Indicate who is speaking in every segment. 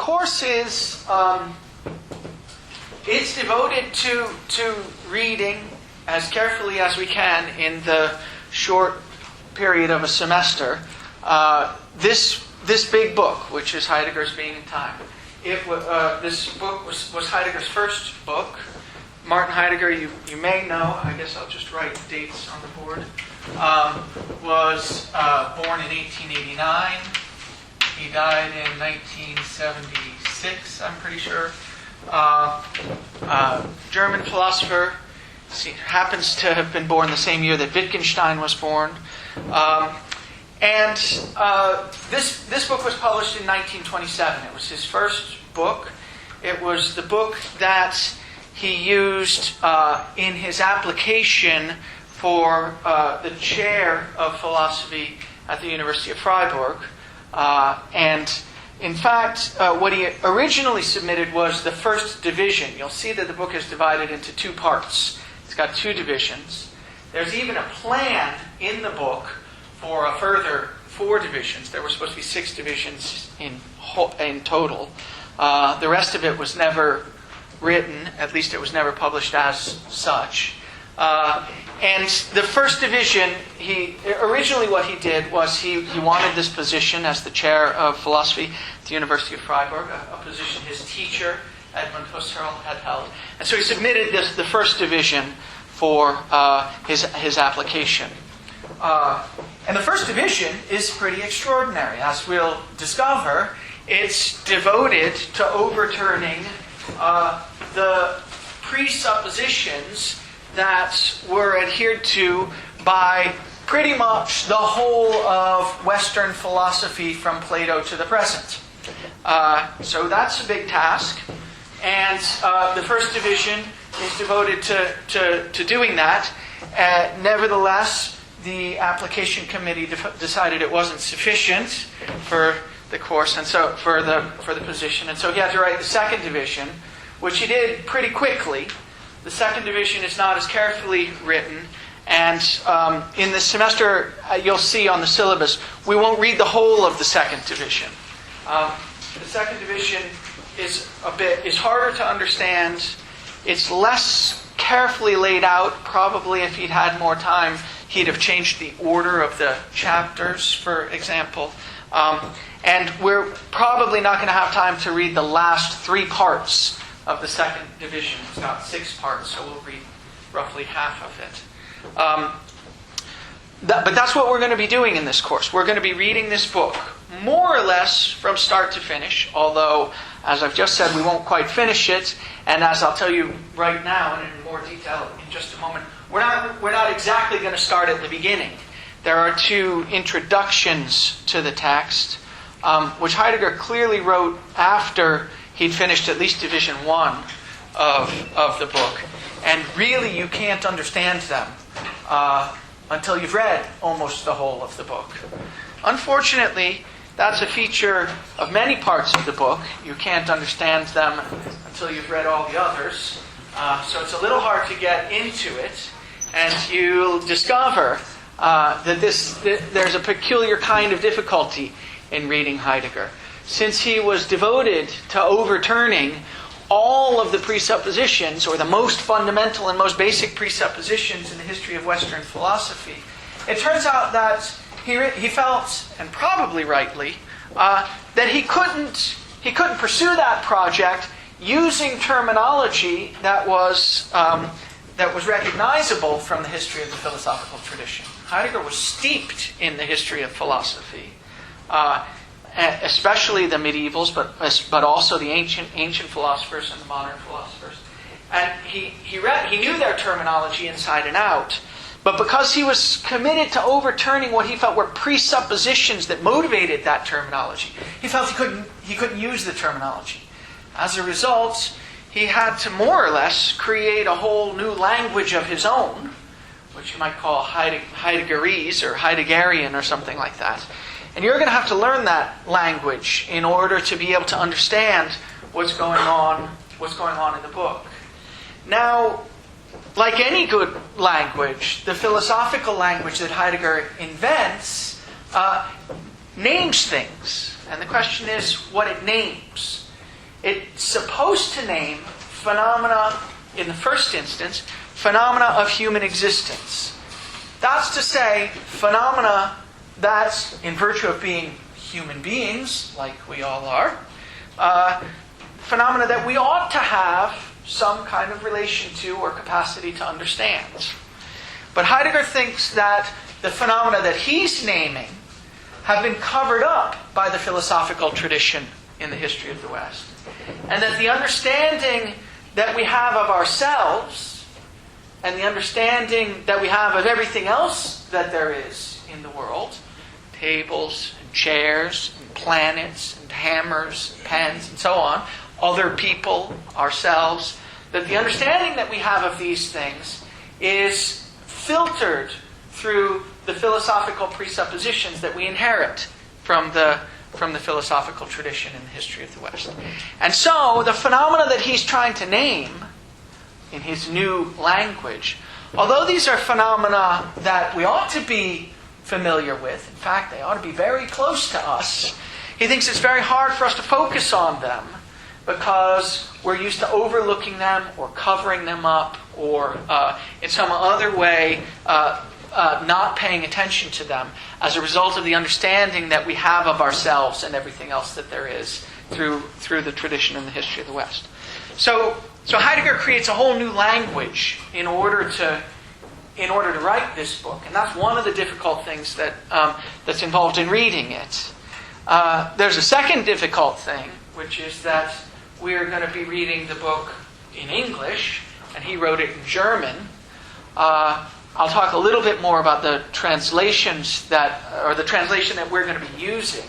Speaker 1: course is it's devoted to reading as carefully as we can in the short period of a semester this big book, which is Heidegger's Being and Time. This book was Heidegger's first book. Martin Heidegger, you may know, I guess I'll just write dates on the board, was born in 1889. He died in 1976, I'm pretty sure. German philosopher. Happens to have been born the same year that Wittgenstein was born. This book was published in 1927. It was his first book. It was the book that he used in his application for the chair of philosophy at the University of Freiburg. And in fact, what he originally submitted was the first division. You'll see that the book is divided into two parts. It's got two divisions. There's even a plan in the book for a further 4 divisions. There were supposed to be 6 divisions in total. The rest of it was never written. At least it was never published as such. And the first division, originally what he did was he wanted this position as the chair of philosophy at the University of Freiburg, a position his teacher, Edmund Husserl, had held. And so he submitted the first division for his application. And the first division is pretty extraordinary. As we'll discover, it's devoted to overturning the presuppositions that were adhered to by pretty much the whole of Western philosophy from Plato to the present. So that's a big task. And the first division is devoted to doing that. Nevertheless, the application committee decided it wasn't sufficient for the course, and so for the position, and so he had to write the second division, which he did pretty quickly. The second division is not as carefully written, and in the semester, you'll see on the syllabus, we won't read the whole of the second division. The second division is harder to understand. It's less carefully laid out. Probably if he'd had more time, he'd have changed the order of the chapters, for example. And we're probably not going to have time to read the last 3 parts of the second division. It's got 6 parts, so we'll read roughly half of it. But that's what we're going to be doing in this course. We're going to be reading this book more or less from start to finish, although, as I've just said, we won't quite finish it. And as I'll tell you right now, and in more detail in just a moment, we're not exactly going to start at the beginning. There are 2 introductions to the text, which Heidegger clearly wrote after he'd finished at least Division 1 of the book. And really, you can't understand them until you've read almost the whole of the book. Unfortunately, that's a feature of many parts of the book. You can't understand them until you've read all the others. So it's a little hard to get into it. And you'll discover that there's a peculiar kind of difficulty in reading Heidegger. Since he was devoted to overturning all of the presuppositions, or the most fundamental and most basic presuppositions in the history of Western philosophy, it turns out that he felt, and probably rightly, that he couldn't pursue that project using terminology that was recognizable from the history of the philosophical tradition. Heidegger was steeped in the history of philosophy, especially the medievals, but also the ancient philosophers and the modern philosophers. And he knew their terminology inside and out. But because he was committed to overturning what he felt were presuppositions that motivated that terminology, he felt he couldn't use the terminology. As a result, he had to more or less create a whole new language of his own, which you might call Heideggerese or Heideggerian or something like that. And you're going to have to learn that language in order to be able to understand what's going on in the book. Now, like any good language, the philosophical language that Heidegger invents names things. And the question is what it names. it's supposed to name phenomena, in the first instance, phenomena of human existence. That's to say, phenomena that, in virtue of being human beings, like we all are, phenomena that we ought to have some kind of relation to or capacity to understand. But Heidegger thinks that the phenomena that he's naming have been covered up by the philosophical tradition in the history of the West. And that the understanding that we have of ourselves and the understanding that we have of everything else that there is in the world, tables and chairs and planets and hammers and pens and so on, other people, ourselves, that the understanding that we have of these things is filtered through the philosophical presuppositions that we inherit from the philosophical tradition in the history of the West. And so, the phenomena that he's trying to name in his new language, although these are phenomena that we ought to be familiar with, in fact, they ought to be very close to us, he thinks it's very hard for us to focus on them because we're used to overlooking them or covering them up or in some other way not paying attention to them as a result of the understanding that we have of ourselves and everything else that there is through the tradition and the history of the West. So Heidegger creates a whole new language in order to write this book, and that's one of the difficult things that's involved in reading it. There's a second difficult thing, which is that we're going to be reading the book in English, and he wrote it in German. I'll talk a little bit more about the translations the translation that we're going to be using,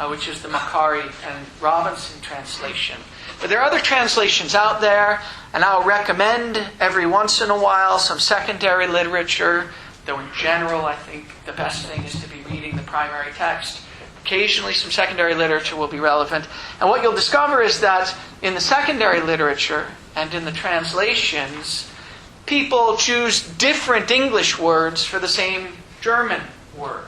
Speaker 1: which is the Macari and Robinson translation. But there are other translations out there, and I'll recommend every once in a while some secondary literature, though in general I think the best thing is to be reading the primary text. Occasionally some secondary literature will be relevant. And what you'll discover is that in the secondary literature and in the translations, people choose different English words for the same German word.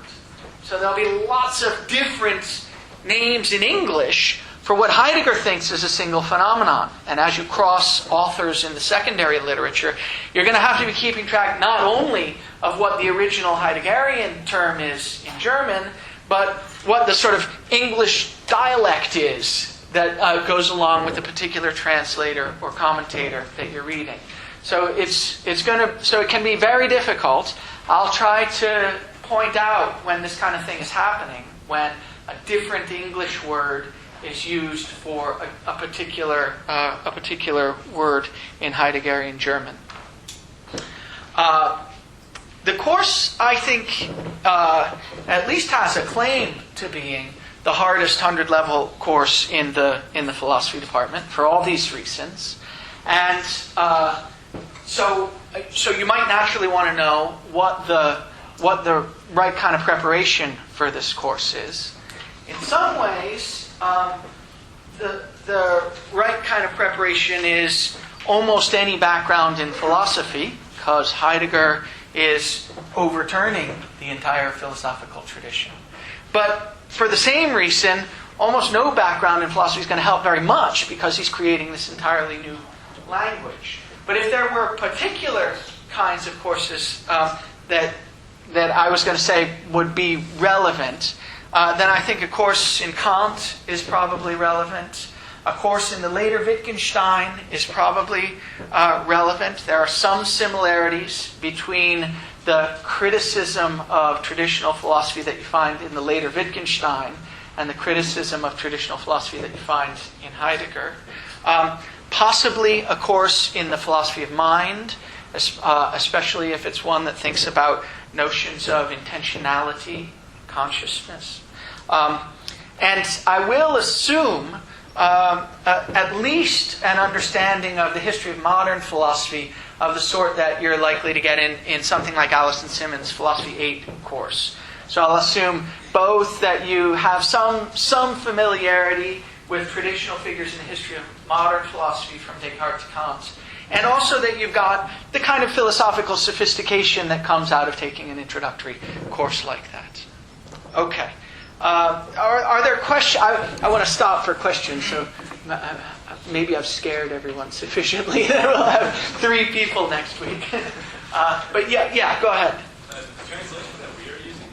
Speaker 1: So there'll be lots of different names in English for what Heidegger thinks is a single phenomenon. And as you cross authors in the secondary literature, you're going to have to be keeping track not only of what the original Heideggerian term is in German, but what the sort of English dialect is that goes along with the particular translator or commentator that you're reading. So it can be very difficult. I'll try to point out when this kind of thing is happening, when a different English word is used for a particular word in Heideggerian German. The course, I think, at least has a claim to being the hardest 100-level course in the philosophy department for all these reasons, and so you might naturally want to know what the right kind of preparation for this course is. In some ways, the right kind of preparation is almost any background in philosophy, because Heidegger is overturning the entire philosophical tradition. But for the same reason, almost no background in philosophy is going to help very much, because he's creating this entirely new language. But if there were particular kinds of courses that I was going to say would be relevant, then I think a course in Kant is probably relevant. A course in the later Wittgenstein is probably relevant. There are some similarities between the criticism of traditional philosophy that you find in the later Wittgenstein and the criticism of traditional philosophy that you find in Heidegger. Possibly a course in the philosophy of mind, especially if it's one that thinks about notions of intentionality, consciousness. And I will assume at least an understanding of the history of modern philosophy of the sort that you're likely to get in something like Alison Simmons' Philosophy 8 course. So I'll assume both that you have some familiarity with traditional figures in the history of modern philosophy from Descartes to Kant, and also that you've got the kind of philosophical sophistication that comes out of taking an introductory course like that. Okay. Are there questions? I want to stop for questions. So maybe I've scared everyone sufficiently that we'll have 3 people next week. But yeah, go ahead.
Speaker 2: The translation that we are using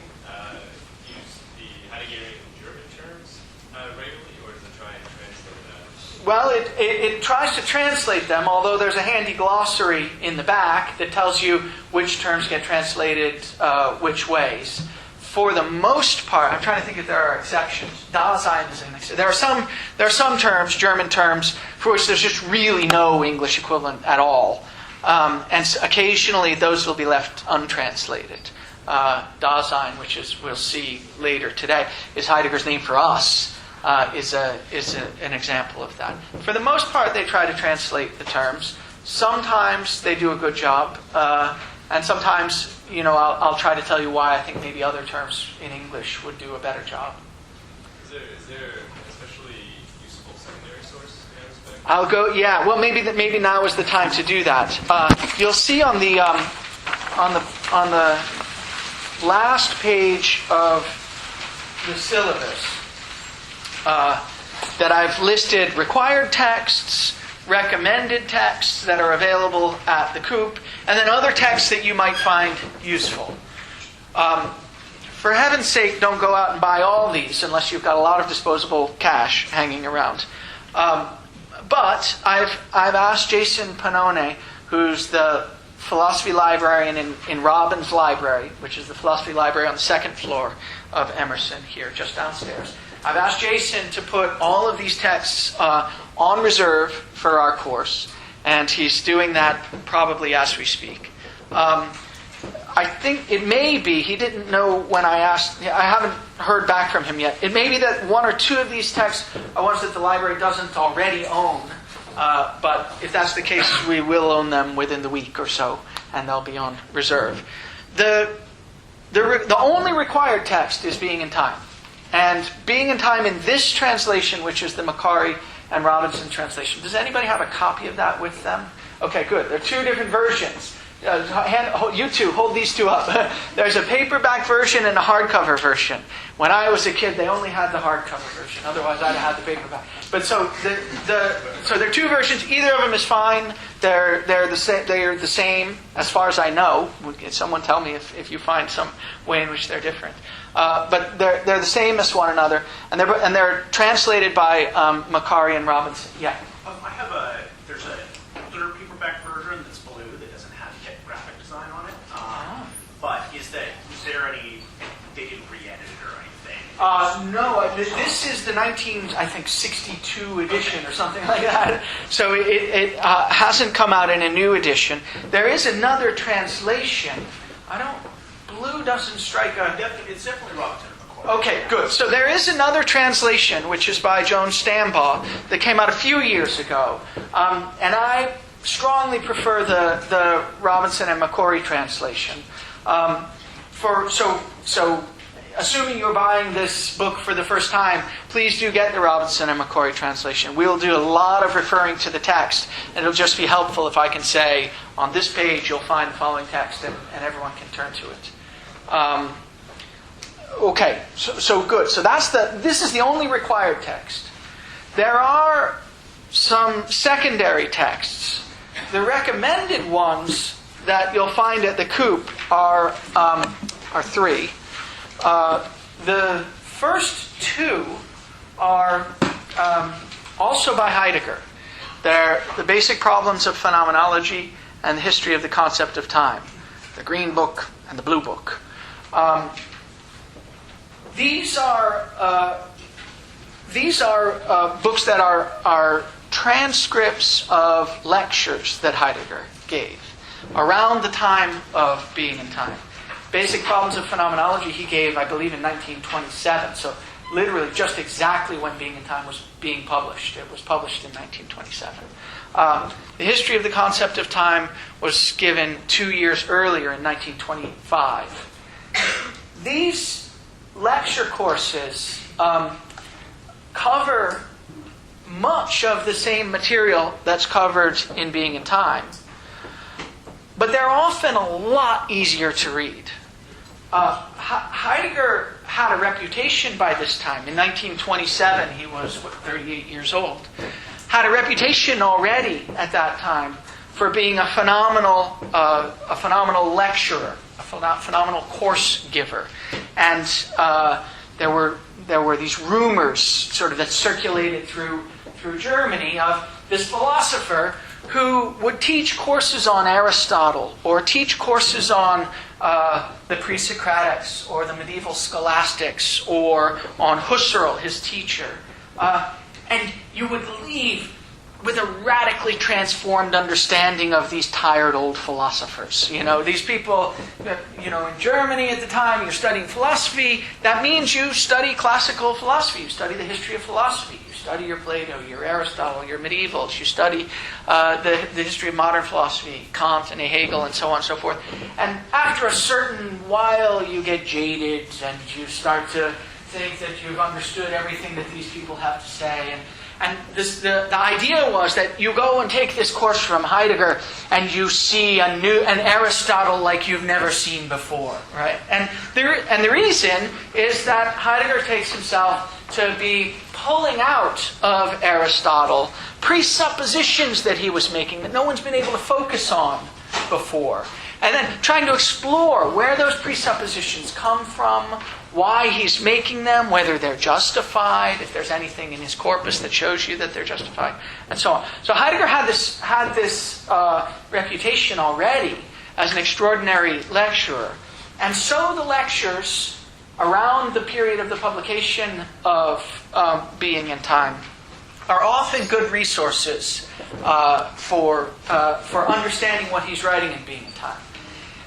Speaker 2: use the Heideggerian German terms regularly, or does it try and translate that?
Speaker 1: Well, it tries to translate them, although there's a handy glossary in the back that tells you which terms get translated which ways. For the most part, I'm trying to think if there are exceptions. Dasein is an exception. There are some terms, German terms, for which there's just really no English equivalent at all. And occasionally those will be left untranslated. Dasein, which is we'll see later today, is Heidegger's name for us, is an example of that. For the most part, they try to translate the terms. Sometimes they do a good job, and sometimes, I'll try to tell you why I think maybe other terms in English would do a better job.
Speaker 2: Is there an especially useful secondary source in that respect?
Speaker 1: I'll go. Yeah. Well, maybe now is the time to do that. You'll see on the last page of the syllabus that I've listed required texts, recommended texts that are available at the Coop, and then other texts that you might find useful. For heaven's sake, don't go out and buy all these unless you've got a lot of disposable cash hanging around. But I've asked Jason Pannone, who's the philosophy librarian in Robbins Library, which is the philosophy library on the 2nd floor of Emerson here, just downstairs. I've asked Jason to put all of these texts on reserve for our course, and he's doing that probably as we speak. I think it may be, he didn't know when I asked, I haven't heard back from him yet. It may be that 1 or 2 of these texts are ones that the library doesn't already own, but if that's the case, we will own them within the week or so, and they'll be on reserve. The only required text is Being in Time. And Being in Time in this translation, which is the Macari and Robinson translation. Does anybody have a copy of that with them? Okay, good. There are 2 different versions. You two, hold these 2 up. There's a paperback version and a hardcover version. When I was a kid, they only had the hardcover version. Otherwise, I'd have had the paperback. But so there are 2 versions. Either of them is fine. They're the same as far as I know. Someone tell me if you find some way in which they're different. But they're the same as one another, and they're translated by Macari and Robinson. Yeah.
Speaker 3: There's a older paperback version that's blue that doesn't have graphic design on it. But is there any? They didn't re-edit it or anything.
Speaker 1: No, this is the 1962 edition or something like that. So it hasn't come out in a new edition. There is another translation. Blue doesn't strike a...
Speaker 3: It's definitely Robinson and McCoy.
Speaker 1: Okay, good. So there is another translation, which is by Joan Stambaugh, that came out a few years ago. And I strongly prefer the Robinson and McCory translation. So assuming you're buying this book for the first time, please do get the Robinson and McCory translation. We'll do a lot of referring to the text, and it'll just be helpful if I can say, on this page you'll find the following text, and everyone can turn to it. Okay, so good. So this is the only required text. There are some secondary texts. The recommended ones that you'll find at the Coop are 3. The first 2 are also by Heidegger. They're The Basic Problems of Phenomenology and the History of the Concept of Time, the Green Book and the Blue Book. These are books that are transcripts of lectures that Heidegger gave around the time of Being in Time. Basic Problems of Phenomenology he gave, I believe, in 1927. So literally just exactly when Being in Time was being published. It was published in 1927. The History of the Concept of Time was given 2 years earlier in 1925. These lecture courses cover much of the same material that's covered in Being in Time, but they're often a lot easier to read. Heidegger had a reputation by this time. In 1927, he was 38 years old. had a reputation already at that time for being a phenomenal lecturer, a phenomenal course giver. And there were these rumors sort of that circulated through Germany of this philosopher who would teach courses on Aristotle or teach courses on the pre-Socratics or the medieval scholastics or on Husserl, his teacher. And you would leave with a radically transformed understanding of these tired old philosophers. These people, in Germany at the time, you're studying philosophy. That means you study classical philosophy. You study the history of philosophy. You study your Plato, your Aristotle, your medievals. You study the history of modern philosophy, Kant and Hegel, and so on and so forth. And after a certain while, you get jaded and you start to think that you've understood everything that these people have to say. And the idea was that you go and take this course from Heidegger and you see an Aristotle like you've never seen before, right? And the reason is that Heidegger takes himself to be pulling out of Aristotle presuppositions that he was making that no one's been able to focus on before. And then trying to explore where those presuppositions come from, why he's making them, whether they're justified, if there's anything in his corpus that shows you that they're justified, and so on. So Heidegger had this reputation already as an extraordinary lecturer. And so the lectures around the period of the publication of Being in Time are often good resources for understanding what he's writing in Being in Time.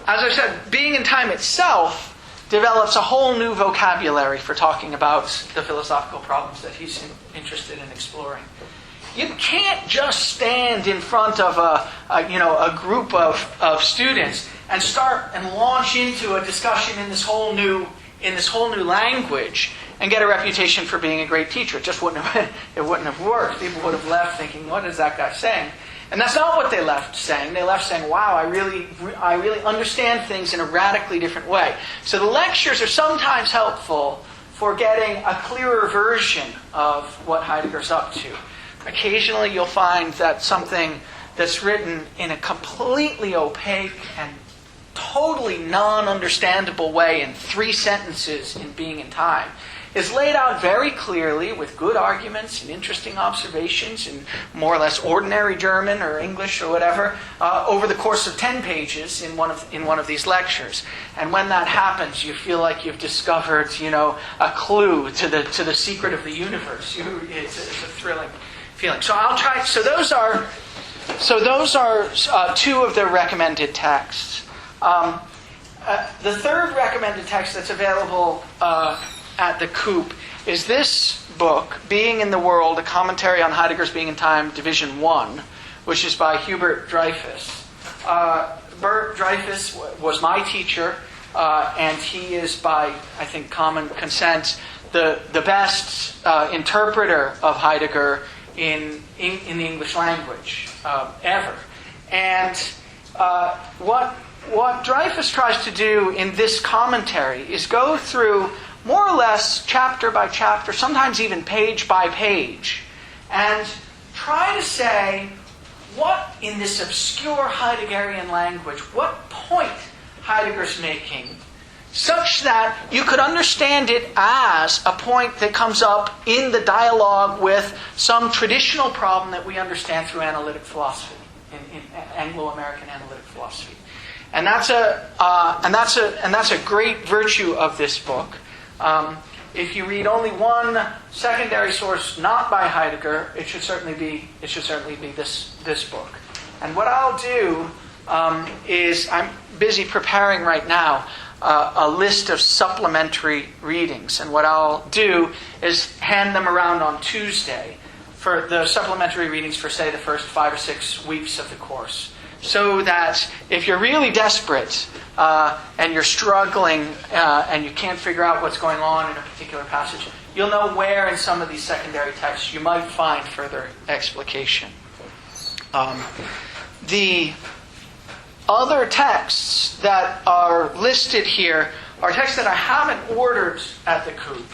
Speaker 1: As I said, Being in Time itself develops a whole new vocabulary for talking about the philosophical problems that he's interested in exploring. You can't just stand in front of a group of students and start and launch into a discussion in this whole new language and get a reputation for being a great teacher. It just wouldn't have worked. People would have left thinking, "What is that guy saying?" And that's not what they left saying. They left saying, "Wow, I really understand things in a radically different way." So the lectures are sometimes helpful for getting a clearer version of what Heidegger's up to. Occasionally you'll find that something that's written in a completely opaque and totally non-understandable way in 3 sentences in Being in Time is laid out very clearly with good arguments and interesting observations in more or less ordinary German or English or whatever over the course of 10 pages in one of these lectures. And when that happens, you feel like you've discovered, a clue to the secret of the universe. It's a thrilling feeling. So I'll try. So those are 2 of the recommended texts. The third recommended text that's available at the Coop is this book, Being in the World, a commentary on Heidegger's Being in Time, Division 1, which is by Hubert Dreyfus. Bert Dreyfus was my teacher, and he is, by, I think, common consent, the best interpreter of Heidegger in the English language ever. And what Dreyfus tries to do in this commentary is go through more or less chapter by chapter, sometimes even page by page, and try to say what in this obscure Heideggerian language, what point Heidegger's making, such that you could understand it as a point that comes up in the dialogue with some traditional problem that we understand through analytic philosophy, in Anglo-American analytic philosophy. And that's a great virtue of this book. If you read only one secondary source not by Heidegger, it should certainly be this book. And what I'll do is I'm busy preparing right now a list of supplementary readings, and what I'll do is hand them around on Tuesday for the supplementary readings for, say, the first 5 or 6 weeks of the course. So that if you're really desperate and you're struggling and you can't figure out what's going on in a particular passage, you'll know where in some of these secondary texts you might find further explication. The other texts that are listed here are texts that I haven't ordered at the Coop.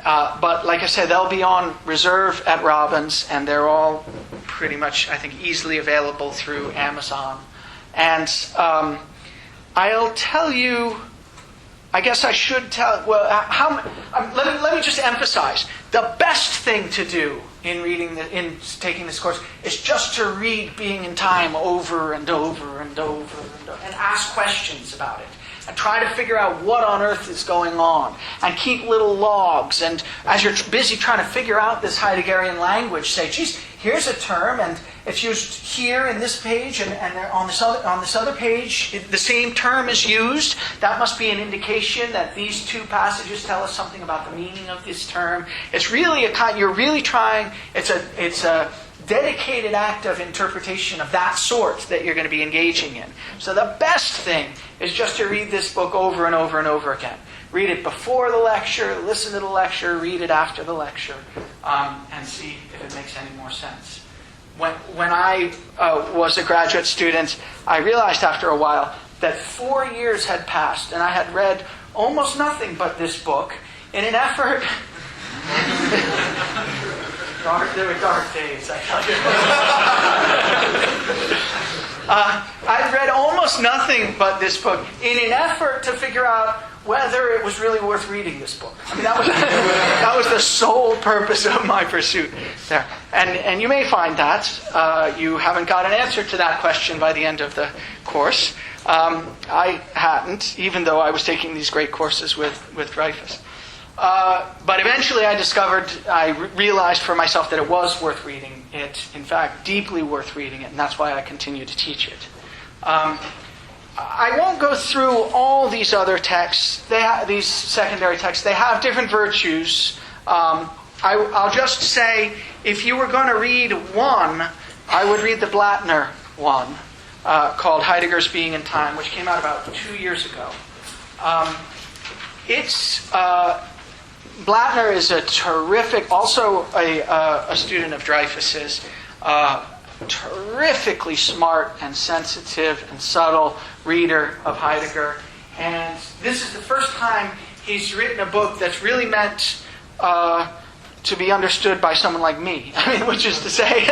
Speaker 1: But like I said, they'll be on reserve at Robbins, and they're all pretty much, I think, easily available through Amazon. And I'll tell you, I guess I should tell, well, let me just emphasize, the best thing to do in taking this course is just to read Being in Time over and over and over and ask questions about it. And try to figure out what on earth is going on. And keep little logs. And as you're busy trying to figure out this Heideggerian language, say, geez, here's a term, and it's used here in this page, and on this other page, the same term is used. That must be an indication that these two passages tell us something about the meaning of this term. It's really you're really trying, it's a dedicated act of interpretation of that sort that you're going to be engaging in. So the best thing is just to read this book over and over and over again. Read it before the lecture, listen to the lecture, read it after the lecture, and see if it makes any more sense. When I was a graduate student, I realized after a while that 4 years had passed and I had read almost nothing but this book in an effort... There were dark days, I tell you. I'd read almost nothing but this book in an effort to figure out whether it was really worth reading this book. I mean, that was the sole purpose of my pursuit there. And you may find that you haven't got an answer to that question by the end of the course. I hadn't, even though I was taking these great courses with Dreyfus. But eventually I realized for myself that it was worth reading it. In fact, deeply worth reading it, and that's why I continue to teach it. I won't go through all these other texts, these secondary texts. They have different virtues. I'll just say, if you were going to read one, I would read the Blattner one, called Heidegger's Being in Time, which came out about 2 years ago. Blattner is a terrific, also a student of Dreyfus's, terrifically smart and sensitive and subtle reader of Heidegger. And this is the first time he's written a book that's really meant to be understood by someone like me. I mean, which is to say,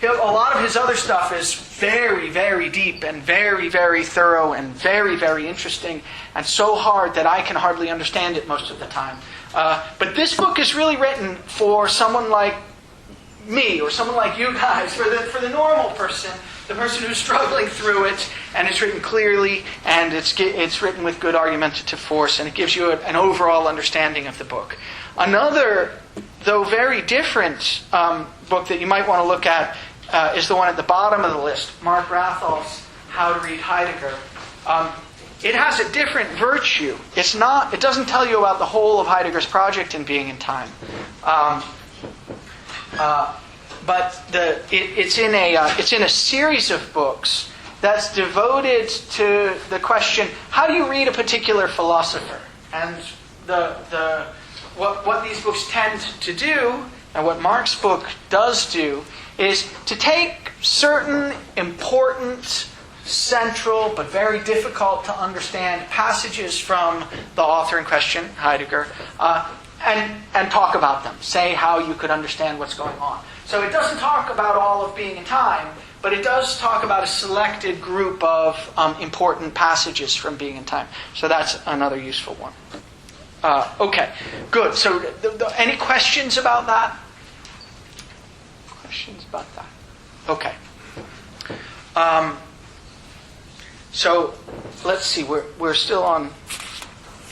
Speaker 1: a lot of his other stuff is very, very deep and very, very thorough and very, very interesting and so hard that I can hardly understand it most of the time. But this book is really written for someone like me or someone like you guys, for the normal person, the person who's struggling through it, and it's written clearly, and it's written with good argumentative force, and it gives you an overall understanding of the book. Another, though very different, book that you might want to look at is the one at the bottom of the list, Mark Rathol's How to Read Heidegger. It has a different virtue. It doesn't tell you about the whole of Heidegger's project in Being in Time. But it's in a series of books that's devoted to the question: how do you read a particular philosopher? And what these books tend to do, and what Mark's book does do, is to take certain important, central, but very difficult to understand passages from the author in question, Heidegger, and talk about them. Say how you could understand what's going on. So it doesn't talk about all of Being in Time, but it does talk about a selected group of important passages from Being in Time. So that's another useful one. Okay, good. So any questions about that? Questions about that? Okay. So let's see. We're still on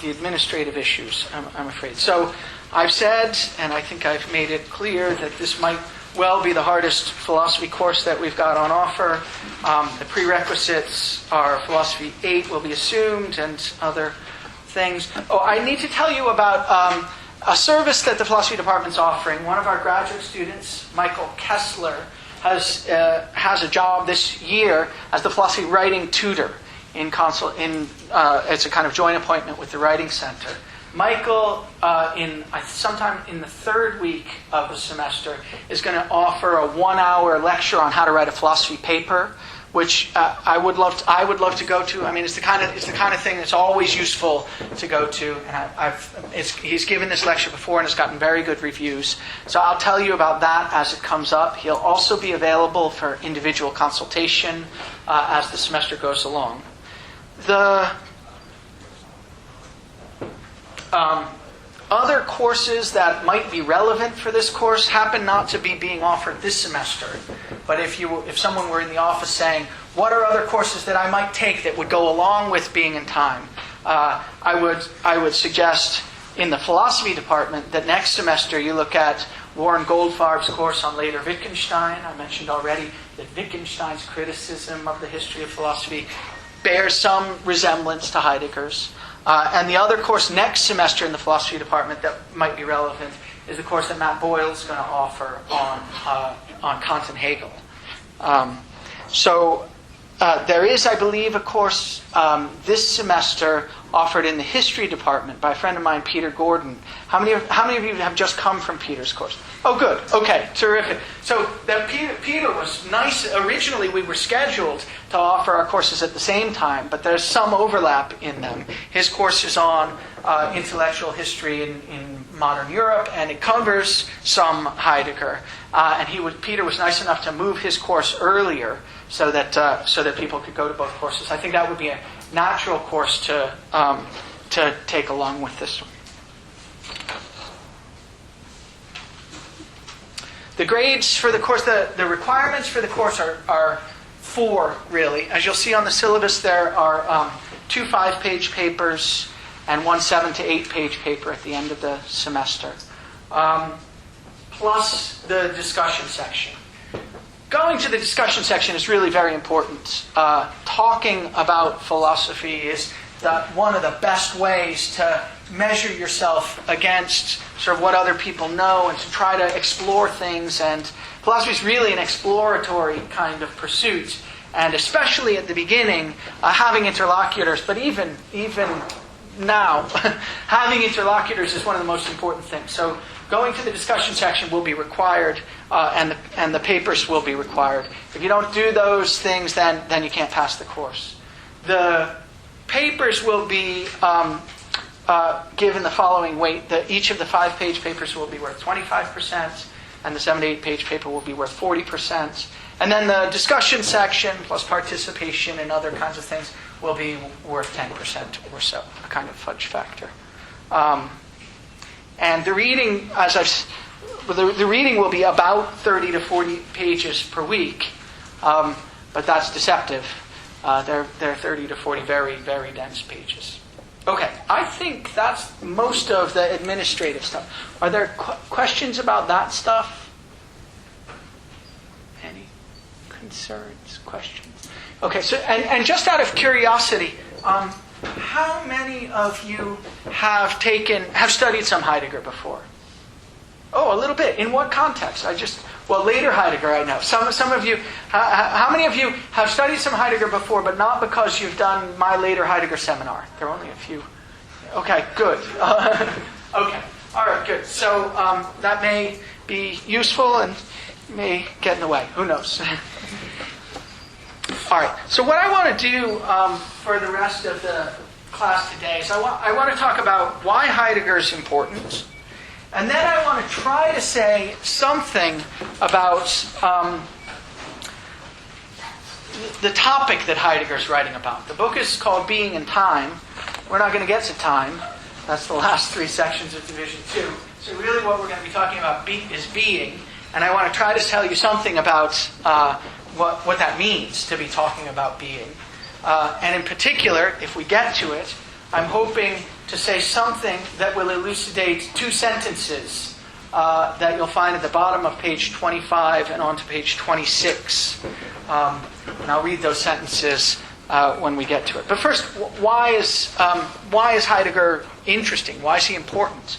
Speaker 1: the administrative issues, I'm afraid. So I've said, and I think I've made it clear, that this might well be the hardest philosophy course that we've got on offer. The prerequisites are Philosophy 8 will be assumed and other things. Oh, I need to tell you about a service that the philosophy department's offering. One of our graduate students, Michael Kessler, has a job this year as the philosophy writing tutor it's a kind of joint appointment with the Writing Center. Michael, sometime in the third week of the semester, is going to offer a 1-hour lecture on how to write a philosophy paper which I would love to go to. I mean, it's the kind of thing that's always useful to go to. And he's given this lecture before and has gotten very good reviews. So I'll tell you about that as it comes up. He'll also be available for individual consultation as the semester goes along. The other courses that might be relevant for this course happen not to be being offered this semester. But if someone were in the office saying, what are other courses that I might take that would go along with being in time? I would suggest in the philosophy department that next semester you look at Warren Goldfarb's course on later Wittgenstein. I mentioned already that Wittgenstein's criticism of the history of philosophy bears some resemblance to Heidegger's. And the other course next semester in the philosophy department that might be relevant is the course that Matt Boyle is going to offer on Kant and Hegel. So there is, I believe, a course this semester offered in the history department by a friend of mine, Peter Gordon. How many of you have just come from Peter's course? Oh, good. Okay, terrific. So that Peter was nice. Originally, we were scheduled to offer our courses at the same time, but there's some overlap in them. His course is on intellectual history in modern Europe, and it covers some Heidegger. And Peter was nice enough to move his course earlier so that people could go to both courses. I think that would be a natural course to take along with this one. The grades for the course, the requirements for the course are 4, really. As you'll see on the syllabus, there are 2 5-page papers and 1 7 to 8-page paper at the end of the semester, plus the discussion section. Going to the discussion section is really very important. Talking about philosophy is one of the best ways to measure yourself against sort of what other people know and to try to explore things. And philosophy is really an exploratory kind of pursuit. And especially at the beginning, having interlocutors, but even now, having interlocutors is one of the most important things. So going to the discussion section will be required, and the papers will be required. If you don't do those things, then you can't pass the course. The papers will be given the following weight. Each of the 5-page papers will be worth 25%, and the 7 to 8-page paper will be worth 40%. And then the discussion section, plus participation and other kinds of things, will be worth 10% or so, a kind of fudge factor. And the reading, the reading will be about 30 to 40 pages per week, but that's deceptive. They're 30 to 40 very, very dense pages. Okay, I think that's most of the administrative stuff. Are there questions about that stuff? Any concerns, questions? Okay, so and just out of curiosity, how many of you have studied some Heidegger before? Oh, a little bit. In what context? Later Heidegger, I know. Some of you, how many of you have studied some Heidegger before, but not because you've done my later Heidegger seminar? There are only a few. Okay, good. Okay, all right, good. So that may be useful and may get in the way. Who knows? All right, so what I want to do for the rest of the class today is I want to talk about why Heidegger is important. And then I want to try to say something about the topic that Heidegger is writing about. The book is called Being in Time. We're not going to get to time. That's the last 3 sections of Division 2. So really what we're going to be talking about is being. And I want to try to tell you something about what that means to be talking about being. And in particular, if we get to it, I'm hoping to say something that will elucidate 2 sentences that you'll find at the bottom of page 25 and onto page 26. And I'll read those sentences when we get to it. But first, why is Heidegger interesting? Why is he important?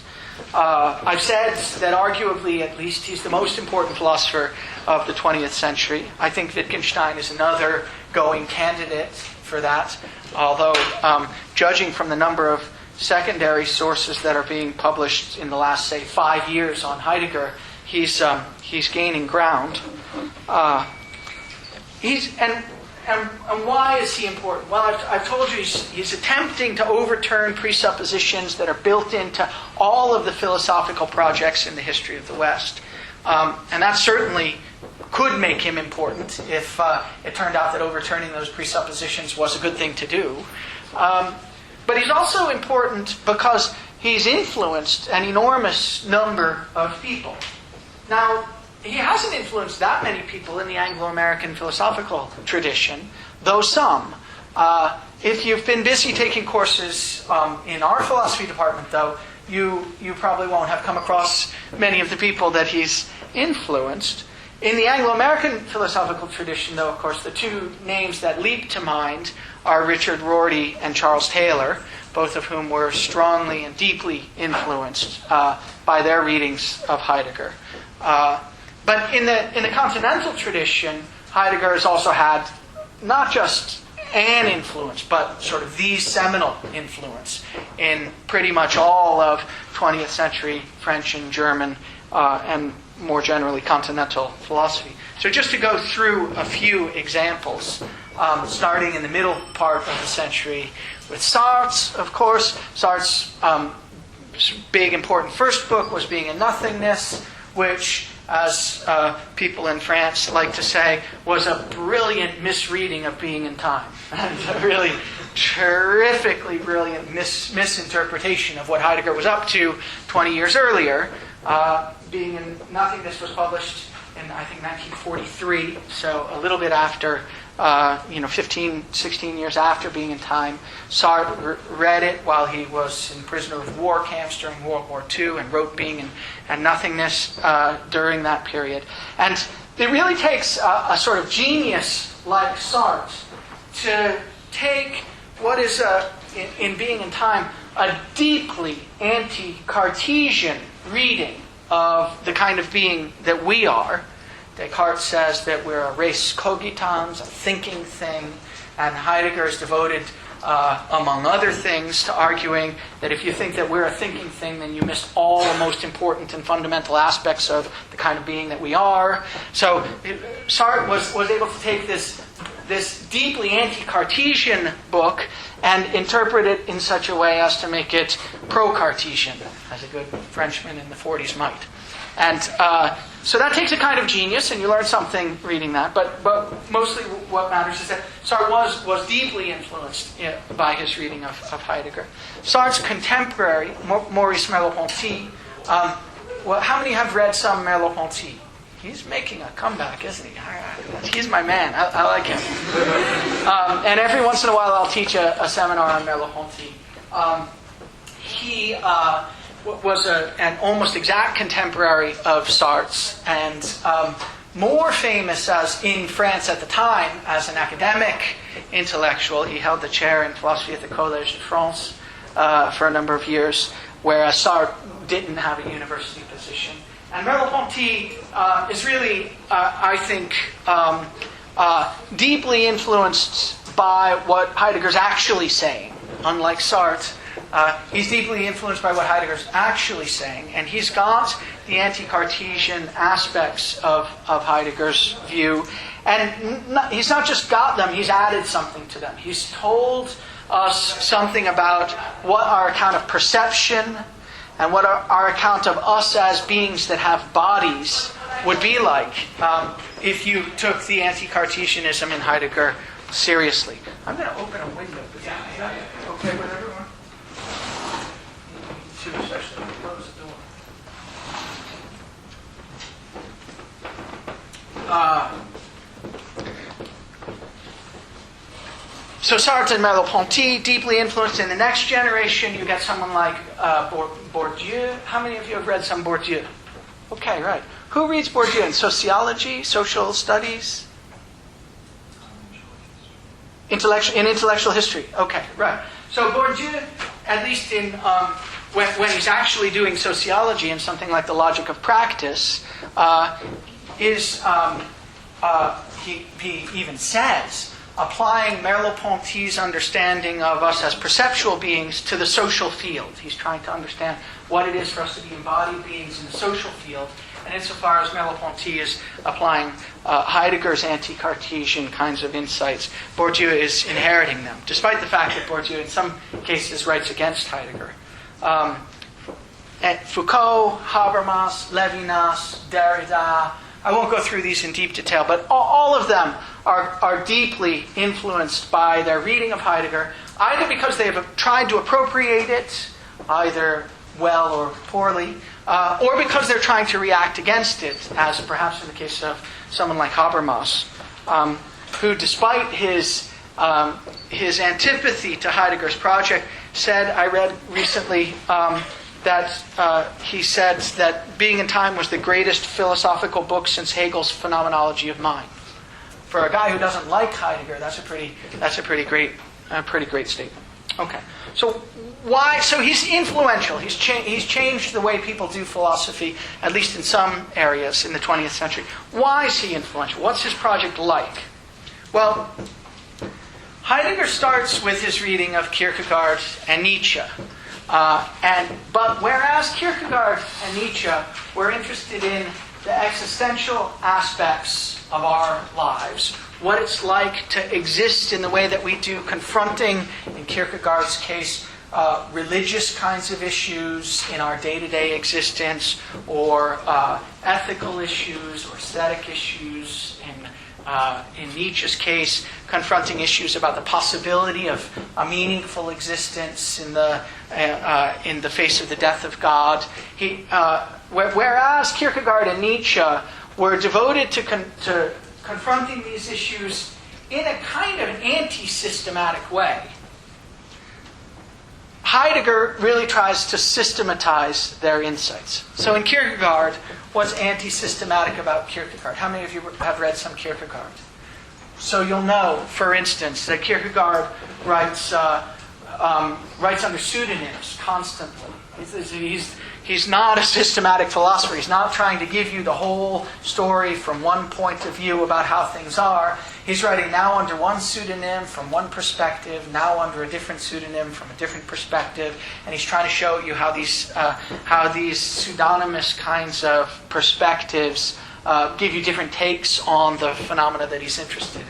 Speaker 1: I've said that arguably, at least, he's the most important philosopher of the 20th century. I think Wittgenstein is another going candidate for that, although judging from the number of secondary sources that are being published in the last, say, 5 years on Heidegger, he's gaining ground. and why is he important? Well, I've told you he's attempting to overturn presuppositions that are built into all of the philosophical projects in the history of the West. And that certainly could make him important if it turned out that overturning those presuppositions was a good thing to do. But he's also important because he's influenced an enormous number of people. Now, he hasn't influenced that many people in the Anglo-American philosophical tradition, though some. If you've been busy taking courses in our philosophy department, though, you probably won't have come across many of the people that he's influenced. In the Anglo-American philosophical tradition, though, of course, the two names that leap to mind are Richard Rorty and Charles Taylor, both of whom were strongly and deeply influenced by their readings of Heidegger. But in the continental tradition, Heidegger has also had not just an influence, but sort of the seminal influence in pretty much all of 20th century French and German and more generally continental philosophy. So just to go through a few examples, starting in the middle part of the century with Sartre, of course. Sartre's big important first book was Being and Nothingness, which, as people in France like to say, was a brilliant misreading of Being and Time. And a really terrifically brilliant misinterpretation of what Heidegger was up to 20 years earlier. Being and Nothingness was published in, I think, 1943, so a little bit after, 15, 16 years after Being in Time. Sartre read it while he was in prisoner of war camps during World War II and wrote Being and Nothingness during that period. And it really takes a sort of genius like Sartre to take what is, in Being in Time, a deeply anti-Cartesian reading of the kind of being that we are. Descartes says that we're a res cogitans, a thinking thing, and Heidegger is devoted, among other things, to arguing that if you think that we're a thinking thing, then you missed all the most important and fundamental aspects of the kind of being that we are. So Sartre was able to take this deeply anti-Cartesian book and interpret it in such a way as to make it pro-Cartesian, as a good Frenchman in the 40s might. And so that takes a kind of genius, and you learn something reading that. But mostly what matters is that Sartre was deeply influenced by his reading of Heidegger. Sartre's contemporary, Maurice Merleau-Ponty, how many have read some Merleau-Ponty? He's making a comeback, isn't he? He's my man. I like him. And every once in a while I'll teach a seminar on Merleau-Ponty. He was an almost exact contemporary of Sartre's, and more famous as in France at the time as an academic intellectual. He held the chair in philosophy at the Collège de France for a number of years, whereas Sartre didn't have a university position. And Merleau-Ponty is really, I think, deeply influenced by what Heidegger's actually saying. Unlike Sartre, he's deeply influenced by what Heidegger's actually saying, and he's got the anti-Cartesian aspects of Heidegger's view. And he's not just got them, he's added something to them. He's told us something about what our account of perception and what our account of us as beings that have bodies would be like if you took the anti-Cartesianism in Heidegger seriously. I'm going to open a window. Is that okay with everyone? Especially close the door. So Sartre and Merleau-Ponty, deeply influenced. In the next generation, you get someone like Bourdieu. How many of you have read some Bourdieu? Okay, right. Who reads Bourdieu in sociology, social studies? Intellectual history. Okay, right. So Bourdieu, at least in when he's actually doing sociology in something like The Logic of Practice, he even says, applying Merleau-Ponty's understanding of us as perceptual beings to the social field. He's trying to understand what it is for us to be embodied beings in the social field. and insofar as Merleau-Ponty is applying Heidegger's anti-Cartesian kinds of insights, Bourdieu is inheriting them, despite the fact that Bourdieu in some cases writes against Heidegger. Foucault, Habermas, Levinas, Derrida, I won't go through these in deep detail, but all of them are deeply influenced by their reading of Heidegger, either because they have tried to appropriate it, either well or poorly, or because they're trying to react against it, as perhaps in the case of someone like Habermas, who, despite his antipathy to Heidegger's project, said, I read recently, that he said that Being and Time was the greatest philosophical book since Hegel's Phenomenology of Mind. For a guy who doesn't like Heidegger, that's a pretty great statement. Okay, so why? So he's influential. He's changed the way people do philosophy, at least in some areas in the 20th century. Why is he influential? What's his project like? Well, Heidegger starts with his reading of Kierkegaard and Nietzsche. But whereas Kierkegaard and Nietzsche were interested in the existential aspects of our lives, what it's like to exist in the way that we do, confronting, in Kierkegaard's case, religious kinds of issues in our day-to-day existence, or ethical issues, or aesthetic issues, in Nietzsche's case, confronting issues about the possibility of a meaningful existence in the face of the death of God. Whereas Kierkegaard and Nietzsche were devoted to confronting these issues in a kind of anti-systematic way, Heidegger really tries to systematize their insights. So in Kierkegaard, what's anti-systematic about Kierkegaard? How many of you have read some Kierkegaard? So you'll know, for instance, that Kierkegaard writes under pseudonyms constantly. He's not a systematic philosopher. He's not trying to give you the whole story from one point of view about how things are. He's writing now under one pseudonym from one perspective, now under a different pseudonym from a different perspective, and he's trying to show you how these pseudonymous kinds of perspectives give you different takes on the phenomena that he's interested in.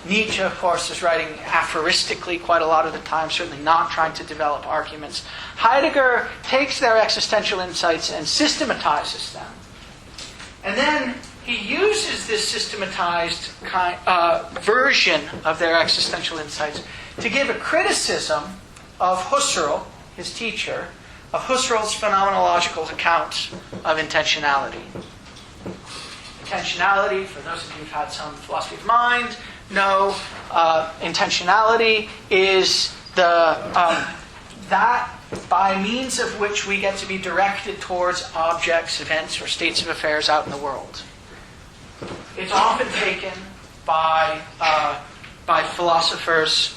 Speaker 1: Nietzsche, of course, is writing aphoristically quite a lot of the time, certainly not trying to develop arguments. Heidegger takes their existential insights and systematizes them. And then he uses this systematized version of their existential insights to give a criticism of Husserl, his teacher, of Husserl's phenomenological account of intentionality. Intentionality, for those of you who've had some philosophy of mind, know intentionality is that by means of which we get to be directed towards objects, events, or states of affairs out in the world. It's often taken by philosophers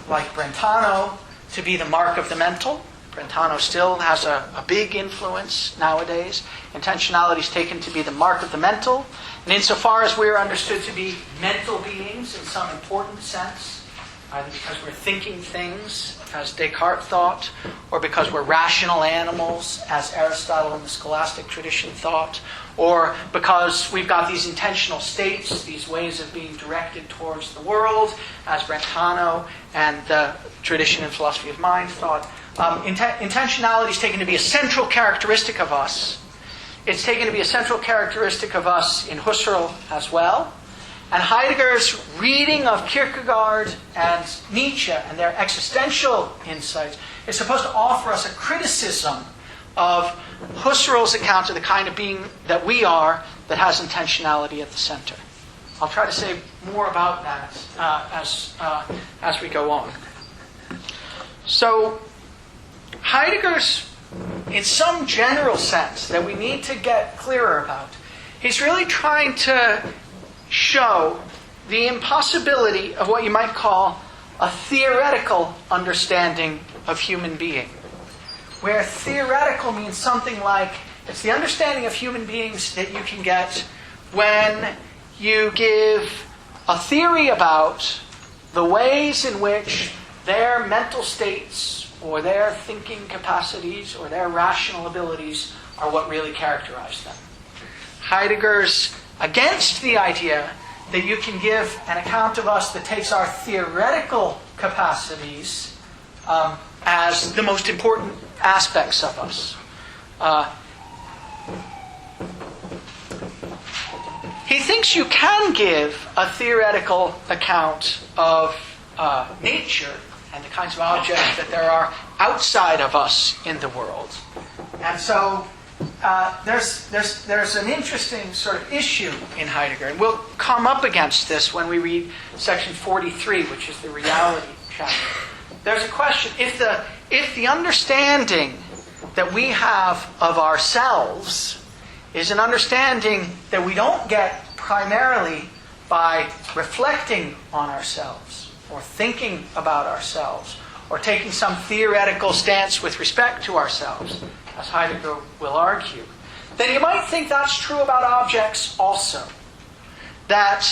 Speaker 1: like Brentano to be the mark of the mental. Brentano still has a big influence nowadays. Intentionality is taken to be the mark of the mental. And insofar as we are understood to be mental beings in some important sense, either because we're thinking things, as Descartes thought, or because we're rational animals, as Aristotle in the scholastic tradition thought, or because we've got these intentional states, these ways of being directed towards the world, as Brentano and the tradition in philosophy of mind thought. Intentionality is taken to be a central characteristic of us. It's taken to be a central characteristic of us in Husserl as well. And Heidegger's reading of Kierkegaard and Nietzsche and their existential insights is supposed to offer us a criticism of Husserl's account of the kind of being that we are that has intentionality at the center. I'll try to say more about that as we go on. So, Heidegger's, in some general sense that we need to get clearer about, he's really trying to show the impossibility of what you might call a theoretical understanding of human being. Where theoretical means something like, it's the understanding of human beings that you can get when you give a theory about the ways in which their mental states or their thinking capacities or their rational abilities are what really characterize them. Heidegger's against the idea that you can give an account of us that takes our theoretical capacities as the most important aspects of us. He thinks you can give a theoretical account of nature and the kinds of objects that there are outside of us in the world. And so there's an interesting sort of issue in Heidegger, and we'll come up against this when we read section 43, which is the reality chapter. There's a question: if the understanding that we have of ourselves is an understanding that we don't get primarily by reflecting on ourselves or thinking about ourselves or taking some theoretical stance with respect to ourselves, as Heidegger will argue, then you might think that's true about objects also. That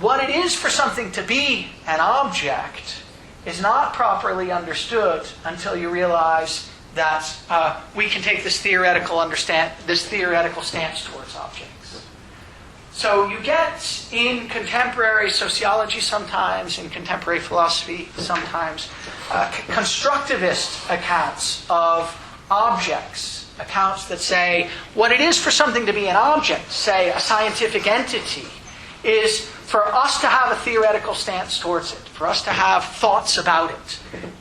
Speaker 1: what it is for something to be an object is not properly understood until you realize that we can take this theoretical stance towards objects. So you get in contemporary sociology sometimes, in contemporary philosophy sometimes, constructivist accounts of objects, accounts that say what it is for something to be an object, say a scientific entity, is for us to have a theoretical stance towards it, for us to have thoughts about it.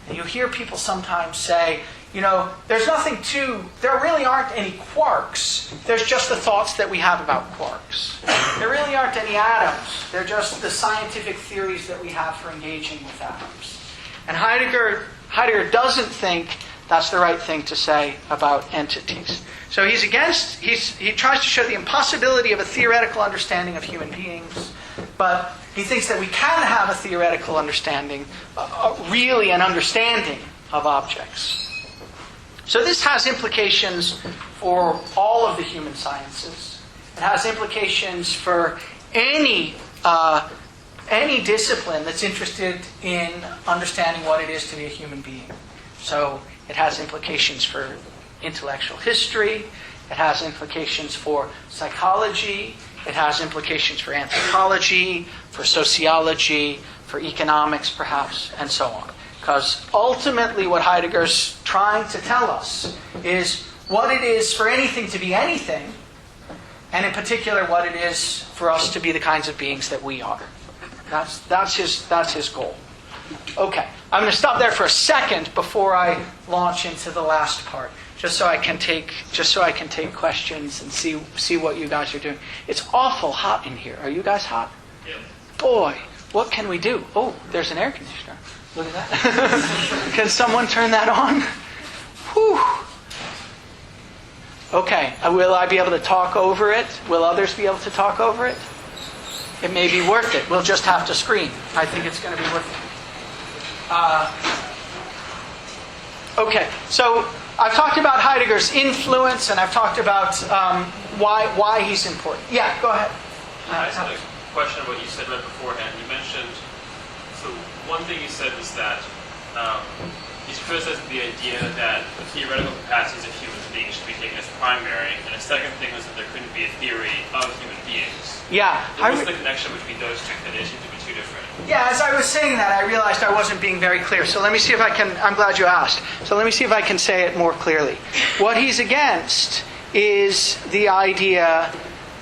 Speaker 1: And you hear people sometimes say, there really aren't any quarks. There's just the thoughts that we have about quarks. There really aren't any atoms. They're just the scientific theories that we have for engaging with atoms. And Heidegger doesn't think that's the right thing to say about entities. So he tries to show the impossibility of a theoretical understanding of human beings, but he thinks that we can have a theoretical understanding, really an understanding of objects. So this has implications for all of the human sciences. It has implications for any discipline that's interested in understanding what it is to be a human being. So it has implications for intellectual history. It has implications for psychology. It has implications for anthropology, for sociology, for economics perhaps, and so on. Because ultimately what Heidegger's trying to tell us is what it is for anything to be anything, and in particular what it is for us to be the kinds of beings that we are. That's his goal. Okay, I'm going to stop there for a second before I launch into the last part, just so I can take questions and see what you guys are doing. It's awful hot in here. Are you guys hot?
Speaker 2: Yeah.
Speaker 1: Boy, what can we do? Oh, there's an air conditioner. Look at that. Can someone turn that on? Whew. Okay, will I be able to talk over it? Will others be able to talk over it? It may be worth it. We'll just have to scream. I think it's going to be worth it. Okay, so I've talked about Heidegger's influence, and I've talked about why he's important. Yeah, go ahead.
Speaker 2: I just had a question about what you said right beforehand. You mentioned, so one thing you said was that he's criticizing the idea that the theoretical capacities of human beings should be taken as primary, and a second thing was that there couldn't be a theory of human beings.
Speaker 1: Yeah.
Speaker 2: What's the connection between those two? That they seem to be two different.
Speaker 1: Yeah, as I was saying that, I realized I wasn't being very clear. So let me see if I can, I'm glad you asked. So let me see if I can say it more clearly. What he's against is the idea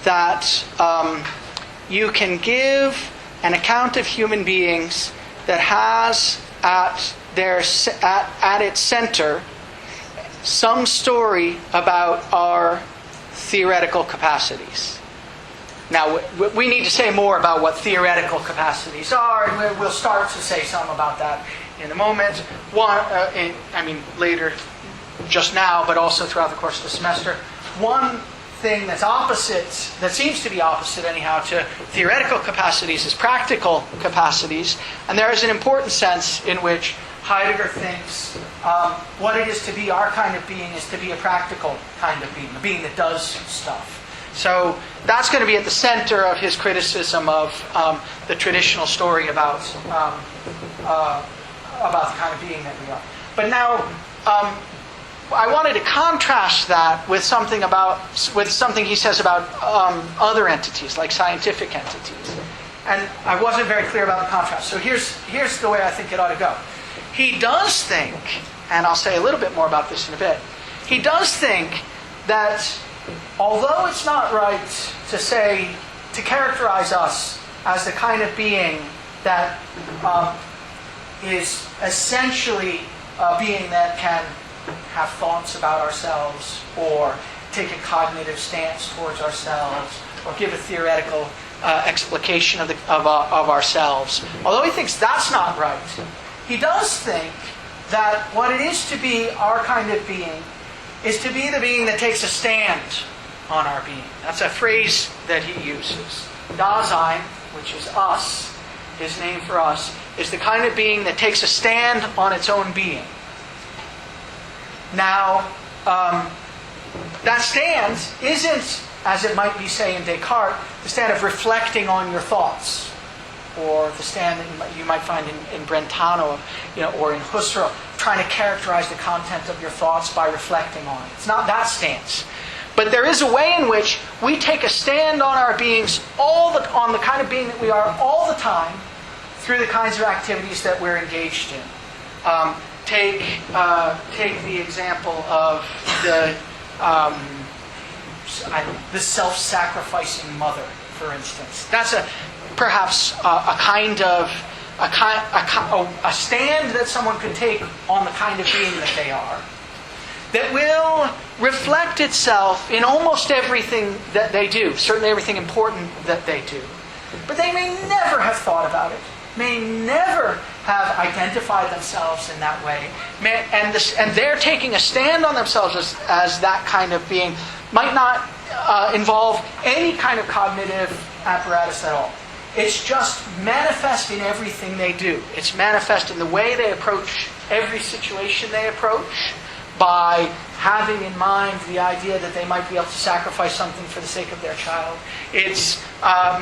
Speaker 1: that you can give an account of human beings that has at its center some story about our theoretical capacities. Now, we need to say more about what theoretical capacities are, and we'll start to say some about that in a moment. Later, just now, but also throughout the course of the semester. One thing that's opposite, that seems to be opposite anyhow, to theoretical capacities is practical capacities. And there is an important sense in which Heidegger thinks what it is to be our kind of being is to be a practical kind of being, a being that does stuff. So that's going to be at the center of his criticism of the traditional story about the kind of being that we are. But now, I wanted to contrast that with something he says about other entities, like scientific entities. And I wasn't very clear about the contrast. So here's the way I think it ought to go. He does think, and I'll say a little bit more about this in a bit, he does think that although it's not right to characterize us as the kind of being that is essentially a being that can have thoughts about ourselves or take a cognitive stance towards ourselves or give a theoretical explication of ourselves. Although he thinks that's not right, he does think that what it is to be our kind of being is to be the being that takes a stand on our being. That's a phrase that he uses. Dasein, which is us, his name for us, is the kind of being that takes a stand on its own being. Now, that stand isn't, as it might be, say, in Descartes, the stand of reflecting on your thoughts, or the stand that you might find in Brentano, or in Husserl, trying to characterize the content of your thoughts by reflecting on it. It's not that stance. But there is a way in which we take a stand on our beings, on the kind of being that we are all the time, through the kinds of activities that we're engaged in. Take the example of the self-sacrificing mother, for instance. That's perhaps a stand that someone could take on the kind of being that they are, that will reflect itself in almost everything that they do, certainly everything important that they do. But they may never have thought about it, may never have identified themselves in that way, and they're taking a stand on themselves as that kind of being might not involve any kind of cognitive apparatus at all. It's just manifest in everything they do. It's manifest in the way they approach every situation they approach, by having in mind the idea that they might be able to sacrifice something for the sake of their child. It's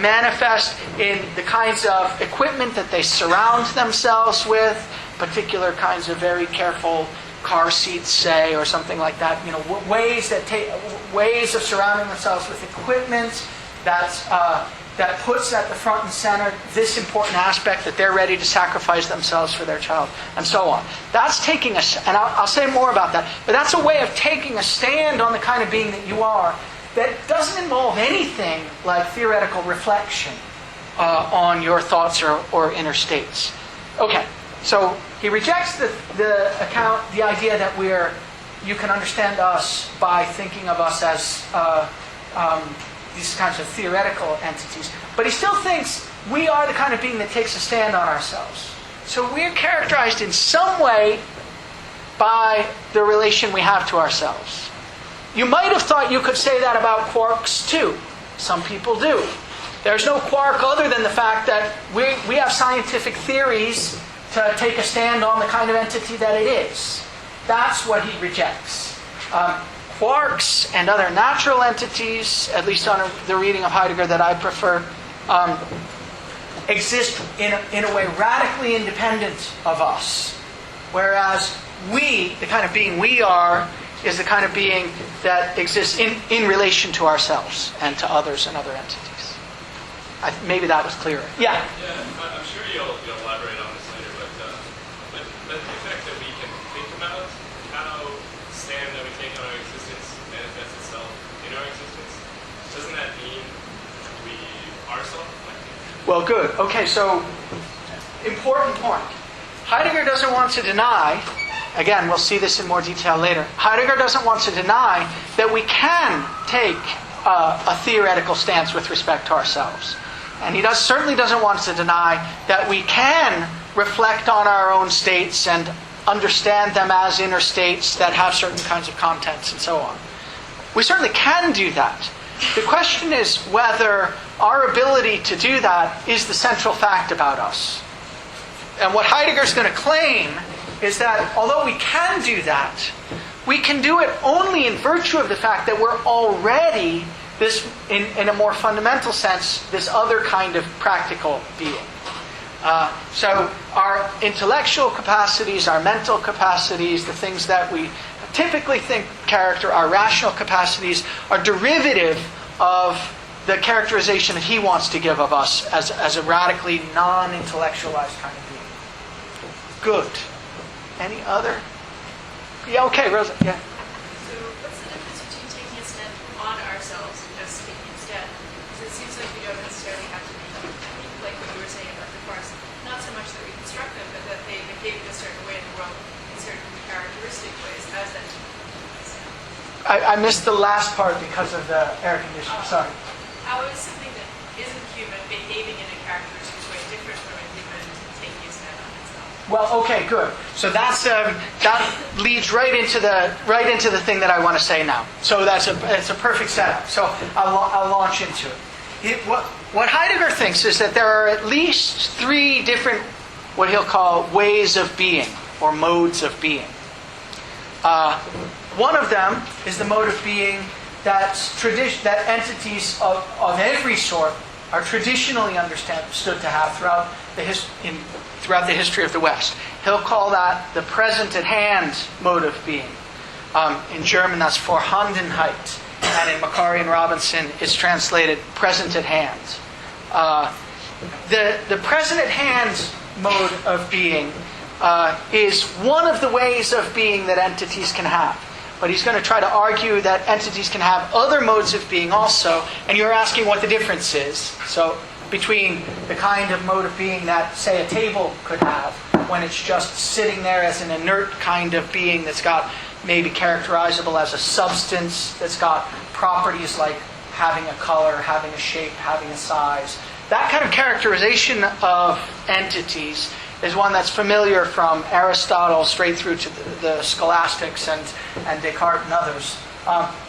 Speaker 1: manifest in the kinds of equipment that they surround themselves with, particular kinds of very careful car seats, say, or something like that. Ways of surrounding themselves with equipment that puts at the front and center this important aspect that they're ready to sacrifice themselves for their child, and so on. That's taking and I'll say more about that, but that's a way of taking a stand on the kind of being that you are that doesn't involve anything like theoretical reflection on your thoughts or inner states. Okay, so he rejects the idea that you can understand us by thinking of us as these kinds of theoretical entities. But he still thinks we are the kind of being that takes a stand on ourselves. So we're characterized in some way by the relation we have to ourselves. You might have thought you could say that about quarks too. Some people do. There's no quark other than the fact that we have scientific theories to take a stand on the kind of entity that it is. That's what he rejects. Quarks and other natural entities, at least on the reading of Heidegger that I prefer, exist in a way radically independent of us. Whereas we, the kind of being we are, is the kind of being that exists in relation to ourselves and to others and other entities. Maybe that was clearer. Yeah?
Speaker 2: Yeah, I'm sure you'll elaborate on this later, but the effect that we can think about how the stand that we take on our existence manifests itself in our existence, doesn't that mean we are self-reflecting?
Speaker 1: Well, good. Okay, so important point. Heidegger doesn't want to deny, again, we'll see this in more detail later, Heidegger doesn't want to deny that we can take a theoretical stance with respect to ourselves. And he certainly doesn't want to deny that we can reflect on our own states and understand them as inner states that have certain kinds of contents and so on. We certainly can do that. The question is whether our ability to do that is the central fact about us. And what Heidegger's going to claim is that although we can do that, we can do it only in virtue of the fact that we're already this, in a more fundamental sense, this other kind of practical being. So our intellectual capacities, our mental capacities, the things that we typically think character, our rational capacities, are derivative of the characterization that he wants to give of us as a radically non-intellectualized kind of being. Good. Any other? Yeah, okay, Rosa. Yeah.
Speaker 4: So what's the difference between taking a stand on ourselves and just taking a stand? Because it seems like we don't necessarily have to be, like what you were saying about the cars, not so much that we construct them, but that they behave in a certain way in the world, in certain characteristic ways, as that.
Speaker 1: I missed the last part because of the air conditioning. Sorry.
Speaker 4: How is something that isn't human behaving in a characteristic way different from a human taking a stand on itself?
Speaker 1: Well, okay, good. So that leads right into the thing that I want to say now. So it's a perfect setup. So I'll launch into it. What Heidegger thinks is that there are at least 3 different, what he'll call ways of being or modes of being. One of them is the mode of being that entities of every sort are traditionally understood to have throughout the history of the West. He'll call that the present at hand mode of being. In German, that's Vorhandenheit, and in Macari and Robinson, it's translated present at hand. The present at hand mode of being is one of the ways of being that entities can have. But he's going to try to argue that entities can have other modes of being also, and you're asking what the difference is. So between the kind of mode of being that, say, a table could have, when it's just sitting there as an inert kind of being that's got maybe characterizable as a substance, that's got properties like having a color, having a shape, having a size. That kind of characterization of entities is one that's familiar from Aristotle straight through to the scholastics and Descartes and others.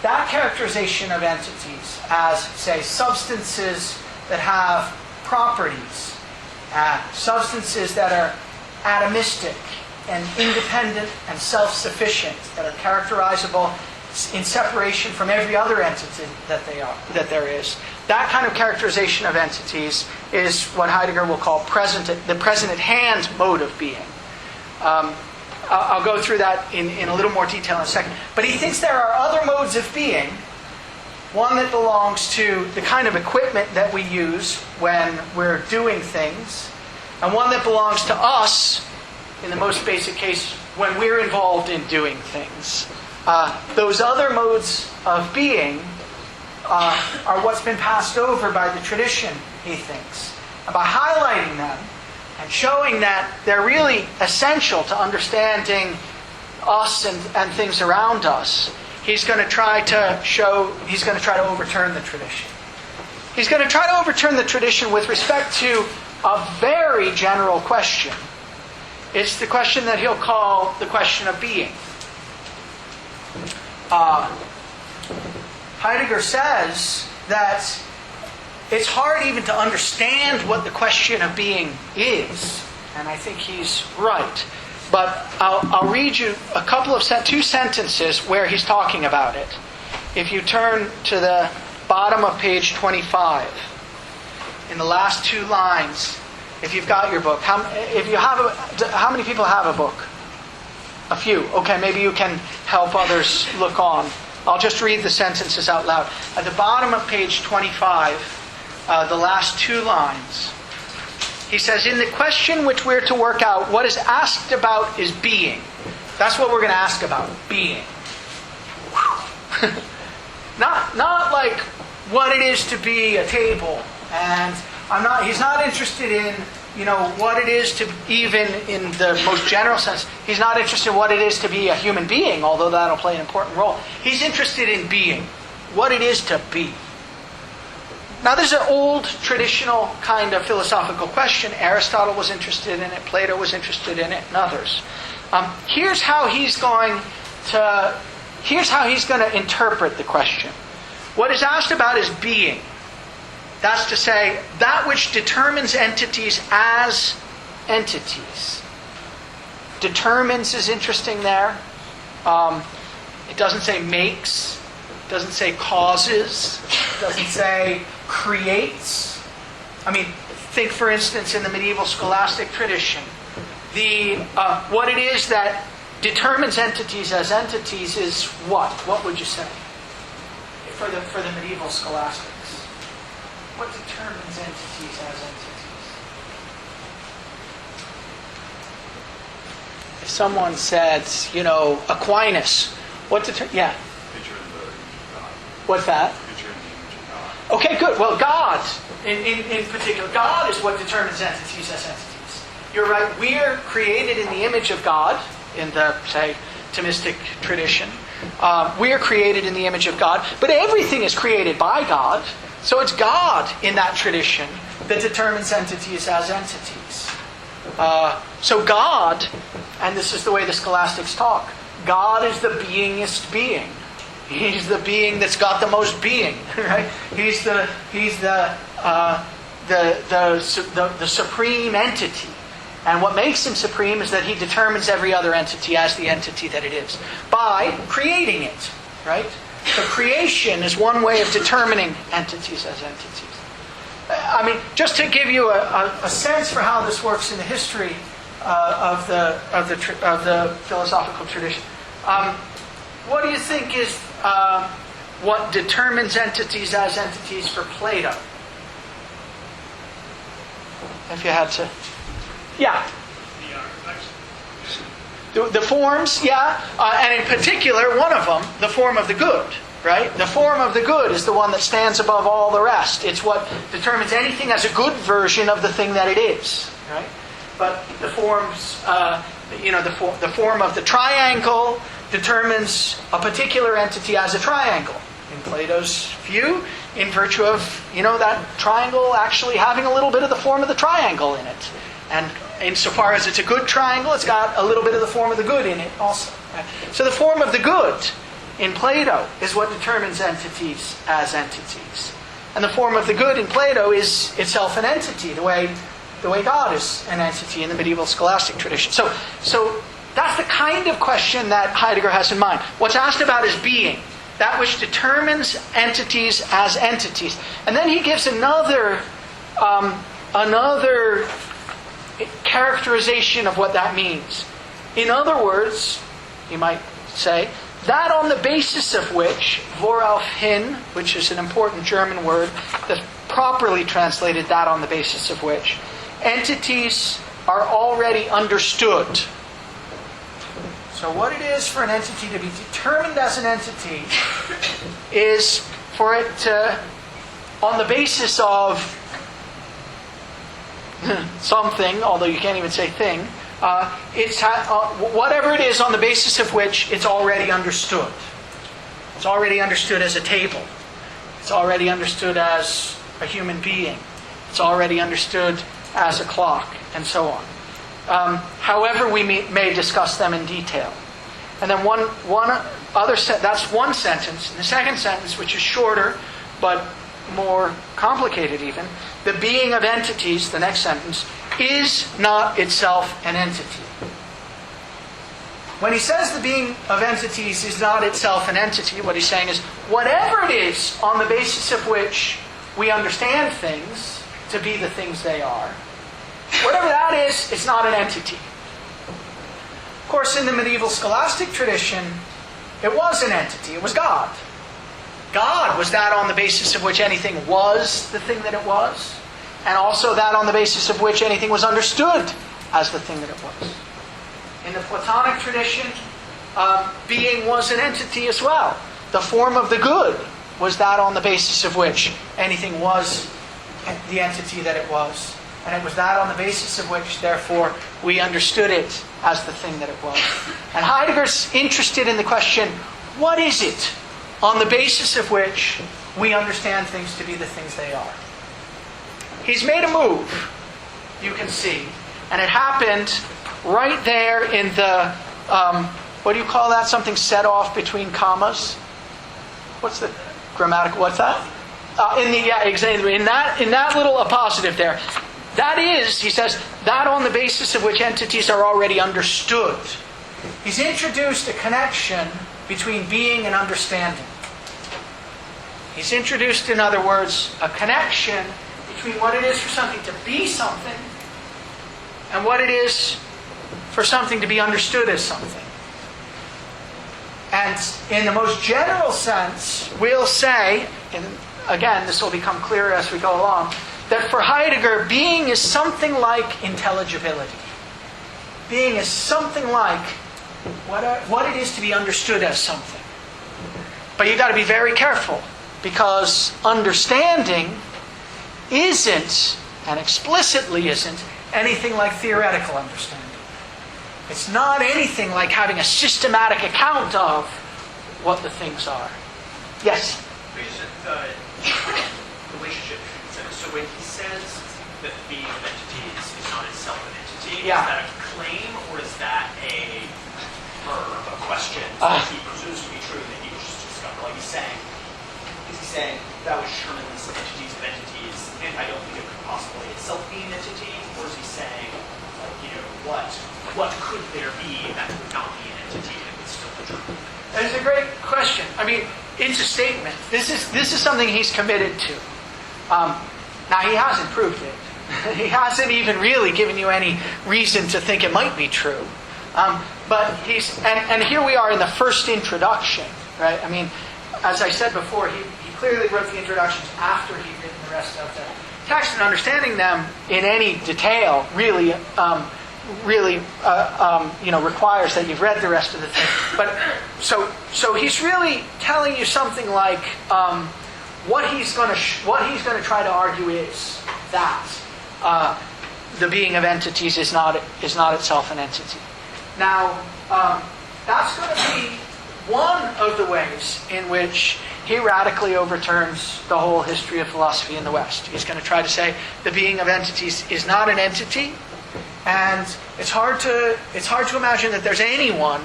Speaker 1: That characterization of entities as, say, substances that have properties, substances that are atomistic and independent and self-sufficient, that are characterizable in separation from every other entity that there is. That kind of characterization of entities is what Heidegger will call the present at hand mode of being. I'll go through that in a little more detail in a second. But he thinks there are other modes of being. One that belongs to the kind of equipment that we use when we're doing things, and one that belongs to us, in the most basic case, when we're involved in doing things. Those other modes of being are what's been passed over by the tradition, he thinks. And by highlighting them and showing that they're really essential to understanding us and things around us, he's going to try to overturn the tradition. He's going to try to overturn the tradition with respect to a very general question. It's the question that he'll call the question of being. Heidegger says that it's hard even to understand what the question of being is, and I think he's right. But I'll read you two sentences where he's talking about it. If you turn to the bottom of page 25, in the last 2 lines, if you've got your book, how many people have a book? A few. Okay, maybe you can help others look on. I'll just read the sentences out loud. At the bottom of page 25, the last 2 lines, he says, in the question which we're to work out, what is asked about is being. That's what we're going to ask about, being. Not like what it is to be a table. And he's not interested in, what it is to, even in the most general sense, he's not interested in what it is to be a human being, although that'll play an important role. He's interested in being, what it is to be. Now, this is an old, traditional kind of philosophical question. Aristotle was interested in it, Plato was interested in it, and others. Here's how he's going to interpret the question. What is asked about is being. That's to say, that which determines entities as entities. Determines is interesting there. It doesn't say makes. It doesn't say causes. It doesn't say creates. Think for instance in the medieval scholastic tradition. What it is that determines entities as entities is what? What would you say? For the medieval scholastics. What determines entities as entities? If someone said, Aquinas, what determines... Yeah.
Speaker 5: Picture in the image of God.
Speaker 1: What's that?
Speaker 5: Picture in the image of God.
Speaker 1: Okay, good. Well, God, in particular, God is what determines entities as entities. You're right. We're created in the image of God, in the, say, Thomistic tradition. We are created in the image of God, but everything is created by God. So it's God in that tradition that determines entities as entities. So God, and this is the way the scholastics talk, God is the beingest being. He's the being that's got the most being, right? He's the supreme entity. And what makes him supreme is that he determines every other entity as the entity that it is by creating it, right? So creation is one way of determining entities as entities. I mean, just to give you a sense for how this works in the history of the philosophical tradition, what do you think is what determines entities as entities for Plato? If you had to... Yeah. The forms, yeah. And in particular, one of them, the form of the good, right? The form of the good is the one that stands above all the rest. It's what determines anything as a good version of the thing that it is, right? But the forms, the form of the triangle determines a particular entity as a triangle. In Plato's view, in virtue of, that triangle actually having a little bit of the form of the triangle in it. And insofar as it's a good triangle, it's got a little bit of the form of the good in it also. Right? So the form of the good in Plato is what determines entities as entities. And the form of the good in Plato is itself an entity, the way God is an entity in the medieval scholastic tradition. So that's the kind of question that Heidegger has in mind. What's asked about is being, that which determines entities as entities. And then he gives another characterization of what that means. In other words, you might say, that on the basis of which, worauf hin, which is an important German word, that's properly translated that on the basis of which, entities are already understood. So what it is for an entity to be determined as an entity is for it to, on the basis of something, although you can't even say thing, whatever it is on the basis of which it's already understood. It's already understood as a table. It's already understood as a human being. It's already understood as a clock, and so on. However we may discuss them in detail. And then that's one sentence. And the second sentence, which is shorter, but more complicated even, the being of entities, the next sentence, is not itself an entity. When he says the being of entities is not itself an entity, what he's saying is, whatever it is on the basis of which we understand things to be the things they are, whatever that is, it's not an entity. Of course, in the medieval scholastic tradition, it was an entity. It was God. God was that on the basis of which anything was the thing that it was, and also that on the basis of which anything was understood as the thing that it was. In the Platonic tradition, being was an entity as well. The form of the good was that on the basis of which anything was the entity that it was. And it was that on the basis of which, therefore, we understood it as the thing that it was. And Heidegger's interested in the question, what is it on the basis of which we understand things to be the things they are? He's made a move, you can see. And it happened right there in the, what do you call that? Something set off between commas? What's the grammatical, what's that? Exactly. In that little appositive there. That is, he says, that on the basis of which entities are already understood. He's introduced a connection between being and understanding. He's introduced, in other words, a connection between what it is for something to be something and what it is for something to be understood as something. And in the most general sense, we'll say, and again, this will become clearer as we go along, that for Heidegger, being is something like intelligibility. Being is something like what it is to be understood as something. But you've got to be very careful, because understanding isn't, and explicitly isn't, anything like theoretical understanding. It's not anything like having a systematic account of what the things are. Yes?
Speaker 3: The relationship. So when he says that being of entities is not itself an entity,
Speaker 1: Yeah.
Speaker 3: is that a claim or is that a question that he presumes to be true that he was just discovered? Like is he saying that was Sherman's entities of entities, and I don't think it could possibly itself be an entity? Or is he saying, like, what could there be that would not be an entity that would still be true?
Speaker 1: That's a great question. I mean, it's a statement. This is something he's committed to. Now, he hasn't proved it. He hasn't even really given you any reason to think it might be true. But he's, and here we are in the first introduction, right? I mean, as I said before, he clearly wrote the introductions after he'd written the rest of the text, and understanding them in any detail really requires that you've read the rest of the thing. But so he's really telling you something like what he's going to try to argue is that the being of entities is not itself an entity. Now that's going to be one of the ways in which he radically overturns the whole history of philosophy in the West. He's going to try to say the being of entities is not an entity. And it's hard to imagine that there's anyone,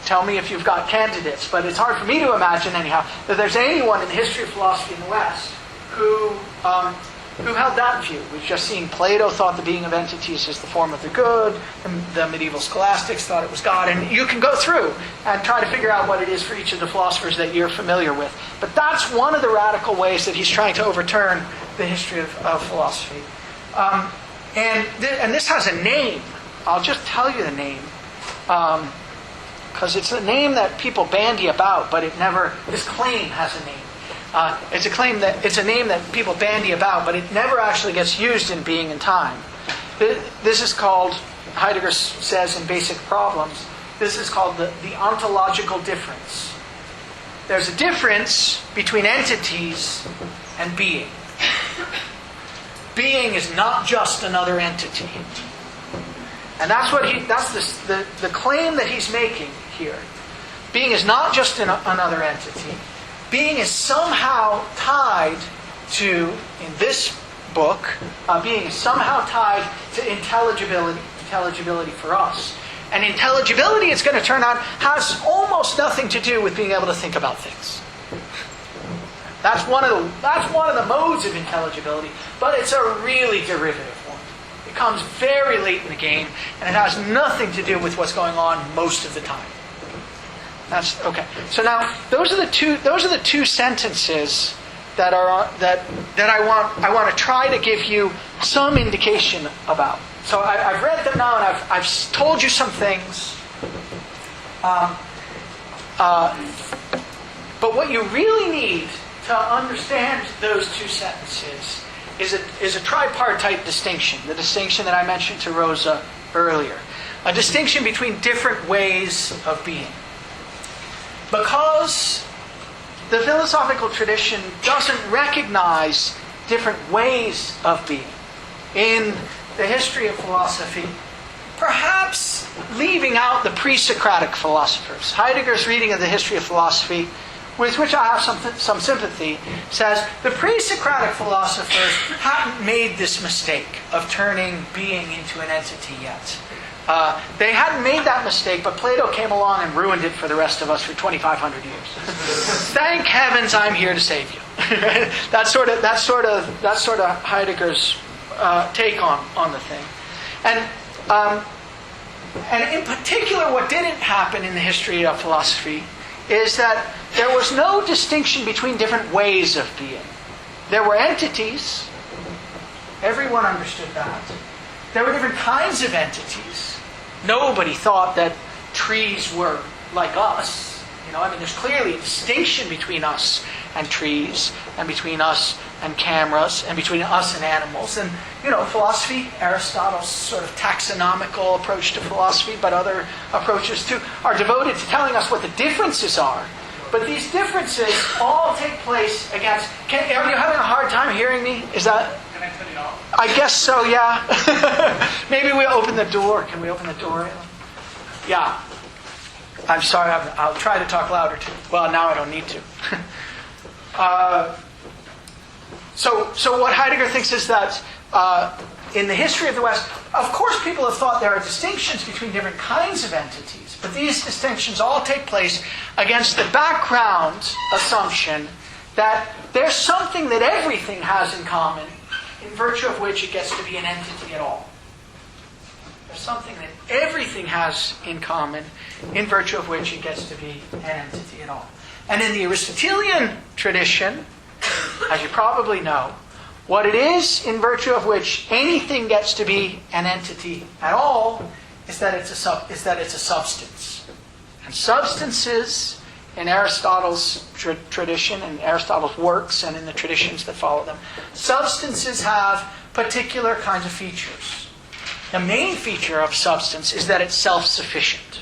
Speaker 1: tell me if you've got candidates, but it's hard for me to imagine anyhow, that there's anyone in the history of philosophy in the West who held that view. We've just seen Plato thought the being of entities is the form of the good, and the medieval scholastics thought it was God, and you can go through and try to figure out what it is for each of the philosophers that you're familiar with. But that's one of the radical ways that he's trying to overturn the history of philosophy. And this has a name. I'll just tell you the name, because it's a name that people bandy about, but this claim has a name. It's a name that people bandy about, but it never actually gets used in Being and Time. This is called, Heidegger says in Basic Problems, this is called the ontological difference. There's a difference between entities and being. Being is not just another entity. And that's the claim that he's making here. Being is not just another entity. Being is somehow tied to, in this book, being is somehow tied to intelligibility for us. And intelligibility, it's going to turn out, has almost nothing to do with being able to think about things. That's one of the modes of intelligibility, but it's a really derivative one. It comes very late in the game, and it has nothing to do with what's going on most of the time. That's okay. So now those are the two sentences that I want to try to give you some indication about. So I've read them now, and I've told you some things. But what you really need to understand those two sentences is a tripartite distinction, the distinction that I mentioned to Rosa earlier. A distinction between different ways of being. Because the philosophical tradition doesn't recognize different ways of being. In the history of philosophy, perhaps leaving out the pre-Socratic philosophers. Heidegger's reading of the history of philosophy, with which I have some sympathy, says the pre-Socratic philosophers hadn't made this mistake of turning being into an entity yet. They hadn't made that mistake, but Plato came along and ruined it for the rest of us for 2,500 years. Thank heavens I'm here to save you. That's sort of Heidegger's take on the thing. And in particular, what didn't happen in the history of philosophy is that there was no distinction between different ways of being. There were entities. Everyone understood that. There were different kinds of entities. Nobody thought that trees were like us. There's clearly a distinction between us and trees, and between us and cameras, and between us and animals. And, philosophy, Aristotle's sort of taxonomical approach to philosophy, but other approaches too, are devoted to telling us what the differences are. But these differences all take place against... Are you having a hard time hearing me? Is that...
Speaker 3: Can I turn it off?
Speaker 1: I guess so, yeah. Maybe we'll open the door. Can we open the door? Yeah. I'm sorry, I'll try to talk louder too. Well, now I don't need to. So what Heidegger thinks is that in the history of the West, of course people have thought there are distinctions between different kinds of entities, but these distinctions all take place against the background assumption that there's something that everything has in common, in virtue of which it gets to be an entity at all. There's something that everything has in common, in virtue of which it gets to be an entity at all. And in the Aristotelian tradition, as you probably know, what it is in virtue of which anything gets to be an entity at all is that it's a substance. And substances in Aristotle's tradition, and Aristotle's works, and in the traditions that follow them, substances have particular kinds of features. The main feature of substance is that it's self-sufficient.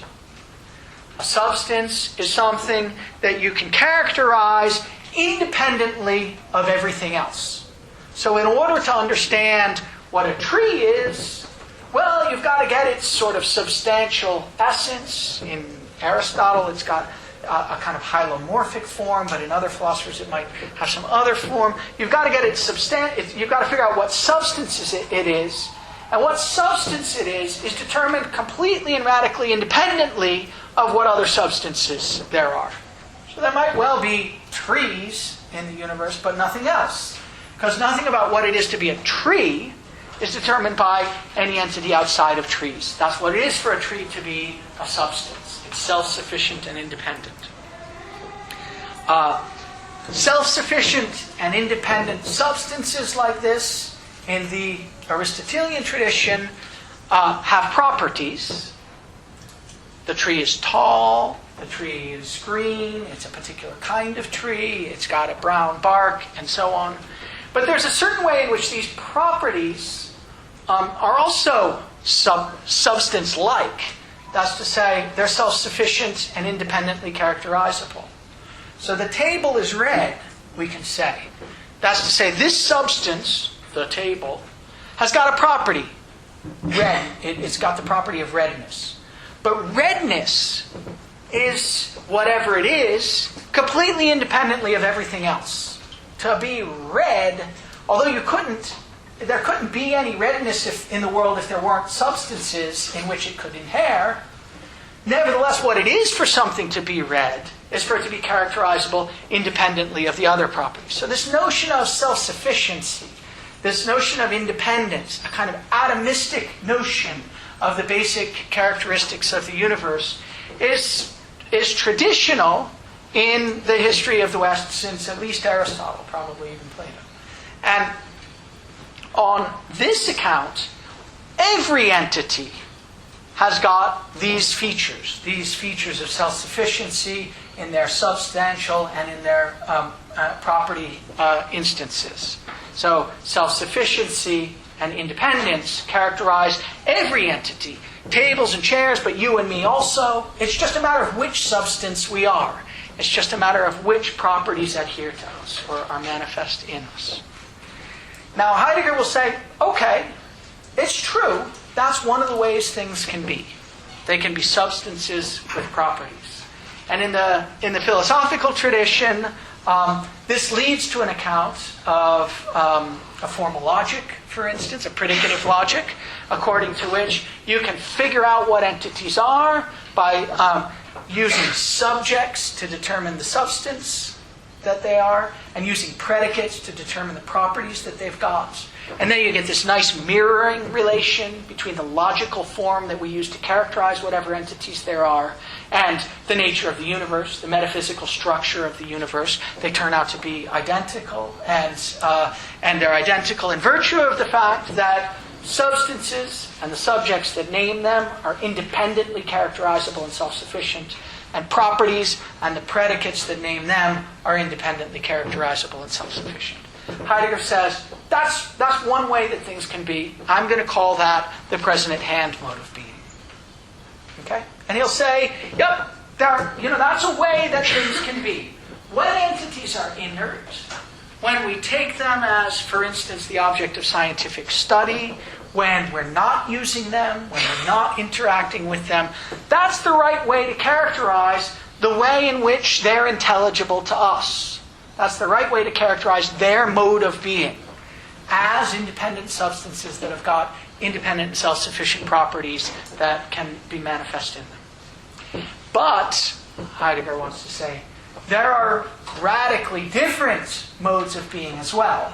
Speaker 1: A substance is something that you can characterize independently of everything else. So in order to understand what a tree is, well, you've got to get its sort of substantial essence. In Aristotle, it's got a kind of hylomorphic form, but in other philosophers it might have some other form. You've got to get you've got to figure out what substance it is. And what substance it is determined completely and radically independently of what other substances there are. So there might well be trees in the universe, but nothing else. Because nothing about what it is to be a tree is determined by any entity outside of trees. That's what it is for a tree to be a substance. It's self-sufficient and independent. Self-sufficient and independent substances like this in the Aristotelian tradition have properties. The tree is tall, the tree is green, it's a particular kind of tree, it's got a brown bark, and so on. But there's a certain way in which these properties are also substance-like. That's to say, they're self-sufficient and independently characterizable. So the table is red, we can say. That's to say, this substance, the table, has got a property, red. It's got the property of redness. But redness is whatever it is, completely independently of everything else. To be red, although there couldn't be any redness in the world if there weren't substances in which it could inhere. Nevertheless, what it is for something to be red is for it to be characterizable independently of the other properties. So this notion of self-sufficiency, this notion of independence, a kind of atomistic notion of the basic characteristics of the universe, is traditional in the history of the West since at least Aristotle, probably even Plato. And on this account, every entity has got these features of self-sufficiency in their substantial and in their property instances. So self-sufficiency and independence characterize every entity. Tables and chairs, but you and me also. It's just a matter of which substance we are. It's just a matter of which properties adhere to us or are manifest in us. Now Heidegger will say, okay, it's true. That's one of the ways things can be. They can be substances with properties. And in the philosophical tradition, this leads to an account of a formal logic, for instance, a predicative logic, according to which you can figure out what entities are by using subjects to determine the substance that they are, and using predicates to determine the properties that they've got. And then you get this nice mirroring relation between the logical form that we use to characterize whatever entities there are and the nature of the universe, the metaphysical structure of the universe. They turn out to be identical, and they're identical in virtue of the fact that substances and the subjects that name them are independently characterizable and self-sufficient. and properties and the predicates that name them are independently characterizable and self-sufficient. Heidegger says that's one way that things can be. I'm going to call that the present at hand mode of being. Okay? And he'll say, yep, that's a way that things can be. When entities are inert, when we take them as, for instance, the object of scientific study, when we're not using them, when we're not interacting with them, that's the right way to characterize the way in which they're intelligible to us. That's the right way to characterize their mode of being as independent substances that have got independent and self-sufficient properties that can be manifest in them. But, Heidegger wants to say, there are radically different modes of being as well.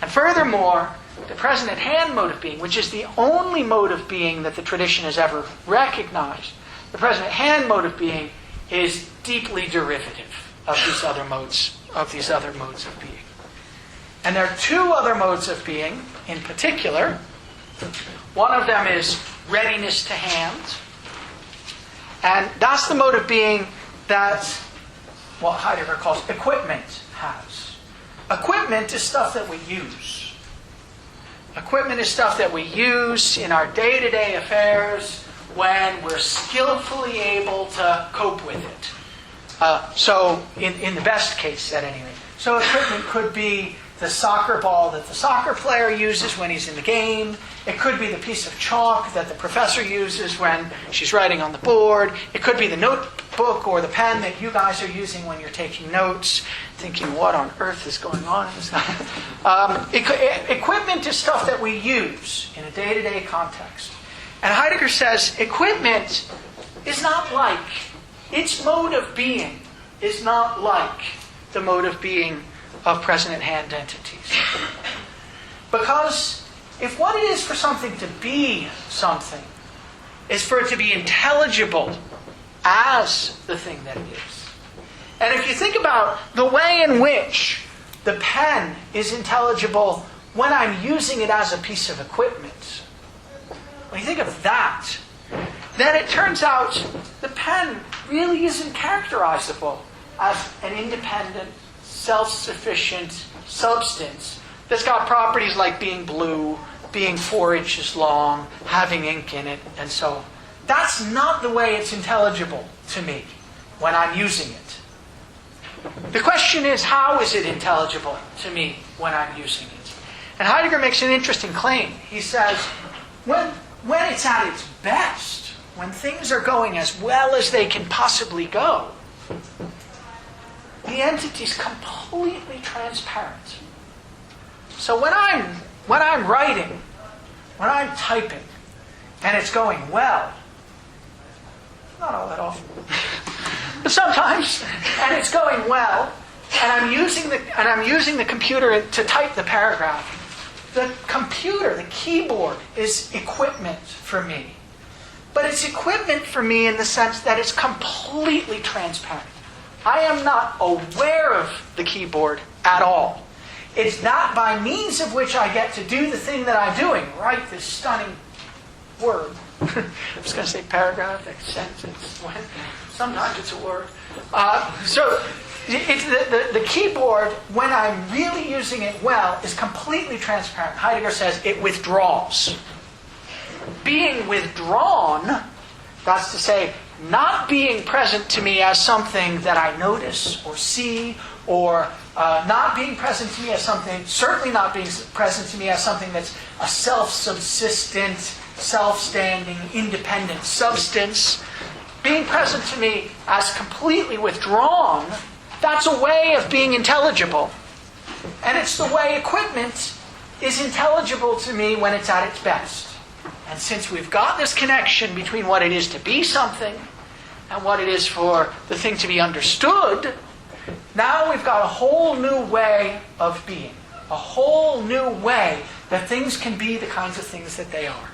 Speaker 1: And furthermore, the present at hand mode of being, which is the only mode of being that the tradition has ever recognized, the present at hand mode of being is deeply derivative of these other modes of being. And there are two other modes of being in particular. One of them is readiness to hand. And that's the mode of being that what Heidegger calls equipment has. Equipment is stuff that we use. Equipment is stuff that we use in our day-to-day affairs when we're skillfully able to cope with it. So in the best case, at any rate. So equipment could be the soccer ball that the soccer player uses when he's in the game. It could be the piece of chalk that the professor uses when she's writing on the board. It could be the notebook or the pen that you guys are using when you're taking notes, thinking, what on earth is going on in this? Equipment is stuff that we use in a day-to-day context. And Heidegger says equipment is not like, its mode of being is not like the mode of being of present at hand entities. Because if what it is for something to be something is for it to be intelligible as the thing that it is, and if you think about the way in which the pen is intelligible when I'm using it as a piece of equipment, when you think of that, then it turns out the pen really isn't characterizable as an independent, self-sufficient substance that's got properties like being blue, being 4 inches long, having ink in it, and so on. That's not the way it's intelligible to me when I'm using it. The question is, how is it intelligible to me when I'm using it? And Heidegger makes an interesting claim. He says, when it's at its best, when things are going as well as they can possibly go, the entity's completely transparent. So when I'm writing, when I'm typing, and it's going well, not all that often, but sometimes, and it's going well, and I'm using the computer to type the paragraph. The computer, the keyboard, is equipment for me. But it's equipment for me in the sense that it's completely transparent. I am not aware of the keyboard at all. It's that by means of which I get to do the thing that I'm doing, write this stunning word. I was going to say paragraph, sentence. Sometimes it's a word. So it's the keyboard, when I'm really using it well, is completely transparent. Heidegger says it withdraws. Being withdrawn, that's to say, not being present to me as something that I notice or see, or not being present to me as something, certainly not being present to me as something that's a self-subsistent, self-standing, independent substance. Being present to me as completely withdrawn, that's a way of being intelligible. And it's the way equipment is intelligible to me when it's at its best. And since we've got this connection between what it is to be something and what it is for the thing to be understood, now we've got a whole new way of being. A whole new way that things can be the kinds of things that they are.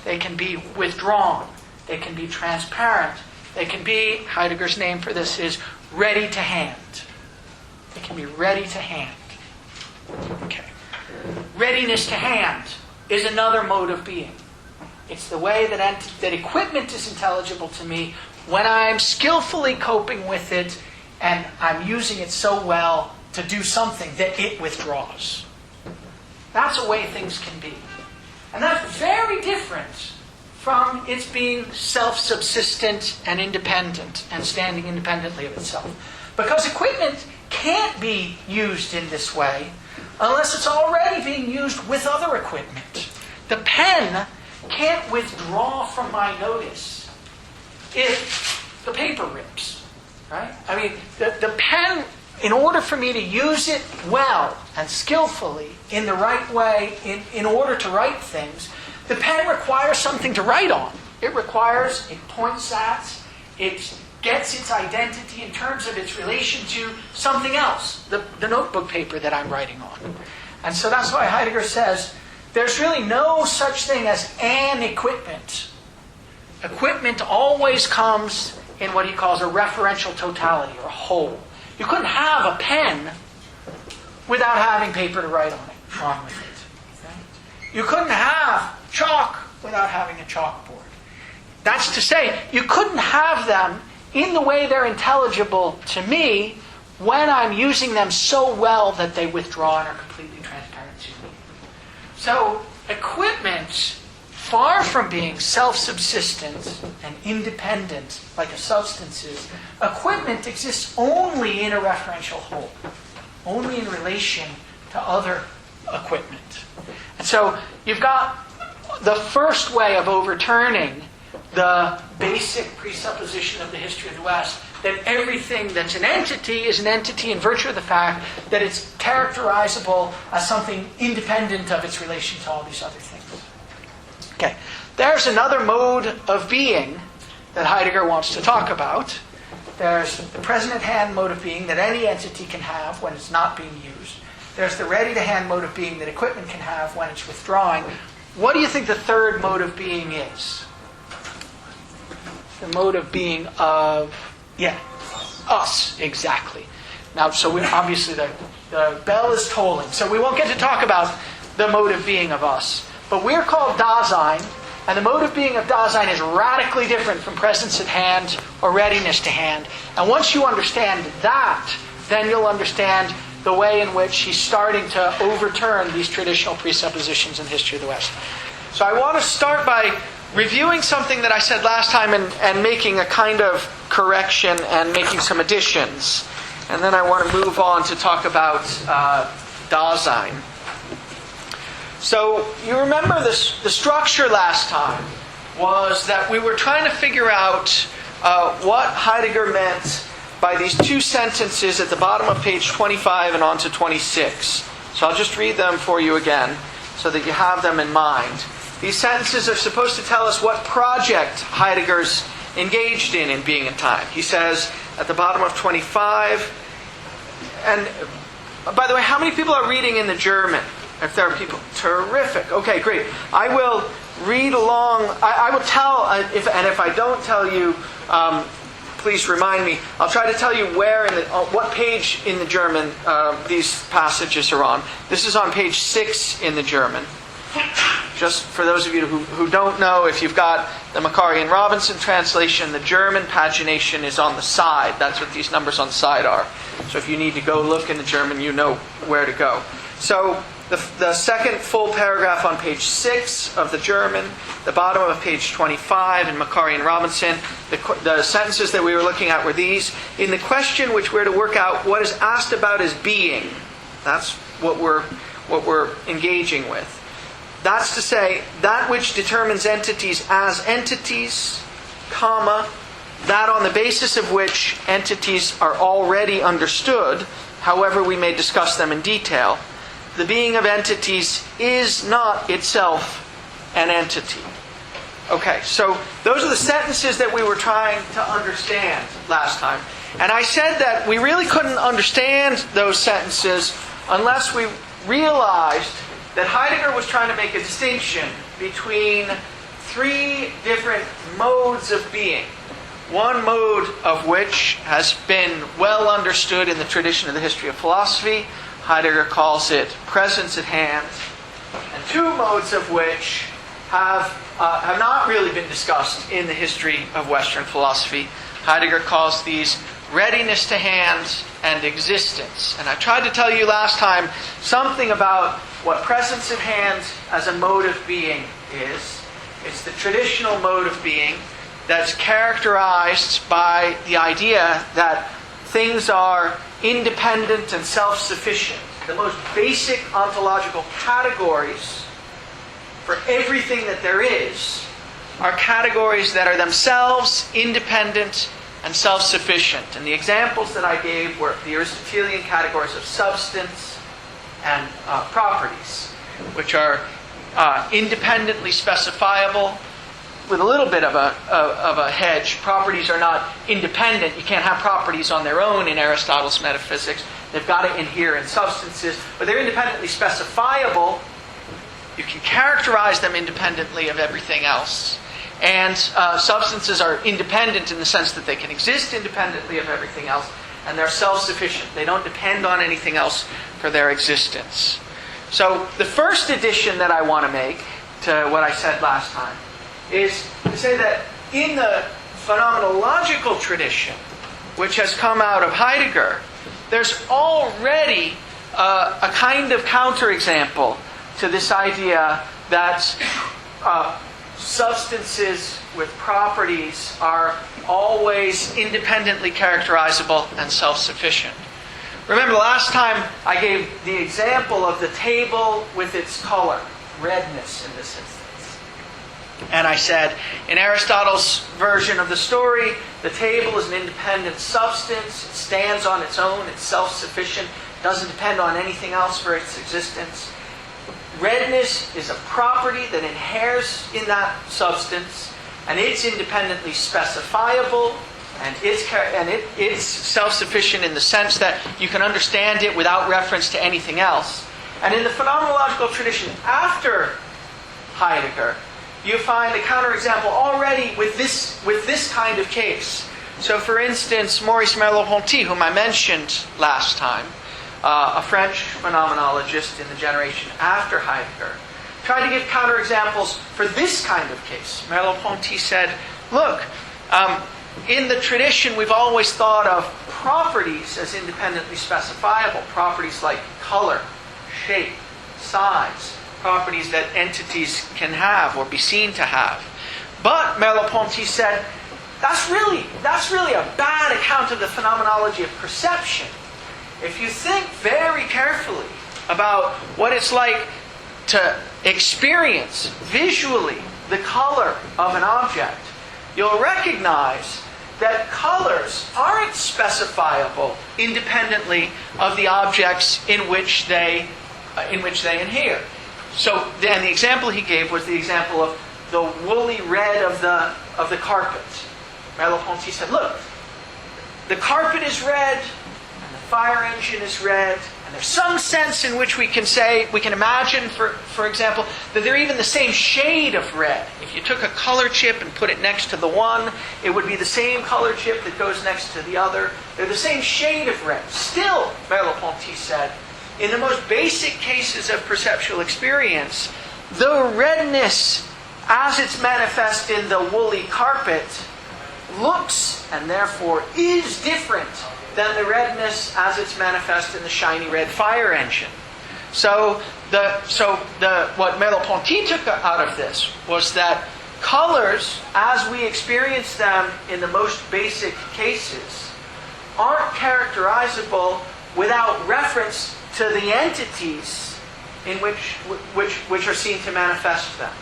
Speaker 1: They can be withdrawn. They can be transparent. They can be, Heidegger's name for this is ready to hand. They can be ready to hand. Okay. Readiness to hand is another mode of being. It's the way that equipment is intelligible to me when I'm skillfully coping with it and I'm using it so well to do something that it withdraws. That's the way things can be. And that's very different from its being self-subsistent and independent and standing independently of itself. Because equipment can't be used in this way unless it's already being used with other equipment. The pen can't withdraw from my notice if the paper rips. Right? I mean, the pen, in order for me to use it well and skillfully in the right way, in order to write things, the pen requires something to write on. It points at, it gets its identity in terms of its relation to something else, the notebook paper that I'm writing on. And so that's why Heidegger says there's really no such thing as an equipment. Equipment always comes in what he calls a referential totality, or a whole. You couldn't have a pen without having paper to write on it, along with it. Right? You couldn't have chalk without having a chalkboard. That's to say, you couldn't have them in the way they're intelligible to me when I'm using them so well that they withdraw and are completely transparent to me. So, equipment, far from being self-subsistent and independent like a substance is, equipment exists only in a referential whole, only in relation to other equipment. And so you've got the first way of overturning the basic presupposition of the history of the West, that everything that's an entity is an entity in virtue of the fact that it's characterizable as something independent of its relation to all these other things. Okay, there's another mode of being that Heidegger wants to talk about. There's the present-at-hand mode of being that any entity can have when it's not being used. There's the ready-to-hand mode of being that equipment can have when it's withdrawing. What do you think the third mode of being is? The mode of being of, us, exactly. Now, so obviously the bell is tolling, so we won't get to talk about the mode of being of us. But we're called Dasein, and the mode of being of Dasein is radically different from presence at hand or readiness to hand. And once you understand that, then you'll understand the way in which he's starting to overturn these traditional presuppositions in the history of the West. So I want to start by reviewing something that I said last time and making a kind of correction and making some additions. And then I want to move on to talk about Dasein. So you remember the structure last time was that we were trying to figure out what Heidegger meant by these two sentences at the bottom of page 25 and on to 26. So I'll just read them for you again so that you have them in mind. These sentences are supposed to tell us what project Heidegger's engaged in being and time. He says at the bottom of 25, and by the way, how many people are reading in the German? If there are people, terrific. Okay, great. I will read along. I will tell, if I don't tell you, please remind me. I'll try to tell you where what page in the German these passages are on. This is on page 6 in the German. Just for those of you who don't know, if you've got the Macari and Robinson translation, the German pagination is on the side. That's what these numbers on the side are. So if you need to go look in the German, you know where to go. So the second full paragraph on page 6 of the German, the bottom of page 25 in Macari and Robinson, the sentences that we were looking at were these. In the question which we're to work out, what is asked about is being. That's what we're engaging with. That's to say, that which determines entities as entities, comma, that on the basis of which entities are already understood, however we may discuss them in detail. The being of entities is not itself an entity. Okay, so those are the sentences that we were trying to understand last time. And I said that we really couldn't understand those sentences unless we realized that Heidegger was trying to make a distinction between three different modes of being. One mode of which has been well understood in the tradition of the history of philosophy. Heidegger calls it presence at hand. And two modes of which have not really been discussed in the history of Western philosophy. Heidegger calls these readiness to hand and existence. And I tried to tell you last time something about what presence of hand as a mode of being is. It's the traditional mode of being that's characterized by the idea that things are independent and self-sufficient. The most basic ontological categories for everything that there is are categories that are themselves independent and self-sufficient. And the examples that I gave were the Aristotelian categories of substance and properties, which are independently specifiable with a little bit of a hedge. Properties are not independent. You can't have properties on their own in Aristotle's metaphysics. They've got to inhere in substances, but they're independently specifiable. You can characterize them independently of everything else. And substances are independent in the sense that they can exist independently of everything else, and they're self-sufficient. They don't depend on anything else for their existence. So the first addition that I want to make to what I said last time is to say that in the phenomenological tradition, which has come out of Heidegger, there's already a kind of counterexample to this idea that substances with properties are always independently characterizable and self-sufficient. Remember last time I gave the example of the table with its color, redness in this instance. And I said, in Aristotle's version of the story, the table is an independent substance. It stands on its own. It's self-sufficient. Doesn't depend on anything else for its existence. Redness is a property that inheres in that substance, and it's independently specifiable, and it's self-sufficient in the sense that you can understand it without reference to anything else. And in the phenomenological tradition after Heidegger, you find a counterexample already with this kind of case. So, for instance, Maurice Merleau-Ponty, whom I mentioned last time, a French phenomenologist in the generation after Heidegger, tried to give counterexamples for this kind of case. Merleau-Ponty said, look, in the tradition we've always thought of properties as independently specifiable. Properties like color, shape, size. Properties that entities can have or be seen to have. But, Merleau-Ponty said, that's really a bad account of the phenomenology of perception. If you think very carefully about what it's like to experience visually the color of an object, you'll recognize that colors aren't specifiable independently of the objects in which they inhere. So then the example he gave was the example of the woolly red of the carpet. Merleau-Ponty said, look, the carpet is red, and the fire engine is red, and there's some sense in which we can imagine, for example, that they're even the same shade of red. If you took a color chip and put it next to the one, it would be the same color chip that goes next to the other. They're the same shade of red. Still, Merleau-Ponty said, in the most basic cases of perceptual experience, the redness as it's manifest in the woolly carpet looks and therefore is different than the redness as it's manifest in the shiny red fire engine. So what Merleau-Ponty took out of this was that colors, as we experience them in the most basic cases, aren't characterizable without reference to the entities in which are seen to manifest them.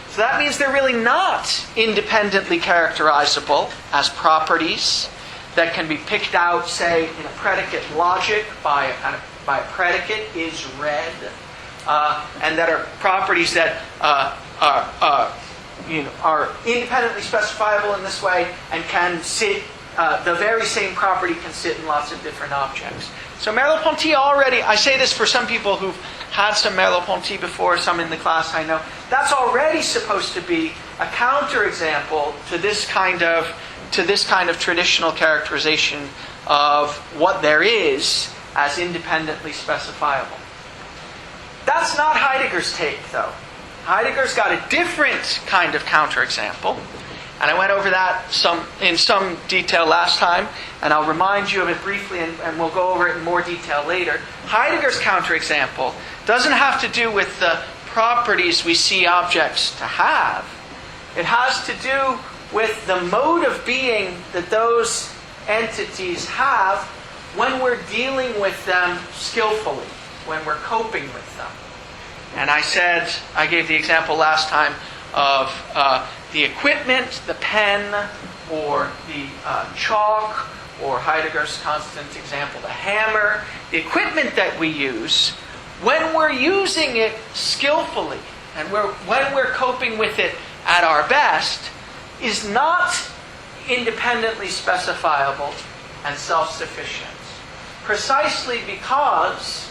Speaker 1: So that means they're really not independently characterizable as properties that can be picked out, say, in a predicate logic by a predicate is red, and that are properties that are independently specifiable in this way and can sit. The very same property can sit in lots of different objects. So Merleau-Ponty already, I say this for some people who've had some Merleau-Ponty before, some in the class I know, that's already supposed to be a counterexample to this kind of traditional characterization of what there is as independently specifiable. That's not Heidegger's take, though. Heidegger's got a different kind of counterexample. And I went over that in some detail last time, and I'll remind you of it briefly, and we'll go over it in more detail later. Heidegger's counterexample doesn't have to do with the properties we see objects to have. It has to do with the mode of being that those entities have when we're dealing with them skillfully, when we're coping with them. And I gave the example last time of the equipment, the pen, or the chalk, or Heidegger's constant example, the hammer. The equipment that we use, when we're using it skillfully, and when we're coping with it at our best, is not independently specifiable and self-sufficient. Precisely because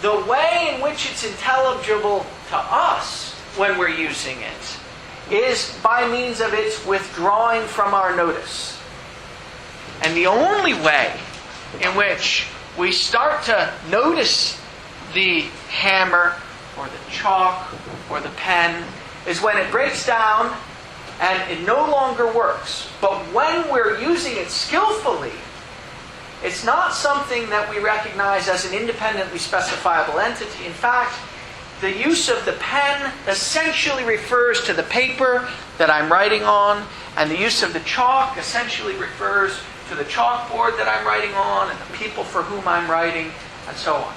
Speaker 1: the way in which it's intelligible to us when we're using it is by means of its withdrawing from our notice. And the only way in which we start to notice the hammer or the chalk or the pen is when it breaks down and it no longer works. But when we're using it skillfully, it's not something that we recognize as an independently specifiable entity. In fact, the use of the pen essentially refers to the paper that I'm writing on, and the use of the chalk essentially refers to the chalkboard that I'm writing on, and the people for whom I'm writing, and so on.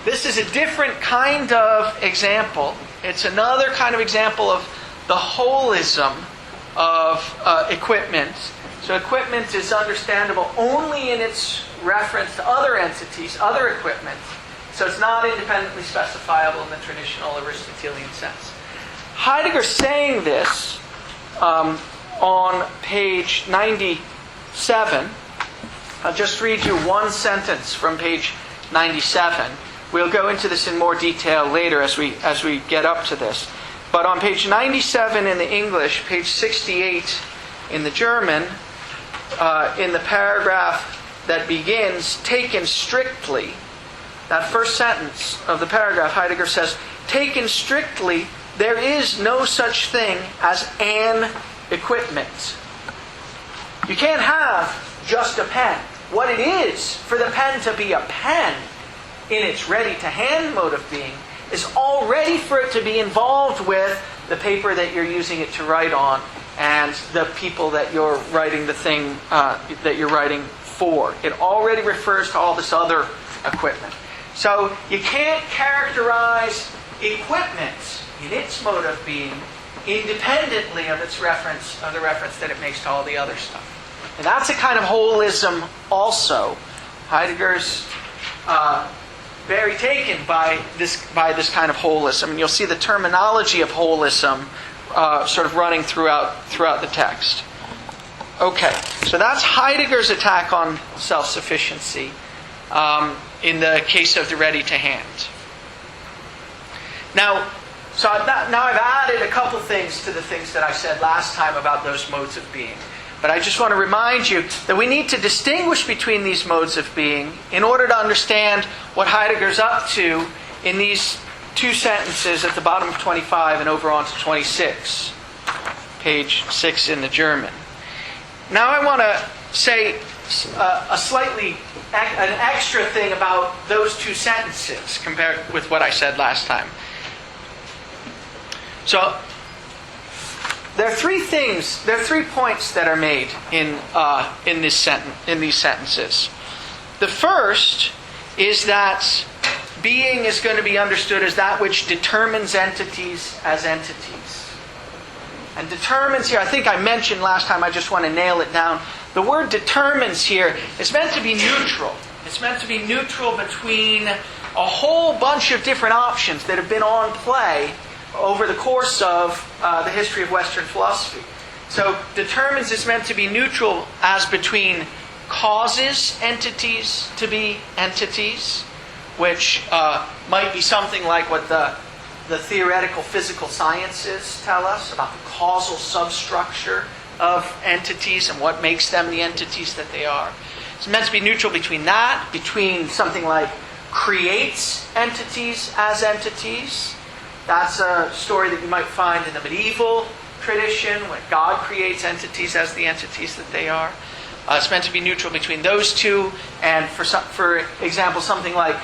Speaker 1: This is a different kind of example. It's another kind of example of the holism of equipment. So equipment is understandable only in its reference to other entities, other equipment. So it's not independently specifiable in the traditional Aristotelian sense. Heidegger's saying this on page 97. I'll just read you one sentence from page 97. We'll go into this in more detail later as we get up to this. But on page 97 in the English, page 68 in the German, in the paragraph that begins, taken strictly, that first sentence of the paragraph, Heidegger says, taken strictly, there is no such thing as an equipment. You can't have just a pen. What it is for the pen to be a pen in its ready-to-hand mode of being is already for it to be involved with the paper that you're using it to write on and the people that you're writing the thing that you're writing for. It already refers to all this other equipment. So you can't characterize equipment in its mode of being independently of its reference, of the reference that it makes to all the other stuff. And that's a kind of holism also. Heidegger's very taken by this kind of holism. And you'll see the terminology of holism sort of running throughout the text. Okay, so that's Heidegger's attack on self-sufficiency in the case of the ready-to-hand. Now I've added a couple things to the things that I said last time about those modes of being. But I just want to remind you that we need to distinguish between these modes of being in order to understand what Heidegger's up to in these two sentences at the bottom of 25 and over on to 26, page 6 in the German. Now I want to say an extra thing about those two sentences compared with what I said last time. So there are three points that are made in these sentences. The first is that being is going to be understood as that which determines entities as entities. And determines here, I think I mentioned last time, I just want to nail it down. The word determines here is meant to be neutral. It's meant to be neutral between a whole bunch of different options that have been on play over the course of the history of Western philosophy. So determines is meant to be neutral as between causes entities to be entities, which might be something like what the theoretical physical sciences tell us about the causal substructure of entities and what makes them the entities that they are. It's meant to be neutral between that, between something like creates entities as entities, That's a story that you might find in the medieval tradition, when God creates entities as the entities that they are. It's meant to be neutral between those two, and for example, something like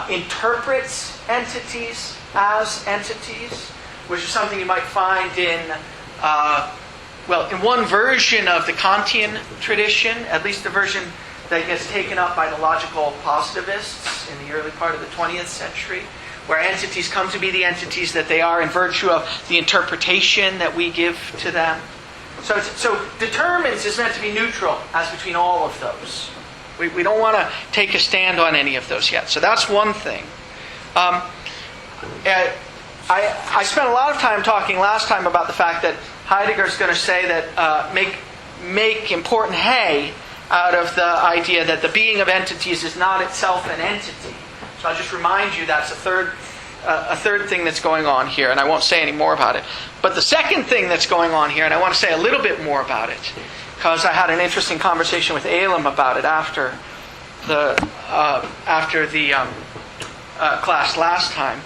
Speaker 1: interprets entities as entities, which is something you might find in one version of the Kantian tradition, at least the version that gets taken up by the logical positivists in the early part of the 20th century, where entities come to be the entities that they are in virtue of the interpretation that we give to them. So determines is meant to be neutral as between all of those. We don't want to take a stand on any of those yet. So that's one thing. I spent a lot of time talking last time about the fact that Heidegger's going to say that make important hay out of the idea that the being of entities is not itself an entity. So I'll just remind you that's a third thing that's going on here, and I won't say any more about it. But the second thing that's going on here, and I want to say a little bit more about it, because I had an interesting conversation with Elam about it after the class last time.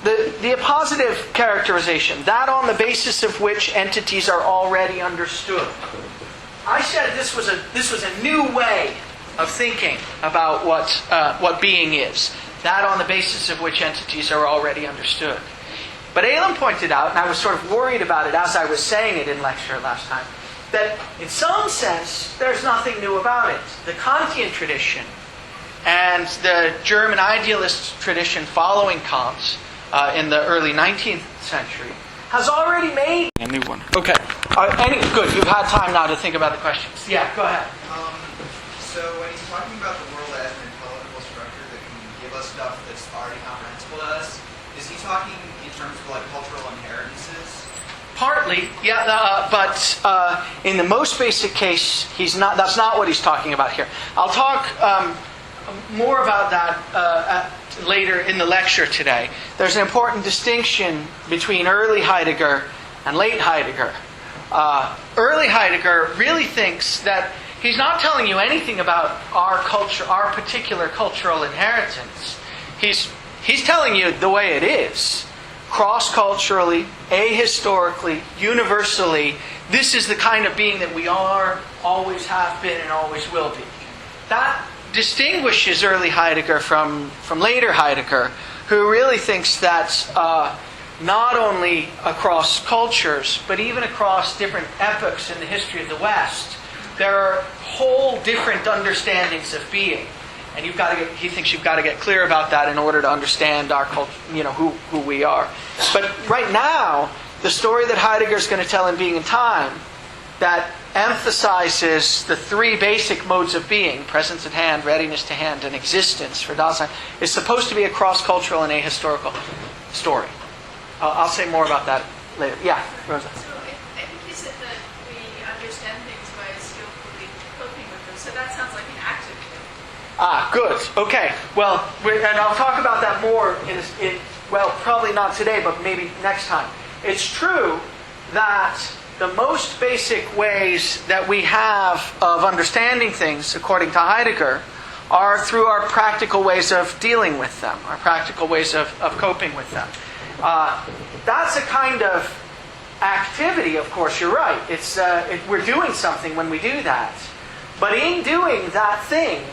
Speaker 1: The positive characterization, that on the basis of which entities are already understood. I said this was a new way of thinking about what being is. That on the basis of which entities are already understood. But Elam pointed out, and I was sort of worried about it as I was saying it in lecture last time, that in some sense there's nothing new about it. The Kantian tradition and the German idealist tradition following Kant in the early 19th century has already made a new one. Okay. Good. You've had time now to think about the questions. Yeah, go ahead.
Speaker 6: So when he's talking about the world as an intelligible structure that can give us stuff that's already comprehensible to us, is he talking in terms of like cultural inheritances?
Speaker 1: Partly, yeah, but in the most basic case, he's not. That's not what he's talking about here. I'll talk more about that later in the lecture today. There's an important distinction between early Heidegger and late Heidegger. Early Heidegger really thinks that he's not telling you anything about our culture, our particular cultural inheritance. He's telling you the way it is. Cross-culturally, ahistorically, universally, this is the kind of being that we are, always have been, and always will be. That distinguishes early Heidegger from later Heidegger, who really thinks that not only across cultures, but even across different epochs in the history of the West, there are whole different understandings of being. And he thinks you've got to get clear about that in order to understand our culture, who we are. But right now, the story that Heidegger's going to tell in Being and Time, that emphasizes the three basic modes of being, presence at hand, readiness to hand, and existence for Dasein, is supposed to be a cross-cultural and ahistorical story. I'll say more about that later. Yeah, Rosa.
Speaker 4: So I think you said that we understand things by skillfully coping with them. So that sounds like an active thing.
Speaker 1: Good. Okay. Well, and I'll talk about that more probably not today, but maybe next time. It's true that the most basic ways that we have of understanding things, according to Heidegger, are through our practical ways of dealing with them, our practical ways of coping with them. That's a kind of activity, of course, you're right. We're doing something when we do that. But in doing that thing,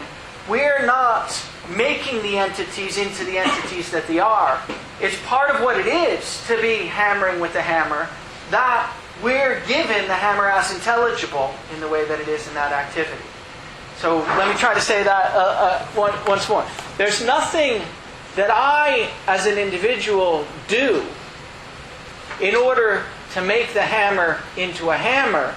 Speaker 1: we're not making the entities into the entities that they are. It's part of what it is to be hammering with the hammer, that we're given the hammer as intelligible in the way that it is in that activity. So let me try to say that once more. There's nothing that I, as an individual, do in order to make the hammer into a hammer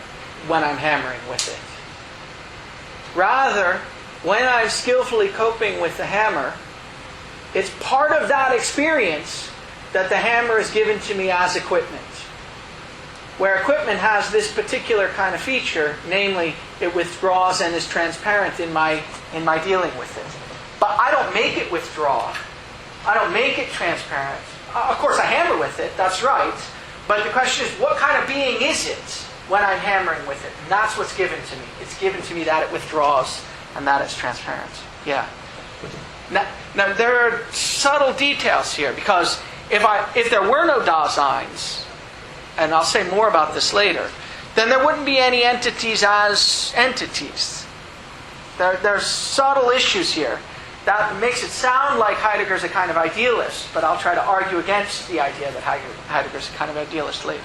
Speaker 1: when I'm hammering with it. Rather, when I'm skillfully coping with the hammer, it's part of that experience that the hammer is given to me as equipment. Where equipment has this particular kind of feature, namely, it withdraws and is transparent in my dealing with it. But I don't make it withdraw. I don't make it transparent. Of course, I hammer with it, that's right. But the question is, what kind of being is it when I'm hammering with it? And that's what's given to me. It's given to me that it withdraws and that it's transparent. Yeah. Now there are subtle details here, because if there were no Daseins, and I'll say more about this later, then there wouldn't be any entities as entities. There's subtle issues here. That makes it sound like Heidegger's a kind of idealist, but I'll try to argue against the idea that Heidegger's a kind of idealist later.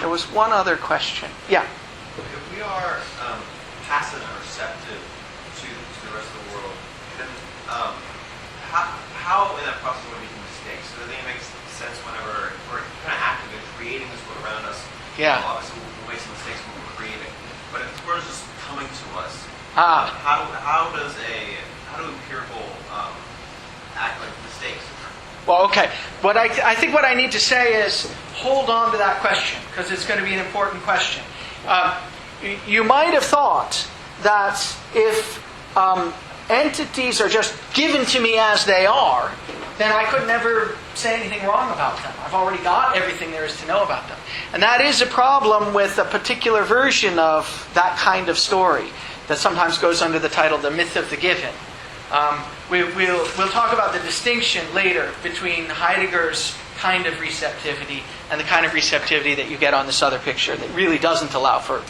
Speaker 1: There was one other question. Yeah?
Speaker 5: If we are passive and receptive to the rest of the world, then how in that process are we making mistakes? So I think it makes sense whenever we're kind of active in creating this world around us.
Speaker 1: Yeah.
Speaker 5: Obviously, we'll make some mistakes when we're creating. But if the world is just coming to us, how do empirical act like mistakes?
Speaker 1: Well, okay. I think what I need to say is hold on to that question, because it's going to be an important question. You might have thought that if entities are just given to me as they are, then I could never say anything wrong about them. I've already got everything there is to know about them. And that is a problem with a particular version of that kind of story that sometimes goes under the title The Myth of the Given. We'll talk about the distinction later between Heidegger's kind of receptivity and the kind of receptivity that you get on this other picture that really doesn't allow for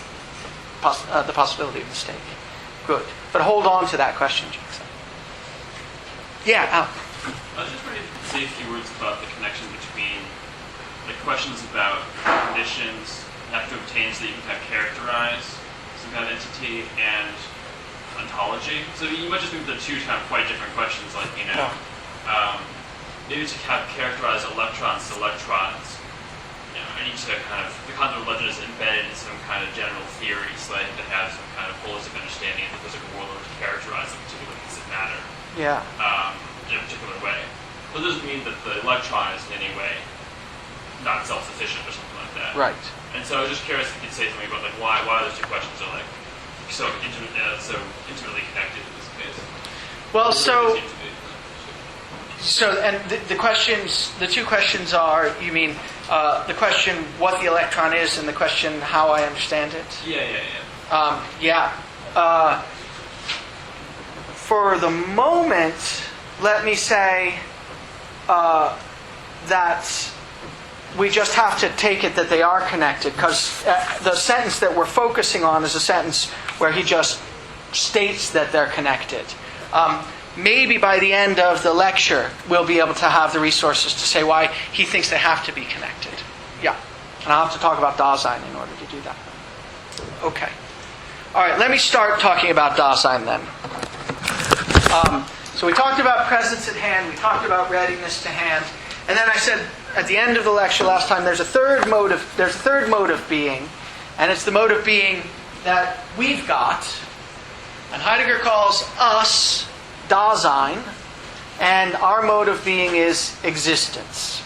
Speaker 1: the possibility of mistake. Good. But hold on to that question, Jackson. Yeah, Al.
Speaker 2: I was just going to say a few words about the connection between the questions about conditions you have to obtain so that you can kind of characterize some kind of entity and ontology. So you might just think they're two kind of quite different questions, like, maybe to kind of characterize electrons as electrons, I need to kind of, the concept of legend is embedded in some kind of general theory, so I have to have some kind of holistic understanding of the physical world in order to characterize a particular piece of matter in a particular way. But it doesn't mean that the electron is in any way not self-sufficient or something like that.
Speaker 1: Right.
Speaker 2: And so I was just curious if you could say something about like why those two questions are like so intimately connected in this case.
Speaker 1: Well, and the questions, the two questions are, you mean the question what the electron is and the question how I understand it?
Speaker 2: Yeah.
Speaker 1: For the moment, let me say that we just have to take it that they are connected, because the sentence that we're focusing on is a sentence where he just states that they're connected. Maybe by the end of the lecture, we'll be able to have the resources to say why he thinks they have to be connected. Yeah. And I'll have to talk about Dasein in order to do that. Okay. All right, let me start talking about Dasein then. So we talked about presence at hand, we talked about readiness to hand, and then I said at the end of the lecture last time there's a third mode of being, and it's the mode of being that we've got, and Heidegger calls us Dasein, and our mode of being is existence.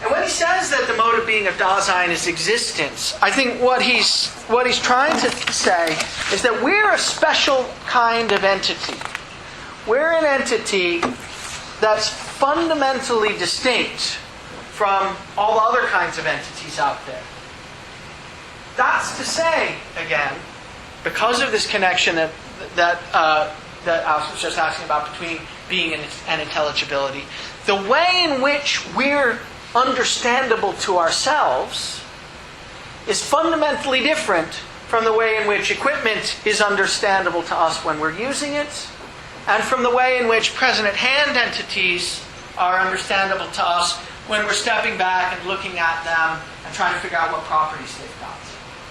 Speaker 1: And when he says that the mode of being of Dasein is existence, I think what he's trying to say is that we're a special kind of entity. We're an entity that's fundamentally distinct from all other kinds of entities out there. That's to say, again, because of this connection that Alice was just asking about between being and intelligibility, the way in which we're understandable to ourselves is fundamentally different from the way in which equipment is understandable to us when we're using it, and from the way in which present-at-hand entities are understandable to us when we're stepping back and looking at them and trying to figure out what properties they've got.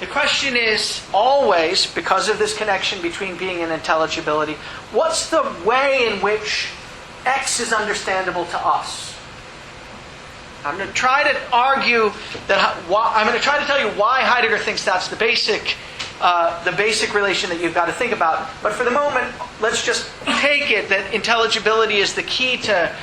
Speaker 1: The question is always, because of this connection between being and intelligibility, what's the way in which X is understandable to us? I'm going to try to argue that. I'm going to try to tell you why Heidegger thinks that's the basic relation that you've got to think about. But for the moment, let's just take it that intelligibility is the key to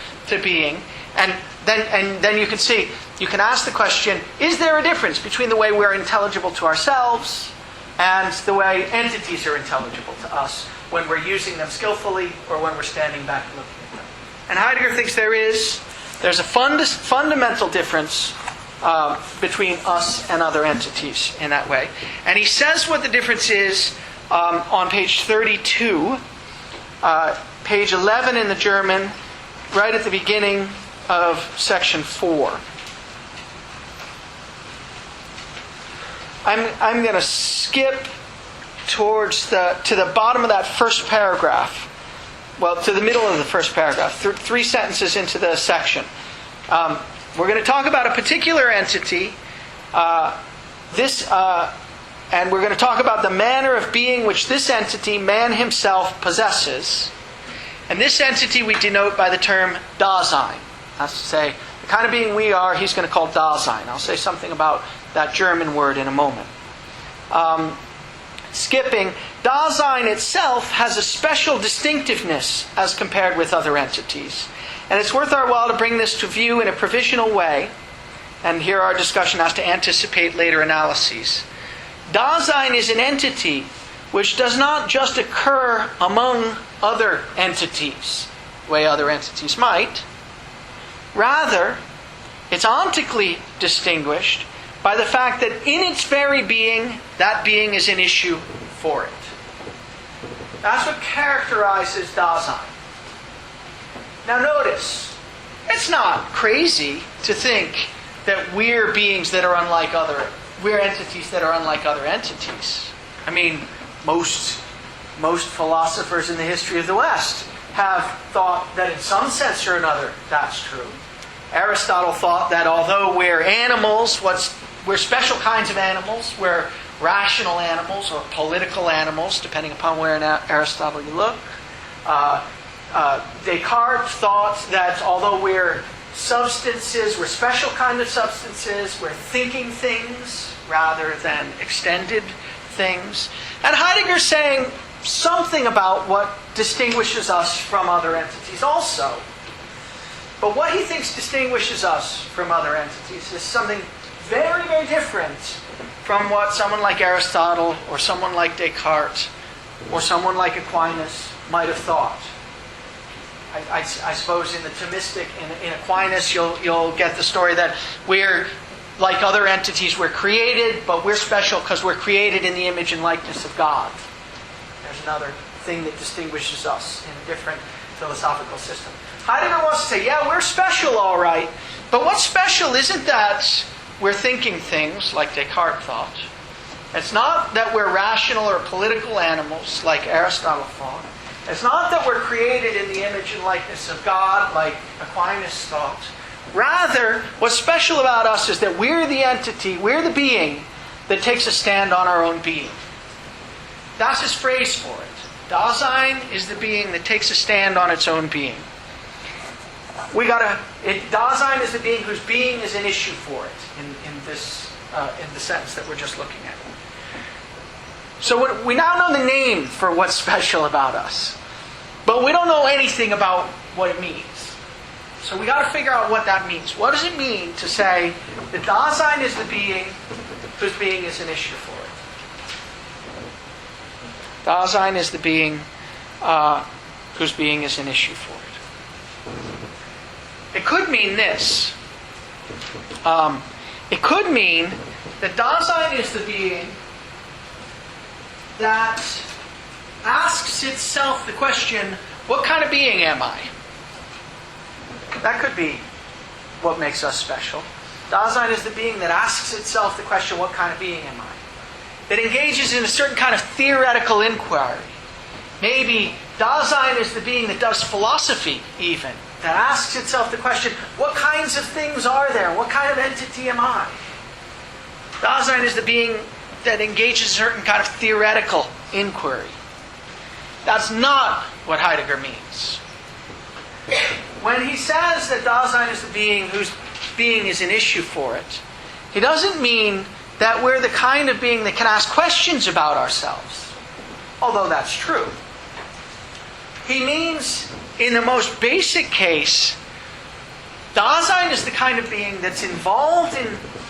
Speaker 1: being, and then you can see. You can ask the question: is there a difference between the way we're intelligible to ourselves and the way entities are intelligible to us when we're using them skillfully or when we're standing back and looking at them? And Heidegger thinks there is. There's a fundamental difference between us and other entities in that way. And he says what the difference is on page 32, page 11 in the German, right at the beginning of section 4. I'm going to skip towards to the bottom of that first paragraph. Well, to the middle of the first paragraph, 3 sentences into the section. We're going to talk about a particular entity, and we're going to talk about the manner of being which this entity, man himself, possesses. And this entity we denote by the term Dasein. That's to say, the kind of being we are, he's going to call Dasein. I'll say something about that German word in a moment. Skipping, Dasein itself has a special distinctiveness as compared with other entities. And it's worth our while to bring this to view in a provisional way. And here our discussion has to anticipate later analyses. Dasein is an entity which does not just occur among other entities, the way other entities might. Rather, it's ontically distinguished by the fact that in its very being, that being is an issue for it. That's what characterizes Dasein. Now notice, it's not crazy to think that we're beings that are unlike we're entities that are unlike other entities. I mean, most philosophers in the history of the West have thought that in some sense or another that's true. Aristotle thought that although we're animals, we're special kinds of animals, we're rational animals or political animals, depending upon where in Aristotle you look. Descartes thought that although we're substances, we're special kind of substances, we're thinking things rather than extended things. And Heidegger's saying something about what distinguishes us from other entities also. But what he thinks distinguishes us from other entities is something very, very different from what someone like Aristotle or someone like Descartes or someone like Aquinas might have thought. I suppose in the Thomistic, in Aquinas, you'll get the story that we're like other entities, we're created, but we're special because we're created in the image and likeness of God. There's another thing that distinguishes us in a different philosophical system. Heidegger wants to say, yeah, we're special, all right, but what's special isn't that we're thinking things like Descartes thought. It's not that we're rational or political animals like Aristotle thought. It's not that we're created in the image and likeness of God like Aquinas thought. Rather, what's special about us is that we're the entity, we're the being that takes a stand on our own being. That's his phrase for it. Dasein is the being that takes a stand on its own being. Dasein is the being whose being is an issue for it in the sentence that we're just looking at. So we now know the name for what's special about us, but we don't know anything about what it means. So we got to figure out what that means. What does it mean to say that Dasein is the being whose being is an issue for it? Dasein is the being whose being is an issue for it. It could mean this. It could mean that Dasein is the being that asks itself the question, what kind of being am I? That could be what makes us special. Dasein is the being that asks itself the question, what kind of being am I? That engages in a certain kind of theoretical inquiry. Maybe Dasein is the being that does philosophy even, that asks itself the question, what kinds of things are there? What kind of entity am I? Dasein is the being that engages in a certain kind of theoretical inquiry. That's not what Heidegger means. When he says that Dasein is the being whose being is an issue for it, he doesn't mean that we're the kind of being that can ask questions about ourselves, although that's true. He means, in the most basic case, Dasein is the kind of being that's involved in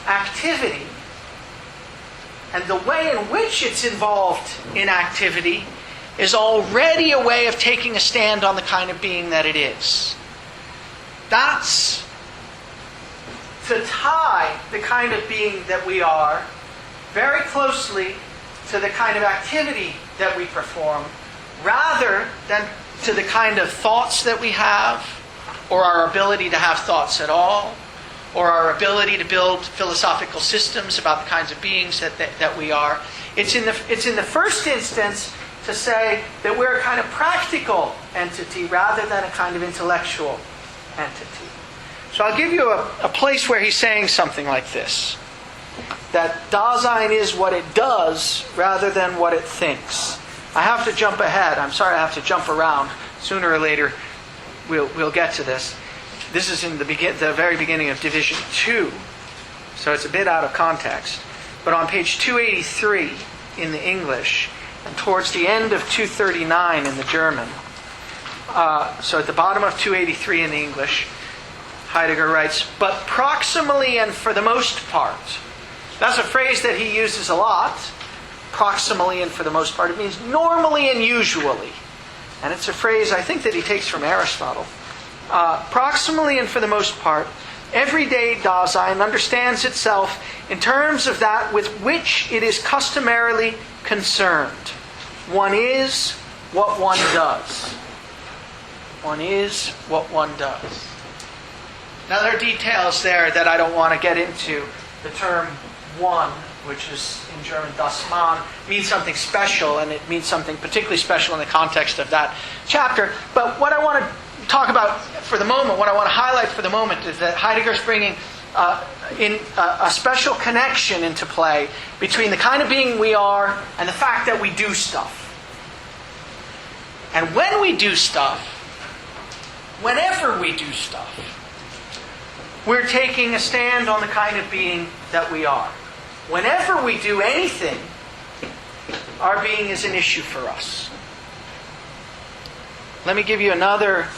Speaker 1: activity, and the way in which it's involved in activity is already a way of taking a stand on the kind of being that it is. That's to tie the kind of being that we are very closely to the kind of activity that we perform, rather than to the kind of thoughts that we have, or our ability to have thoughts at all, or our ability to build philosophical systems about the kinds of beings that we are. It's in the first instance to say that we're a kind of practical entity rather than a kind of intellectual entity. So I'll give you a place where he's saying something like this. That Dasein is what it does rather than what it thinks. I have to jump ahead. I'm sorry I have to jump around. Sooner or later we'll get to this. This is in the very beginning of Division 2. So it's a bit out of context. But on page 283 in the English, and towards the end of 239 in the German, so at the bottom of 283 in the English, Heidegger writes, "But proximally and for the most part." That's a phrase that he uses a lot. Proximally and for the most part. It means normally and usually. And it's a phrase I think that he takes from Aristotle. Proximally and for the most part, everyday Dasein understands itself in terms of that with which it is customarily concerned. One is what one does. One is what one does. Now there are details there that I don't want to get into. The term one, which is in German das Man, means something special, and it means something particularly special in the context of that chapter. But what I want to talk about for the moment, what I want to highlight for the moment, is that Heidegger's bringing in a special connection into play between the kind of being we are and the fact that we do stuff. And when we do stuff, whenever we do stuff, we're taking a stand on the kind of being that we are. Whenever we do anything, our being is an issue for us. Let me give you another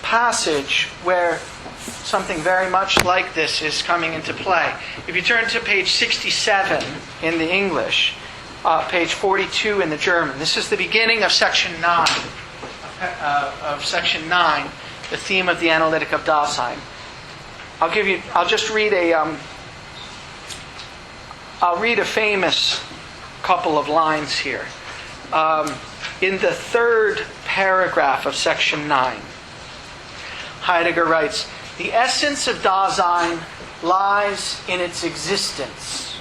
Speaker 1: passage where something very much like this is coming into play. If you turn to page 67 in the English, page 42 in the German, this is the beginning of section 9. The theme of the analytic of Dasein. I'll just read I'll read a famous couple of lines here. In the third paragraph of section 9, Heidegger writes, "The essence of Dasein lies in its existence.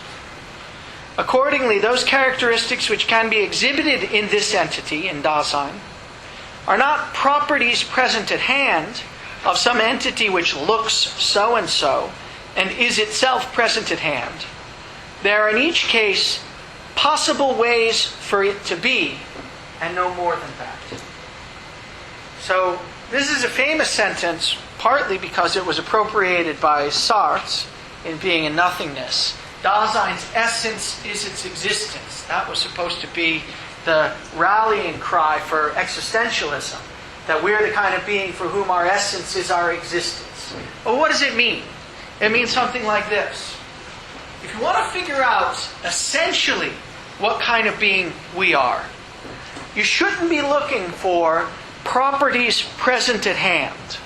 Speaker 1: Accordingly, those characteristics which can be exhibited in this entity, in Dasein, are not properties present at hand of some entity which looks so-and-so and is itself present at hand. There are in each case possible ways for it to be, and no more than that." So this is a famous sentence, partly because it was appropriated by Sartre in Being and Nothingness. Dasein's essence is its existence. That was supposed to be the rallying cry for existentialism, that we're the kind of being for whom our essence is our existence. Well, what does it mean? It means something like this. If you want to figure out essentially what kind of being we are, you shouldn't be looking for properties present at hand.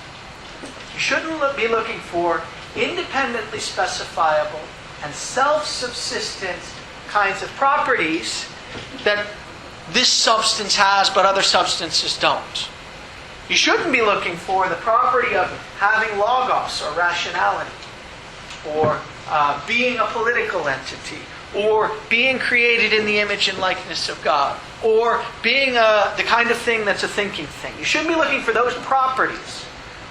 Speaker 1: You shouldn't be looking for independently specifiable and self-subsistent kinds of properties that this substance has but other substances don't. You shouldn't be looking for the property of having logos or rationality, or being a political entity, or being created in the image and likeness of God, or being the kind of thing that's a thinking thing. You shouldn't be looking for those properties.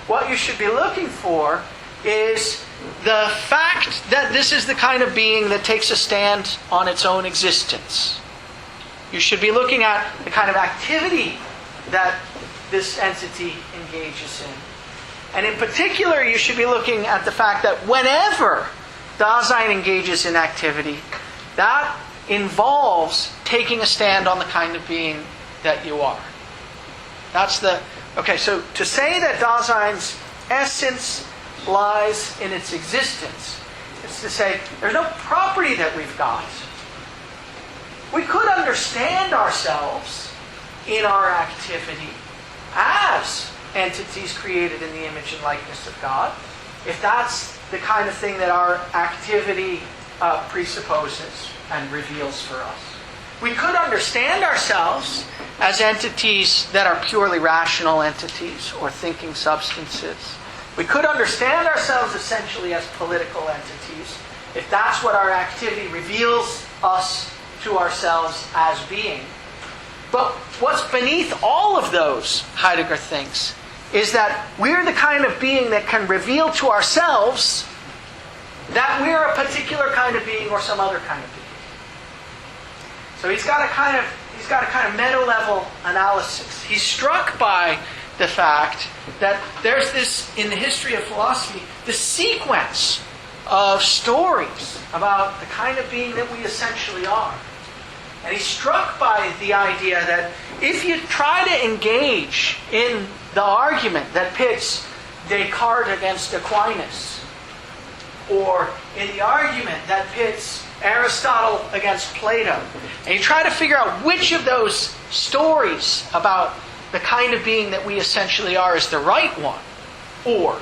Speaker 1: What you should be looking for is the fact that this is the kind of being that takes a stand on its own existence. You should be looking at the kind of activity that this entity engages in. And in particular, you should be looking at the fact that whenever Dasein engages in activity, that involves taking a stand on the kind of being that you are. Okay, so to say that Dasein's essence lies in its existence, is to say there's no property that we've got. We could understand ourselves in our activity as entities created in the image and likeness of God, if that's the kind of thing that our activity presupposes and reveals for us. We could understand ourselves as entities that are purely rational entities or thinking substances. We could understand ourselves essentially as political entities, if that's what our activity reveals us to ourselves as being. But what's beneath all of those, Heidegger thinks, is that we're the kind of being that can reveal to ourselves that we're a particular kind of being or some other kind of being. So he's got a kind of meta-level analysis. He's struck by the fact that there's this, in the history of philosophy, the sequence of stories about the kind of being that we essentially are. And he's struck by the idea that if you try to engage in the argument that pits Descartes against Aquinas, or in the argument that pits Aristotle against Plato, and you try to figure out which of those stories about the kind of being that we essentially are is the right one, or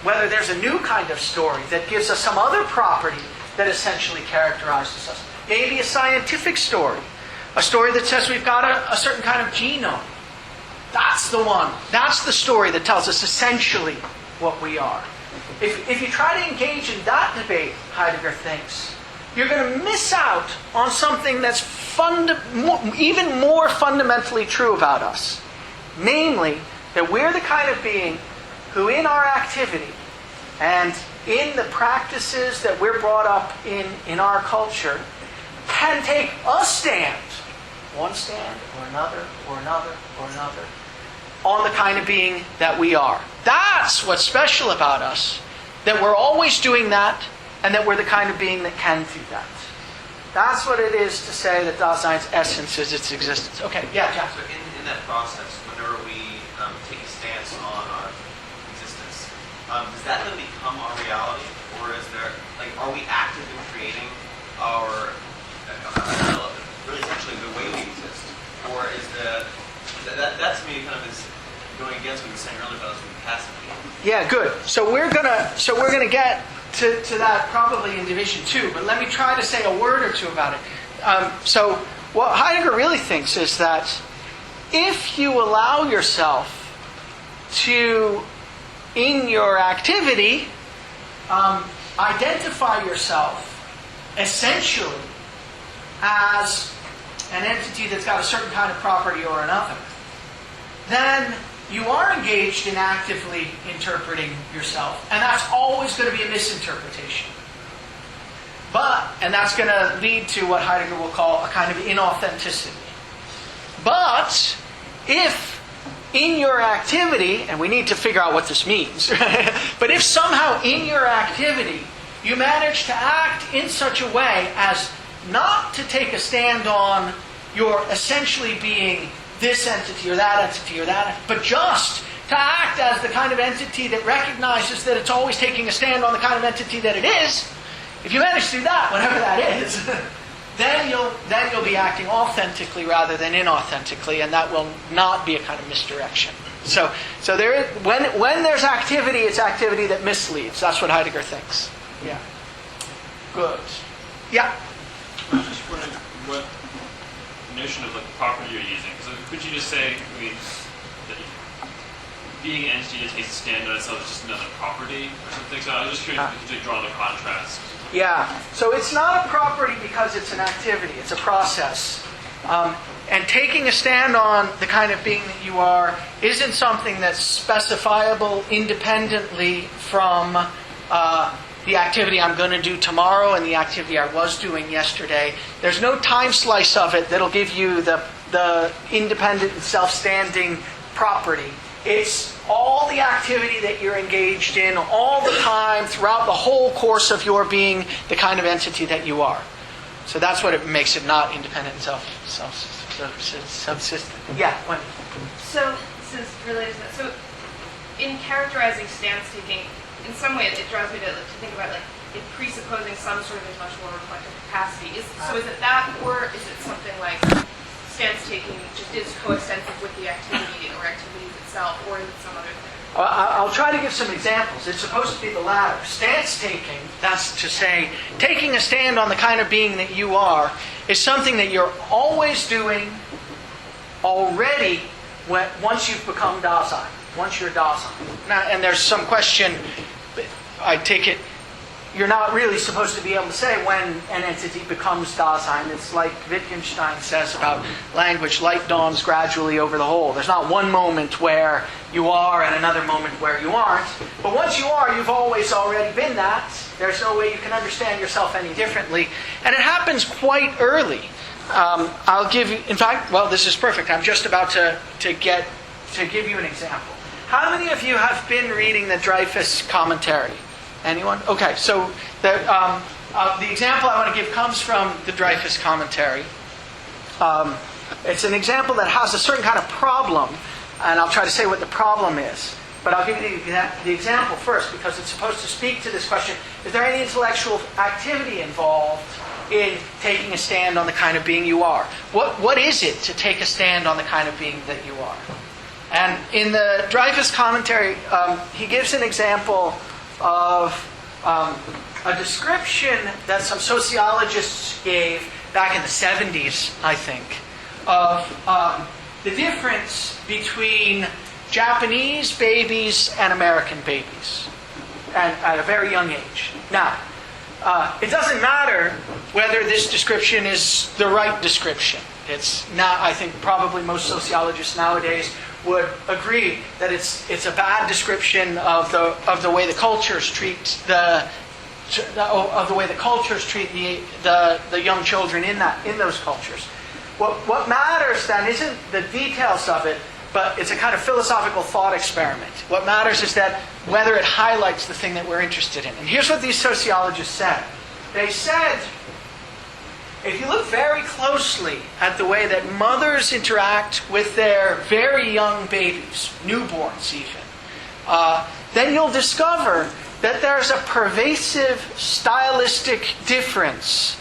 Speaker 1: whether there's a new kind of story that gives us some other property that essentially characterizes us. Maybe a scientific story, a story that says we've got a certain kind of genome. That's the one. That's the story that tells us essentially what we are. If you try to engage in that debate, Heidegger thinks, you're going to miss out on something that's even more fundamentally true about us. Namely, that we're the kind of being who in our activity and in the practices that we're brought up in our culture can take a stand, one stand or another or another or another, on the kind of being that we are. That's what's special about us, that we're always doing that and that we're the kind of being that can do that. That's what it is to say that Dasein's essence is its existence. Okay, yeah, Jack.
Speaker 5: So in that process, whenever we take a stance on our existence, does that then become our reality? Or is there, like, are we actively creating our, really essentially the way we exist? Or is that to me kind of is going against what you were saying earlier about us being passive?
Speaker 1: Yeah, good. So we're gonna get to that probably in Division 2, but let me try to say a word or two about it. So what Heidegger really thinks is that if you allow yourself to, in your activity, identify yourself essentially as an entity that's got a certain kind of property or another, then you are engaged in actively interpreting yourself, and that's always going to be a misinterpretation. And that's going to lead to what Heidegger will call a kind of inauthenticity. But if in your activity, and we need to figure out what this means, but if somehow in your activity you manage to act in such a way as not to take a stand on your essentially being this entity or that entity or that, but just to act as the kind of entity that recognizes that it's always taking a stand on the kind of entity that it is, if you manage to do that, whatever that is, then you'll be acting authentically rather than inauthentically, and that will not be a kind of misdirection. So there is, when there's activity, it's activity that misleads. That's what Heidegger thinks. Yeah. Good. Yeah.
Speaker 2: I was just wondering what notion of like property you're using. So could you just say, that being an entity that takes a stand on itself is just another property or something? So I was just curious if you could draw the contrast.
Speaker 1: Yeah. So it's not a property because it's an activity. It's a process. And taking a stand on the kind of being that you are isn't something that's specifiable independently from the activity I'm going to do tomorrow and the activity I was doing yesterday. There's no time slice of it that'll give you the independent and self-standing property. It's all the activity that you're engaged in all the time throughout the whole course of your being the kind of entity that you are. So that's what it makes it not independent and subsistent. Yeah, Wendy.
Speaker 7: So this is related to that. So in characterizing stance taking, in some way, it drives me to think about like it presupposing some sort of intellectual or reflective capacity. So is it that, or is it something like stance taking just is coextensive with the activity or activities itself, or is it some other thing?
Speaker 1: I'll try to give some examples. It's supposed to be the latter. Stance taking, that's to say, taking a stand on the kind of being that you are, is something that you're always doing already once you've become Dasein, once you're Dasein. Now, and there's some question, I take it, you're not really supposed to be able to say when an entity becomes Dasein. It's like Wittgenstein says about language, light dawns gradually over the whole. There's not one moment where you are and another moment where you aren't. But once you are, you've always already been that. There's no way you can understand yourself any differently. And it happens quite early. I'll give you, in fact, well, this is perfect. I'm just about to give you an example. How many of you have been reading the Dreyfus commentary? Anyone? Okay, so the example I want to give comes from the Dreyfus commentary. It's an example that has a certain kind of problem, and I'll try to say what the problem is. But I'll give you the example first, because it's supposed to speak to this question: is there any intellectual activity involved in taking a stand on the kind of being you are? What is it to take a stand on the kind of being that you are? And in the Dreyfus commentary, he gives an example of a description that some sociologists gave back in the 70s, I think, of the difference between Japanese babies and American babies, and at a very young age. Now, it doesn't matter whether this description is the right description. It's not. I think probably most sociologists nowadays would agree that it's a bad description of the way the cultures treat the young children in those cultures. What matters then isn't the details of it, but it's a kind of philosophical thought experiment. What matters is that whether it highlights the thing that we're interested in. And here's what these sociologists said. They said, if you look very closely at the way that mothers interact with their very young babies, newborns even, then you'll discover that there's a pervasive stylistic difference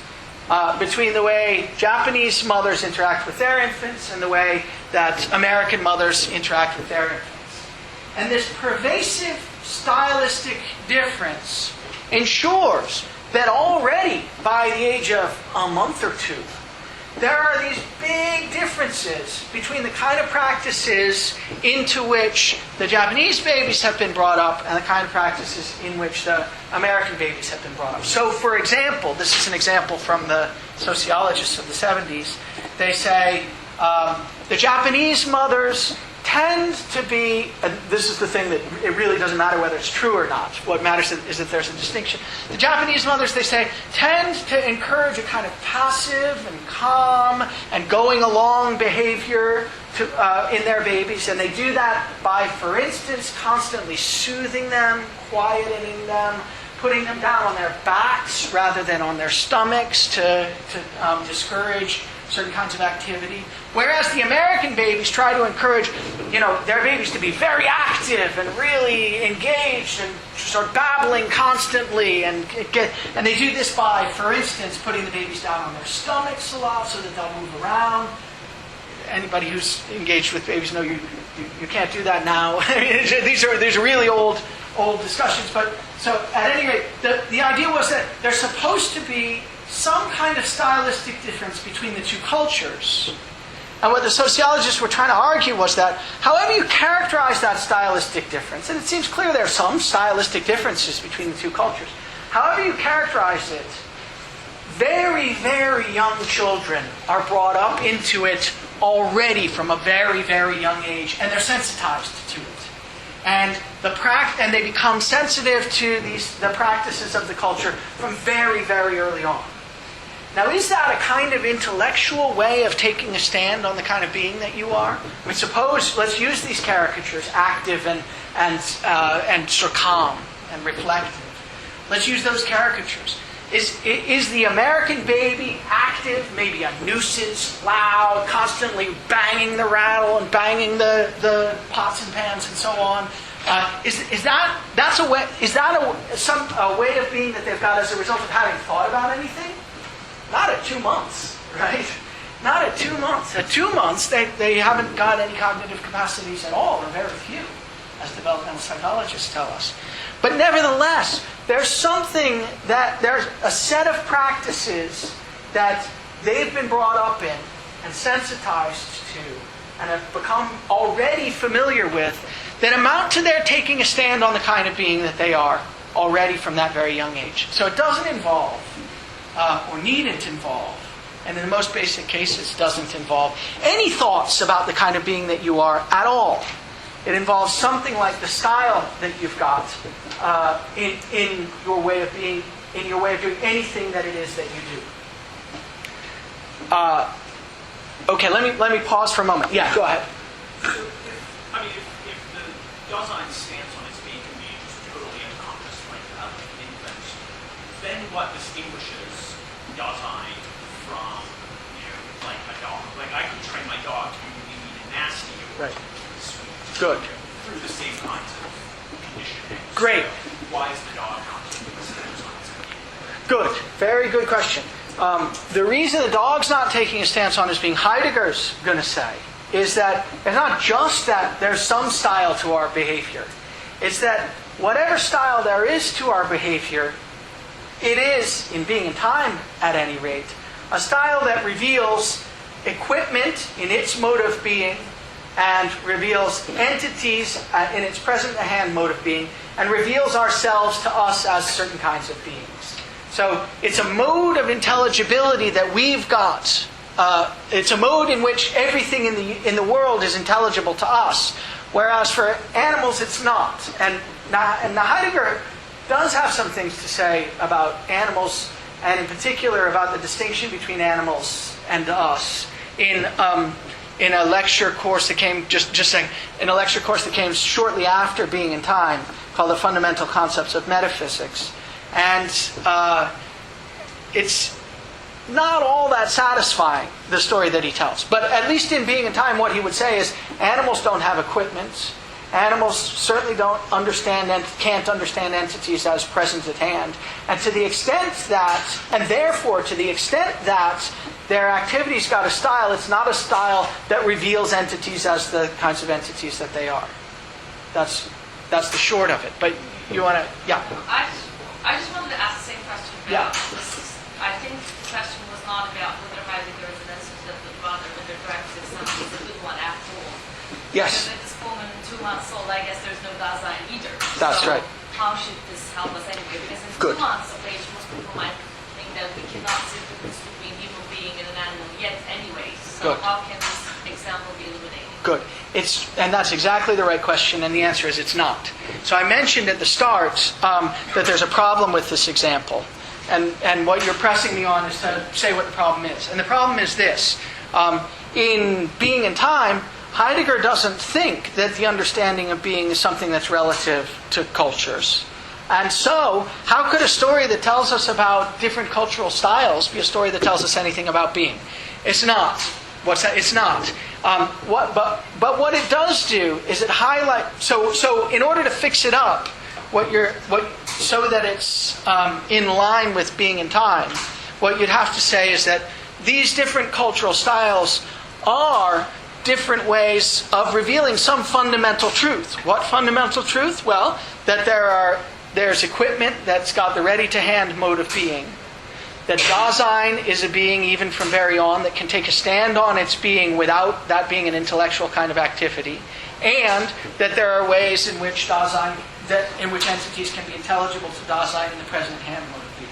Speaker 1: between the way Japanese mothers interact with their infants and the way that American mothers interact with their infants. And this pervasive stylistic difference ensures that already by the age of a month or two, there are these big differences between the kind of practices into which the Japanese babies have been brought up and the kind of practices in which the American babies have been brought up. So, for example, this is an example from the sociologists of the 70s. They say the Japanese mothers tend to be, and this is the thing that it really doesn't matter whether it's true or not. What matters is that there's a distinction. The Japanese mothers, they say, tend to encourage a kind of passive and calm and going along behavior in their babies. And they do that by, for instance, constantly soothing them, quietening them, putting them down on their backs rather than on their stomachs to discourage certain kinds of activity. Whereas the American babies try to encourage, their babies to be very active and really engaged and start babbling constantly, and they do this by, for instance, putting the babies down on their stomachs a lot so that they'll move around. Anybody who's engaged with babies know you can't do that now. These are really old discussions. But so at any rate, the idea was that there's supposed to be some kind of stylistic difference between the two cultures. And what the sociologists were trying to argue was that however you characterize that stylistic difference, and it seems clear there are some stylistic differences between the two cultures, however you characterize it, very, very young children are brought up into it already from a very, very young age, and they're sensitized to it. And they become sensitive to the practices of the culture from very, very early on. Now, is that a kind of intellectual way of taking a stand on the kind of being that you are? I mean, suppose, let's use these caricatures, active and sort of calm and reflective. Let's use those caricatures. Is the American baby active, maybe a nuisance, loud, constantly banging the rattle and banging the pots and pans and so on? Is that a way of being that they've got as a result of having thought about anything? Not at 2 months, right? Not at 2 months. At 2 months, they haven't got any cognitive capacities at all, or very few. as developmental psychologists tell us. But nevertheless, there's a set of practices that they've been brought up in and sensitized to and have become already familiar with that amount to their taking a stand on the kind of being that they are already from that very young age. So it doesn't involve, or needn't involve, and in the most basic cases doesn't involve any thoughts about the kind of being that you are at all. It involves something like the style that you've got in your way of being, in your way of doing anything that it is that you do. Okay, let me pause for a moment. Yeah, go ahead.
Speaker 3: So if the Dasein stance on its being can be just totally unconscious, like infant, then what distinguishes Dasein from, like a dog? Like I could train my dog to be mean and nasty, or
Speaker 1: Right.
Speaker 3: sweet.
Speaker 1: Good.
Speaker 3: Through the same kinds of conditioning.
Speaker 1: Great.
Speaker 3: So why is the dog not taking the stance on its being?
Speaker 1: Good. Very good question. The reason the dog's not taking a stance on his being, Heidegger's going to say, is that it's not just that there's some style to our behavior. It's that whatever style there is to our behavior, it is, in being in time at any rate, a style that reveals equipment in its mode of being and reveals entities in its present-at-hand mode of being and reveals ourselves to us as certain kinds of beings. So it's a mode of intelligibility that we've got. It's a mode in which everything in the world is intelligible to us, whereas for animals it's not. And Heidegger does have some things to say about animals, and in particular about the distinction between animals and us. In a lecture course that came in a lecture course that came shortly after Being in Time, called The Fundamental Concepts of Metaphysics. And it's not all that satisfying, the story that he tells. But at least in Being in Time, what he would say is animals don't have equipment. Animals certainly don't understand and can't understand entities as present at hand. And to the extent that, and therefore to the extent that their activities got a style, it's not a style that reveals entities as the kinds of entities that they are. That's the short of it. But you want to, yeah.
Speaker 8: I just wanted to ask the same question.
Speaker 1: Yeah.
Speaker 8: I think the question was not about whether Heidegger is an institute of the father, whether Drax is something a good one after all.
Speaker 1: Yes.
Speaker 8: Because at this moment, 2 months old, I guess there's no Dasein either.
Speaker 1: That's
Speaker 8: so
Speaker 1: right.
Speaker 8: How should this help us anyway? Because in
Speaker 1: Good.
Speaker 8: 2 months of age, most people might think that we cannot see the difference between human being and an animal yet anyway. So
Speaker 1: Good.
Speaker 8: how can this example be illuminated?
Speaker 1: Good. And that's exactly the right question, and the answer is it's not. So I mentioned at the start that there's a problem with this example. And what you're pressing me on is to say what the problem is. And the problem is this. In Being in Time, Heidegger doesn't think that the understanding of being is something that's relative to cultures. And so, how could a story that tells us about different cultural styles be a story that tells us anything about being? It's not. What's that? It's not. But what it does do is it highlights. So in order to fix it up, so that it's in line with Being in Time, what you'd have to say is that these different cultural styles are different ways of revealing some fundamental truth. What fundamental truth? Well, that there's equipment that's got the ready-to-hand mode of being. That Dasein is a being, even from very on, that can take a stand on its being without that being an intellectual kind of activity. And that there are ways in which entities can be intelligible to Dasein in the present hand mode of being.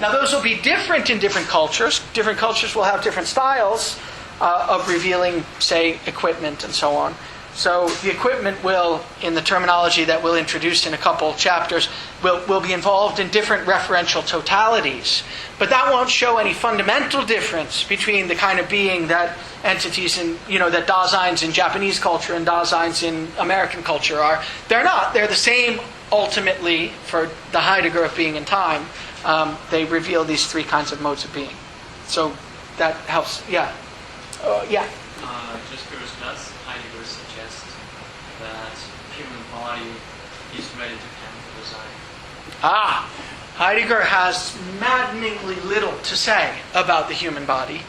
Speaker 1: Now those will be different in different cultures. Different cultures will have different styles of revealing, say, equipment and so on. So the equipment will, in the terminology that we'll introduce in a couple chapters, will be involved in different referential totalities. But that won't show any fundamental difference between the kind of being that entities that Daseins in Japanese culture and Daseins in American culture are. They're not. They're the same ultimately for the Heidegger of Being in Time. They reveal these three kinds of modes of being. So that helps. Yeah. Yeah.
Speaker 9: Just curious, does Heidegger suggest that human body is ready to handle design?
Speaker 1: Heidegger has maddeningly little to say about the human body.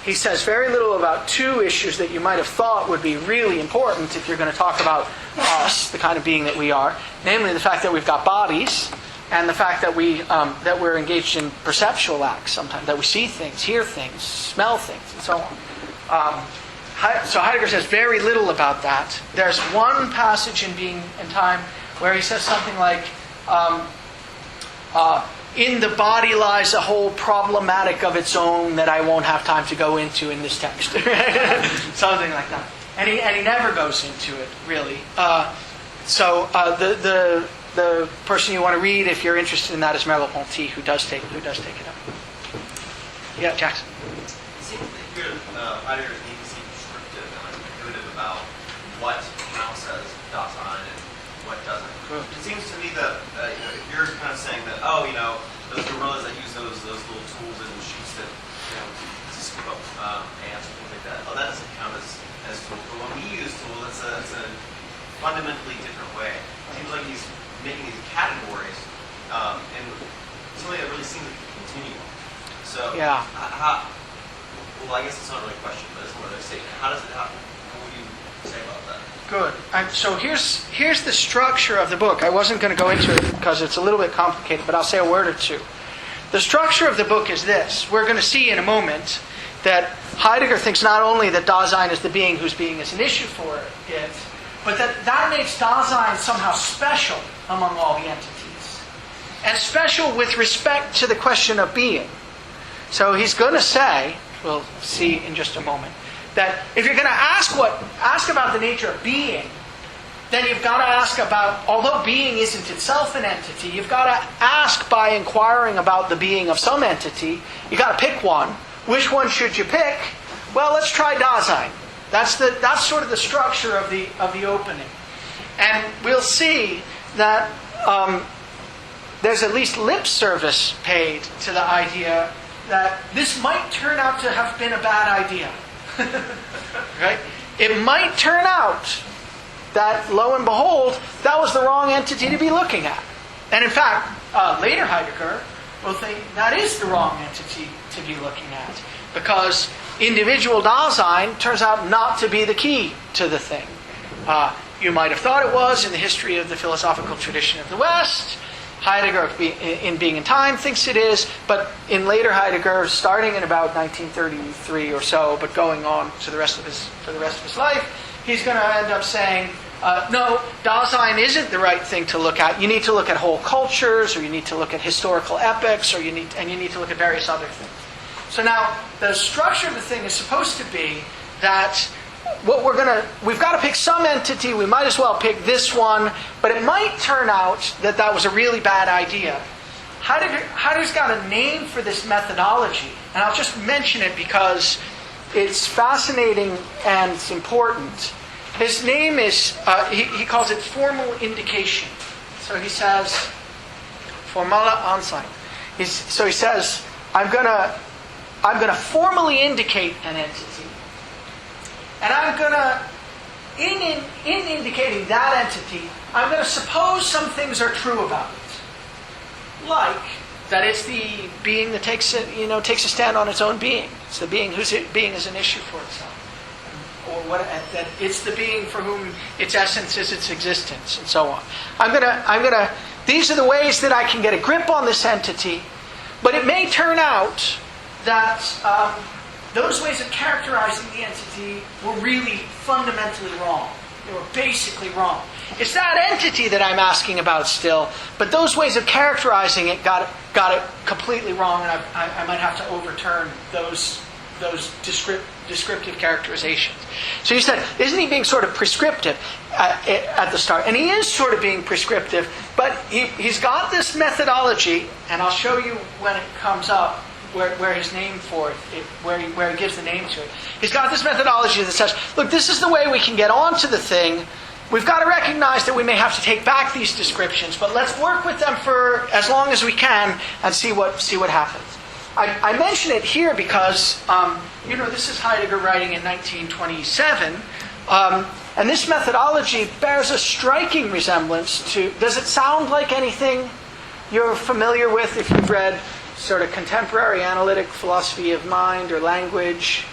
Speaker 1: He says very little about two issues that you might have thought would be really important if you're going to talk about us, the kind of being that we are, namely the fact that we've got bodies, and the fact that we're engaged in perceptual acts sometimes, that we see things, hear things, smell things, and so on. So Heidegger says very little about that. There's one passage in Being and Time where he says something like, in the body lies a whole problematic of its own that I won't have time to go into in this text. Something like that. And he never goes into it, really. The person you want to read, if you're interested in that, is Merleau-Ponty, who does take it up. Yeah, Jackson.
Speaker 5: It seems that here Heidegger needs to be descriptive and intuitive about what counts as Dasein and what doesn't.
Speaker 1: Good.
Speaker 5: It seems to me that if you're kind of saying that, those gorillas that use those little tools and sheets that to scoop up ants or things like that, that doesn't count as tools. But when we use tools, it's a fundamentally different way. It seems like he's making these categories, and something that really seems like a continuum. So,
Speaker 1: yeah.
Speaker 5: Well, I guess it's not really a question, but it's more like a statement. How does it happen? What would you say about that?
Speaker 1: Good. So here's the structure of the book. I wasn't going to go into it because it's a little bit complicated, but I'll say a word or two. The structure of the book is this. We're going to see in a moment that Heidegger thinks not only that Dasein is the being whose being is an issue for it, but that makes Dasein somehow special among all the entities. And special with respect to the question of being. So he's going to say, we'll see in just a moment, that if you're going to ask about the nature of being, then you've got to ask about, although being isn't itself an entity, you've got to ask by inquiring about the being of some entity. You've got to pick one. Which one should you pick? Well, let's try Dasein. That's sort of the structure of the opening. And we'll see that there's at least lip service paid to the idea that this might turn out to have been a bad idea. Right? It might turn out that, lo and behold, that was the wrong entity to be looking at. And in fact, later Heidegger will think that is the wrong entity to be looking at, because individual Dasein turns out not to be the key to the thing. You might have thought it was in the history of the philosophical tradition of the West. Heidegger, in Being and Time, thinks it is, but in later Heidegger, starting in about 1933 or so, but going on for the rest of his life, he's going to end up saying, no, Dasein isn't the right thing to look at. You need to look at whole cultures, or you need to look at historical epics, or you need to look at various other things. So now, the structure of the thing is supposed to be that we've got to pick some entity, we might as well pick this one, but it might turn out that was a really bad idea. Heidegger's got a name for this methodology, and I'll just mention it because it's fascinating and it's important. His name is, he calls it formal indication. So he says, formale Ansicht. So he says, I'm going to formally indicate an entity. And I'm going to, in indicating that entity, I'm going to suppose some things are true about it. Like that it's the being that takes a stand on its own being. It's the being whose being is an issue for itself. Or that it's the being for whom its essence is its existence, and so on. These are the ways that I can get a grip on this entity, but it may turn out that those ways of characterizing the entity were really fundamentally wrong. They were basically wrong. It's that entity that I'm asking about still, but those ways of characterizing it got it completely wrong, and I might have to overturn those descriptive characterizations. So you said, isn't he being sort of prescriptive at the start? And he is sort of being prescriptive, but he's got this methodology, and I'll show you when it comes up, where his name for it, where he gives the name to it. He's got this methodology that says, look, this is the way we can get onto the thing. We've got to recognize that we may have to take back these descriptions, but let's work with them for as long as we can and see what happens. I mention it here because this is Heidegger writing in 1927, and this methodology bears a striking resemblance to. Does it sound like anything you're familiar with if you've read sort of contemporary analytic philosophy of mind or language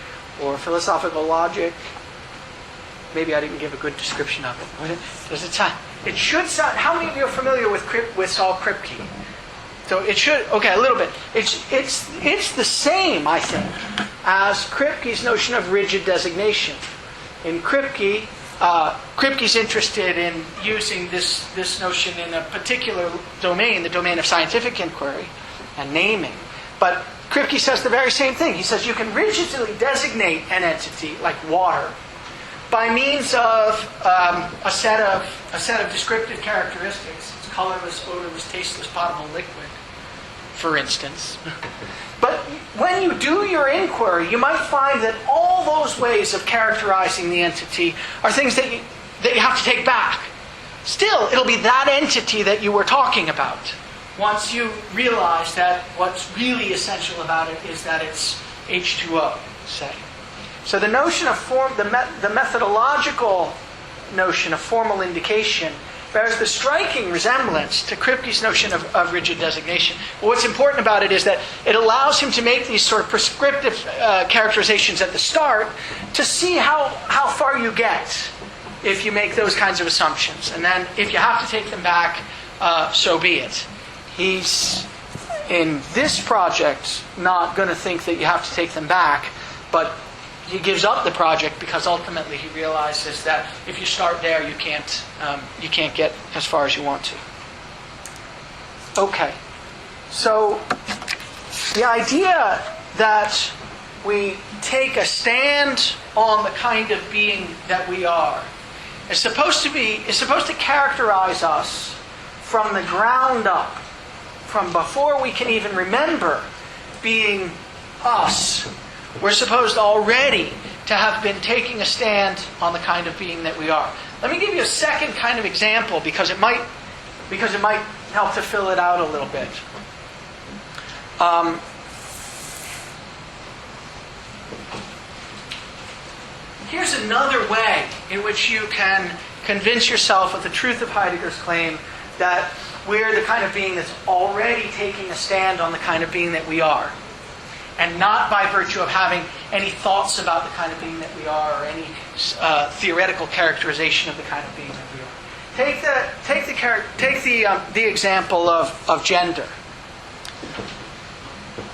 Speaker 1: or philosophical logic? maybe I didn't give a good description of it. Does it sound? It should sound. How many of you are familiar with Saul Kripke? So it should. Okay, a little bit. It's the same, I think, as Kripke's notion of rigid designation. In Kripke, Kripke's interested in using this notion in a particular domain, the domain of scientific inquiry and naming. But Kripke says the very same thing. He says you can rigidly designate an entity like water by means of a set of descriptive characteristics. It's colorless, odorless, tasteless, potable liquid, for instance. But when you do your inquiry, you might find that all those ways of characterizing the entity are things that you have to take back. Still, it'll be that entity that you were talking about once you realize that what's really essential about it is that it's H2O, say. So the notion of the methodological notion of formal indication bears the striking resemblance to Kripke's notion of rigid designation. But what's important about it is that it allows him to make these sort of prescriptive characterizations at the start to see how far you get if you make those kinds of assumptions. And then if you have to take them back, so be it. He's, in this project, not going to think that you have to take them back, but he gives up the project because ultimately he realizes that if you start there, you can't get as far as you want to. Okay, so the idea that we take a stand on the kind of being that we are is supposed to characterize us from the ground up, from before we can even remember being us. We're supposed already to have been taking a stand on the kind of being that we are. Let me give you a second kind of example because it might help to fill it out a little bit. Here's another way in which you can convince yourself of the truth of Heidegger's claim that we're the kind of being that's already taking a stand on the kind of being that we are, and not by virtue of having any thoughts about the kind of being that we are or any theoretical characterization of the kind of being that we are. Take the example of gender.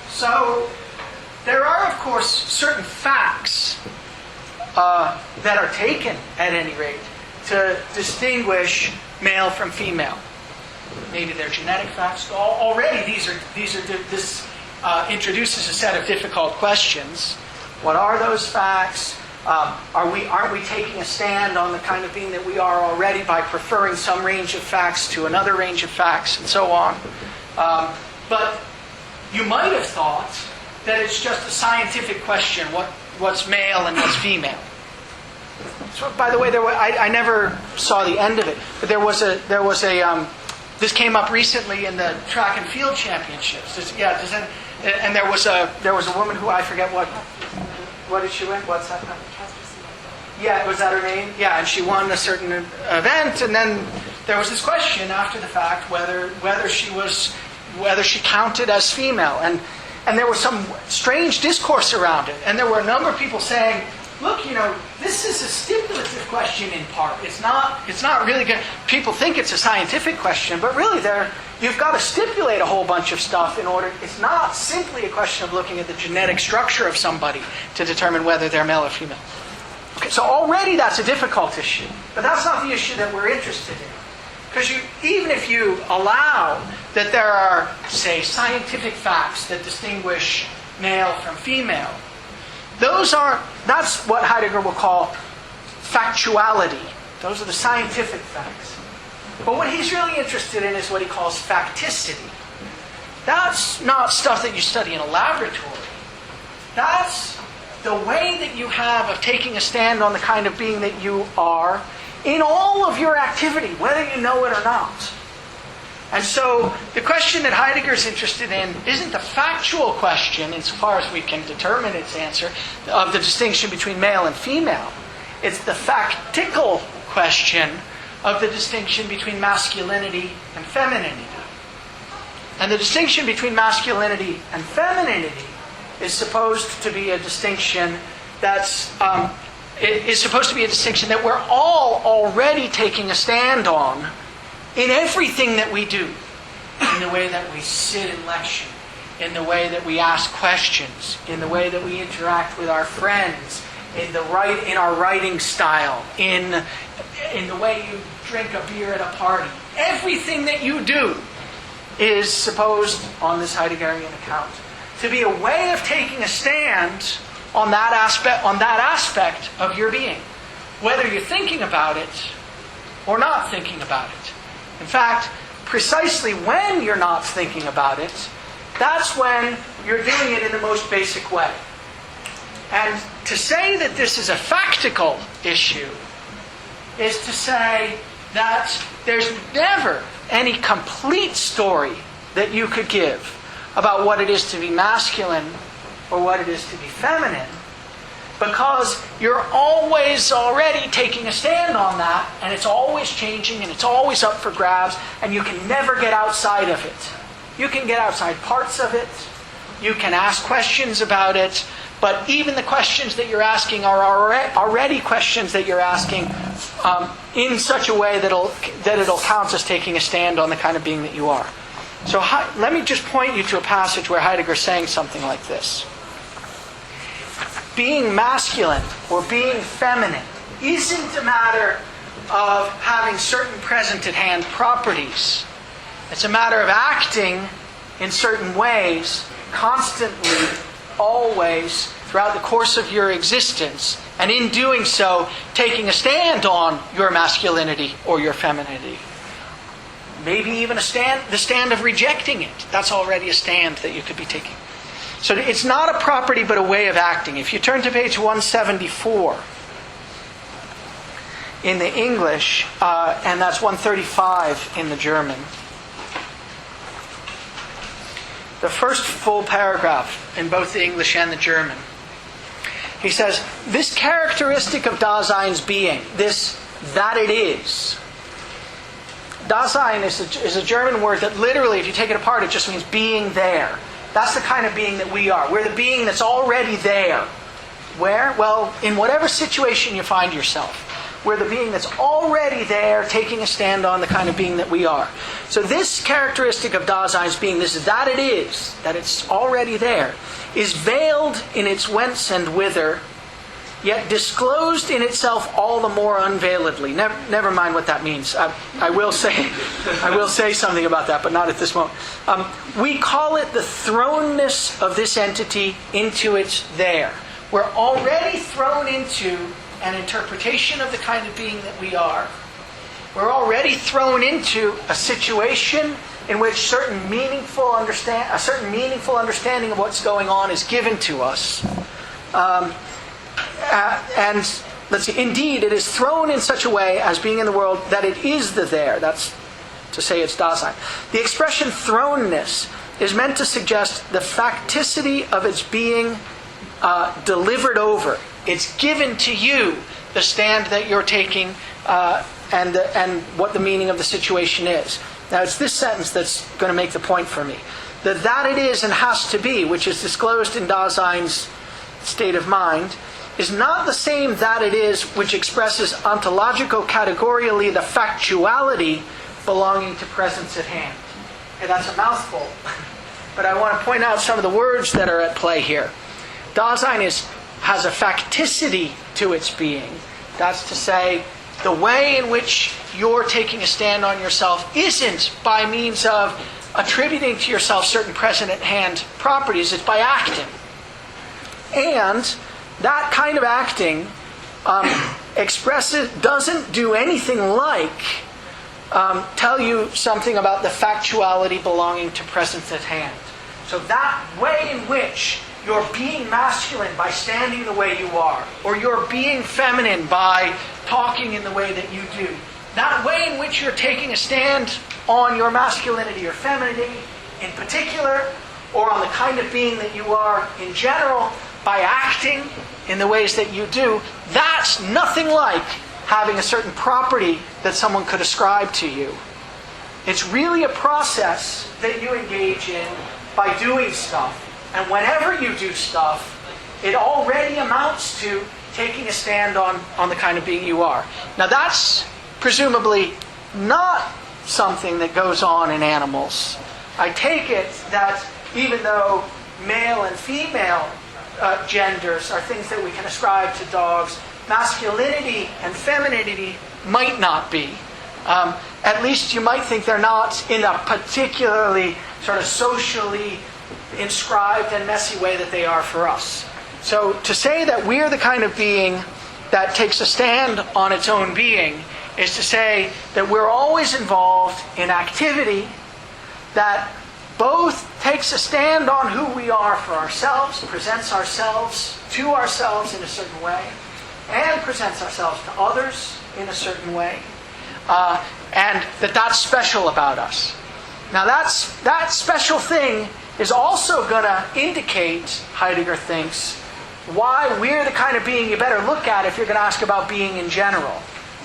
Speaker 1: So there are, of course, certain facts that are taken, at any rate, to distinguish male from female. Maybe they're genetic facts. Already, this introduces a set of difficult questions. What are those facts? Aren't we taking a stand on the kind of being that we are already by preferring some range of facts to another range of facts, and so on? But you might have thought that it's just a scientific question: what's male and what's female? So, by the way, I never saw the end of it, but there was a this came up recently in the track and field championships. And there was a woman who I forget what did she win? What's that? Yeah, was that her name? Yeah, and she won a certain event, and then there was this question after the fact whether she counted as female, and there was some strange discourse around it, and there were a number of people saying, look, this is a stipulative question in part. It's not really good. People think it's a scientific question, but really you've got to stipulate a whole bunch of stuff in order. It's not simply a question of looking at the genetic structure of somebody to determine whether they're male or female. Okay, so already that's a difficult issue, but that's not the issue that we're interested in. Because even if you allow that there are, say, scientific facts that distinguish male from female, that's what Heidegger will call factuality. Those are the scientific facts. But what he's really interested in is what he calls facticity. That's not stuff that you study in a laboratory. That's the way that you have of taking a stand on the kind of being that you are in all of your activity, whether you know it or not. And so the question that Heidegger's interested in isn't the factual question, insofar as we can determine its answer, of the distinction between male and female. It's the factical question of the distinction between masculinity and femininity. And the distinction between masculinity and femininity is supposed to be a distinction that's is supposed to be a distinction that we're all already taking a stand on in everything that we do. In the way that we sit in lecture, in the way that we ask questions, in the way that we interact with our friends, in our writing style, in the way you drink a beer at a party. Everything that you do is supposed, on this Heideggerian account, to be a way of taking a stand on that aspect of your being, whether you're thinking about it or not thinking about it. In fact, precisely when you're not thinking about it, that's when you're doing it in the most basic way. And to say that this is a factical issue is to say that there's never any complete story that you could give about what it is to be masculine or what it is to be feminine, because you're always already taking a stand on that, and it's always changing, and it's always up for grabs, and you can never get outside of it. You can get outside parts of it, you can ask questions about it, but even the questions that you're asking are already questions that you're asking in such a way that it'll count as taking a stand on the kind of being that you are. So let me just point you to a passage where Heidegger's saying something like this. Being masculine or being feminine isn't a matter of having certain present-at-hand properties. It's a matter of acting in certain ways, constantly, always, throughout the course of your existence, and in doing so, taking a stand on your masculinity or your femininity. Maybe even the stand of rejecting it. That's already a stand that you could be taking. So it's not a property, but a way of acting. If you turn to page 174 in the English, and that's 135 in the German, the first full paragraph in both the English and the German, he says, this characteristic of Dasein's being, this that it is. Dasein is a German word that literally, if you take it apart, it just means being there. That's the kind of being that we are. We're the being that's already there. Where? Well, in whatever situation you find yourself. We're the being that's already there, taking a stand on the kind of being that we are. So this characteristic of Dasein's being, this that it is, that it's already there, is veiled in its whence and whither, yet disclosed in itself all the more unveiledly. Never mind what that means. I will say something about that, but not at this moment. We call it the thrownness of this entity into its there. We're already thrown into an interpretation of the kind of being that we are. We're already thrown into a situation in which a certain meaningful understanding of what's going on is given to us. And let's see, indeed, it is thrown in such a way as being in the world that it is the there. That's to say it's Dasein. The expression thrownness is meant to suggest the facticity of its being delivered over. It's given to you the stand that you're taking and what the meaning of the situation is. Now, it's this sentence that's going to make the point for me. The that it is and has to be, which is disclosed in Dasein's state of mind, is not the same that it is which expresses ontologico-categorially the factuality belonging to presence at hand. Okay, that's a mouthful. But I want to point out some of the words that are at play here. Dasein has a facticity to its being. That's to say, the way in which you're taking a stand on yourself isn't by means of attributing to yourself certain present-at-hand properties. It's by acting. And that kind of acting doesn't do anything like tell you something about the factuality belonging to presence at hand. So that way in which you're being masculine by standing the way you are, or you're being feminine by talking in the way that you do, that way in which you're taking a stand on your masculinity or femininity in particular, or on the kind of being that you are in general, by acting in the ways that you do, that's nothing like having a certain property that someone could ascribe to you. It's really a process that you engage in by doing stuff. And whenever you do stuff, it already amounts to taking a stand on the kind of being you are. Now that's presumably not something that goes on in animals. I take it that even though male and female genders are things that we can ascribe to dogs, masculinity and femininity might not be. At least you might think they're not in a particularly sort of socially inscribed and messy way that they are for us. So to say that we're the kind of being that takes a stand on its own being is to say that we're always involved in activity that both takes a stand on who we are for ourselves, presents ourselves to ourselves in a certain way, and presents ourselves to others in a certain way, and that's special about us. Now that special thing is also going to indicate, Heidegger thinks, why we're the kind of being you better look at if you're going to ask about being in general.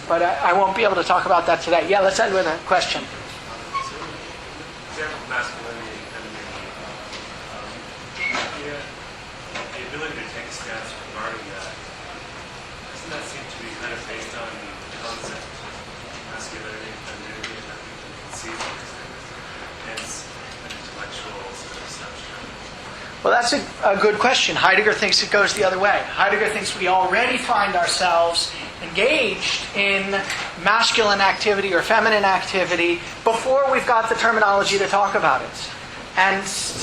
Speaker 1: But I won't be able to talk about that today. Yeah, let's end with a question.
Speaker 10: Example of masculinity and femininity. The ability to take a stance regarding that, doesn't that seem to be kind of based on the concept of masculinity and femininity and that we can conceive of these things? Hence, an intellectual sort of assumption.
Speaker 1: Well, that's a good question. Heidegger thinks it goes the other way. Heidegger thinks we already find ourselves engaged in masculine activity or feminine activity before we've got the terminology to talk about it. And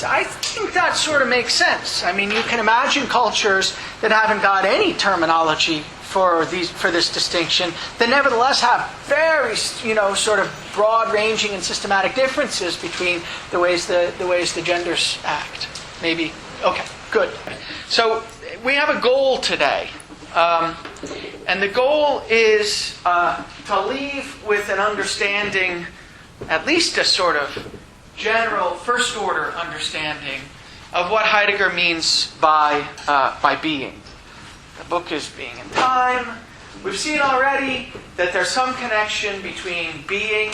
Speaker 1: I think that sort of makes sense. I mean, you can imagine cultures that haven't got any terminology for this distinction that nevertheless have very, sort of broad-ranging and systematic differences between the ways the genders act. Maybe. Okay, good. So we have a goal today. And the goal is to leave with an understanding, at least a sort of general first-order understanding of what Heidegger means by being. The book is Being in Time. We've seen already that there's some connection between being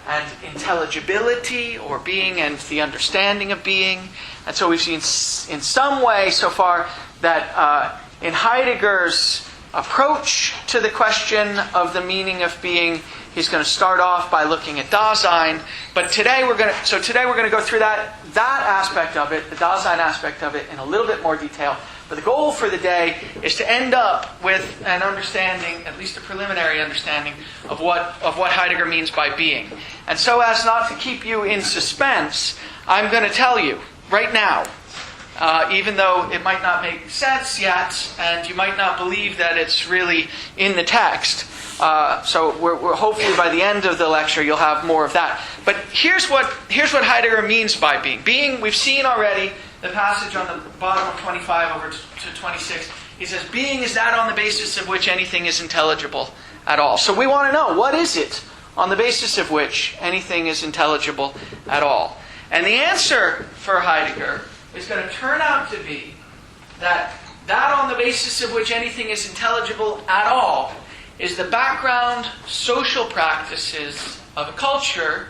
Speaker 1: and intelligibility, or being and the understanding of being. And so we've seen in some way so far that in Heidegger's approach to the question of the meaning of being, he's going to start off by looking at Dasein. But today we're going to go through that aspect of it, the Dasein aspect of it, in a little bit more detail. But the goal for the day is to end up with an understanding, at least a preliminary understanding, of what Heidegger means by being. And so as not to keep you in suspense, I'm going to tell you right now, even though it might not make sense yet, and you might not believe that it's really in the text. So we're hopefully by the end of the lecture you'll have more of that. But here's what Heidegger means by being. Being, we've seen already the passage on the bottom of 25 over to 26. He says, being is that on the basis of which anything is intelligible at all. So we want to know, what is it on the basis of which anything is intelligible at all? And the answer for Heidegger is going to turn out to be that on the basis of which anything is intelligible at all is the background social practices of a culture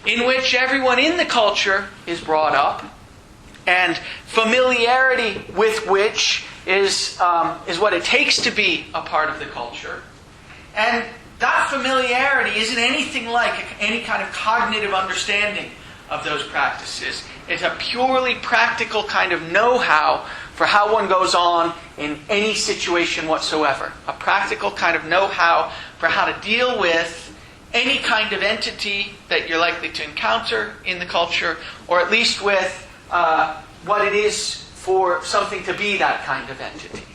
Speaker 1: in which everyone in the culture is brought up, and familiarity with which is what it takes to be a part of the culture. And that familiarity isn't anything like any kind of cognitive understanding of those practices. It's a purely practical kind of know-how for how one goes on in any situation whatsoever. A practical kind of know-how for how to deal with any kind of entity that you're likely to encounter in the culture, or at least with what it is for something to be that kind of entity.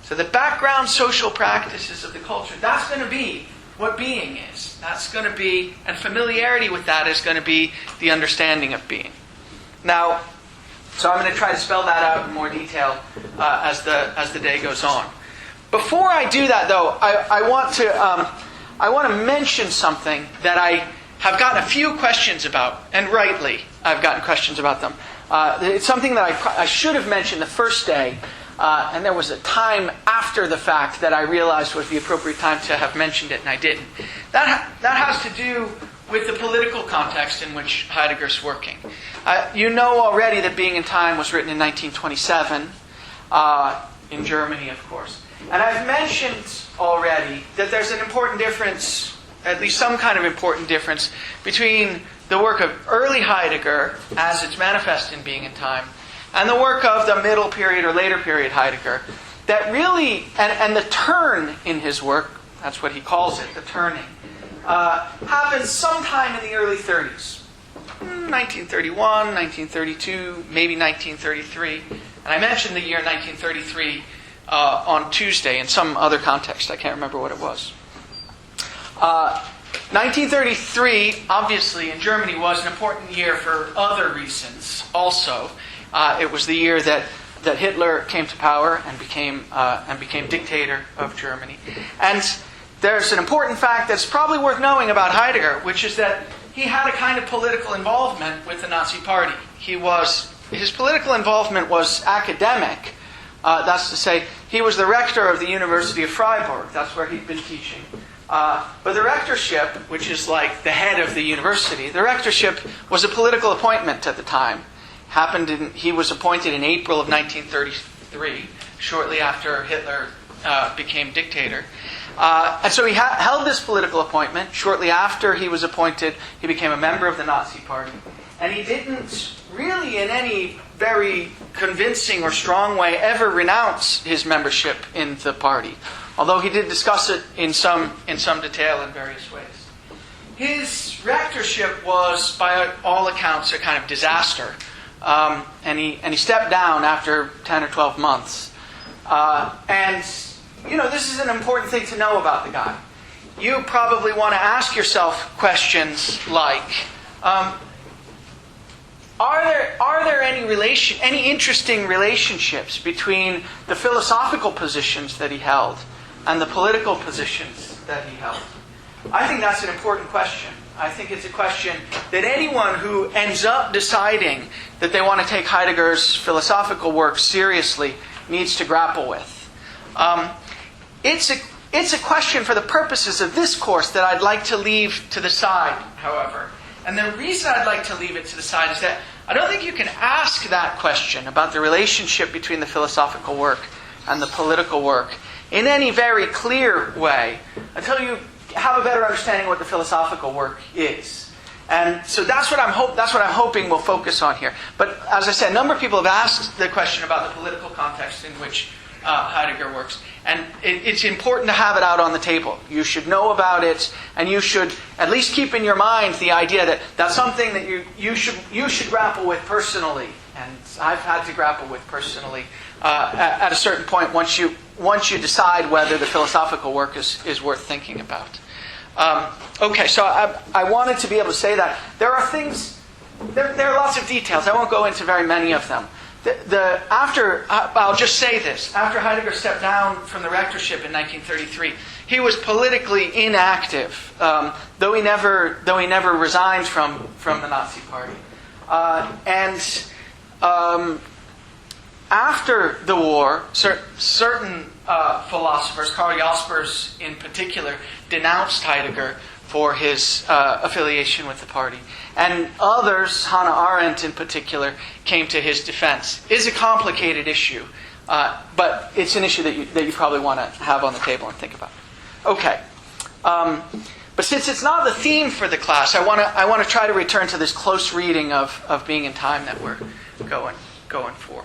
Speaker 1: So the background social practices of the culture, that's going to be what being is. That's going to be, and familiarity with that is going to be the understanding of being. Now, so I'm going to try to spell that out in more detail as the day goes on. Before I do that, though, I want to mention something that I have gotten a few questions about, and rightly I've gotten questions about them. It's something that I should have mentioned the first day, and there was a time after the fact that I realized was the appropriate time to have mentioned it, and I didn't. That has to do with the political context in which Heidegger's working. You know already that Being in Time was written in 1927, in Germany, of course. And I've mentioned already that there's an important difference, at least some kind of important difference, between the work of early Heidegger, as it's manifest in Being and Time, and the work of the middle period or later period Heidegger, that really, and the turn in his work, that's what he calls it, the turning, happens sometime in the early 30s. 1931, 1932, maybe 1933. And I mentioned the year 1933 on Tuesday in some other context. I can't remember what it was. 1933, obviously, in Germany was an important year for other reasons also. It was the year that Hitler came to power and became dictator of Germany. And there's an important fact that's probably worth knowing about Heidegger, which is that he had a kind of political involvement with the Nazi Party. His political involvement was academic. That's to say, he was the rector of the University of Freiburg. That's where he'd been teaching. But the rectorship, which is like the head of the university, the rectorship was a political appointment at the time. He was appointed in April of 1933, shortly after Hitler became dictator. And so he held this political appointment. Shortly after he was appointed, he became a member of the Nazi Party. And he didn't really, in any very convincing or strong way, ever renounce his membership in the party, although he did discuss it in some detail in various ways. His rectorship was, by all accounts, a kind of disaster. And he stepped down after 10 or 12 months. This is an important thing to know about the guy. You probably want to ask yourself questions like, are there any interesting relationships between the philosophical positions that he held and the political positions that he held? I think that's an important question. I think it's a question that anyone who ends up deciding that they want to take Heidegger's philosophical work seriously needs to grapple with. It's a question for the purposes of this course that I'd like to leave to the side, however. And the reason I'd like to leave it to the side is that I don't think you can ask that question about the relationship between the philosophical work and the political work in any very clear way until you have a better understanding of what the philosophical work is. And so that's what I'm hoping we'll focus on here. But as I said, a number of people have asked the question about the political context in which Heidegger works. And it's important to have it out on the table. You should know about it, and you should at least keep in your mind the idea that that's something that you should grapple with personally. And I've had to grapple with personally at a certain point once you decide whether the philosophical work is worth thinking about. Okay, so I wanted to be able to say that. There are things, there are lots of details. I won't go into very many of them. I'll just say this. After Heidegger stepped down from the rectorship in 1933, he was politically inactive, though he never resigned from the Nazi Party. After the war, certain philosophers, Karl Jaspers in particular, denounced Heidegger for his affiliation with the party. And others, Hannah Arendt in particular, came to his defense. It is a complicated issue, but it's an issue that you probably want to have on the table and think about. Okay. But since it's not the theme for the class, I want to try to return to this close reading of Being in Time that we're going for.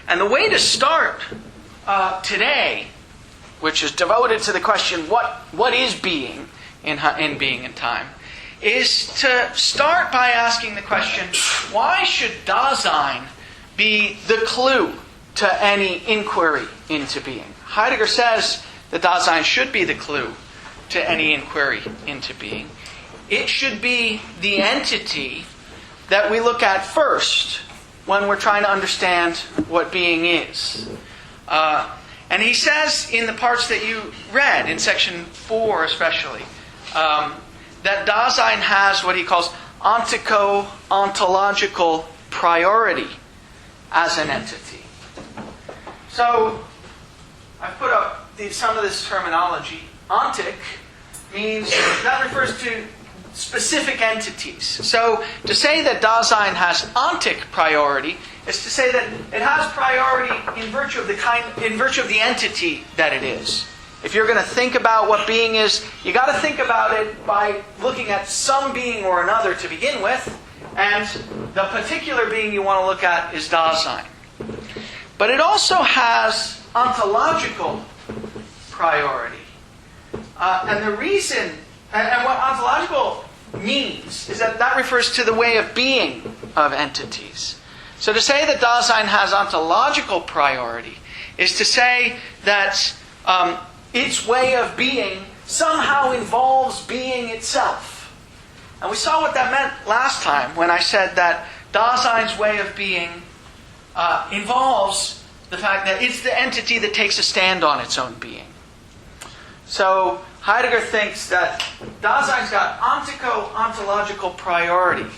Speaker 1: And the way to start today, which is devoted to the question, what is being in Being in Time, is to start by asking the question, why should Dasein be the clue to any inquiry into being? Heidegger says that Dasein should be the clue to any inquiry into being. It should be the entity that we look at first when we're trying to understand what being is. And he says in the parts that you read, in section 4 especially, that Dasein has what he calls ontico-ontological priority as an entity. So, I've put up some of this terminology. Ontic means, that refers to specific entities. So to say that Dasein has ontic priority is to say that it has priority in virtue of the entity that it is. If you're going to think about what being is, you got to think about it by looking at some being or another to begin with, and the particular being you want to look at is Dasein. But it also has ontological priority. And the reason, and what ontological means, is that refers to the way of being of entities. So to say that Dasein has ontological priority is to say that its way of being somehow involves being itself. And we saw what that meant last time when I said that Dasein's way of being involves the fact that it's the entity that takes a stand on its own being. So Heidegger thinks that Dasein's got ontological priority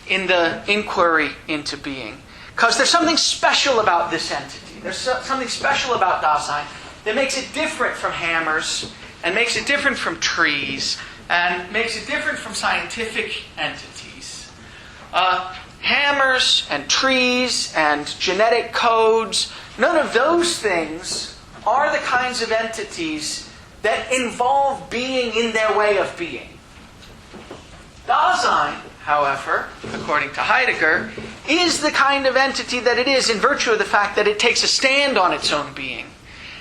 Speaker 1: in the inquiry into being. Because there's something special about this entity. There's something special about Dasein that makes it different from hammers, and makes it different from trees, and makes it different from scientific entities. Hammers and trees and genetic codes, none of those things are the kinds of entities that involve being in their way of being. Dasein, however, according to Heidegger, is the kind of entity that it is in virtue of the fact that it takes a stand on its own being.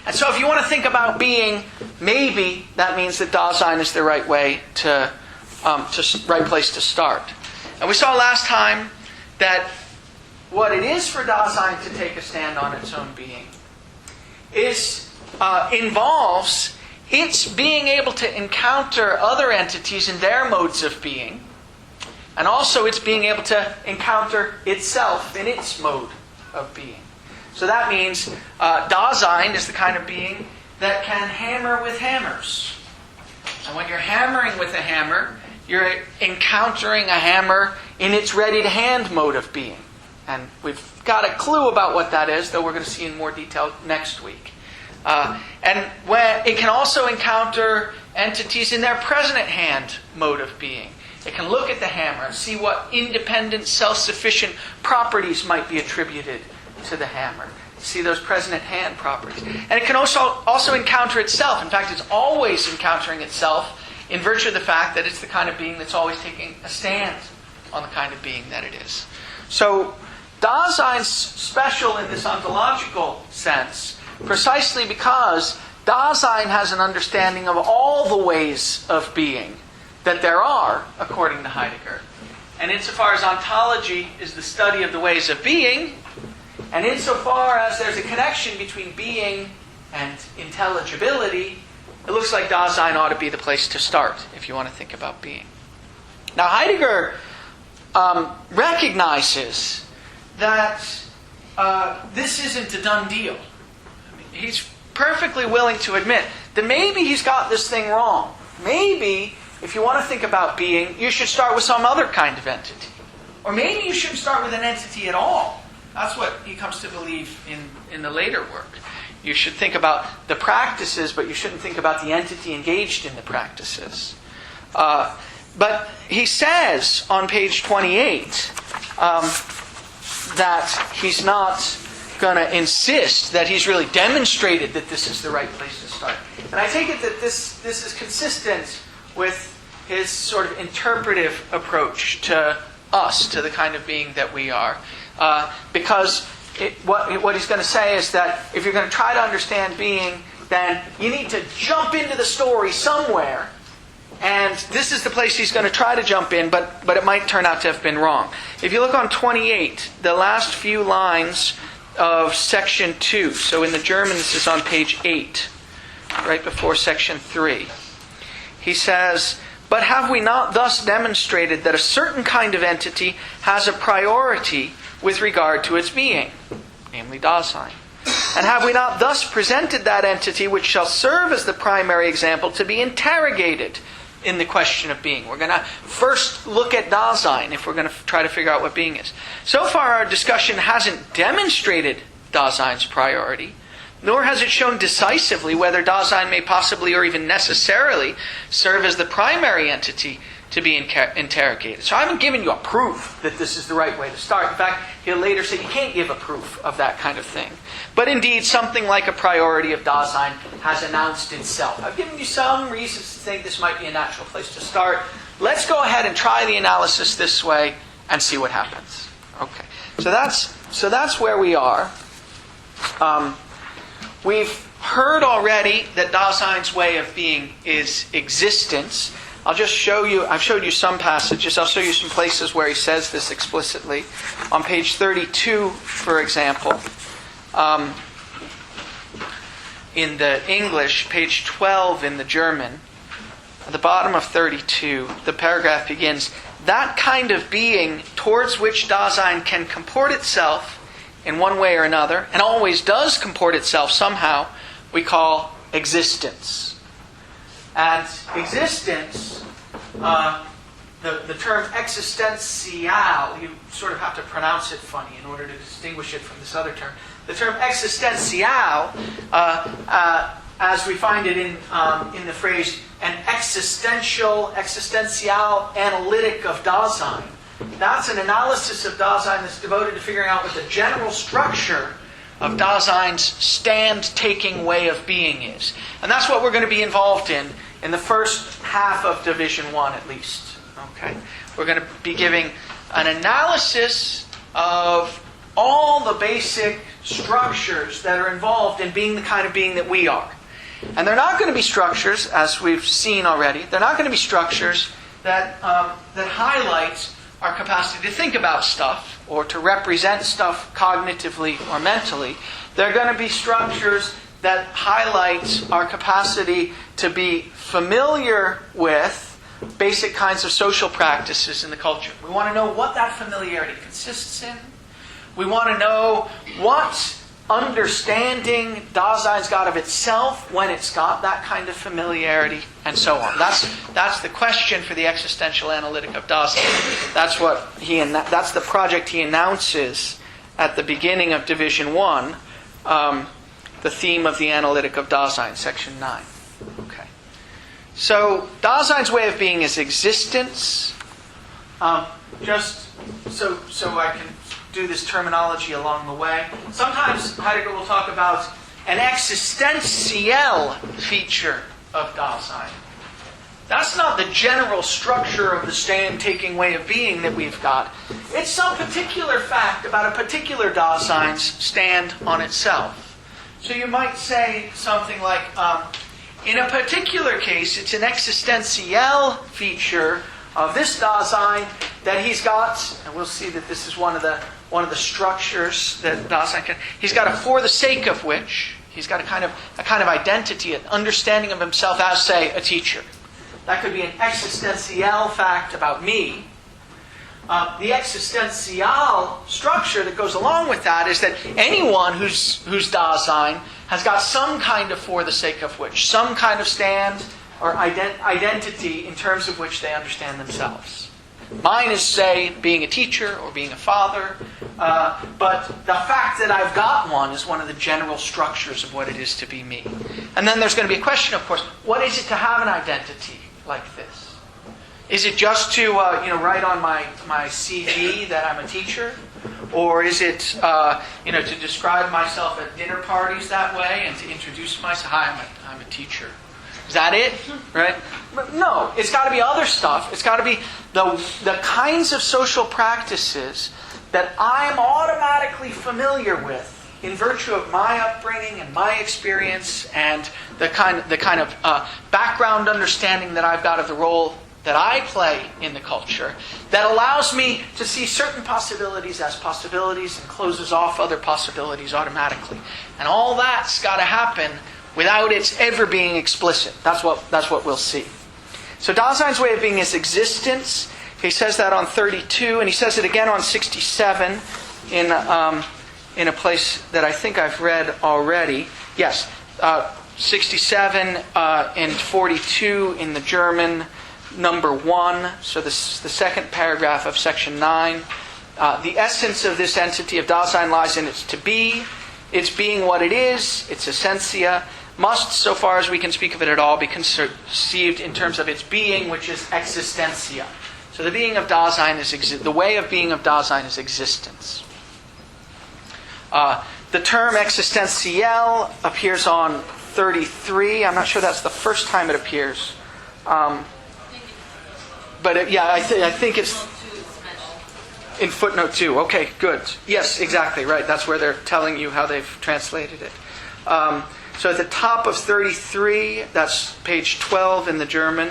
Speaker 1: And so if you want to think about being, maybe that means that Dasein is the right way right place to start. And we saw last time that what it is for Dasein to take a stand on its own being involves its being able to encounter other entities in their modes of being, and also it's being able to encounter itself in its mode of being. So that means Dasein is the kind of being that can hammer with hammers. And when you're hammering with a hammer, you're encountering a hammer in its ready-to-hand mode of being. And we've got a clue about what that is, though we're going to see in more detail next week. And when it can also encounter entities in their present-at-hand mode of being. It can look at the hammer and see what independent, self-sufficient properties might be attributed to the hammer. See those present-at-hand properties. And it can also encounter itself. In fact, it's always encountering itself in virtue of the fact that it's the kind of being that's always taking a stand on the kind of being that it is. So Dasein's special in this ontological sense precisely because Dasein has an understanding of all the ways of being that there are, according to Heidegger. And insofar as ontology is the study of the ways of being, and insofar as there's a connection between being and intelligibility, it looks like Dasein ought to be the place to start if you want to think about being. Now Heidegger recognizes that this isn't a done deal. I mean, he's perfectly willing to admit that maybe he's got this thing wrong. Maybe, if you want to think about being, you should start with some other kind of entity. Or maybe you shouldn't start with an entity at all. That's what he comes to believe in the later work. You should think about the practices, but you shouldn't think about the entity engaged in the practices. But he says on page 28 that he's not going to insist that he's really demonstrated that this is the right place to start. And I take it that this is consistent with his sort of interpretive approach to us, to the kind of being that we are. Because what he's going to say is that if you're going to try to understand being, then you need to jump into the story somewhere. And this is the place he's going to try to jump in, but it might turn out to have been wrong. If you look on 28, the last few lines of section 2. So in the German, this is on page 8, right before section 3. He says, "But have we not thus demonstrated that a certain kind of entity has a priority with regard to its being, namely Dasein? And have we not thus presented that entity which shall serve as the primary example to be interrogated in the question of being?" We're going to first look at Dasein if we're going to try to figure out what being is. So far our discussion hasn't demonstrated Dasein's priority, nor has it shown decisively whether Dasein may possibly or even necessarily serve as the primary entity to be interrogated. So I haven't given you a proof that this is the right way to start. In fact, he'll later say you can't give a proof of that kind of thing. But indeed, something like a priority of Dasein has announced itself. I've given you some reasons to think this might be a natural place to start. Let's go ahead and try the analysis this way and see what happens. Okay, so that's where we are. We've heard already that Dasein's way of being is existence. I'll just show you, I've showed you some passages. I'll show you some places where he says this explicitly. On page 32, for example, in the English, page 12 in the German, at the bottom of 32, the paragraph begins, that kind of being towards which Dasein can comport itself in one way or another, and always does comport itself somehow, we call existence. And existence, the term existential, you sort of have to pronounce it funny in order to distinguish it from this other term. The term existential, as we find it in the phrase, an existential analytic of Dasein. That's an analysis of Dasein that's devoted to figuring out what the general structure of Dasein's stand-taking way of being is. And that's what we're going to be involved in the first half of Division 1 at least. Okay? We're going to be giving an analysis of all the basic structures that are involved in being the kind of being that we are. And they're not going to be structures, as we've seen already, they're not going to be structures that highlight our capacity to think about stuff or to represent stuff cognitively or mentally. They're going to be structures that highlight our capacity to be familiar with basic kinds of social practices in the culture. We want to know what that familiarity consists in. We want to know what understanding Dasein's got of itself when it's got that kind of familiarity, and so on. That's the question for the existential analytic of Dasein. That's the project he announces at the beginning of Division 1, the theme of the analytic of Dasein, section 9. Okay. So Dasein's way of being is existence. Just so I can do this terminology along the way. Sometimes Heidegger will talk about an existential feature of Dasein. That's not the general structure of the stand-taking way of being that we've got. It's some particular fact about a particular Dasein's stand on itself. So you might say something like, in a particular case, it's an existential feature of this Dasein that he's got, and we'll see that this is one of the structures that Dasein can. He's got a for the sake of which he's got a kind of identity, an understanding of himself as, say, a teacher. That could be an existential fact about me. The existential structure that goes along with that is that anyone whose Dasein has got some kind of for the sake of which, some kind of stand or identity in terms of which they understand themselves. Mine is, say, being a teacher or being a father, but the fact that I've got one is one of the general structures of what it is to be me. And then there's going to be a question, of course, what is it to have an identity like this? Is it just to write on my CV that I'm a teacher? Or is it to describe myself at dinner parties that way and to introduce myself? Hi, I'm a teacher. Is that it? Right? But no, it's got to be other stuff. It's got to be the kinds of social practices that I'm automatically familiar with in virtue of my upbringing and my experience and the kind of background understanding that I've got of the role that I play in the culture that allows me to see certain possibilities as possibilities and closes off other possibilities automatically. And all that's got to happen without its ever being explicit. That's what we'll see. So Dasein's way of being is existence. He says that on 32, and he says it again on 67 in a place that I think I've read already. Yes, 67 and 42 in the German, number 1. So this the second paragraph of section 9. The essence of this entity of Dasein lies in its to be, its being what it is, its essentia. must, so far as we can speak of it at all, be conceived in terms of its being, which is existentia. So the being of Dasein is the way of being of Dasein is existence. The term existentiel appears on 33. I'm not sure that's the first time it appears. But I think it's in footnote 2. Okay, good. Yes, exactly, right. That's where they're telling you how they've translated it. So at the top of 33, that's page 12 in the German,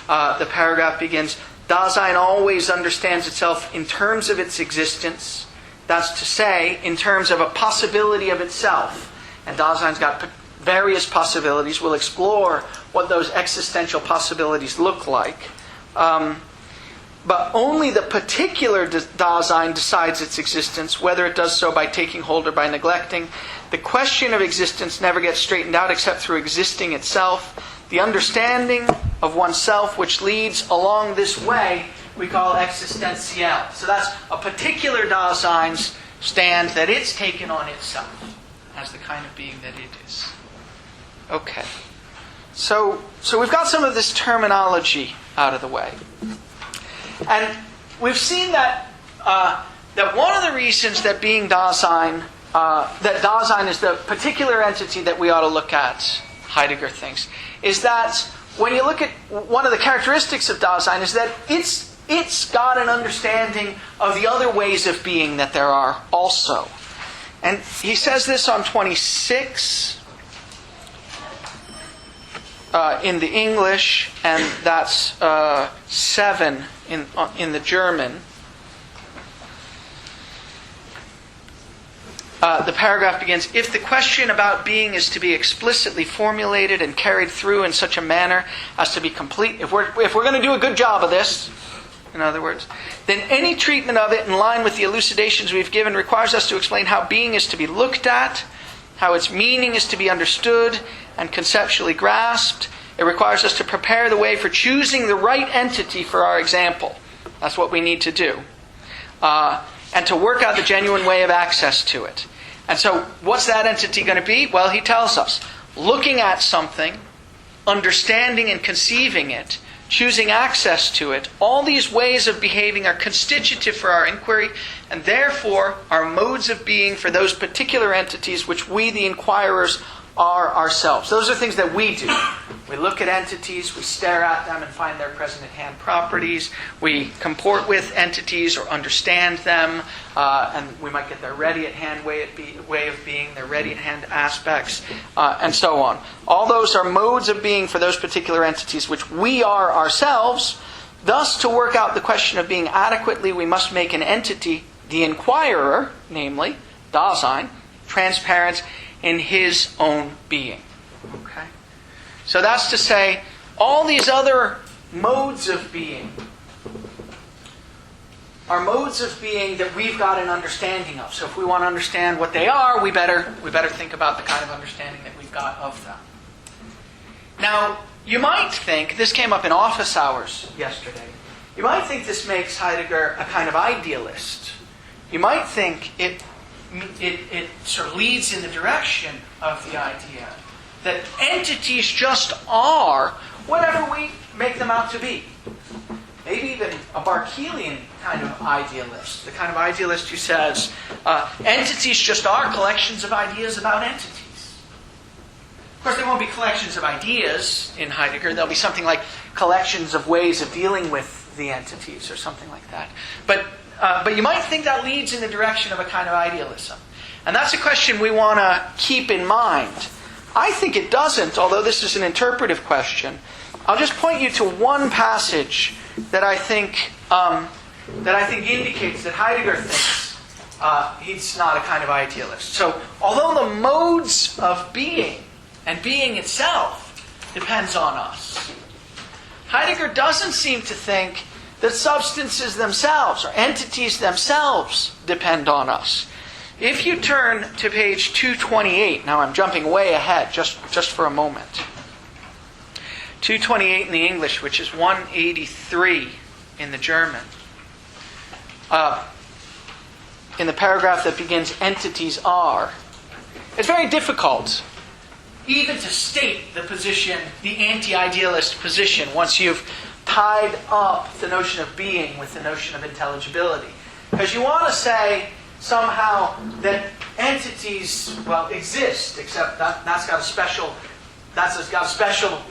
Speaker 1: the paragraph begins, Dasein always understands itself in terms of its existence. That's to say, in terms of a possibility of itself. And Dasein's got various possibilities. We'll explore what those existential possibilities look like. But only the particular Dasein decides its existence, whether it does so by taking hold or by neglecting. The question of existence never gets straightened out except through existing itself. The understanding of oneself which leads along this way we call existentiel. So that's a particular Dasein's stand that it's taken on itself as the kind of being that it is. Okay. So we've got some of this terminology out of the way. And we've seen that one of the reasons that being Dasein, that Dasein is the particular entity that we ought to look at, Heidegger thinks, is that when you look at one of the characteristics of Dasein is that it's got an understanding of the other ways of being that there are also. And he says this on 26 in the English, and that's 7 in the German. The paragraph begins, if the question about being is to be explicitly formulated and carried through in such a manner as to be complete, if we're going to do a good job of this, in other words, then any treatment of it in line with the elucidations we've given requires us to explain how being is to be looked at, how its meaning is to be understood and conceptually grasped. It requires us to prepare the way for choosing the right entity for our example. That's what we need to do. And to work out the genuine way of access to it. And so, what's that entity going to be? Well, he tells us, looking at something, understanding and conceiving it, choosing access to it, all these ways of behaving are constitutive for our inquiry, and therefore are modes of being for those particular entities which we, the inquirers, are ourselves. Those are things that we do. We look at entities, we stare at them and find their present-at-hand properties. We comport with entities or understand them, and we might get their ready-at-hand way of being, their ready-at-hand aspects, and so on. All those are modes of being for those particular entities which we are ourselves. Thus, to work out the question of being adequately, we must make an entity, the inquirer, namely, Dasein, transparent in his own being. Okay? So that's to say, all these other modes of being are modes of being that we've got an understanding of. So if we want to understand what they are, we better think about the kind of understanding that we've got of them. Now, you might think, this came up in office hours yesterday, you might think this makes Heidegger a kind of idealist. You might think it sort of leads in the direction of the idea that entities just are whatever we make them out to be. Maybe even a Barkelian kind of idealist. The kind of idealist who says, entities just are collections of ideas about entities. Of course, there won't be collections of ideas in Heidegger. There'll be something like collections of ways of dealing with the entities or something like that. But you might think that leads in the direction of a kind of idealism. And that's a question we want to keep in mind. I think it doesn't, although this is an interpretive question. I'll just point you to one passage that I think indicates that Heidegger thinks he's not a kind of idealist. So, although the modes of being and being itself depends on us, Heidegger doesn't seem to think that substances themselves or entities themselves depend on us. If you turn to page 228, now I'm jumping way ahead just for a moment. 228 in the English, which is 183 in the German. In the paragraph that begins, entities are. It's very difficult even to state the position, the anti-idealist position, once you've tied up the notion of being with the notion of intelligibility. Because you want to say somehow that entities, well, exist, except that's got a special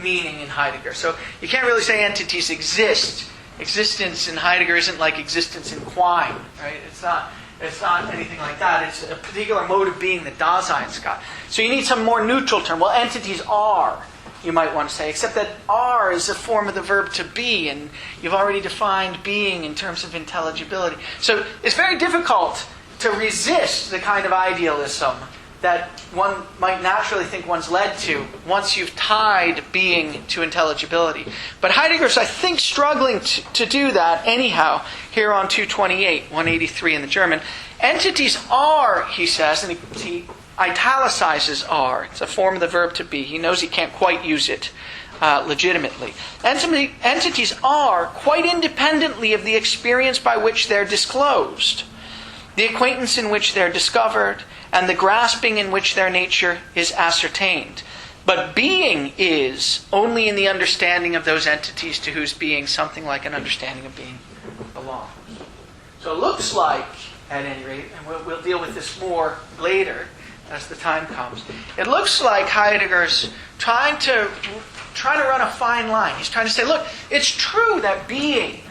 Speaker 1: meaning in Heidegger. So you can't really say entities exist. Existence in Heidegger isn't like existence in Quine, right? It's not anything like that. It's a particular mode of being that Dasein's got. So you need some more neutral term. Well, entities are, you might want to say, except that are is a form of the verb to be, and you've already defined being in terms of intelligibility. So it's very difficult to resist the kind of idealism that one might naturally think one's led to once you've tied being to intelligibility. But Heidegger's, I think, struggling to do that anyhow here on 228, 183 in the German. Entities are, he says, and he italicizes are. It's a form of the verb to be. He knows he can't quite use it legitimately. Entities are, quite independently of the experience by which they're disclosed, the acquaintance in which they're discovered, and the grasping in which their nature is ascertained. But being is only in the understanding of those entities to whose being something like an understanding of being belongs. So it looks like, at any rate, and we'll deal with this more later as the time comes, it looks like Heidegger's trying to run a fine line. He's trying to say, look, it's true that being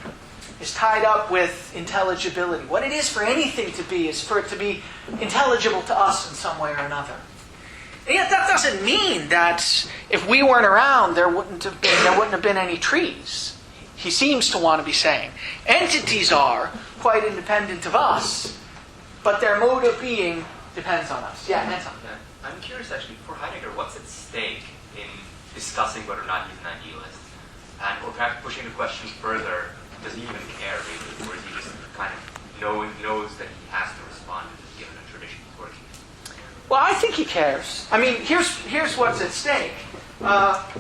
Speaker 1: is tied up with intelligibility. What it is for anything to be is for it to be intelligible to us in some way or another. And yet that doesn't mean that if we weren't around, there wouldn't have been any trees. He seems to want to be saying entities are quite independent of us, but their mode of being depends on us. Yeah, Anton.
Speaker 11: Yeah. I'm curious, actually, for Heidegger, what's at stake in discussing whether or not he's an idealist? And or perhaps pushing the question further, does he even care, really? Or is he just kind of knows that he has to respond to this given a tradition he's working in?
Speaker 1: Well, I think he cares. I mean, here's what's at stake.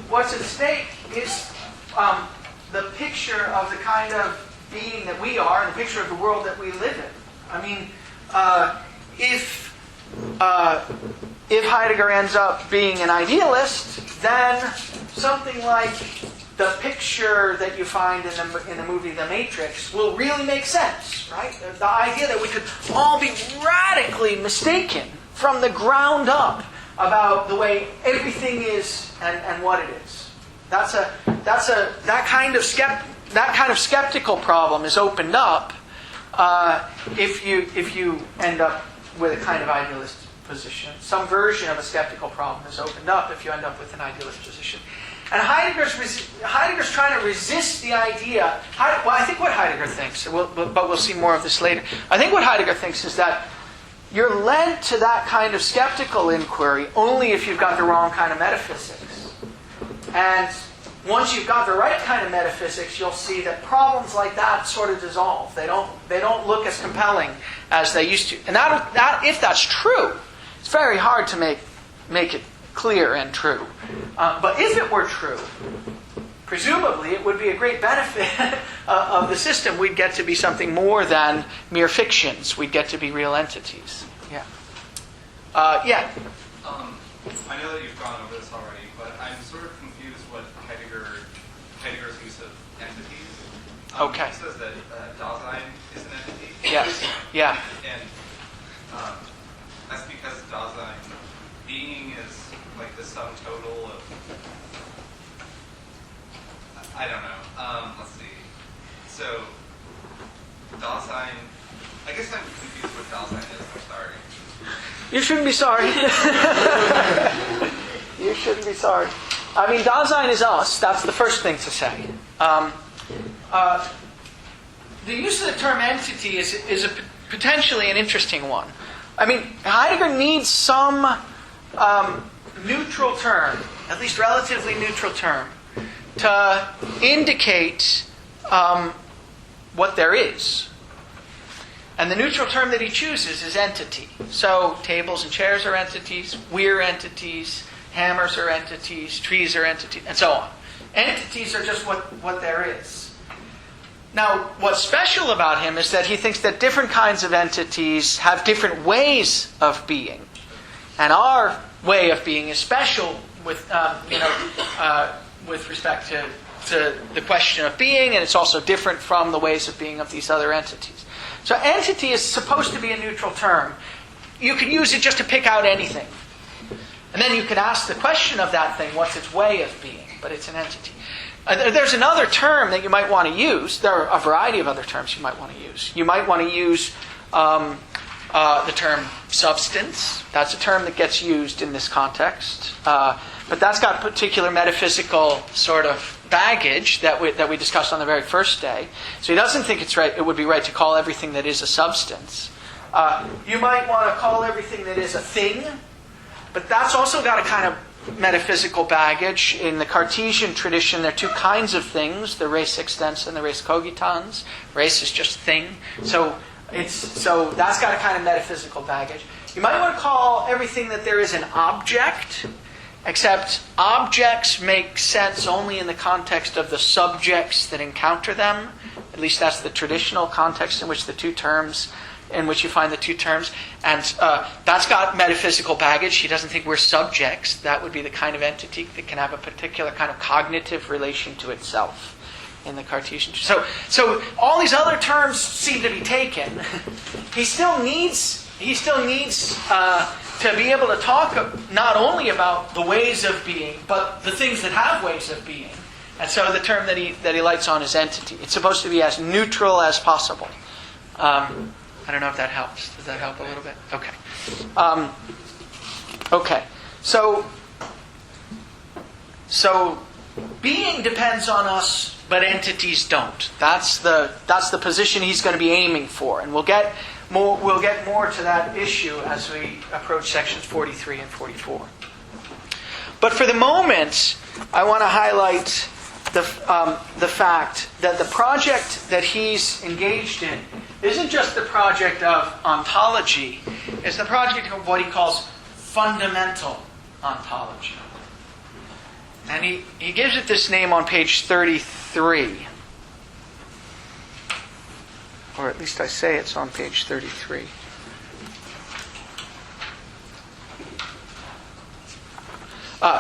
Speaker 1: What's at stake is the picture of the kind of being that we are and the picture of the world that we live in. I mean, if Heidegger ends up being an idealist, then something like the picture that you find in the movie The Matrix will really make sense, right? The idea that we could all be radically mistaken from the ground up about the way everything is and what it is. That kind of skeptical problem is opened up if you end up with a kind of idealist position. Some version of a skeptical problem is opened up if you end up with an idealist position. And Heidegger's trying to resist the idea. Well, I think what Heidegger thinks, but we'll see more of this later. I think what Heidegger thinks is that you're led to that kind of skeptical inquiry only if you've got the wrong kind of metaphysics. And once you've got the right kind of metaphysics, you'll see that problems like that sort of dissolve. They don't look as compelling as they used to. And that if that's true, it's very hard to make it clear and true. But if it were true, presumably it would be a great benefit of the system. We'd get to be something more than mere fictions. We'd get to be real entities. Yeah. Yeah.
Speaker 12: I know that you've gone over this already, but I'm sort of confused what Heidegger's use of entities.
Speaker 1: Okay.
Speaker 12: He says that Dasein is an entity.
Speaker 1: Yes. Yeah.
Speaker 12: And that's because Dasein, being is like the sum total of, I don't know. Let's see. So Dasein, I guess I'm confused what Dasein is. I'm sorry.
Speaker 1: You shouldn't be sorry. You shouldn't be sorry. I mean, Dasein is us. That's the first thing to say. The use of the term entity is potentially an interesting one. I mean, Heidegger needs some neutral term, at least relatively neutral term, to indicate what there is. And the neutral term that he chooses is entity. So tables and chairs are entities, we're entities, hammers are entities, trees are entities, and so on. Entities are just what there is. Now, what's special about him is that he thinks that different kinds of entities have different ways of being. And our way of being is special with respect to the question of being, and it's also different from the ways of being of these other entities. So entity is supposed to be a neutral term. You could use it just to pick out anything. And then you could ask the question of that thing, what's its way of being? But it's an entity. There's another term that you might want to use. There are a variety of other terms you might want to use. You might want to use the term substance. That's a term that gets used in this context. But that's got particular metaphysical sort of baggage that we discussed on the very first day. So he doesn't think it would be right to call everything that is a substance. You might want to call everything that is a thing, but that's also got a kind of metaphysical baggage. In the Cartesian tradition, there are two kinds of things, the res extensa and the res cogitans. Res is just thing. So that's got a kind of metaphysical baggage. You might want to call everything that there is an object, except objects make sense only in the context of the subjects that encounter them. At least that's the traditional context in which you find the two terms. And that's got metaphysical baggage. He doesn't think we're subjects. That would be the kind of entity that can have a particular kind of cognitive relation to itself in the Cartesian. So all these other terms seem to be taken. He still needs to be able to talk not only about the ways of being, but the things that have ways of being. And so the term that he lights on is entity. It's supposed to be as neutral as possible. I don't know if that helps. Does that help a little bit? Okay. Okay. So being depends on us, but entities don't. That's the position he's going to be aiming for, and we'll get more to that issue as we approach sections 43 and 44. But for the moment, I want to highlight the fact that the project that he's engaged in isn't just the project of ontology, it's the project of what he calls fundamental ontology. And he gives it this name on page 33. Or at least I say it's on page 33.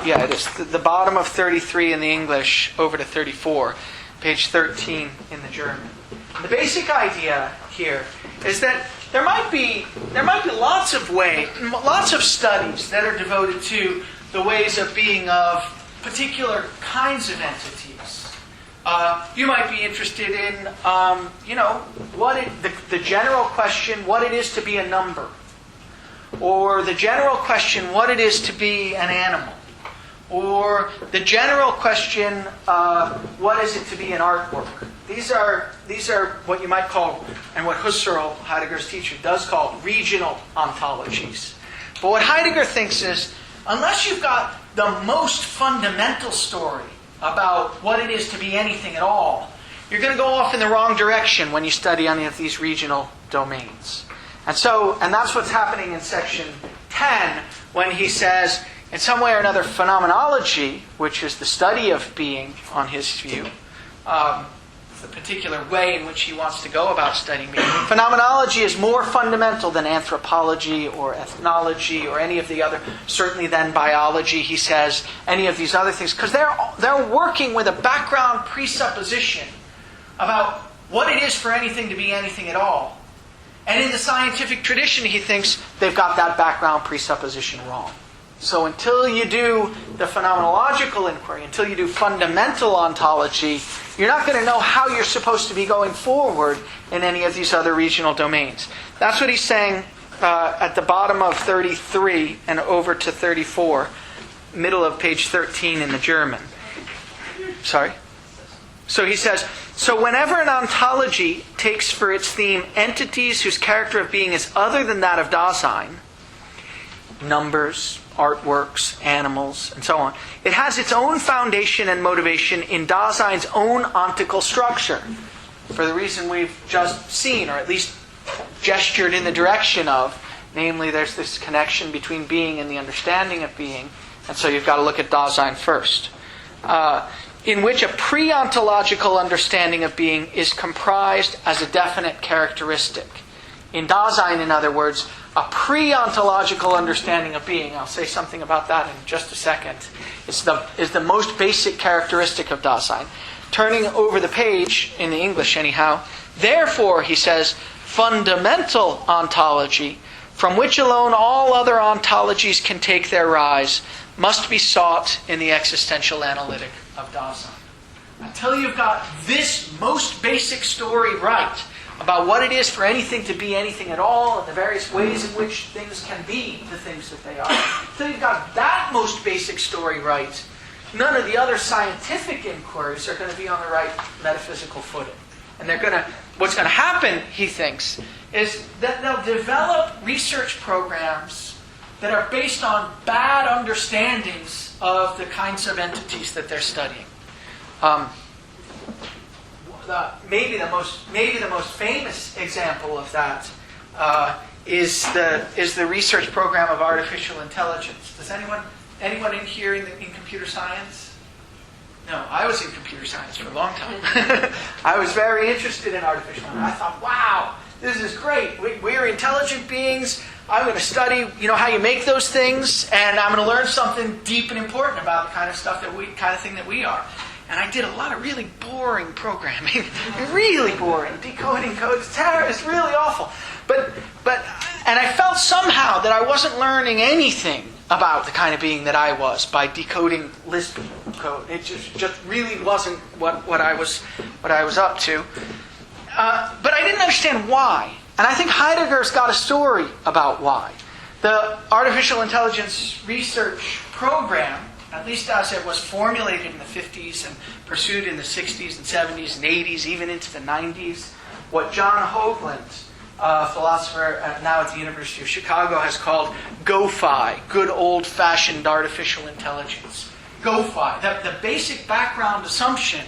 Speaker 1: Yeah, it is. The bottom of 33 in the English over to 34. Page 13 in the German. The basic idea here is that there might be lots of studies that are devoted to the ways of being of particular kinds of entities. You might be interested in, the general question, what it is to be a number, or the general question, what it is to be an animal, or the general question, what is it to be an artwork. These are what you might call, and what Husserl, Heidegger's teacher, does call regional ontologies. But what Heidegger thinks is, unless you've got the most fundamental story about what it is to be anything at all, you're going to go off in the wrong direction when you study any of these regional domains. And that's what's happening in section 10 when he says, in some way or another, phenomenology, which is the study of being on his view, the particular way in which he wants to go about studying being. Phenomenology is more fundamental than anthropology or ethnology or any of the other, certainly than biology, he says, any of these other things, because they're working with a background presupposition about what it is for anything to be anything at all. And in the scientific tradition, he thinks they've got that background presupposition wrong. So until you do the phenomenological inquiry, until you do fundamental ontology, you're not going to know how you're supposed to be going forward in any of these other regional domains. That's what he's saying at the bottom of 33 and over to 34, middle of page 13 in the German. Sorry? So he says, so whenever an ontology takes for its theme entities whose character of being is other than that of Dasein, numbers, artworks, animals, and so on, it has its own foundation and motivation in Dasein's own ontical structure. For the reason we've just seen, or at least gestured in the direction of, namely there's this connection between being and the understanding of being, and so you've got to look at Dasein first. In which a pre-ontological understanding of being is comprised as a definite characteristic. in Dasein, in other words, a pre-ontological understanding of being. I'll say something about that in just a second. Is the most basic characteristic of Dasein. Turning over the page, in the English anyhow, therefore, he says, fundamental ontology, from which alone all other ontologies can take their rise, must be sought in the existential analytic of Dasein. Until you've got this most basic story right about what it is for anything to be anything at all and the various ways in which things can be the things that they are, until you've got that most basic story right, none of the other scientific inquiries are going to be on the right metaphysical footing. And what's going to happen, he thinks, is that they'll develop research programs that are based on bad understandings of the kinds of entities that they're studying. Maybe the most famous example of that is the research program of artificial intelligence. Does anyone in here in computer science? No, I was in computer science for a long time. I was very interested in artificial intelligence. I thought, wow, this is great. We're intelligent beings. I'm going to study, how you make those things, and I'm going to learn something deep and important about the kind of thing that we are. And I did a lot of really boring programming, really boring, decoding code. It's really awful. And I felt somehow that I wasn't learning anything about the kind of being that I was by decoding Lisp code. It just really wasn't what I was up to. But I didn't understand why. And I think Heidegger's got a story about why. The artificial intelligence research program, at least as it was formulated in the 50s and pursued in the 60s and 70s and 80s, even into the 90s, what John Hoagland, a philosopher now at the University of Chicago, has called GoFi, good old-fashioned artificial intelligence. GoFi, the basic background assumption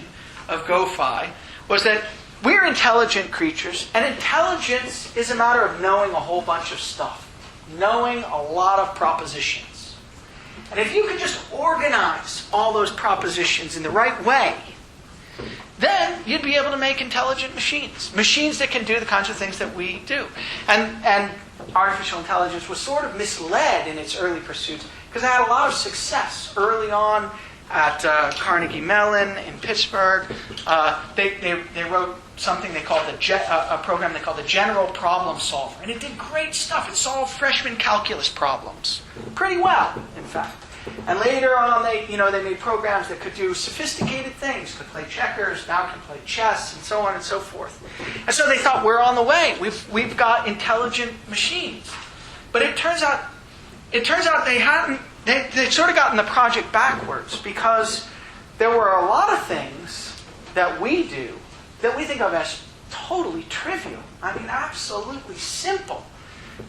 Speaker 1: of GoFi was that we're intelligent creatures, and intelligence is a matter of knowing a whole bunch of stuff, knowing a lot of propositions. And if you could just organize all those propositions in the right way, then you'd be able to make intelligent machines. Machines that can do the kinds of things that we do. And artificial intelligence was sort of misled in its early pursuits because it had a lot of success early on at Carnegie Mellon in Pittsburgh. They wrote something they called a program they called the General Problem Solver. And it did great stuff. It solved freshman calculus problems pretty well, in fact. And later on, they made programs that could do sophisticated things, could play checkers, now can play chess, and so on and so forth. And so they thought, we're on the way. We've got intelligent machines. But it turns out they hadn't. They'd sort of gotten the project backwards because there were a lot of things that we do that we think of as totally trivial. I mean, absolutely simple.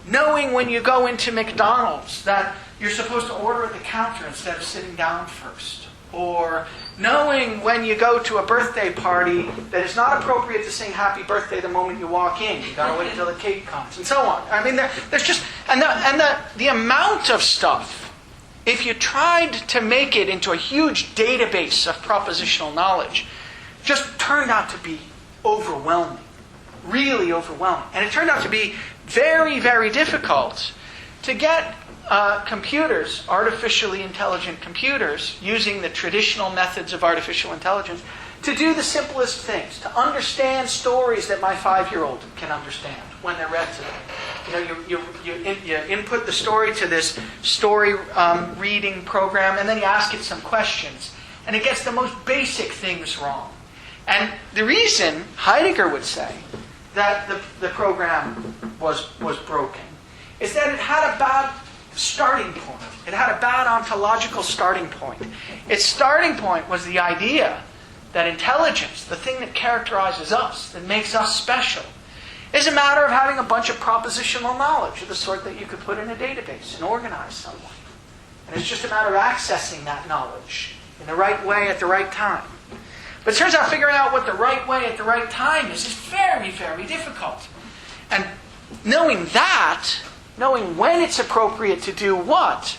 Speaker 1: Knowing when you go into McDonald's that you're supposed to order at the counter instead of sitting down first. Or knowing when you go to a birthday party that it's not appropriate to sing happy birthday the moment you walk in. You've got to wait until the cake comes, and so on. I mean, there's just... And the amount of stuff, if you tried to make it into a huge database of propositional knowledge, just turned out to be overwhelming. Really overwhelming. And it turned out to be very, very difficult to get computers, artificially intelligent computers, using the traditional methods of artificial intelligence, to do the simplest things, to understand stories that my 5-year-old can understand when they're read to them. You input the story to this story reading program, and then you ask it some questions, and it gets the most basic things wrong. And the reason, Heidegger would say, that the program was broken is that it had a bad starting point. It had a bad ontological starting point. Its starting point was the idea that intelligence, the thing that characterizes us, that makes us special, is a matter of having a bunch of propositional knowledge of the sort that you could put in a database and organize some way. And it's just a matter of accessing that knowledge in the right way at the right time. But it turns out figuring out what the right way at the right time is very, very difficult. And knowing when it's appropriate to do what,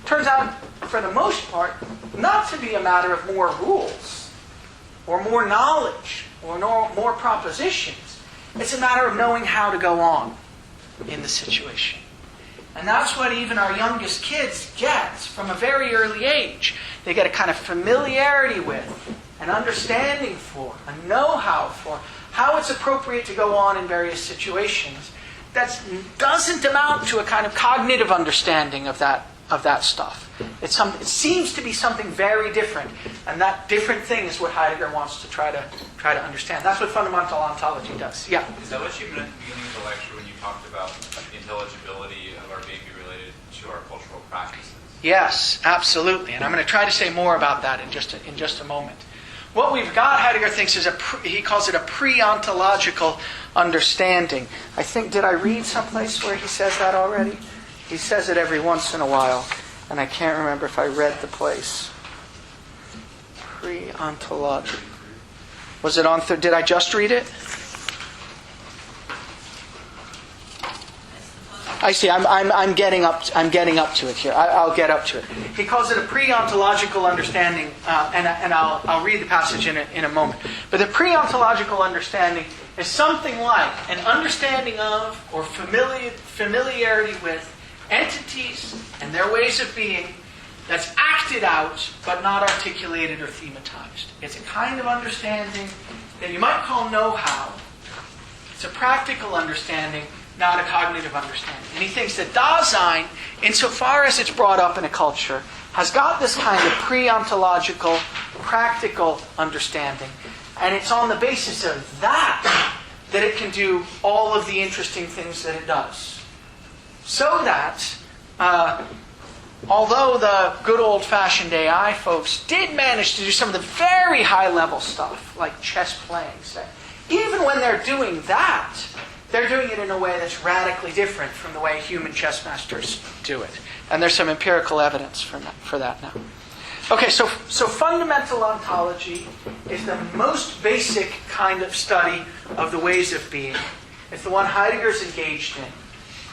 Speaker 1: turns out, for the most part, not to be a matter of more rules or more knowledge or more propositions. It's a matter of knowing how to go on. in the situation. And that's what even our youngest kids get from a very early age. They get a kind of familiarity with, an understanding for, a know-how for how it's appropriate to go on in various situations. That doesn't amount to a kind of cognitive understanding of that stuff. It seems to be something very different, and that different thing is what Heidegger wants to try to understand. That's what fundamental ontology does. Yeah.
Speaker 13: Is that what you meant at the beginning of the lecture when you talked about the intelligibility of our being related to our cultural practices?
Speaker 1: Yes, absolutely, and I'm going to try to say more about that in just a moment. What we've got, Heidegger thinks, he calls it a pre-ontological understanding. I think, did I read someplace where he says that already? He says it every once in a while, and I can't remember if I read the place. Pre-ontological. Was it on? Did I just read it? I see. I'm getting up to it here. I'll get up to it. He calls it a pre-ontological understanding, and I'll read the passage in a moment. But the pre-ontological understanding is something like an understanding of or familiarity with entities and their ways of being that's acted out but not articulated or thematized. It's a kind of understanding that you might call know-how. It's a practical understanding, not a cognitive understanding. And he thinks that Dasein, insofar as it's brought up in a culture, has got this kind of pre-ontological, practical understanding. And it's on the basis of that it can do all of the interesting things that it does. So that, although the good old-fashioned AI folks did manage to do some of the very high-level stuff, like chess playing, say, even when they're doing that, they're doing it in a way that's radically different from the way human chess masters do it. And there's some empirical evidence for that now. Okay, so fundamental ontology is the most basic kind of study of the ways of being. It's the one Heidegger's engaged in.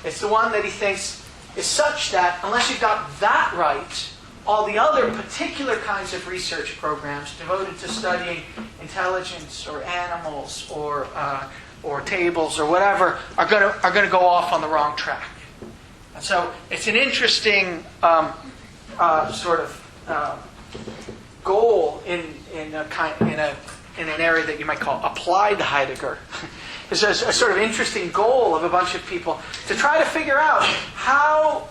Speaker 1: It's the one that he thinks is such that unless you've got that right, all the other particular kinds of research programs devoted to studying intelligence or animals or tables or whatever are going to go off on the wrong track. And so it's an interesting sort of goal in an area that you might call applied Heidegger. It's a sort of interesting goal of a bunch of people to try to figure out how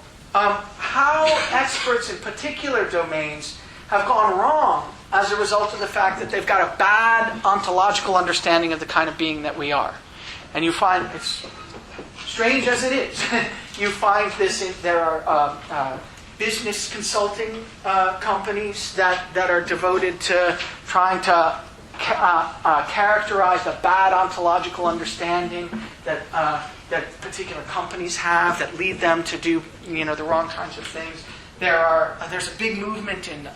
Speaker 1: experts in particular domains have gone wrong as a result of the fact that they've got a bad ontological understanding of the kind of being that we are. And you find, it's strange as it is, you find this there are business consulting companies that are devoted to trying to characterize the bad ontological understanding that particular companies have that lead them to do the wrong kinds of things. There's a big movement in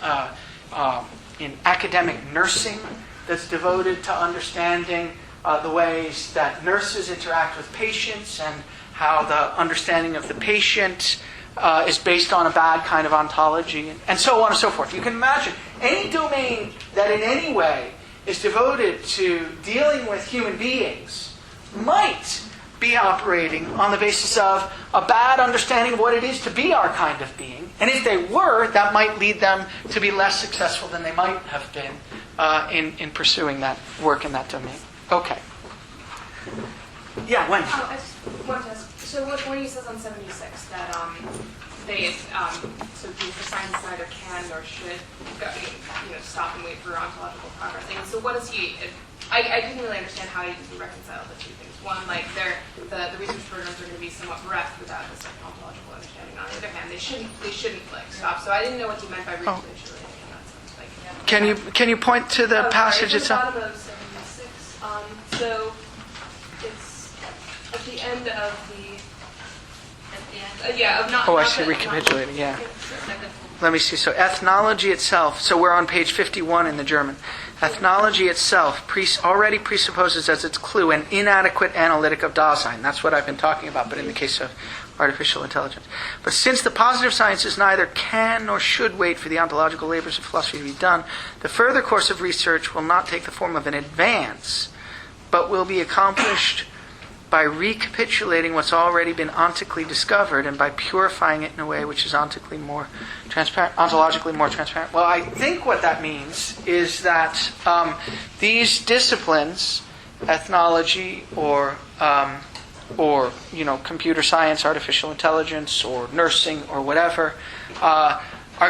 Speaker 1: academic nursing that's devoted to understanding the ways that nurses interact with patients and how the understanding of the patient is based on a bad kind of ontology, and so on and so forth. You can imagine any domain that in any way is devoted to dealing with human beings might be operating on the basis of a bad understanding of what it is to be our kind of being. And if they were, that might lead them to be less successful than they might have been in pursuing that work in that domain. Okay. Yeah, when?
Speaker 7: I just wanted to ask, so when he says on 76 that so the science neither can nor should stop and wait for ontological progress. And so what is he? I didn't really understand how he reconciled the two things. One, like the research programs are going to be somewhat bereft without this ontological understanding. On the other hand, they shouldn't like stop. So I didn't know what he meant by recapitulating in that sense. Like,
Speaker 1: Can you point to the passage itself?
Speaker 7: At the bottom of 76. So it's at the end of the.
Speaker 1: I see, recapitulating, yeah. Let me see. So ethnology itself, so we're on page 51 in the German. Ethnology itself already presupposes as its clue an inadequate analytic of Dasein. That's what I've been talking about, but in the case of artificial intelligence. But since the positive sciences neither can nor should wait for the ontological labors of philosophy to be done, the further course of research will not take the form of an advance, but will be accomplished by recapitulating what's already been ontically discovered and by purifying it in a way which is ontologically more transparent. Well, I think what that means is that these disciplines, ethnology or computer science, artificial intelligence, or nursing, or whatever, are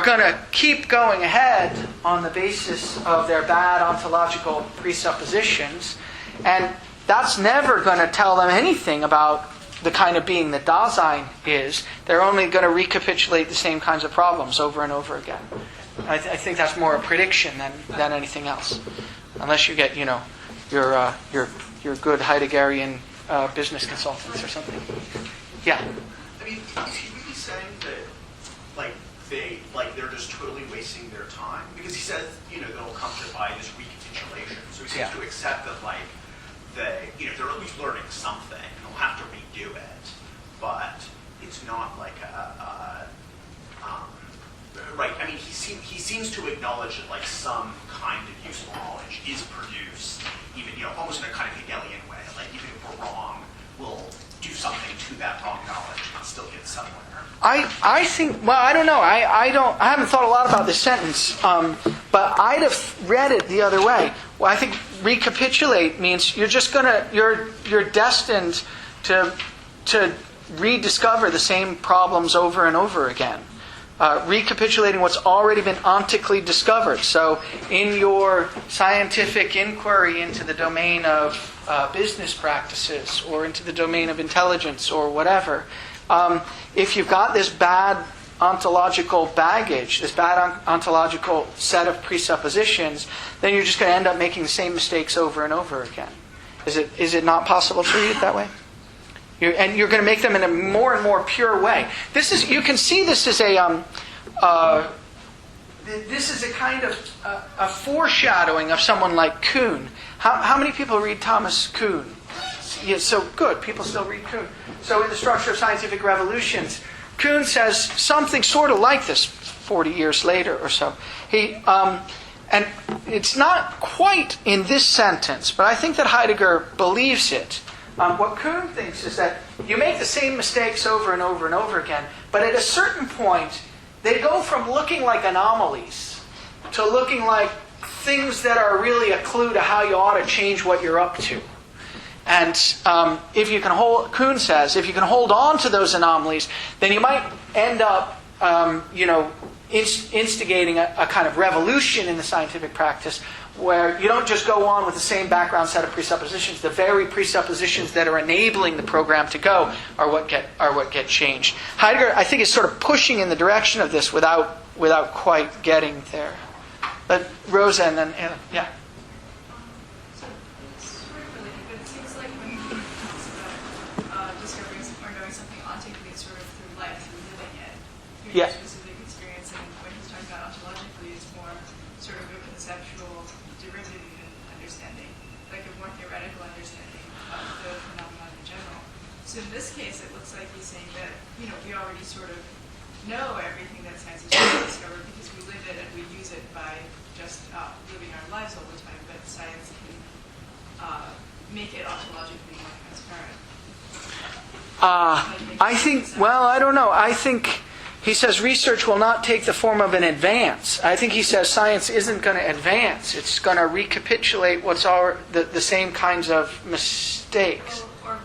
Speaker 1: going to keep going ahead on the basis of their bad ontological presuppositions, and that's never going to tell them anything about the kind of being that Dasein is. They're only going to recapitulate the same kinds of problems over and over again. I think that's more a prediction than anything else, unless you get your good Heideggerian business consultants or something. Yeah.
Speaker 3: I mean, is he really saying that they're just totally wasting their time? Because he says they'll come to by this recapitulation, so he seems to accept that they're at least learning something, and they'll have to redo it, but it's not like right. I mean, he seems to acknowledge that some kind of useful knowledge is produced, even almost in a kind of Hegelian way. Like even if we're wrong, we'll do something to that wrong knowledge and still get somewhere.
Speaker 1: I think. Well, I don't know. I haven't thought a lot about this sentence, but I'd have read it the other way. Well, I think recapitulate means you're destined to rediscover the same problems over and over again. Recapitulating what's already been ontically discovered. So in your scientific inquiry into the domain of business practices or into the domain of intelligence or whatever, if you've got this bad ontological baggage, this bad ontological set of presuppositions, then you're just going to end up making the same mistakes over and over again. Is it not possible to read it that way? And you're going to make them in a more and more pure way. You can see this as a kind of a foreshadowing of someone like Kuhn. How many people read Thomas Kuhn? Yeah, so good. People still read Kuhn. So in The Structure of Scientific Revolutions, Kuhn says something sort of like this 40 years later or so. And it's not quite in this sentence, but I think that Heidegger believes it. What Kuhn thinks is that you make the same mistakes over and over and over again, but at a certain point, they go from looking like anomalies to looking like things that are really a clue to how you ought to change what you're up to. And Kuhn says, if you can hold on to those anomalies, then you might end up, instigating a kind of revolution in the scientific practice, where you don't just go on with the same background set of presuppositions. The very presuppositions that are enabling the program to go are what get changed. Heidegger, I think, is sort of pushing in the direction of this without quite getting there. But Rosa and then Anna, yeah.
Speaker 4: So it's sort of related, but it seems like when he talks about discovering or knowing something ontically, it's sort of through life, through living it, through your specific experience, and when he's talking about ontologically, it's more sort of a conceptual derivative understanding, like a more theoretical understanding of the phenomenon in general. So in this case, it looks like he's saying that, we already sort of know everything that science is trying to discover because we live it and we use it by just living our lives all the time, but science can make it ontologically more transparent.
Speaker 1: I don't know. I think he says research will not take the form of an advance. I think he says science isn't going to advance. It's going to recapitulate what's the same kinds of mistakes.
Speaker 4: Or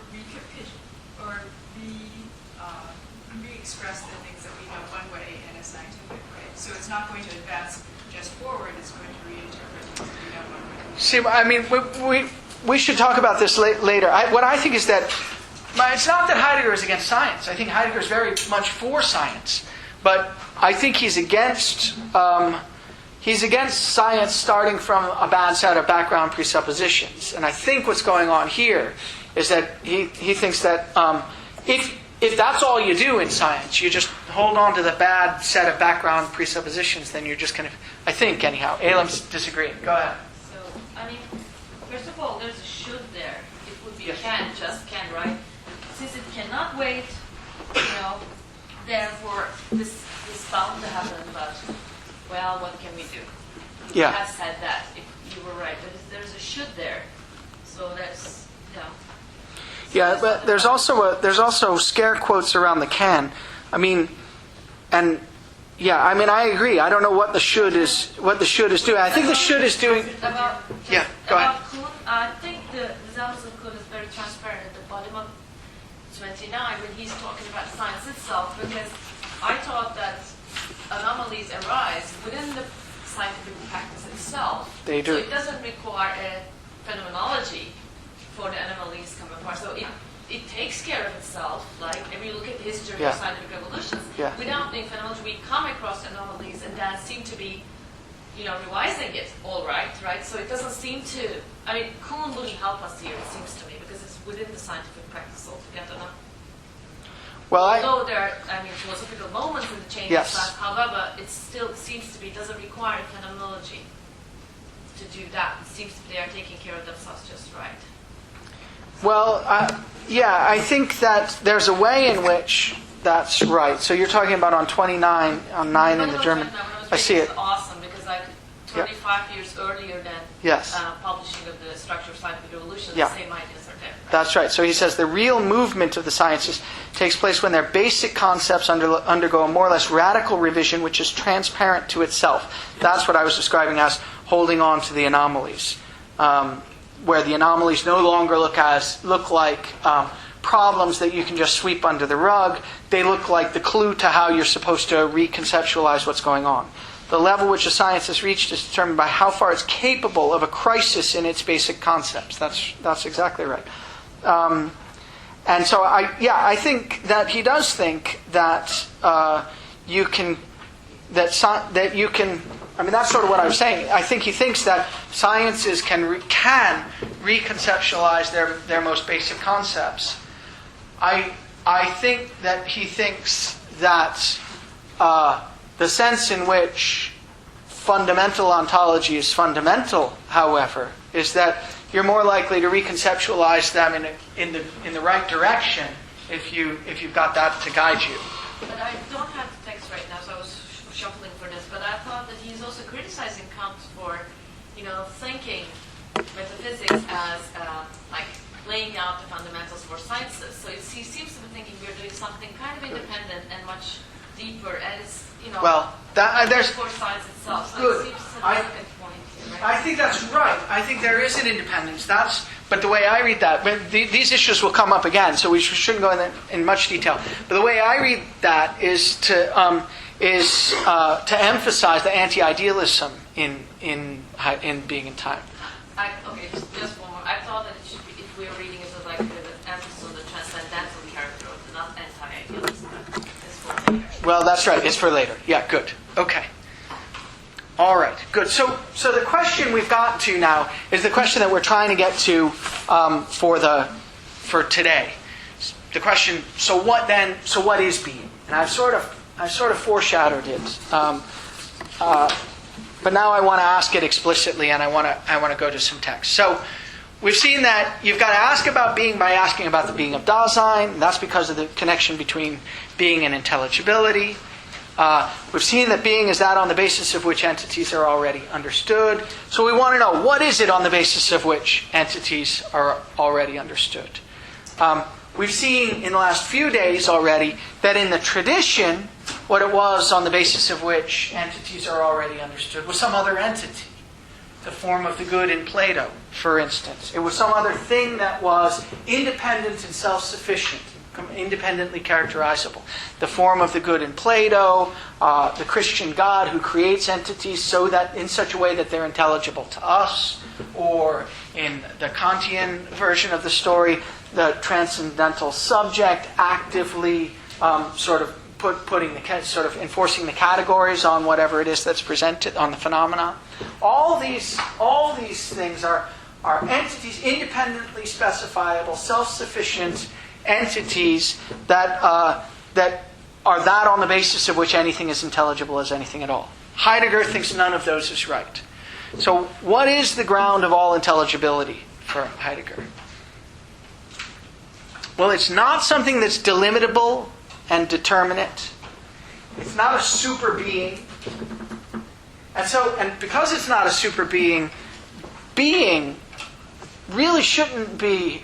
Speaker 4: re-express the things that we know one way in a scientific way. So it's not going to advance just forward, it's going to reinterpret things that we know one way.
Speaker 1: See, I mean, we should talk about this later. What I think is that it's not that Heidegger is against science. I think Heidegger is very much for science. But I think he's against science starting from a bad set of background presuppositions. And I think what's going on here is that he thinks that if that's all you do in science, you just hold on to the bad set of background presuppositions, then you're just going to, I think anyhow. Elam's disagreeing. Go ahead.
Speaker 8: So, first of all, there's a should there. It would be
Speaker 1: Yes.
Speaker 8: can, right? Since it cannot wait, therefore this is bound to happen, but, well, what can we do? You have said that, if you were right, but there's a should there. So that's,
Speaker 1: Yeah, but there's also scare quotes around the can. I mean, and yeah, I mean, I agree. I don't know what the should is doing. I think the should is doing.
Speaker 8: About,
Speaker 1: Yeah, go ahead.
Speaker 8: about Kuhn, I think the examples of Kuhn is very transparent at the bottom of 29 when he's talking about science itself, because I thought that anomalies arise within the scientific practice itself.
Speaker 1: They do.
Speaker 8: So it doesn't require a phenomenology for the anomalies come apart. So it takes care of itself. Like if you look at the history
Speaker 1: Yeah.
Speaker 8: of scientific revolutions,
Speaker 1: Yeah.
Speaker 8: without being phenomenology, we come across anomalies and then seem to be, revising it all right? So it doesn't seem to. I mean, Kuhn wouldn't help us here, it seems to me, because it's within the scientific practice altogether. No?
Speaker 1: Well,
Speaker 8: Although there are, philosophical moments in the change
Speaker 1: Yes.
Speaker 8: of class, however, it still seems to be doesn't require a phenomenology to do that. It seems they are taking care of themselves just right.
Speaker 1: Well, yeah, I think that there's a way in which that's right. So you're talking about on 29, on 9 in the German. I see it.
Speaker 8: It's awesome because 25 years earlier than
Speaker 1: Yes.
Speaker 8: publishing of the structure of scientific revolution,
Speaker 1: Yeah.
Speaker 8: the same ideas are there.
Speaker 1: That's right. So he says the real movement of the sciences takes place when their basic concepts undergo a more or less radical revision which is transparent to itself. That's what I was describing as holding on to the anomalies, where the anomalies no longer look like problems that you can just sweep under the rug. They look like the clue to how you're supposed to reconceptualize what's going on. The level which a science has reached is determined by how far it's capable of a crisis in its basic concepts. That's exactly right. And so I think that he does think that you can. I mean, that's sort of what I was saying. I think he thinks that sciences can reconceptualize their most basic concepts. I think that he thinks that the sense in which fundamental ontology is fundamental, however, is that you're more likely to reconceptualize them in the right direction if you've got that to guide you.
Speaker 8: But I don't have the text right now, so I was shuffling for this. But I thought that he's also criticizing Kant for, thinking metaphysics as like laying out the fundamentals for sciences. So he seems to be thinking we're doing something kind of independent and much deeper, and it's
Speaker 1: Well, there's
Speaker 8: for science itself. So
Speaker 1: good.
Speaker 8: It seems to be a good point here, right?
Speaker 1: I think that's right. I think there is an independence. But the way I read that, these issues will come up again, so we shouldn't go in much detail. But the way I read that is to emphasize the anti-idealism in Being and Time.
Speaker 8: Okay, just one more. I thought that it should be, if we were reading it, it was like the emphasis on the transcendental character of the not anti-idealism. It's for later.
Speaker 1: Well, that's right. It's for later. Yeah, good. Okay. All right, good. So the question we've gotten to now is the question that we're trying to get to for today. The question: so what then? So what is being? And I've sort of foreshadowed it, but now I want to ask it explicitly, and I want to go to some text. So we've seen that you've got to ask about being by asking about the being of Dasein. That's because of the connection between being and intelligibility. We've seen that being is that on the basis of which entities are already understood. So we want to know, what is it on the basis of which entities are already understood? We've seen in the last few days already that in the tradition, what it was on the basis of which entities are already understood was some other entity. The form of the good in Plato, for instance. It was some other thing that was independent and self-sufficient, independently characterizable. The form of the good in Plato, the Christian God who creates entities so that in such a way that they're intelligible to us, or in the Kantian version of the story, the transcendental subject actively enforcing the categories on whatever it is that's presented on the phenomena. All these things are entities independently specifiable, self-sufficient entities that are that on the basis of which anything is intelligible as anything at all. Heidegger thinks none of those is right. So what is the ground of all intelligibility for Heidegger? Well, it's not something that's delimitable and determinate. It's not a super being. And because it's not a super being really shouldn't be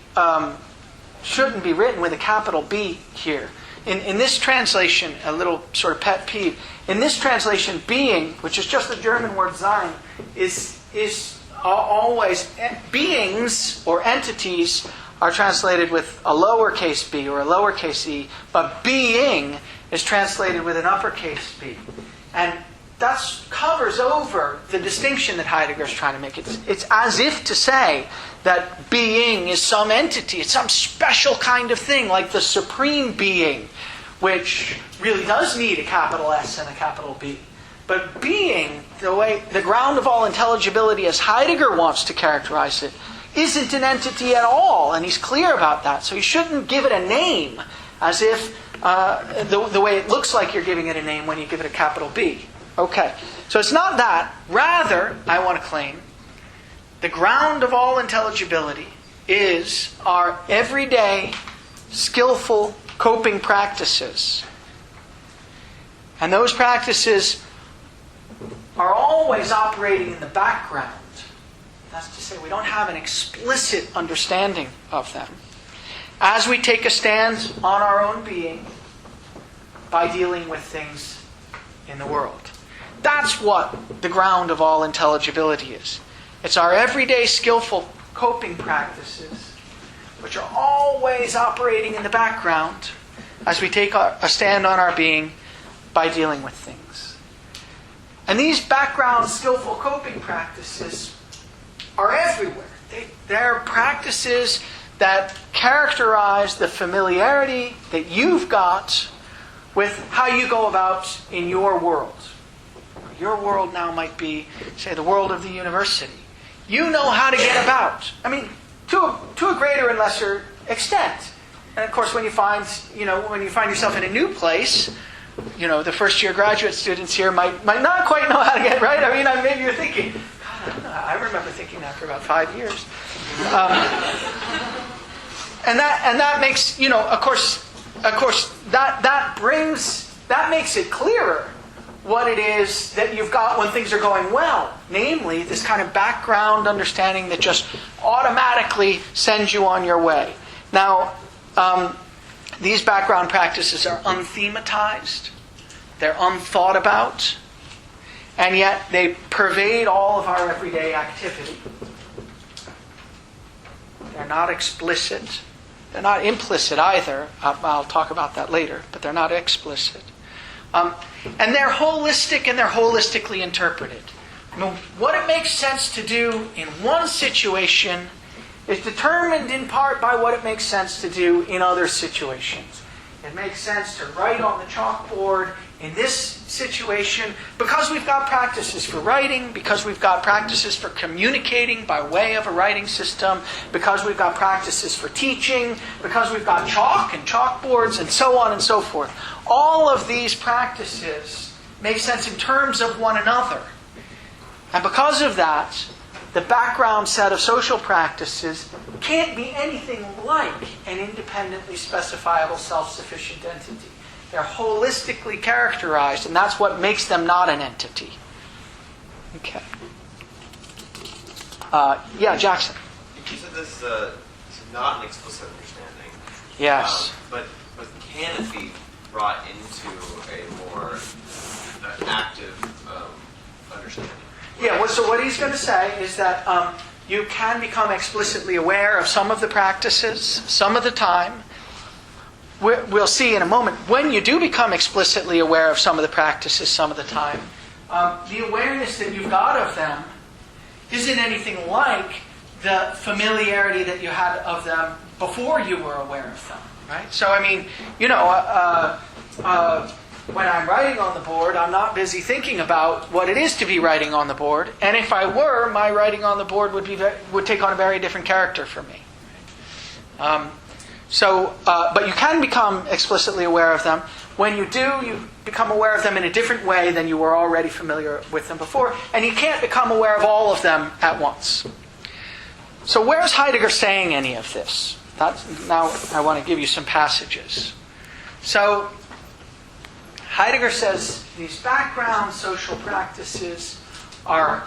Speaker 1: shouldn't be written with a capital B here. In this translation, a little sort of pet peeve, in this translation, being, which is just the German word sein, is always, beings or entities are translated with a lowercase b or a lowercase e, but being is translated with an uppercase b. And that covers over the distinction that Heidegger is trying to make. It's as if to say that being is some entity, it's some special kind of thing, like the supreme being, which really does need a capital S and a capital B. But being, the ground of all intelligibility as Heidegger wants to characterize it, isn't an entity at all, and he's clear about that. So you shouldn't give it a name as if the way it looks like you're giving it a name when you give it a capital B. Okay, so it's not that. Rather, I want to claim, the ground of all intelligibility is our everyday, skillful coping practices. And those practices are always operating in the background. That's to say, we don't have an explicit understanding of them. As we take a stand on our own being by dealing with things in the world. That's what the ground of all intelligibility is. It's our everyday skillful coping practices, which are always operating in the background as we take a stand on our being by dealing with things. And these background skillful coping practices are everywhere. They're practices that characterize the familiarity that you've got with how you go about in your world. Your world now might be, say, the world of the university. You know how to get about. I mean, to a greater and lesser extent. And of course, when you find yourself in a new place, the first year graduate students here might not quite know how to get right. I mean, maybe you're thinking, God, I don't know. I remember thinking that for about 5 years. And that makes, of course, that makes it clearer what it is that you've got when things are going well. Namely, this kind of background understanding that just automatically sends you on your way. Now, these background practices are unthematized. They're unthought about. And yet they pervade all of our everyday activity. They're not explicit. They're not implicit either. I'll talk about that later, but they're not explicit. And they're holistic and they're holistically interpreted. What it makes sense to do in one situation is determined in part by what it makes sense to do in other situations. It makes sense to write on the chalkboard in this situation because we've got practices for writing, because we've got practices for communicating by way of a writing system, because we've got practices for teaching, because we've got chalk and chalkboards and so on and so forth. All of these practices make sense in terms of one another. And because of that, the background set of social practices can't be anything like an independently specifiable self-sufficient entity. They're holistically characterized, and that's what makes them not an entity. Okay. Yeah, Jackson.
Speaker 5: You said this is not an explicit understanding.
Speaker 1: Yes.
Speaker 5: But can it be brought into a more active understanding?
Speaker 1: Yeah, so what he's going to say is that you can become explicitly aware of some of the practices, some of the time. We'll see in a moment. When you do become explicitly aware of some of the practices, some of the time, the awareness that you've got of them isn't anything like the familiarity that you had of them before you were aware of them. Right? So, I mean, when I'm writing on the board, I'm not busy thinking about what it is to be writing on the board. And if I were, my writing on the board would take on a very different character for me. But you can become explicitly aware of them. When you do, you become aware of them in a different way than you were already familiar with them before. And you can't become aware of all of them at once. So where's Heidegger saying any of this? Now I want to give you some passages. So Heidegger says these background social practices are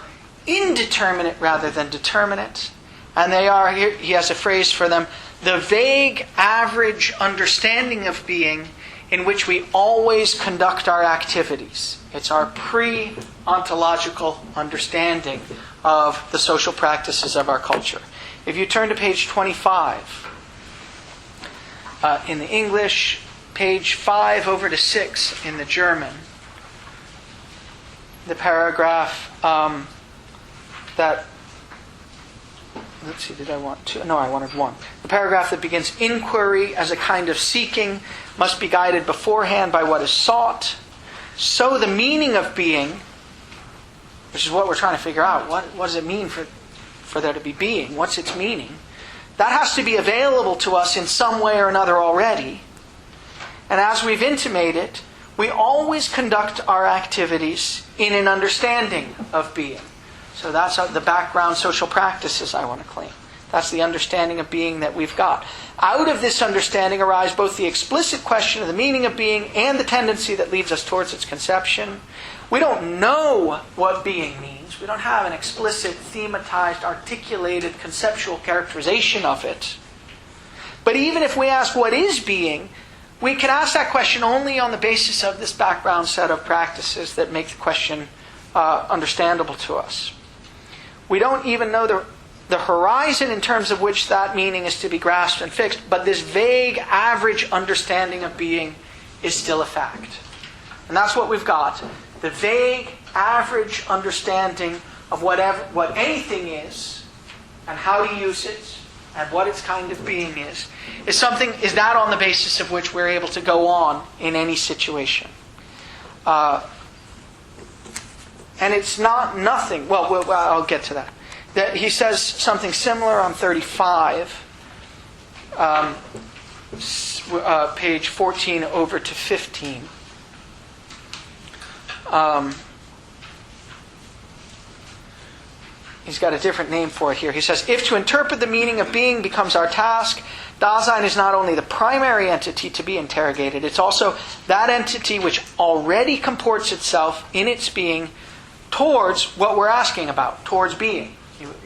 Speaker 1: indeterminate rather than determinate. And they are, he has a phrase for them, the vague average understanding of being in which we always conduct our activities. It's our pre-ontological understanding of the social practices of our culture. If you turn to page 25, in the English, page 5 over to 6 in the German, the paragraph that, let's see, did I want two? No, I wanted one. The paragraph that begins, inquiry as a kind of seeking must be guided beforehand by what is sought. So the meaning of being, which is what we're trying to figure out, what does it mean for there to be being? What's its meaning? That has to be available to us in some way or another already. And as we've intimated, we always conduct our activities in an understanding of being. So that's the background social practices I want to claim. That's the understanding of being that we've got. Out of this understanding arise both the explicit question of the meaning of being and the tendency that leads us towards its conception. We don't know what being means. We don't have an explicit, thematized, articulated, conceptual characterization of it. But even if we ask what is being, we can ask that question only on the basis of this background set of practices that make the question understandable to us. We don't even know the horizon in terms of which that meaning is to be grasped and fixed, but this vague average understanding of being is still a fact. And that's what we've got. The vague average understanding of what anything is and how to use it and what its kind of being is that on the basis of which we're able to go on in any situation. And it's not nothing. Well, I'll get to that. He says something similar on 35, page 14 over to 15. He's got a different name for it here. He says, if to interpret the meaning of being becomes our task, Dasein is not only the primary entity to be interrogated, it's also that entity which already comports itself in its being towards what we're asking about, towards being.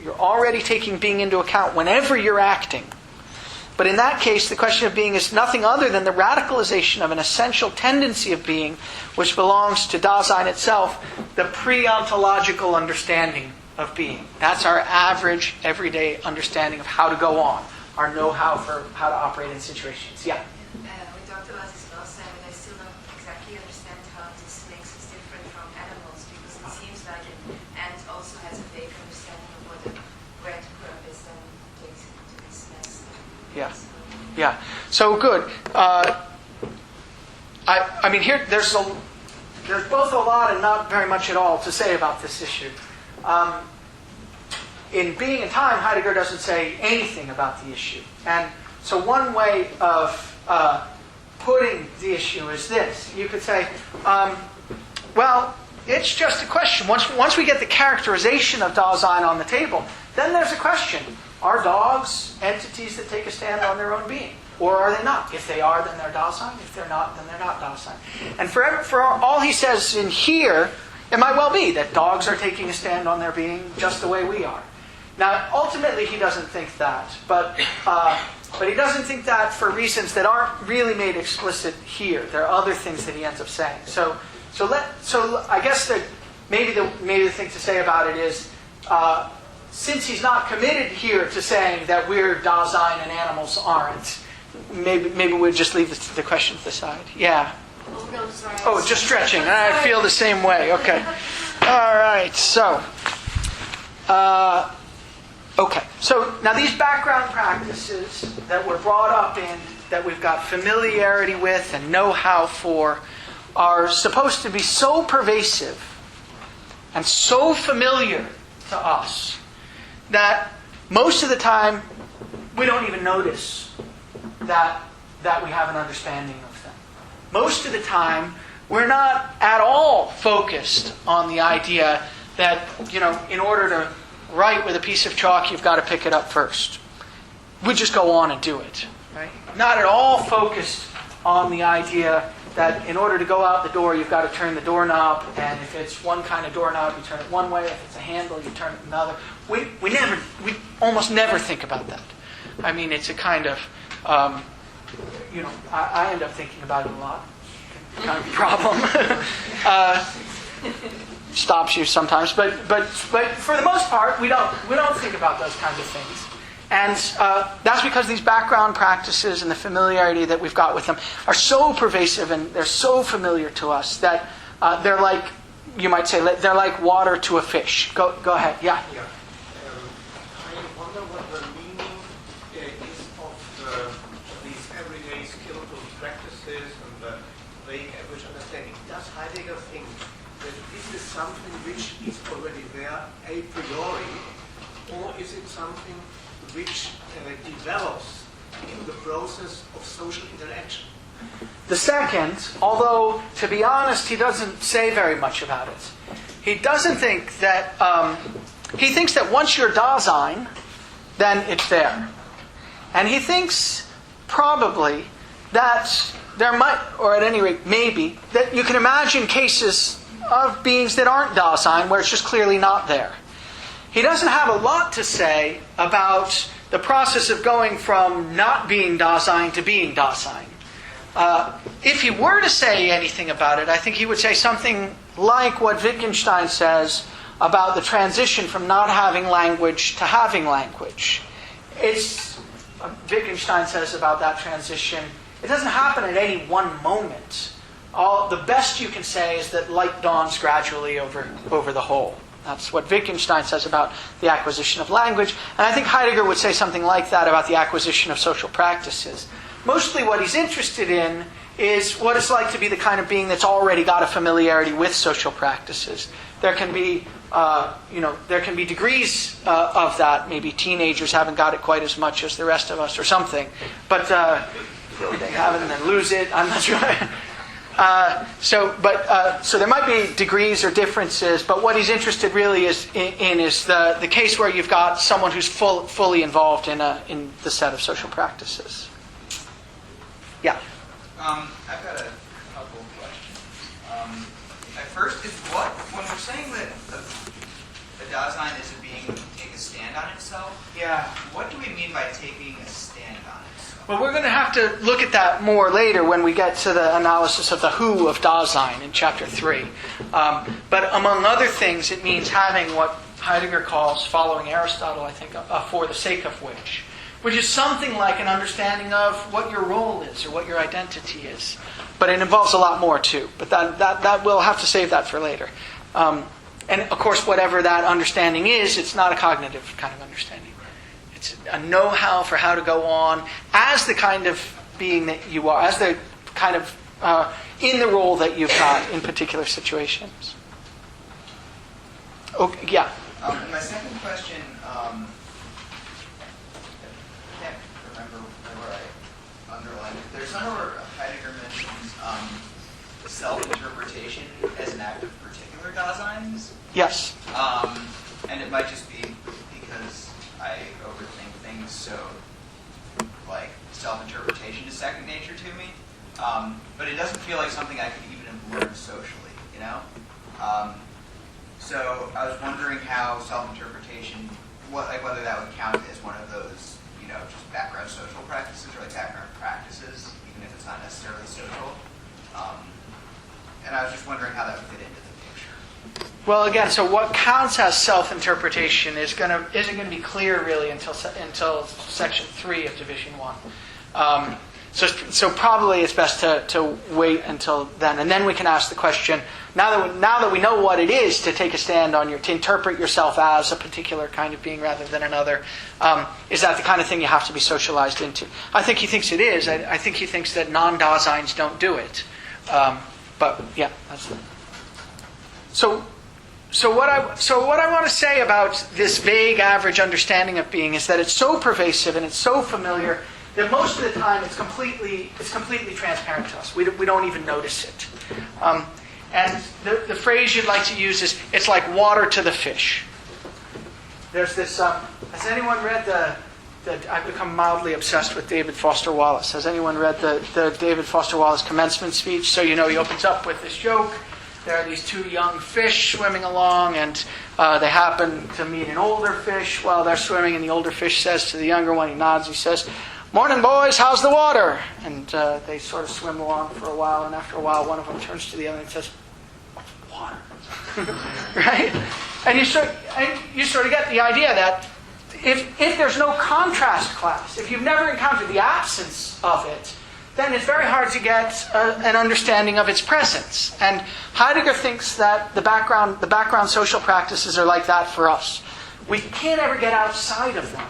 Speaker 1: You're already taking being into account whenever you're acting. But in that case, the question of being is nothing other than the radicalization of an essential tendency of being, which belongs to Dasein itself, the pre-ontological understanding of being. That's our average, everyday understanding of how to go on, our know-how for how to operate in situations. Yeah?
Speaker 14: We talked about this last time, but I still don't exactly understand how this makes us different from animals, because it seems like an ant also has a vague understanding of what a breadcrumb is and takes it to this nest.
Speaker 1: Yeah. Yeah. So good. I mean, here there's both a lot and not very much at all to say about this issue. In Being and Time, Heidegger doesn't say anything about the issue. And so one way of putting the issue is this. You could say, well, it's just a question. Once we get the characterization of Dasein on the table, then there's a question. Are dogs entities that take a stand on their own being? Or are they not? If they are, then they're Dasein. If they're not, then they're not Dasein. And for all he says in here, it might well be that dogs are taking a stand on their being just the way we are. Now, ultimately, he doesn't think that, but he doesn't think that for reasons that aren't really made explicit here. There are other things that he ends up saying. So I guess that maybe the thing to say about it is, since he's not committed here to saying that we're Dasein and animals aren't, maybe we'll just leave the question to the side. Yeah.
Speaker 14: Oh, no, sorry.
Speaker 1: Oh, just stretching. I feel the same way. Okay. All right. So, okay. So now these background practices that we're brought up in, that we've got familiarity with and know-how for, are supposed to be so pervasive and so familiar to us that most of the time we don't even notice that we have an understanding of them. Most of the time, we're not at all focused on the idea that, in order to write with a piece of chalk, you've got to pick it up first. We just go on and do it. Right? Not at all focused on the idea that in order to go out the door, you've got to turn the doorknob, and if it's one kind of doorknob, you turn it one way. If it's a handle, you turn it another. We almost never think about that. I mean, it's a kind of, I end up thinking about it a lot. Kind of problem. Stops you sometimes, but for the most part, we don't think about those kinds of things. And that's because these background practices and the familiarity that we've got with them are so pervasive and they're so familiar to us that they're like, you might say, they're like water to a fish. Go ahead. Yeah.
Speaker 15: I wonder what the meaning is of these everyday skillful practices and the vague average understanding. Does Heidegger think that this is something which is already there a priori, or is it something which develops in the process of social interaction?
Speaker 1: The second, although to be honest, he doesn't say very much about it. He doesn't think that, he thinks that once you're Dasein, then it's there. And he thinks probably that there might, or at any rate maybe, that you can imagine cases of beings that aren't Dasein where it's just clearly not there. He doesn't have a lot to say about the process of going from not being Dasein to being Dasein. If he were to say anything about it, I think he would say something like what Wittgenstein says about the transition from not having language to having language. Wittgenstein says about that transition, it doesn't happen at any one moment. The best you can say is that light dawns gradually over the whole. That's what Wittgenstein says about the acquisition of language. And I think Heidegger would say something like that about the acquisition of social practices. Mostly what he's interested in is what it's like to be the kind of being that's already got a familiarity with social practices. There can be, degrees of that. Maybe teenagers haven't got it quite as much as the rest of us or something. But they have it and then lose it. I'm not sure. So there might be degrees or differences, but what he's interested really is the case where you've got someone who's fully involved in the set of social practices. Yeah.
Speaker 6: I've got a couple of questions. At first, when we're saying that a Dasein is a being that can take a stand on itself, what do we mean by taking a stand on itself?
Speaker 1: Well, we're going to have to look at that more later when we get to the analysis of the who of Dasein in Chapter 3. But among other things, it means having what Heidegger calls, following Aristotle, I think, for the sake of which is something like an understanding of what your role is or what your identity is. But it involves a lot more too. But that we'll have to save that for later. And of course, whatever that understanding is, it's not a cognitive kind of understanding. It's a know-how for how to go on as the kind of being that you are, as the kind of in the role that you've got in particular situations. Okay, yeah.
Speaker 6: And my second question, I can't remember where I underlined it. There's somewhere where Heidegger mentions self-interpretation as an act of particular Daseins.
Speaker 1: Yes.
Speaker 6: And it might just be because I overthink things, so like self-interpretation is second nature to me. But it doesn't feel like something I could even have learned socially, you know? So I was wondering how self-interpretation, whether that would count as one of those, just background social practices or like background practices, even if it's not necessarily social. And I was just wondering how that would fit into the picture.
Speaker 1: Well, again, so what counts as self-interpretation isn't going to be clear really until section 3 of Division 1. So probably it's best to wait until then, and then we can ask the question. Now that we know what it is to take a stand on to interpret yourself as a particular kind of being rather than another, is that the kind of thing you have to be socialized into? I think he thinks it is. I think he thinks that non-Daseins don't do it. But yeah, that's it. So what I want to say about this vague average understanding of being is that it's so pervasive and it's so familiar that most of the time it's completely transparent to us. We don't even notice it. And the phrase you'd like to use is, it's like water to the fish. There's this, has anyone read I've become mildly obsessed with David Foster Wallace. Has anyone read the David Foster Wallace commencement speech? So he opens up with this joke there are these two young fish swimming along, and they happen to meet an older fish while they're swimming, and the older fish says to the younger one, he nods, he says, "Morning, boys, how's the water?" And they sort of swim along for a while, and after a while, one of them turns to the other and says, "Water." Right? And you sort of get the idea that if there's no contrast class, if you've never encountered the absence of it, then it's very hard to get an understanding of its presence. And Heidegger thinks that the background social practices are like that for us. We can't ever get outside of them.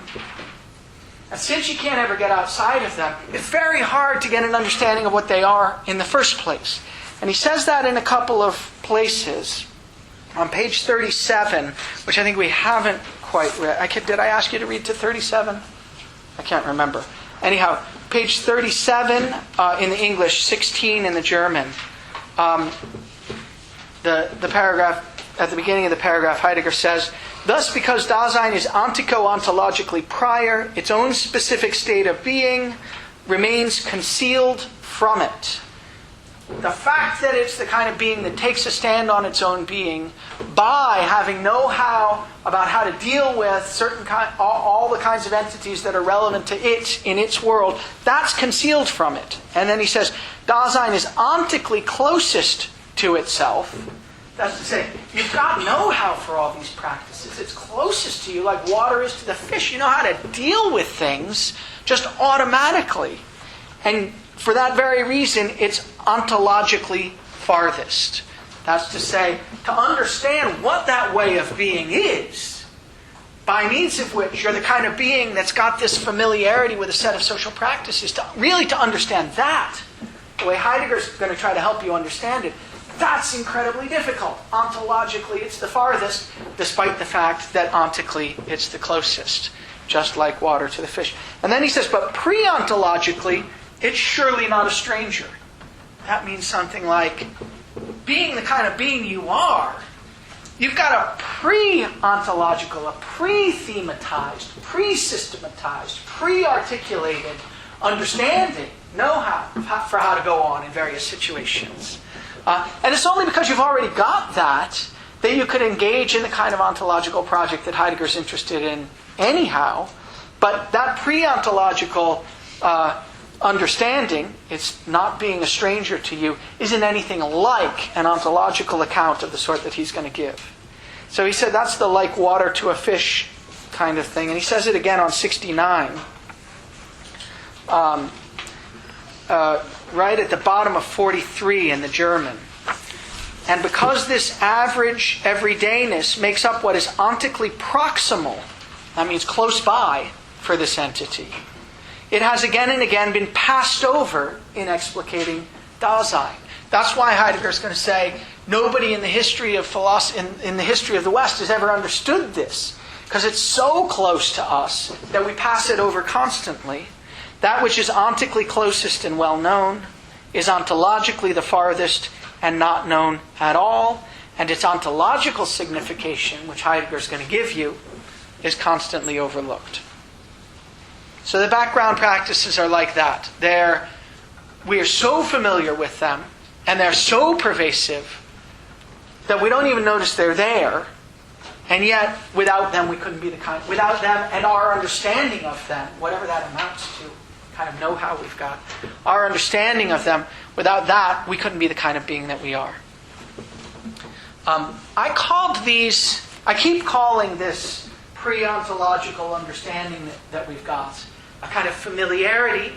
Speaker 1: And since you can't ever get outside of them, it's very hard to get an understanding of what they are in the first place. And he says that in a couple of places. On page 37, which I think we haven't quite read. Did I ask you to read to 37? I can't remember. Anyhow, page 37 in the English, 16 in the German. The paragraph, at the beginning of the paragraph, Heidegger says, "Thus, because Dasein is ontico-ontologically prior, its own specific state of being remains concealed from it. The fact that it's the kind of being that takes a stand on its own being by having know-how about how to deal with all the kinds of entities that are relevant to it in its world, that's concealed from it." And then he says, Dasein is ontically closest to itself. That's to say, you've got know-how for all these practices. It's closest to you like water is to the fish. You know how to deal with things just automatically. And for that very reason, it's ontologically farthest. That's to say, to understand what that way of being is, by means of which you're the kind of being that's got this familiarity with a set of social practices, to understand that, the way Heidegger's going to try to help you understand it, that's incredibly difficult. Ontologically, it's the farthest, despite the fact that ontically, it's the closest, just like water to the fish. And then he says, but pre-ontologically, it's surely not a stranger. That means something like, being the kind of being you are, you've got a pre-ontological, a pre-thematized, pre-systematized, pre-articulated understanding, know-how for how to go on in various situations. And it's only because you've already got that you could engage in the kind of ontological project that Heidegger's interested in anyhow. But that pre-ontological understanding, it's not being a stranger to you, isn't anything like an ontological account of the sort that he's going to give. So he said that's the like water to a fish kind of thing. And he says it again on 69. Right at the bottom of 43 in the German. And because this average everydayness makes up what is ontically proximal, that means close by for this entity, it has again and again been passed over in explicating Dasein. That's why Heidegger's going to say nobody in the history of philosophy, in the history of the West, has ever understood this, because it's so close to us that we pass it over constantly. That which is ontically closest and well known is ontologically the farthest and not known at all, and its ontological signification, which Heidegger's going to give you, is constantly overlooked. So the background practices are like that. We are so familiar with them, and they're so pervasive that we don't even notice they're there, and yet without them we couldn't be without them and our understanding of them, whatever that amounts to, kind of know-how we've got, our understanding of them, without that we couldn't be the kind of being that we are. I keep calling this pre-ontological understanding that we've got a kind of familiarity.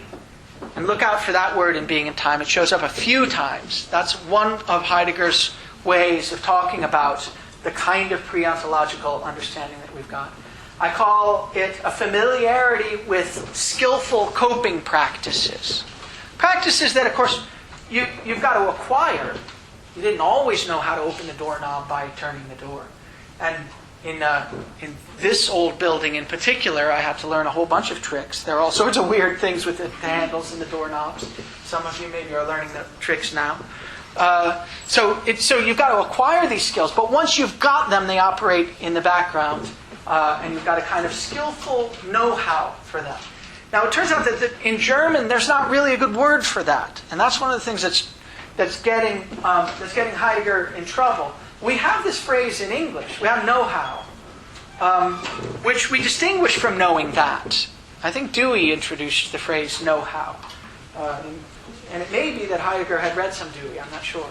Speaker 1: And look out for that word in Being and Time. It shows up a few times. That's one of Heidegger's ways of talking about the kind of pre-ontological understanding that we've got. I call it a familiarity with skillful coping practices. Practices that, of course, you've got to acquire. You didn't always know how to open the doorknob by turning the door. And in this old building in particular, I had to learn a whole bunch of tricks. There are all sorts of weird things with the handles and the doorknobs. Some of you maybe are learning the tricks now. So you've got to acquire these skills, but once you've got them, they operate in the background, and you've got a kind of skillful know-how for them. Now, it turns out that in German, there's not really a good word for that, and that's one of the things that's getting Heidegger in trouble. We have this phrase in English. We have know-how, which we distinguish from knowing that. I think Dewey introduced the phrase know-how. And it may be that Heidegger had read some Dewey, I'm not sure.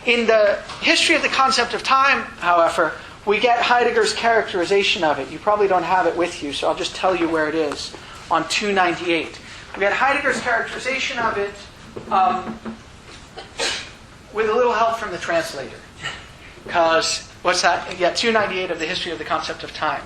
Speaker 1: In the history of the concept of time, however, we get Heidegger's characterization of it. You probably don't have it with you, so I'll just tell you where it is on 298. We get Heidegger's characterization of it with a little help from the translator. Because, what's that? Yeah, 298 of the history of the concept of time.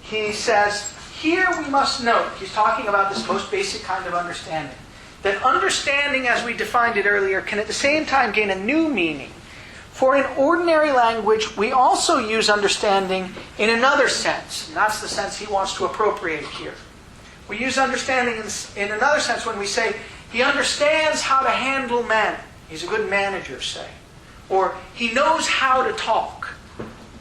Speaker 1: He says, here we must note, he's talking about this most basic kind of understanding, that understanding as we defined it earlier can at the same time gain a new meaning. For in ordinary language, we also use understanding in another sense. And that's the sense he wants to appropriate here. We use understanding in another sense when we say, he understands how to handle men. He's a good manager, say. Or he knows how to talk.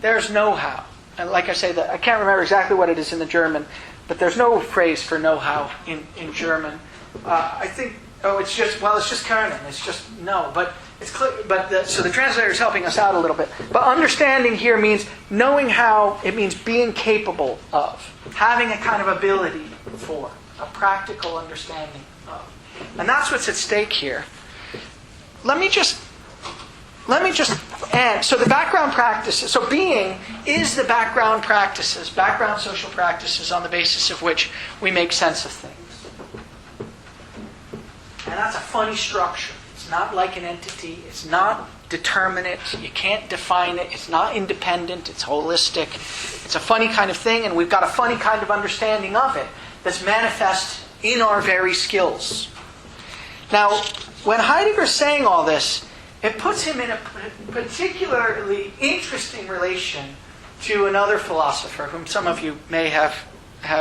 Speaker 1: There's know-how. And like I say, I can't remember exactly what it is in the German, but there's no phrase for know-how in German. I think, it's just können. It's just no. But it's clear. So the translator is helping us out a little bit. But understanding here means knowing how. It means being capable of, having a kind of ability for, a practical understanding of, and that's what's at stake here. Let me just add. So the background practices. So being is the background practices, background social practices on the basis of which we make sense of things. And that's a funny structure. It's not like an entity. It's not determinate. You can't define it. It's not independent. It's holistic. It's a funny kind of thing, and we've got a funny kind of understanding of it that's manifest in our very skills. Now, when Heidegger's saying all this, it puts him in a particularly interesting relation to another philosopher whom some of you may have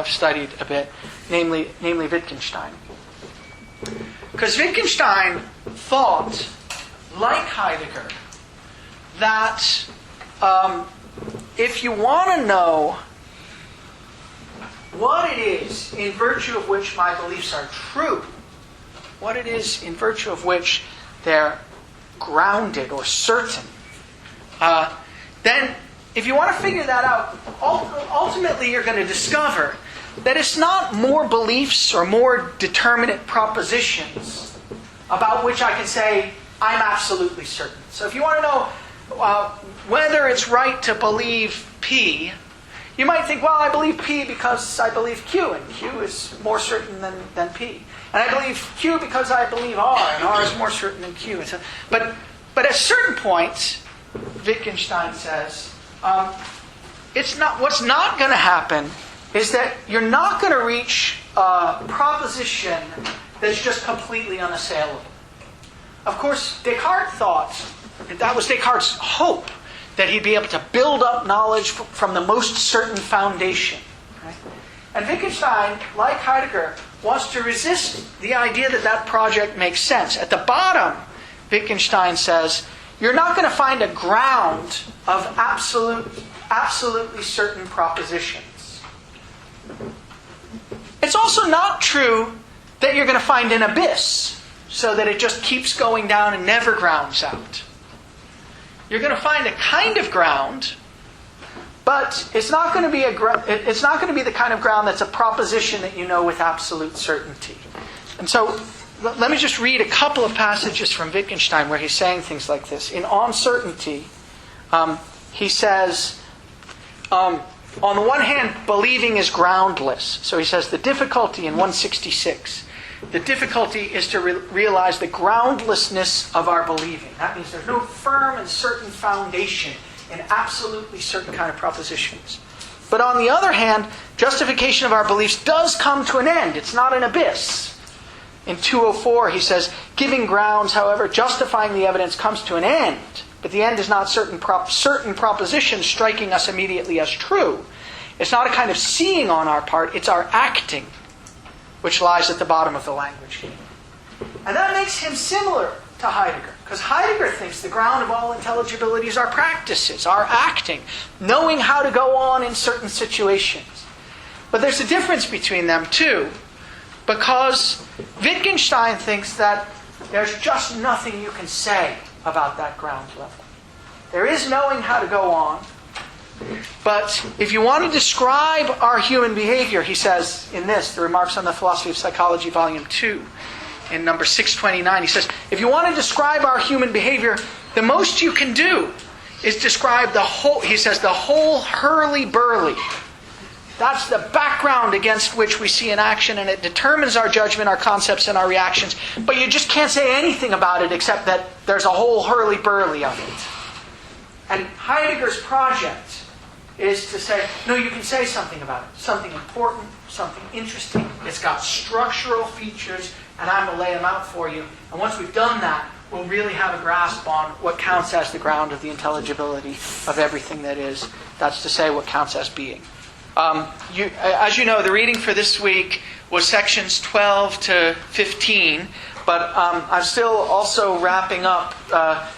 Speaker 1: studied a bit, namely Wittgenstein. Because Wittgenstein thought, like Heidegger, that if you want to know what it is in virtue of which my beliefs are true, what it is in virtue of which they're grounded or certain, then if you want to figure that out, ultimately you're going to discover that it's not more beliefs or more determinate propositions about which I can say, I'm absolutely certain. So if you want to know whether it's right to believe P, you might think, well, I believe P because I believe Q, and Q is more certain than P. And I believe Q because I believe R, and R is more certain than Q. And so, but at certain points, Wittgenstein says, what's not going to happen is that you're not going to reach a proposition that's just completely unassailable. Of course, Descartes thought, that was Descartes' hope, that he'd be able to build up knowledge from the most certain foundation. Right? And Wittgenstein, like Heidegger, wants to resist the idea that project makes sense. At the bottom, Wittgenstein says, you're not going to find a ground of absolutely certain propositions. It's also not true that you're going to find an abyss, so that it just keeps going down and never grounds out. You're going to find a kind of ground, but it's not going to be it's not going to be the kind of ground that's a proposition that you know with absolute certainty. And so, let me just read a couple of passages from Wittgenstein where he's saying things like this. In On Certainty, he says, on the one hand, believing is groundless. So he says the difficulty in 166, the difficulty is to realize the groundlessness of our believing. That means there's no firm and certain foundation in absolutely certain kind of propositions. But on the other hand, justification of our beliefs does come to an end. It's not an abyss. In 204, he says, giving grounds, however, justifying the evidence comes to an end. But the end is not certain propositions striking us immediately as true. It's not a kind of seeing on our part, it's our acting, which lies at the bottom of the language game. And that makes him similar to Heidegger, because Heidegger thinks the ground of all intelligibility is our practices, our acting, knowing how to go on in certain situations. But there's a difference between them too. because Wittgenstein thinks that there's just nothing you can say about that ground level. There is knowing how to go on, but if you want to describe our human behavior, he says in this, the Remarks on the Philosophy of Psychology, Volume 2, in number 629, he says, if you want to describe our human behavior, the most you can do is describe the whole, he says, the whole hurly-burly. That's the background against which we see an action, and it determines our judgment, our concepts, and our reactions. But you just can't say anything about it except that there's a whole hurly-burly of it. And Heidegger's project is to say, no, you can say something about it. Something important, something interesting. It's got structural features, and I'm going to lay them out for you. And once we've done that, we'll really have a grasp on what counts as the ground of the intelligibility of everything that is. That's to say, what counts as being. As you know, the reading for this week was sections 12 to 15, but I'm still also wrapping up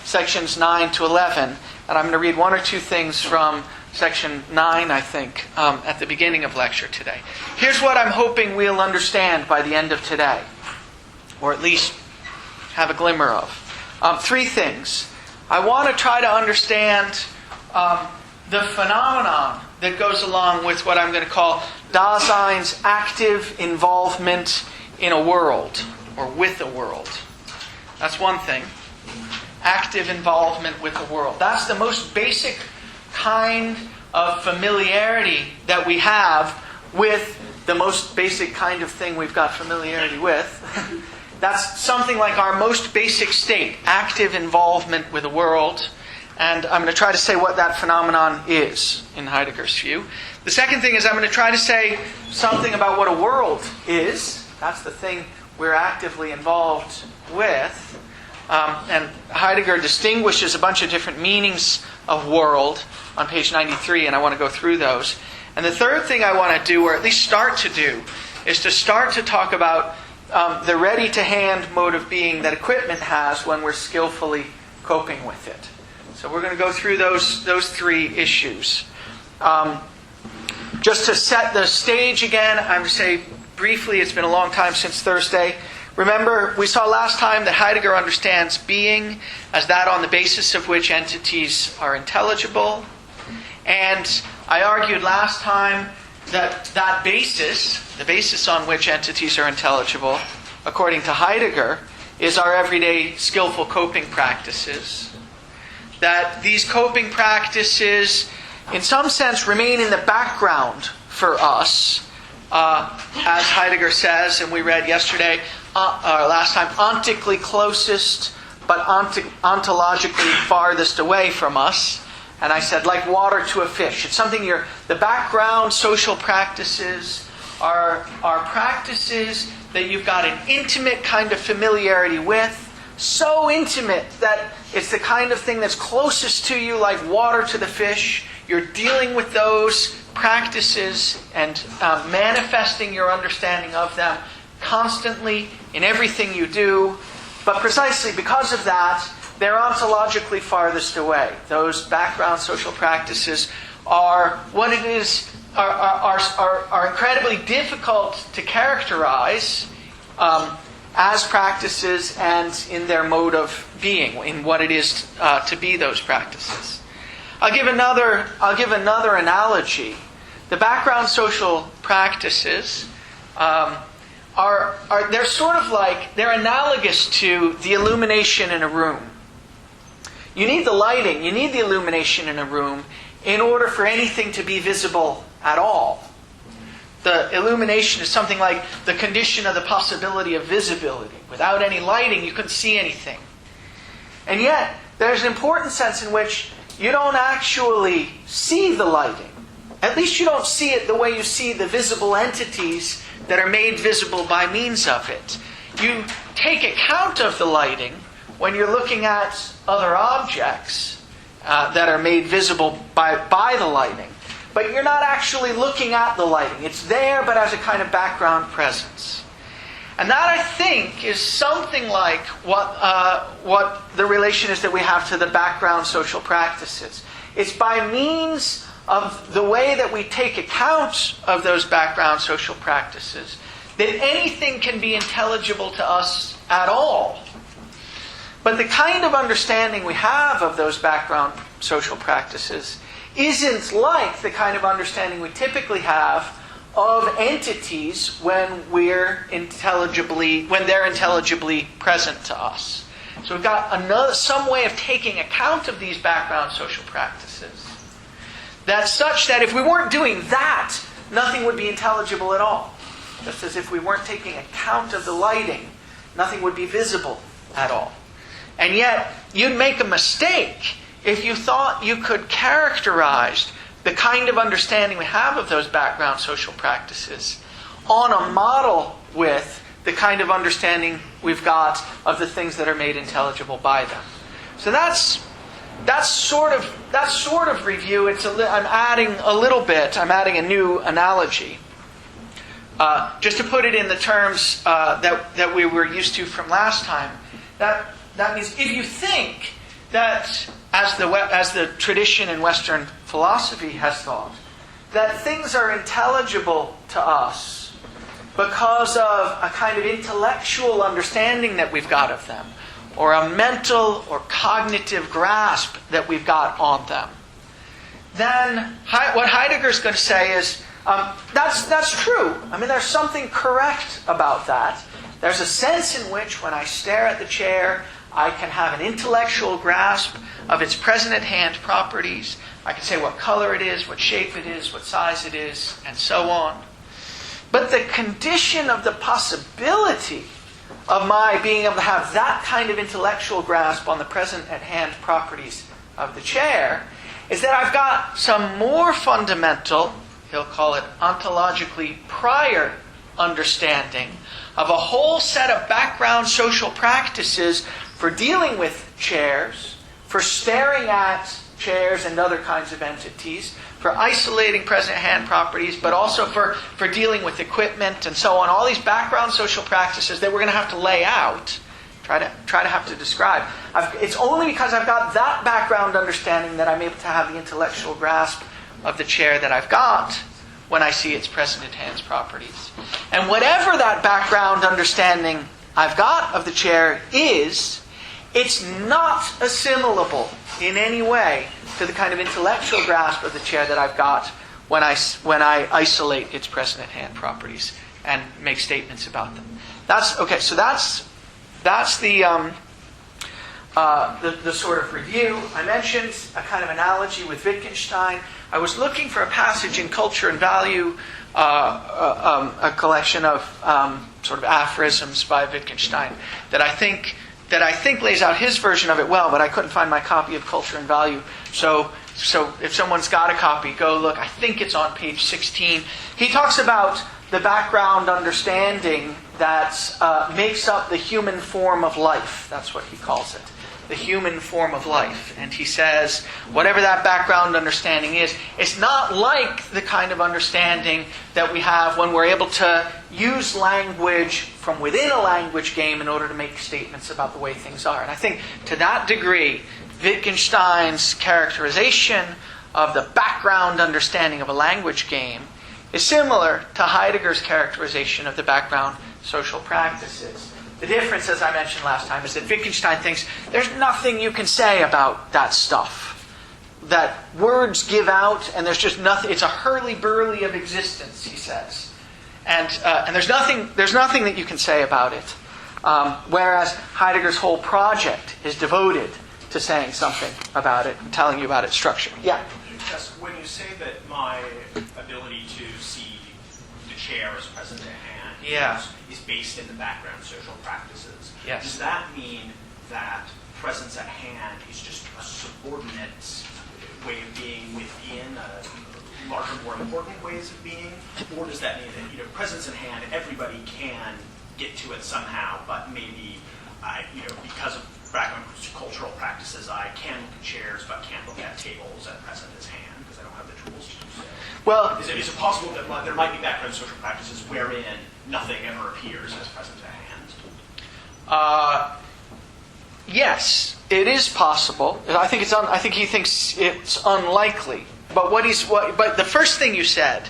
Speaker 1: sections 9 to 11, and I'm going to read one or two things from section 9, I think, at the beginning of lecture today. Here's what I'm hoping we'll understand by the end of today, or at least have a glimmer of. Three things. I want to try to understand the phenomenon that goes along with what I'm going to call Dasein's active involvement in a world, or with a world. That's one thing. Active involvement with the world. That's the most basic kind of familiarity that we have with the most basic kind of thing we've got familiarity with. That's something like our most basic state, active involvement with the world. And I'm going to try to say what that phenomenon is in Heidegger's view. The second thing is I'm going to try to say something about what a world is. That's the thing we're actively involved with. And Heidegger distinguishes a bunch of different meanings of world on page 93, and I want to go through those. And the third thing I want to do, or at least start to do, is to start to talk about the ready-to-hand mode of being that equipment has when we're skillfully coping with it. So we're going to go through those three issues. Just to set the stage again, I'm going to say briefly, it's been a long time since Thursday. Remember, we saw last time that Heidegger understands being as that on the basis of which entities are intelligible. And I argued last time that that basis, the basis on which entities are intelligible, according to Heidegger, is our everyday skillful coping practices. That these coping practices, in some sense, remain in the background for us, as Heidegger says, and we read yesterday, last time, ontically closest, but ontologically farthest away from us. And I said, like water to a fish. It's something the background social practices are practices that you've got an intimate kind of familiarity with. So intimate that it's the kind of thing that's closest to you, like water to the fish. You're dealing with those practices and manifesting your understanding of them constantly in everything you do. But precisely because of that, they're ontologically farthest away. Those background social practices are what it is are incredibly difficult to characterize as practices and in their mode of being, in what it is to be those practices. I'll give another analogy. The background social practices they're sort of like, they're analogous to the illumination in a room. You need the lighting, you need the illumination in a room in order for anything to be visible at all. The illumination is something like the condition of the possibility of visibility. Without any lighting, you couldn't see anything. And yet, there's an important sense in which you don't actually see the lighting. At least you don't see it the way you see the visible entities that are made visible by means of it. You take account of the lighting when you're looking at other objects that are made visible by the lighting. But you're not actually looking at the lighting. It's there, but as a kind of background presence. And that, I think, is something like what the relation is that we have to the background social practices. It's by means of the way that we take account of those background social practices that anything can be intelligible to us at all. But the kind of understanding we have of those background social practices isn't like the kind of understanding we typically have of entities when they're intelligibly present to us. So we've got some way of taking account of these background social practices that's such that if we weren't doing that, nothing would be intelligible at all. Just as if we weren't taking account of the lighting, nothing would be visible at all. And yet, you'd make a mistake if you thought you could characterize the kind of understanding we have of those background social practices on a model with the kind of understanding we've got of the things that are made intelligible by them. So that's sort of review. I'm adding a new analogy. Just to put it in the terms that we were used to from last time, that means if you think that, as the tradition in Western philosophy has thought, that things are intelligible to us because of a kind of intellectual understanding that we've got of them, or a mental or cognitive grasp that we've got on them, then what Heidegger's going to say is, that's true. I mean, there's something correct about that. There's a sense in which when I stare at the chair, I can have an intellectual grasp of its present at hand properties. I can say what color it is, what shape it is, what size it is, and so on. But the condition of the possibility of my being able to have that kind of intellectual grasp on the present at hand properties of the chair is that I've got some more fundamental, he'll call it ontologically prior understanding of a whole set of background social practices for dealing with chairs, for staring at chairs and other kinds of entities, for isolating present hand properties, but also for dealing with equipment and so on. All these background social practices that we're going to have to lay out, try to have to describe. It's only because I've got that background understanding that I'm able to have the intellectual grasp of the chair that I've got when I see its present at hand properties. And whatever that background understanding I've got of the chair is, it's not assimilable in any way to the kind of intellectual grasp of the chair that I've got when I isolate its present at hand properties and make statements about them. That's okay. So that's the sort of review. I mentioned a kind of analogy with Wittgenstein. I was looking for a passage in Culture and Value, a collection of sort of aphorisms by Wittgenstein that I think lays out his version of it well, but I couldn't find my copy of Culture and Value. So if someone's got a copy, go look. I think it's on page 16. He talks about the background understanding that makes up the human form of life. That's what he calls it. The human form of life. And he says, whatever that background understanding is, it's not like the kind of understanding that we have when we're able to use language from within a language game in order to make statements about the way things are. And I think to that degree, Wittgenstein's characterization of the background understanding of a language game is similar to Heidegger's characterization of the background social practices. The difference, as I mentioned last time, is that Wittgenstein thinks there's nothing you can say about that stuff. That words give out, and there's just nothing. It's a hurly-burly of existence, he says. And there's nothing that you can say about it. Whereas Heidegger's whole project is devoted to saying something about it and telling you about its structure. Yeah?
Speaker 3: Yes, when you say that my ability to see the chair as present at hand is based in the background social practices, does that mean that presence at hand is just a subordinate way of being within a larger, more important ways of being? Or does that mean that, presence at hand, everybody can get to it somehow, but maybe, because of background cultural practices, I can look at chairs, but can't look at tables at present as hand, because I don't have the tools to do so?
Speaker 1: Well,
Speaker 3: is it possible that there might be background social practices wherein nothing ever appears as present at hand?
Speaker 1: Yes, it is possible. I think he thinks it's unlikely. But but the first thing you said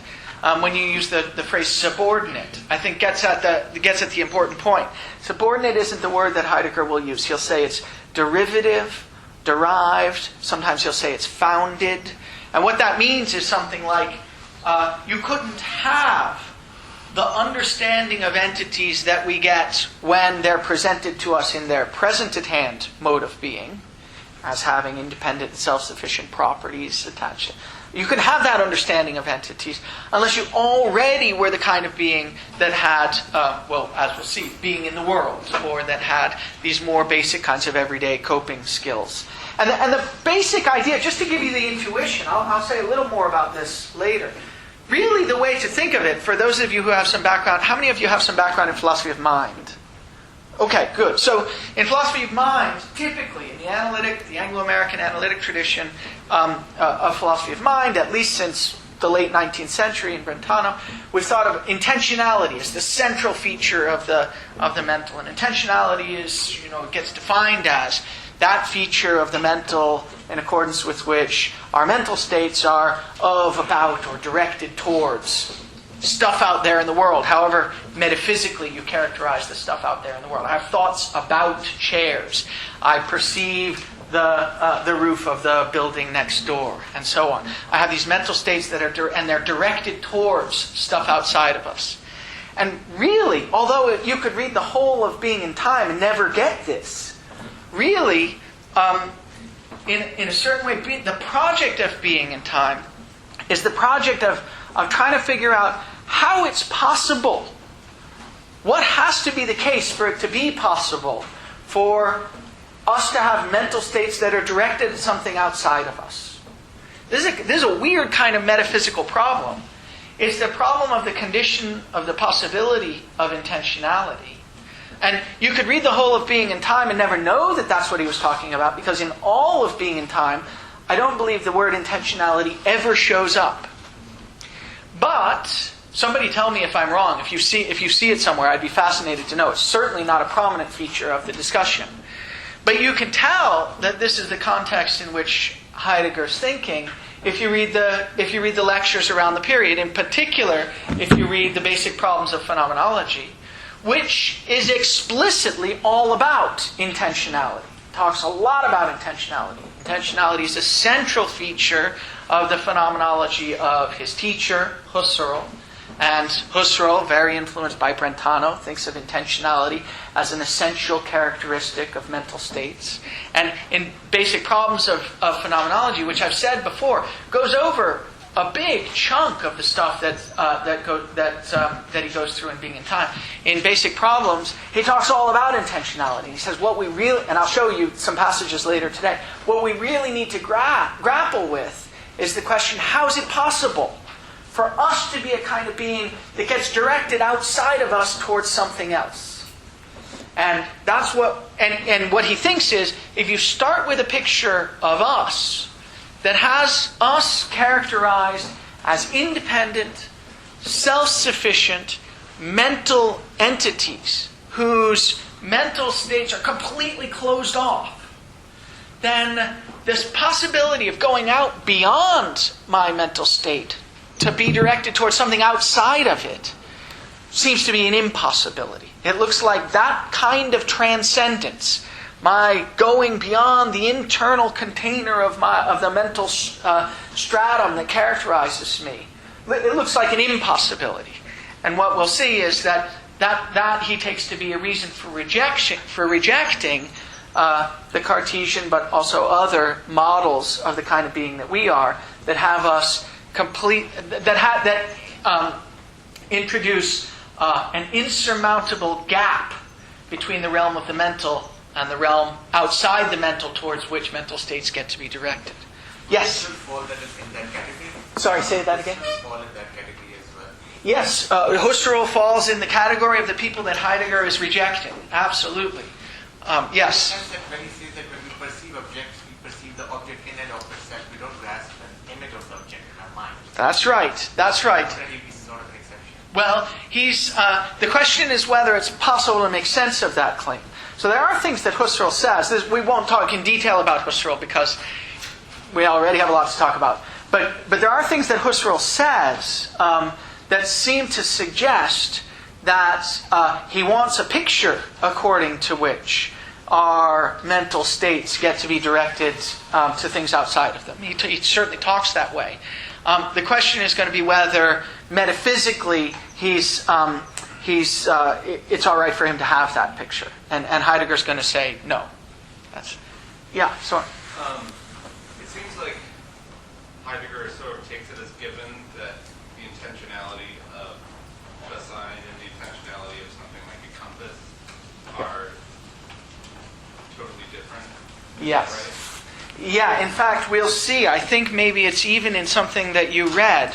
Speaker 1: when you use the phrase subordinate. I think gets at the important point. Subordinate isn't the word that Heidegger will use. He'll say it's derivative, derived. Sometimes he'll say it's founded. And what that means is something like you couldn't have the understanding of entities that we get when they're presented to us in their present-at-hand mode of being, as having independent, self-sufficient properties attached. You can have that understanding of entities unless you already were the kind of being that had, as we'll see, being in the world, or that had these more basic kinds of everyday coping skills. And the basic idea, just to give you the intuition, I'll say a little more about this later. Really, the way to think of it, for those of you who have some background, how many of you have some background in philosophy of mind? Okay, good. So, in philosophy of mind, typically, in the Anglo-American analytic tradition of philosophy of mind, at least since the late 19th century in Brentano, we've thought of intentionality as the central feature of the mental. And intentionality is, it gets defined as that feature of the mental in accordance with which our mental states are of, about, or directed towards stuff out there in the world, however metaphysically you characterize the stuff out there in the world. I have thoughts about chairs. I perceive the roof of the building next door, and so on. I have these mental states that are and they're directed towards stuff outside of us. And really, although you could read the whole of Being in Time and never get this, really, in a certain way, the project of Being in Time is the project of trying to figure out how it's possible. What has to be the case for it to be possible for us to have mental states that are directed at something outside of us? This is a weird kind of metaphysical problem. It's the problem of the condition of the possibility of intentionality. And you could read the whole of Being in Time and never know that that's what he was talking about, because in all of Being in Time, I don't believe the word intentionality ever shows up. But somebody tell me if I'm wrong. If you see it somewhere, I'd be fascinated to know. It's certainly not a prominent feature of the discussion. But you can tell that this is the context in which Heidegger's thinking if you read the lectures around the period. In particular, if you read the Basic Problems of Phenomenology, which is explicitly all about intentionality. It talks a lot about intentionality. Intentionality is a central feature of the phenomenology of his teacher, Husserl. And Husserl, very influenced by Brentano, thinks of intentionality as an essential characteristic of mental states. And in Basic Problems of Phenomenology, which I've said before, goes over a big chunk of the stuff that he goes through in Being in Time. In Basic Problems, he talks all about intentionality. He says what we really, and I'll show you some passages later today, what we really need to grapple with is the question, how is it possible for us to be a kind of being that gets directed outside of us towards something else? And that's what he thinks is, if you start with a picture of us that has us characterized as independent, self-sufficient mental entities whose mental states are completely closed off, then this possibility of going out beyond my mental state to be directed towards something outside of it seems to be an impossibility. It looks like that kind of transcendence, my going beyond the internal container of the mental stratum that characterizes me, it looks like an impossibility. And what we'll see is that he takes to be a reason for rejecting the Cartesian, but also other models of the kind of being that we are, that have us introduce an insurmountable gap between the realm of the mental and the realm outside the mental towards which mental states get to be directed. Yes? Sorry, say that again? Yes, Husserl falls in the category of the people that Heidegger is rejecting. Absolutely. Yes?
Speaker 16: When he says that when we perceive objects, we perceive the object in and of itself. We don't grasp an image of the object in our mind.
Speaker 1: That's right. That's right. Well, the question is whether it's possible to make sense of that claim. So there are things that Husserl says. We won't talk in detail about Husserl because we already have a lot to talk about. But there are things that Husserl says that seem to suggest that he wants a picture according to which our mental states get to be directed to things outside of them. He certainly talks that way. The question is going to be whether metaphysically it's all right for him to have that picture. And Heidegger's going to say no. So.
Speaker 12: It seems like Heidegger sort of takes it as given that the intentionality of Dasein and the intentionality of something like a compass are totally different.
Speaker 1: Yes.
Speaker 12: Right?
Speaker 1: Yeah, in fact, we'll see. I think maybe it's even in something that you read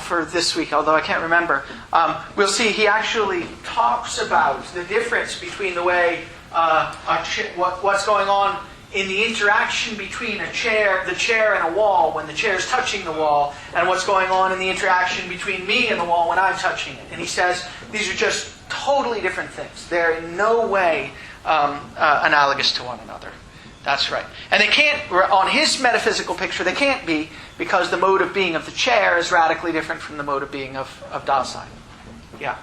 Speaker 1: for this week, although I can't remember. We'll see. He actually talks about the difference between the way what's going on in the interaction between the chair and a wall when the chair is touching the wall, and what's going on in the interaction between me and the wall when I'm touching it. And he says these are just totally different things. They're in no way analogous to one another. That's right. And they can't, on his metaphysical picture, they can't be, because the mode of being of the chair is radically different from the mode of being of Dasein. Yeah.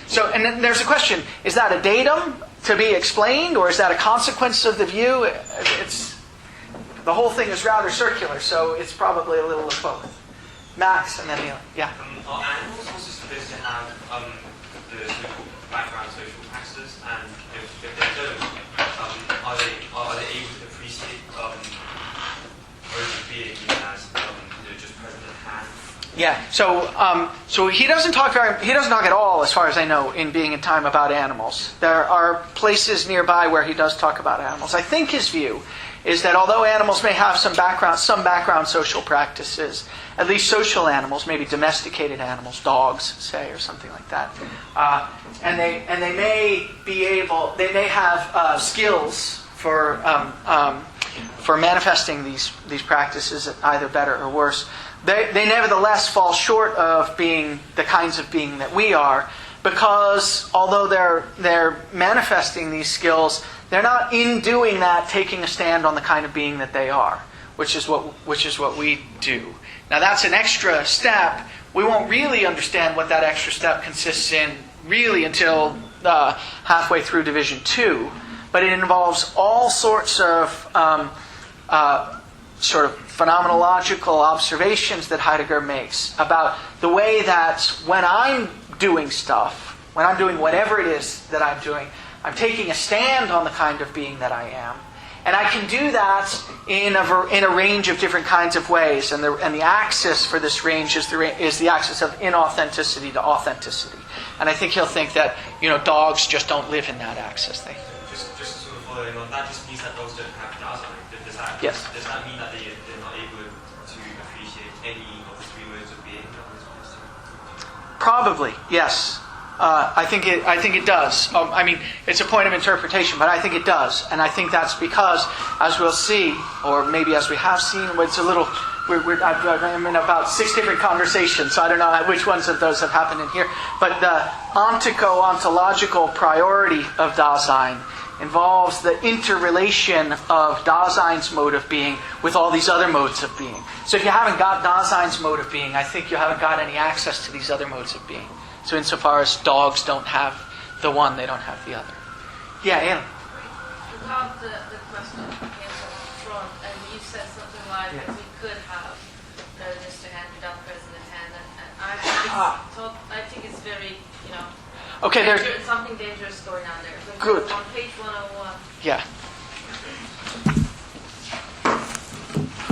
Speaker 1: So, and then there's a question, is that a datum to be explained, or is that a consequence of the view? The whole thing is rather circular, so it's probably a little of both. Max, and then Neil. Yeah.
Speaker 17: Are animals also supposed to have the so-called background social practices, and if they don't, are they able to appreciate own being as just present at hand?
Speaker 1: Yeah. So he doesn't talk at all, as far as I know, in Being in Time about animals. There are places nearby where he does talk about animals. I think his view is that although animals may have some background social practices, at least social animals, maybe domesticated animals, dogs, say, or something like that, and they may have skills for manifesting these practices, either better or worse. They nevertheless fall short of being the kinds of being that we are, because although they're manifesting these skills, they're not in doing that taking a stand on the kind of being that they are, which is what we do. Now that's an extra step. We won't really understand what that extra step consists in really until halfway through Division 2, but it involves all sorts of sort of phenomenological observations that Heidegger makes about the way that when I'm doing stuff, when I'm doing whatever it is that I'm doing, I'm taking a stand on the kind of being that I am. And I can do that in a range of different kinds of ways. And the axis for this range is the axis of inauthenticity to authenticity. And I think he'll think that dogs just don't live in that axis.
Speaker 17: Just sort of following on, that just means that dogs don't have Dasein.
Speaker 1: Yes.
Speaker 17: Does that mean that they're not able to appreciate any of the three modes of being that we're supposed to?
Speaker 1: Probably, yes. I think it does. I mean, it's a point of interpretation, but I think it does, and I think that's because, as we'll see, or maybe as we have seen, it's a little. I'm in about 6 different conversations, so I don't know which ones of those have happened in here. But the ontico-ontological priority of Dasein involves the interrelation of Dasein's mode of being with all these other modes of being. So if you haven't got Dasein's mode of being, I think you haven't got any access to these other modes of being. So insofar as dogs don't have the one, they don't have the other. Yeah, Alan.
Speaker 8: About the question came from front, and you said something like that we could have readiness to hand without present at hand, and I think it's very,
Speaker 1: Okay, there's
Speaker 8: something dangerous going on there. So
Speaker 1: good.
Speaker 8: On page 101.
Speaker 1: Yeah.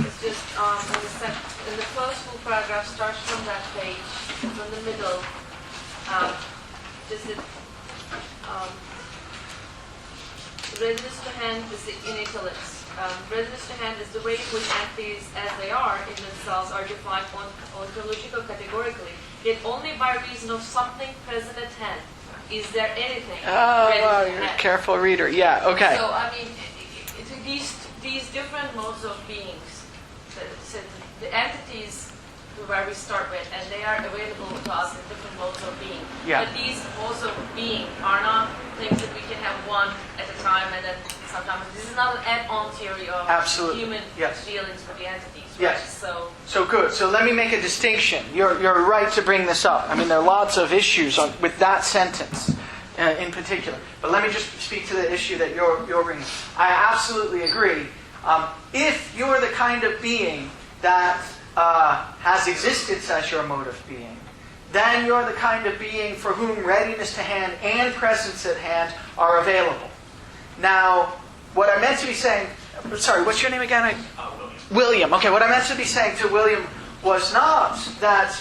Speaker 8: It's just in the closed full paragraph starts from that page, from the middle. Readiness to hand is in italics. Readiness to hand is the way in which entities as they are in themselves are defined ontological categorically, yet only by reason of something present at hand. Is there anything ready
Speaker 1: wow,
Speaker 8: to
Speaker 1: you're a
Speaker 8: hand?
Speaker 1: careful reader. Yeah, okay.
Speaker 8: So, I mean, these different modes of beings, the entities where we start with, and they are available to us in different modes of being.
Speaker 1: Yeah.
Speaker 8: But these modes of being are not things that we can have one at a time, and then sometimes this is not an add-on theory of
Speaker 1: Absolutely.
Speaker 8: human
Speaker 1: Yes.
Speaker 8: dealings with the entities.
Speaker 1: Yes.
Speaker 8: Right?
Speaker 1: So good. So let me make a distinction. You're right to bring this up. I mean, there are lots of issues with that sentence in particular. But let me just speak to the issue that you're bringing. I absolutely agree. If you're the kind of being that has existence as your mode of being, then you're the kind of being for whom readiness to hand and presence at hand are available. Now, what I meant to be saying... Sorry, what's your name again? William. Okay, what I meant to be saying to William was not that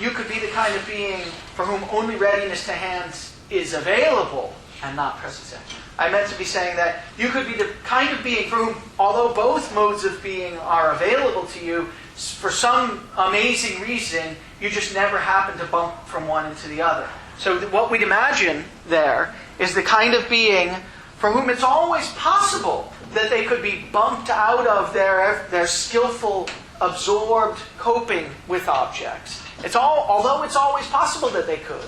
Speaker 1: you could be the kind of being for whom only readiness to hand is available and not presence at hand. I meant to be saying that you could be the kind of being for whom, although both modes of being are available to you, for some amazing reason, you just never happen to bump from one into the other. So what we'd imagine there is the kind of being for whom it's always possible that they could be bumped out of their skillful, absorbed coping with objects. Although it's always possible that they could.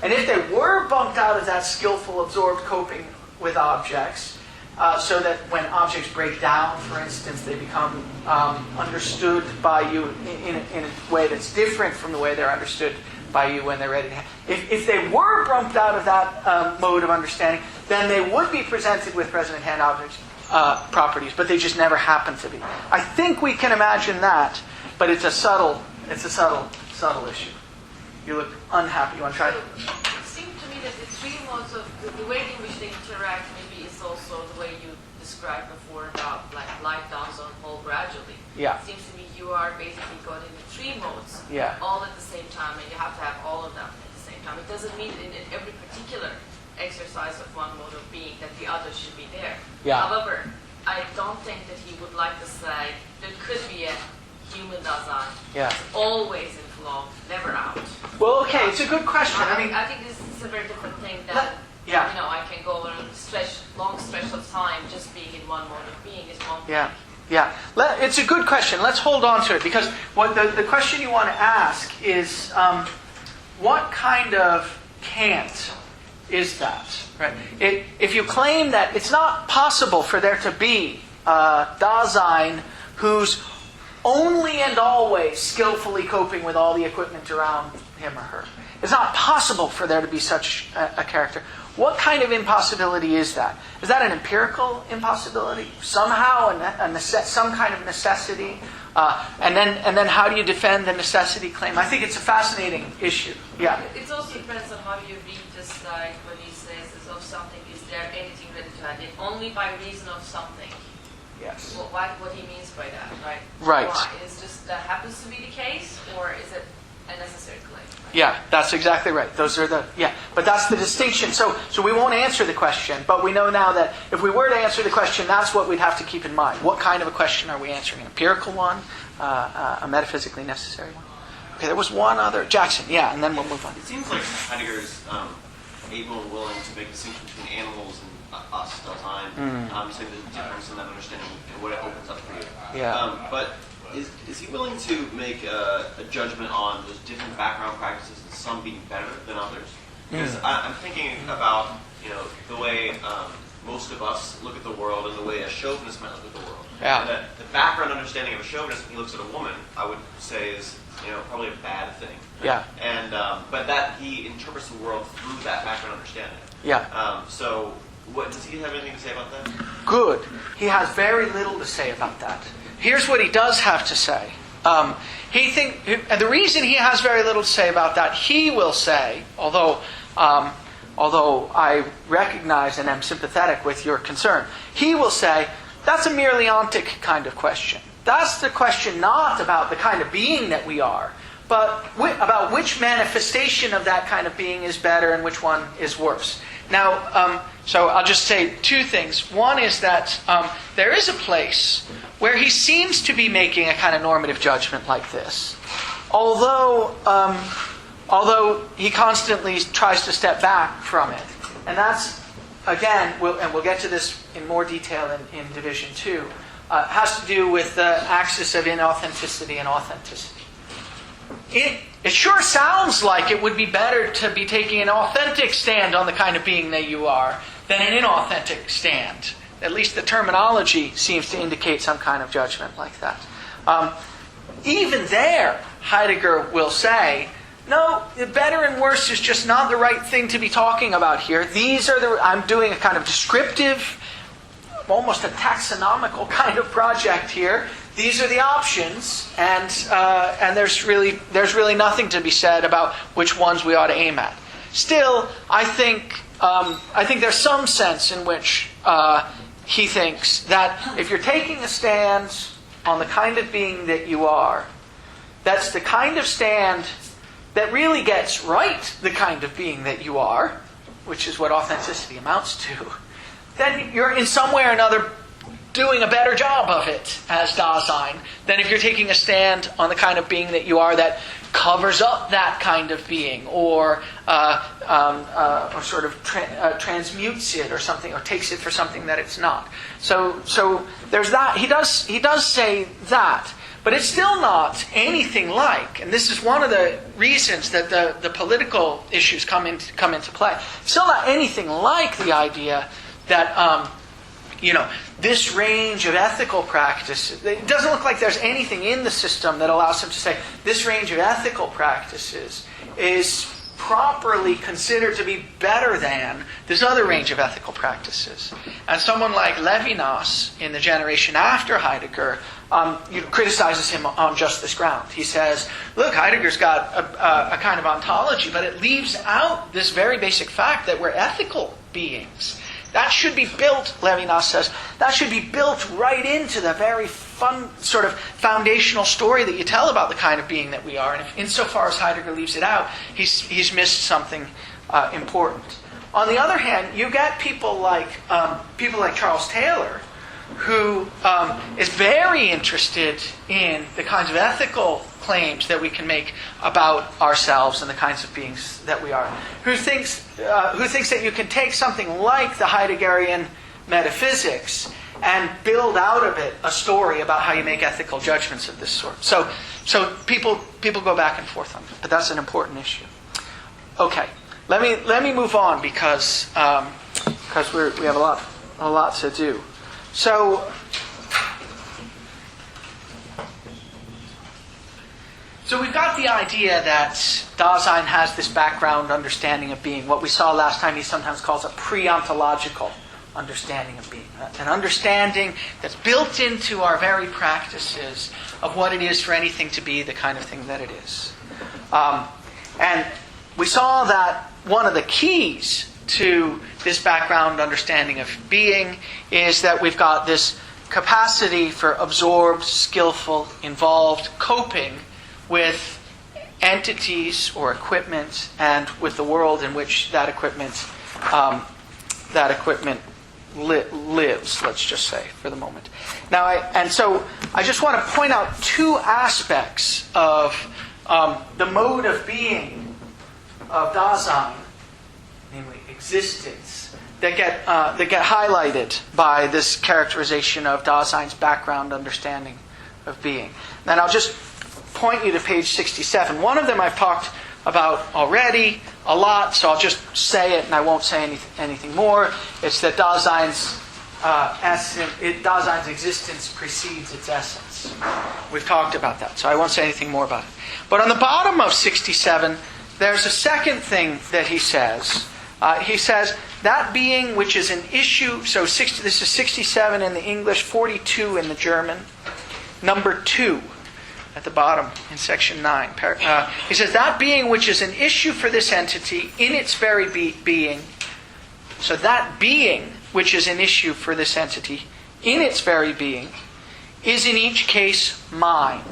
Speaker 1: And if they were bumped out of that skillful, absorbed coping with objects, so that when objects break down, for instance, they become understood by you in a way that's different from the way they're understood by you when they're ready to hand. If they were bumped out of that mode of understanding, then they would be presented with present at hand objects properties, but they just never happen to be. I think we can imagine that, but it's a subtle issue. You look unhappy. You want to try?
Speaker 8: It seemed to me that the three modes of the way in which they interact maybe is also the way you described before about like light dawns on whole gradually.
Speaker 1: Yeah.
Speaker 8: It seems to me you are basically going into three modes
Speaker 1: Yeah.
Speaker 8: all at the same time, and you have to have all of them at the same time. It doesn't mean in every particular exercise of one mode of being that the other should be there.
Speaker 1: Yeah.
Speaker 8: However, I don't think that he would like to say there could be a human Dasein.
Speaker 1: Yeah.
Speaker 8: It's always in flow, never out.
Speaker 1: Well, okay, it's a good question.
Speaker 8: I think this is a very different thing than,
Speaker 1: Yeah.
Speaker 8: I can go over a long stretch of time just being in one mode of being is one thing.
Speaker 1: Yeah. It's a good question. Let's hold on to it, because what the question you want to ask is, what kind of can't is that? Right? If you claim that it's not possible for there to be a Dasein who's only and always skillfully coping with all the equipment around him or her, it's not possible for there to be such a character. What kind of impossibility is that? Is that an empirical impossibility? Somehow, some kind of necessity? And then how do you defend the necessity claim? I think it's a fascinating issue. Yeah.
Speaker 8: It also depends on how you read this, like when he says is of something, is there anything ready to add in? Only by reason of something.
Speaker 1: Yes.
Speaker 8: What he means by that, right?
Speaker 1: Right.
Speaker 8: Why? Is just that happens to be the case, or is it a necessary claim? Right?
Speaker 1: Yeah, that's exactly right. But that's the distinction. So we won't answer the question, but we know now that if we were to answer the question, that's what we'd have to keep in mind. What kind of a question are we answering? An empirical one? A metaphysically necessary one? Okay, there was one other. Jackson, yeah, and then we'll move on.
Speaker 5: It seems like Heidegger is able and willing to make a distinction between animals and us, Dasein. You say the difference in that understanding and what it opens up for you.
Speaker 1: Yeah.
Speaker 5: But is he willing to make a judgment on those different background practices and some being better than others? Because I'm thinking about the way most of us look at the world and the way a chauvinist might look at the world.
Speaker 1: Yeah.
Speaker 5: And the background understanding of a chauvinist when he looks at a woman, I would say is probably a bad thing.
Speaker 1: Yeah.
Speaker 5: And but that he interprets the world through that background understanding.
Speaker 1: Yeah.
Speaker 5: So does he have anything to say about that?
Speaker 1: Good. He has very little to say about that. Here's what he does have to say. And the reason he has very little to say about that, he will say, although I recognize and am sympathetic with your concern, he will say, that's a merely ontic kind of question. That's the question not about the kind of being that we are, but about which manifestation of that kind of being is better and which one is worse. Now, so I'll just say two things. One is that there is a place where he seems to be making a kind of normative judgment like this, although he constantly tries to step back from it. And that's, again, we'll get to this in more detail in Division 2, has to do with the axis of inauthenticity and authenticity. it sure sounds like it would be better to be taking an authentic stand on the kind of being that you are than an inauthentic stand. At least the terminology seems to indicate some kind of judgment like that. Even there, Heidegger will say, no, better and worse is just not the right thing to be talking about here. I'm doing a kind of descriptive, almost a taxonomical kind of project here. These are the options, and there's really nothing to be said about which ones we ought to aim at. Still, I think there's some sense in which he thinks that if you're taking a stand on the kind of being that you are, that's the kind of stand that really gets right the kind of being that you are, which is what authenticity amounts to, then you're in some way or another doing a better job of it as Dasein than if you're taking a stand on the kind of being that you are that covers up that kind of being or sort of transmutes it or something, or takes it for something that it's not. So there's that. He does say that. But it's still not anything like, and this is one of the reasons that the political issues come into play. It's still not anything like the idea that this range of ethical practices. It doesn't look like there's anything in the system that allows him to say this range of ethical practices is properly considered to be better than this other range of ethical practices. And someone like Levinas, in the generation after Heidegger, criticizes him on just this ground. He says, look, Heidegger's got a kind of ontology, but it leaves out this very basic fact that we're ethical beings. That should be built, Levinas says, that should be built right into the very fun, sort of foundational story that you tell about the kind of being that we are. And if, insofar as Heidegger leaves it out, he's missed something important. On the other hand, you get people like Charles Taylor, who is very interested in the kinds of ethical claims that we can make about ourselves and the kinds of beings that we are. Who thinks that you can take something like the Heideggerian metaphysics and build out of it a story about how you make ethical judgments of this sort. So people go back and forth on it, but that's an important issue. Okay, let me move on because we have a lot to do. So we've got the idea that Dasein has this background understanding of being. What we saw last time he sometimes calls a pre-ontological understanding of being. An understanding that's built into our very practices of what it is for anything to be the kind of thing that it is. And we saw that one of the keys to this background understanding of being is that we've got this capacity for absorbed, skillful, involved coping with entities or equipment and with the world in which that equipment lives, let's just say, for the moment. Now, so I just want to point out two aspects of the mode of being of Dasein, namely existence, that get highlighted by this characterization of Dasein's background understanding of being. And I'll just point you to page 67. One of them I've talked about already a lot, so I'll just say it and I won't say anything more. It's that Dasein's existence precedes its essence. We've talked about that, so I won't say anything more about it. But on the bottom of 67, there's a second thing that he says. He says, that being which is an issue, so this is 67 in the English, 42 in the German, number 2 at the bottom in section 9. He says, that being which is an issue for this entity in its very being, so that being which is an issue for this entity in its very being, is in each case mine.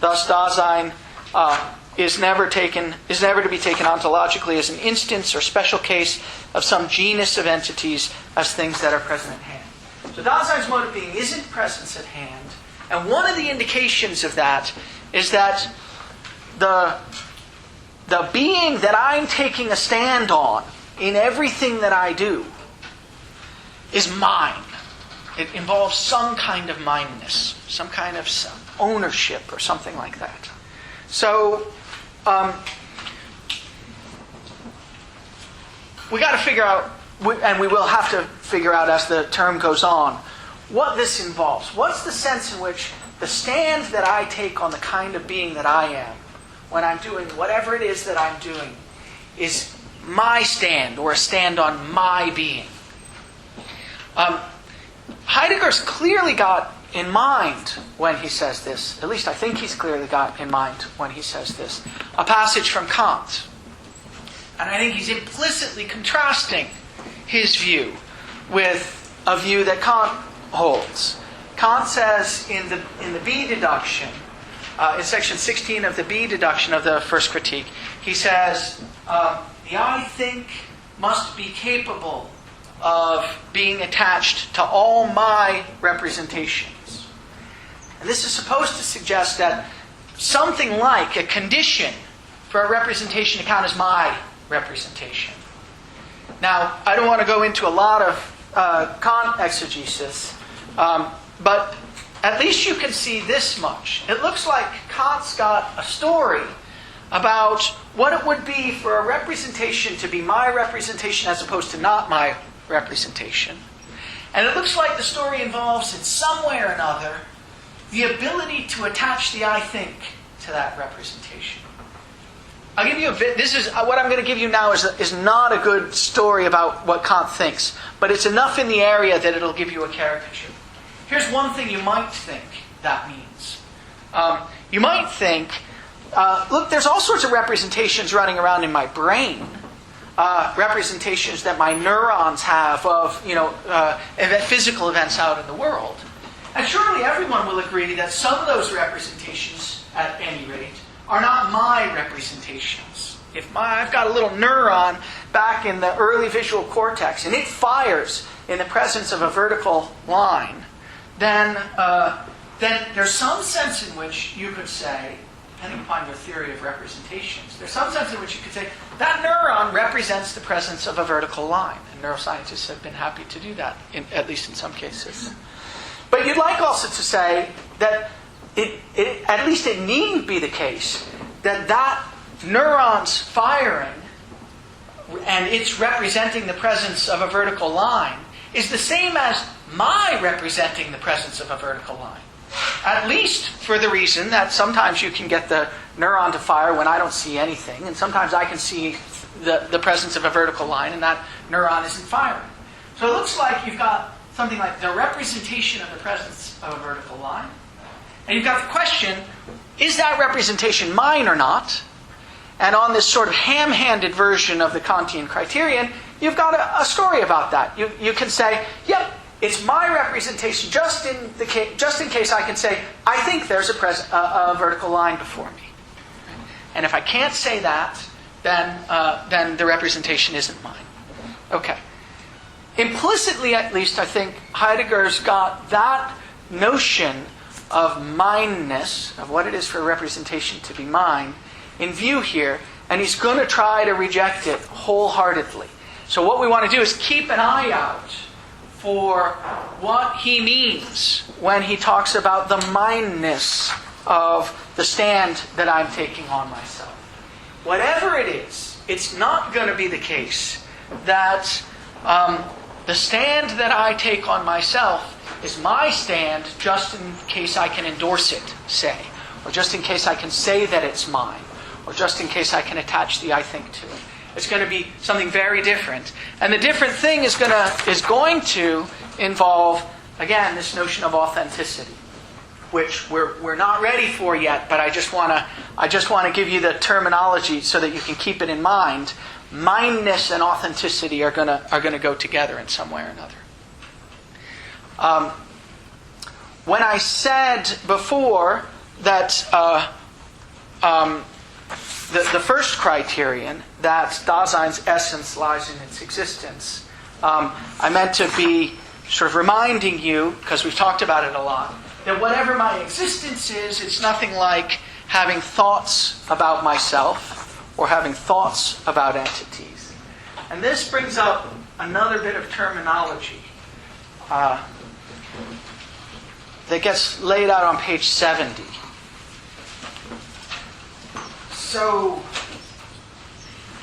Speaker 1: Thus Dasein is never to be taken ontologically as an instance or special case of some genus of entities as things that are present at hand. So Dasein's mode of being isn't presence at hand, and one of the indications of that is that the being that I'm taking a stand on in everything that I do is mine. It involves some kind of mineness, some kind of ownership or something like that. So, we got to figure out, and we will have to figure out as the term goes on, what this involves. What's the sense in which the stand that I take on the kind of being that I am, when I'm doing whatever it is that I'm doing, is my stand, or a stand on my being. Heidegger's clearly got in mind when he says this, at least I think he's clearly got in mind when he says this, a passage from Kant. And I think he's implicitly contrasting his view with a view that Kant holds. Kant says in the B deduction, in section 16 of the B deduction of the first critique, he says, the I think must be capable of being attached to all my representations. And this is supposed to suggest that something like a condition for a representation to count as my representation. Now, I don't want to go into a lot of Kant exegesis, but at least you can see this much. It looks like Kant's got a story about what it would be for a representation to be my representation as opposed to not my representation. And it looks like the story involves, in some way or another, the ability to attach the I think to that representation. I'll give you a bit. This is what I'm going to give you now is not a good story about what Kant thinks, but it's enough in the area that it'll give you a caricature. Here's one thing you might think that means. You might think, look, there's all sorts of representations running around in my brain. Representations that my neurons have of, physical events out in the world. And surely everyone will agree that some of those representations, at any rate, are not my representations. If I've got a little neuron back in the early visual cortex and it fires in the presence of a vertical line, then there's some sense in which you could say, depending upon your theory of representations, there's some sense in which you could say that neuron represents the presence of a vertical line. And neuroscientists have been happy to do that, at least in some cases. But you'd like also to say that at least it needn't be the case that neuron's firing and it's representing the presence of a vertical line is the same as my representing the presence of a vertical line. At least for the reason that sometimes you can get the neuron to fire when I don't see anything, and sometimes I can see the presence of a vertical line and that neuron isn't firing. So it looks like you've got something like the representation of the presence of a vertical line. And you've got the question, is that representation mine or not? And on this sort of ham-handed version of the Kantian criterion, you've got a story about that. You can say, yep, it's my representation, just in case I can say, I think there's a vertical line before me. And if I can't say that, then the representation isn't mine. Okay. Implicitly, at least, I think Heidegger's got that notion of mineness, of what it is for a representation to be mine, in view here, and he's going to try to reject it wholeheartedly. So what we want to do is keep an eye out for what he means when he talks about the mineness of the stand that I'm taking on myself. Whatever it is, it's not going to be the case that the stand that I take on myself is my stand just in case I can endorse it, say, or just in case I can say that it's mine, or just in case I can attach the I think to it. It's going to be something very different. And the different thing is going to involve, again, this notion of authenticity, which we're not ready for yet, but I just want to give you the terminology so that you can keep it in mind. Mineness and authenticity are going to go together in some way or another. When I said before that the first criterion, that Dasein's essence lies in its existence, I meant to be sort of reminding you, because we've talked about it a lot, that whatever my existence is, it's nothing like having thoughts about myself or having thoughts about entities. And this brings up another bit of terminology that gets laid out on page 70. So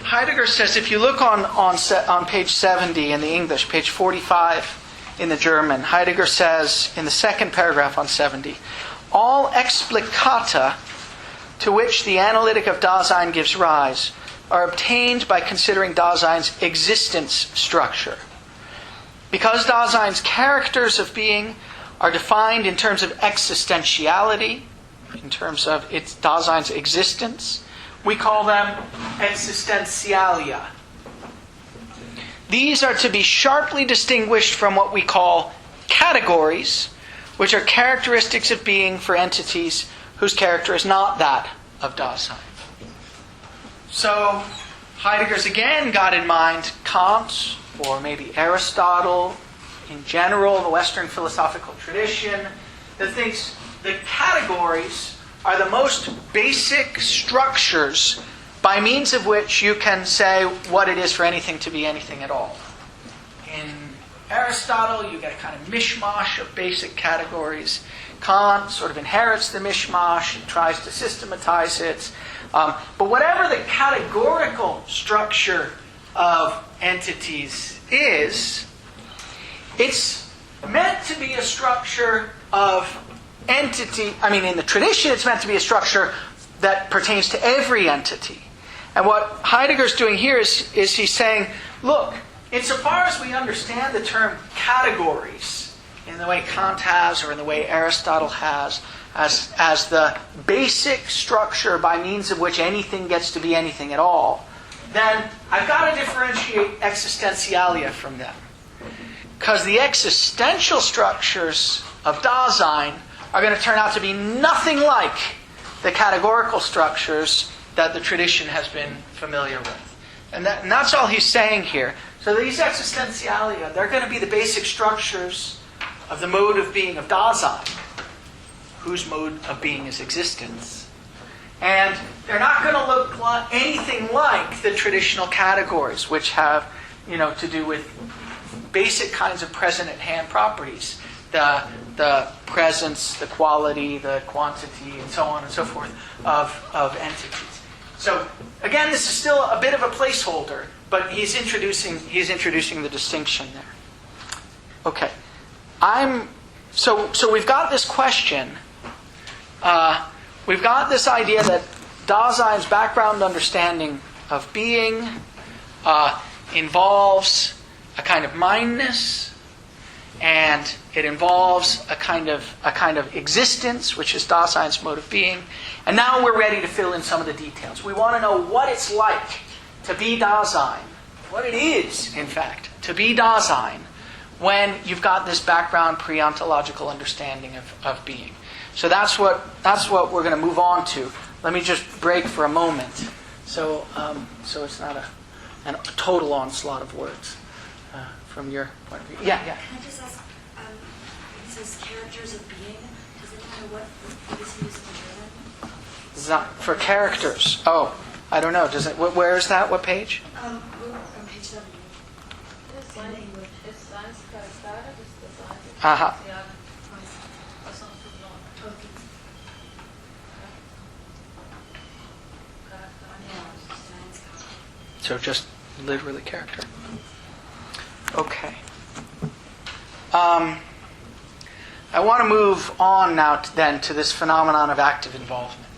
Speaker 1: Heidegger says, if you look on page 70 in the English, page 45 in the German, Heidegger says in the second paragraph on 70, all explicata to which the analytic of Dasein gives rise are obtained by considering Dasein's existence structure. Because Dasein's characters of being are defined in terms of existentiality, in terms of Dasein's existence, we call them existentialia. These are to be sharply distinguished from what we call categories, which are characteristics of being for entities whose character is not that of Dasein. So Heidegger's again got in mind Kant, or maybe Aristotle, in general, the Western philosophical tradition, that thinks that categories are the most basic structures by means of which you can say what it is for anything to be anything at all. In Aristotle, you get a kind of mishmash of basic categories. Kant sort of inherits the mishmash and tries to systematize it. But whatever the categorical structure of entities is, it's meant to be a structure of entity. I mean, in the tradition, it's meant to be a structure that pertains to every entity. And what Heidegger's doing here is he's saying, look, insofar as we understand the term categories in the way Kant has or in the way Aristotle has, as the basic structure by means of which anything gets to be anything at all, then I've got to differentiate existentialia from them. Because the existential structures of Dasein are going to turn out to be nothing like the categorical structures that the tradition has been familiar with. And that's all he's saying here. So these existentialia, they're going to be the basic structures of the mode of being of Dasein, whose mode of being is existence. And they're not going to look anything like the traditional categories, which have, to do with basic kinds of present-at-hand properties. The presence, the quality, the quantity, and so on and so forth of entities. So again, this is still a bit of a placeholder, but he's introducing the distinction there. Okay, so we've got this question. We've got this idea that Dasein's background understanding of being involves a kind of mindness, and it involves a kind of existence, which is Dasein's mode of being. And now we're ready to fill in some of the details. We want to know what it's like to be Dasein, what it is, in fact, to be Dasein, when you've got this background pre-ontological understanding of being. So that's what we're going to move on to. Let me just break for a moment, so it's not a total onslaught of words from your point of view. Yeah.
Speaker 14: Can I just ask? It says characters of being. Does it matter what is used in German?
Speaker 1: For characters. Oh, I don't know. Does it? Where is that? What page?
Speaker 14: We're on page 70.
Speaker 1: Uh-huh. So just literally character. Okay. I want to move on now to this phenomenon of active involvement.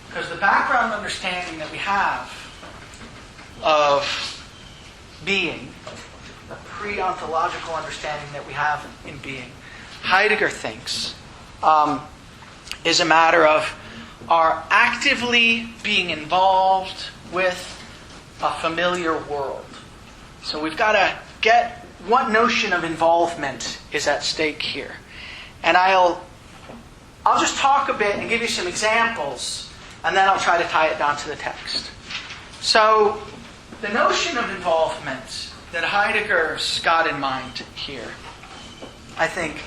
Speaker 1: Because the background understanding that we have of being, the pre-ontological understanding that we have in being, Heidegger thinks is a matter of our actively being involved with a familiar world. So we've got to get what notion of involvement is at stake here. And I'll just talk a bit and give you some examples, and then I'll try to tie it down to the text. So the notion of involvement that Heidegger's got in mind here, I think,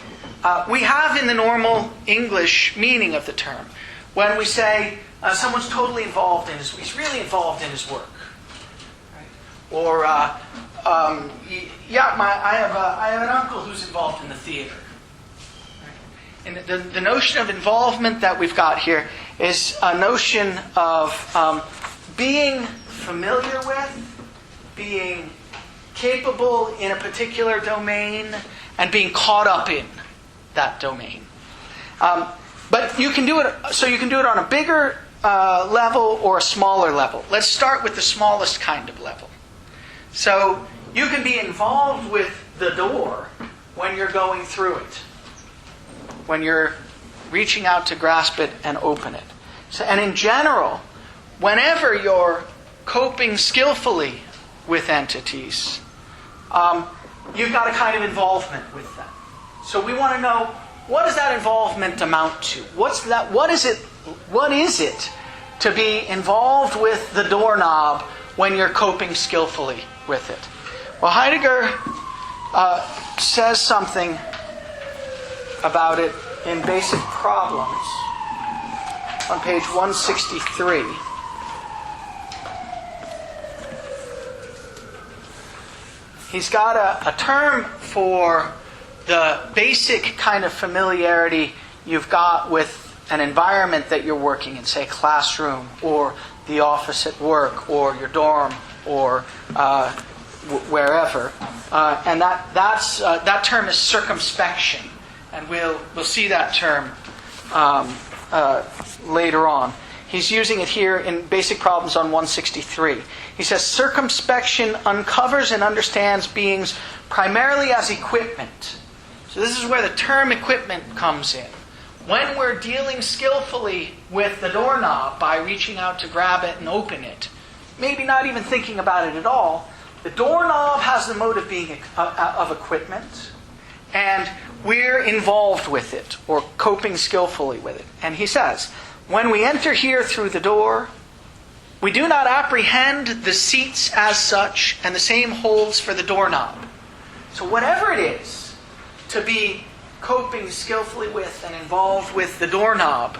Speaker 1: we have in the normal English meaning of the term. When we say someone's totally involved he's really involved in his work. Or, I have an uncle who's involved in the theater. And the notion of involvement that we've got here is a notion of being familiar with, being capable in a particular domain, and being caught up in that domain. But you can do it. So you can do it on a bigger level or a smaller level. Let's start with the smallest kind of level. So you can be involved with the door when you're going through it, when you're reaching out to grasp it and open it. So, and in general, whenever you're coping skillfully with entities, you've got a kind of involvement with them. So we want to know, what does that involvement amount to? What is it to be involved with the doorknob when you're coping skillfully with it? Well, Heidegger says something about it in Basic Problems on page 163. He's got a term for the basic kind of familiarity you've got with an environment that you're working in, say a classroom or the office at work or your dorm or wherever. And that term is circumspection. And we'll see that term later on. He's using it here in Basic Problems on 163. He says, circumspection uncovers and understands beings primarily as equipment. So this is where the term equipment comes in. When we're dealing skillfully with the doorknob by reaching out to grab it and open it, maybe not even thinking about it at all, the doorknob has the mode of being of equipment, and we're involved with it or coping skillfully with it. And he says, when we enter here through the door, we do not apprehend the seats as such, and the same holds for the doorknob. So whatever it is to be coping skillfully with and involved with the doorknob,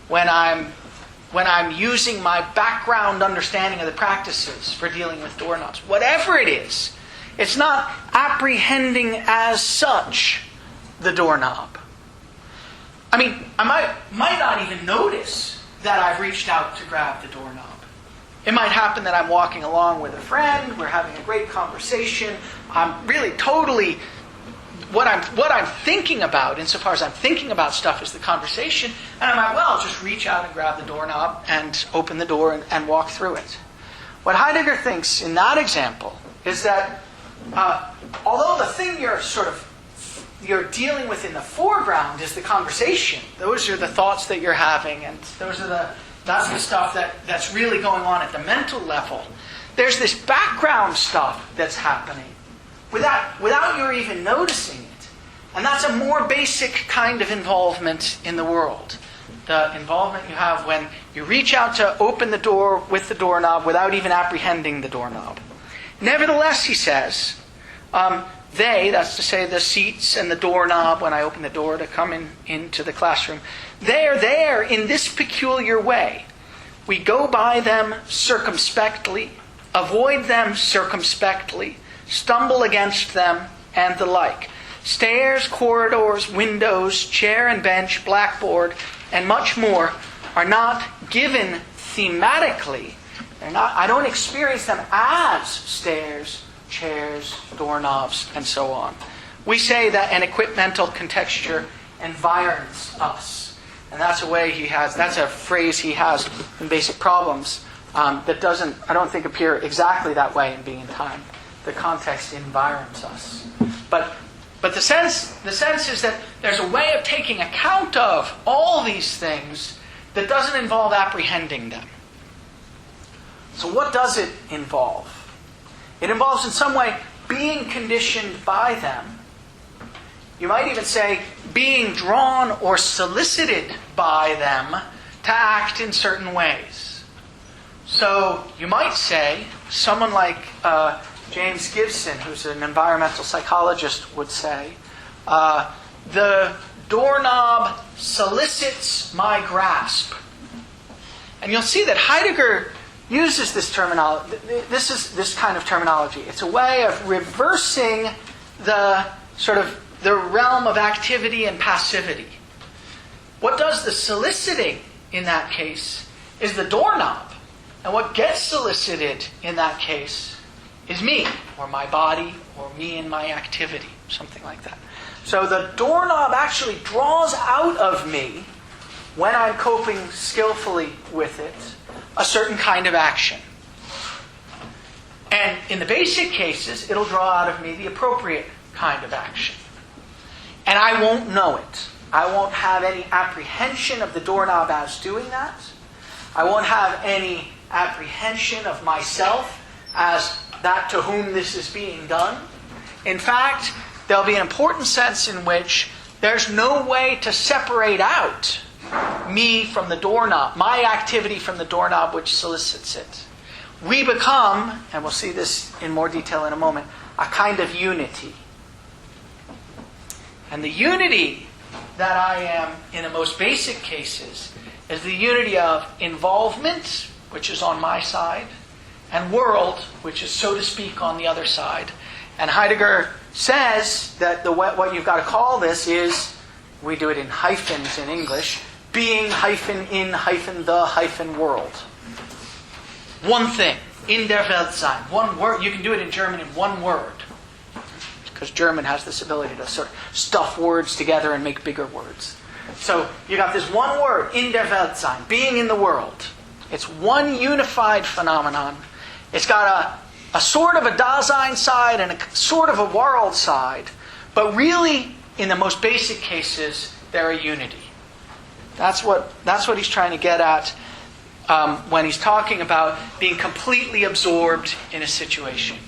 Speaker 1: when I'm using my background understanding of the practices for dealing with doorknobs, whatever it is, it's not apprehending as such the doorknob. I mean, I might not even notice that I've reached out to grab the doorknob. It might happen that I'm walking along with a friend, we're having a great conversation, I'm really totally, what I'm thinking about, insofar as I'm thinking about stuff, is the conversation, and I might, well, just reach out and grab the doorknob and open the door and walk through it. What Heidegger thinks in that example is that although the thing you're dealing with in the foreground is the conversation, those are the thoughts that you're having, and that's the stuff that's really going on at the mental level. There's this background stuff that's happening without you even noticing it. And that's a more basic kind of involvement in the world. The involvement you have when you reach out to open the door with the doorknob without even apprehending the doorknob. Nevertheless, he says, that's to say the seats and the doorknob when I open the door to come into the classroom, they are there in this peculiar way. We go by them circumspectly, avoid them circumspectly, stumble against them, and the like. Stairs, corridors, windows, chair and bench, blackboard, and much more are not given thematically. I don't experience them as stairs, chairs, doorknobs, and so on. We say that an equipmental contexture environs us. And that's a phrase he has in Basic Problems that doesn't, I don't think, appear exactly that way in Being and Time. The context environs us. But the sense is that there's a way of taking account of all these things that doesn't involve apprehending them. So what does it involve? It involves in some way being conditioned by them. You might even say being drawn or solicited by them to act in certain ways. So you might say, someone like James Gibson, who's an environmental psychologist, would say, the doorknob solicits my grasp. And you'll see that Heidegger uses this terminology. This kind of terminology. It's a way of reversing the realm of activity and passivity. What does the soliciting in that case is the doorknob. And what gets solicited in that case is me, or my body, or me and my activity, something like that. So the doorknob actually draws out of me, when I'm coping skillfully with it, a certain kind of action. And in the basic cases, it'll draw out of me the appropriate kind of action. And I won't know it. I won't have any apprehension of the doorknob as doing that. I won't have any apprehension of myself as that to whom this is being done. In fact, there'll be an important sense in which there's no way to separate out me from the doorknob, my activity from the doorknob which solicits it. We become, and we'll see this in more detail in a moment, a kind of unity. And the unity that I am in the most basic cases is the unity of involvement, which is on my side, and world, which is, so to speak, on the other side. And Heidegger says that what you've got to call this is, we do it in hyphens in English, being hyphen in hyphen the hyphen world. One thing, in der Weltsein, one word. You can do it in German in one word, because German has this ability to sort of stuff words together and make bigger words. So you got this one word, in der Weltsein, being in the world. It's one unified phenomenon. It's got a sort of a Dasein side and a sort of a world side, but really, in the most basic cases, they're a unity. That's what he's trying to get at when he's talking about being completely absorbed in a situation.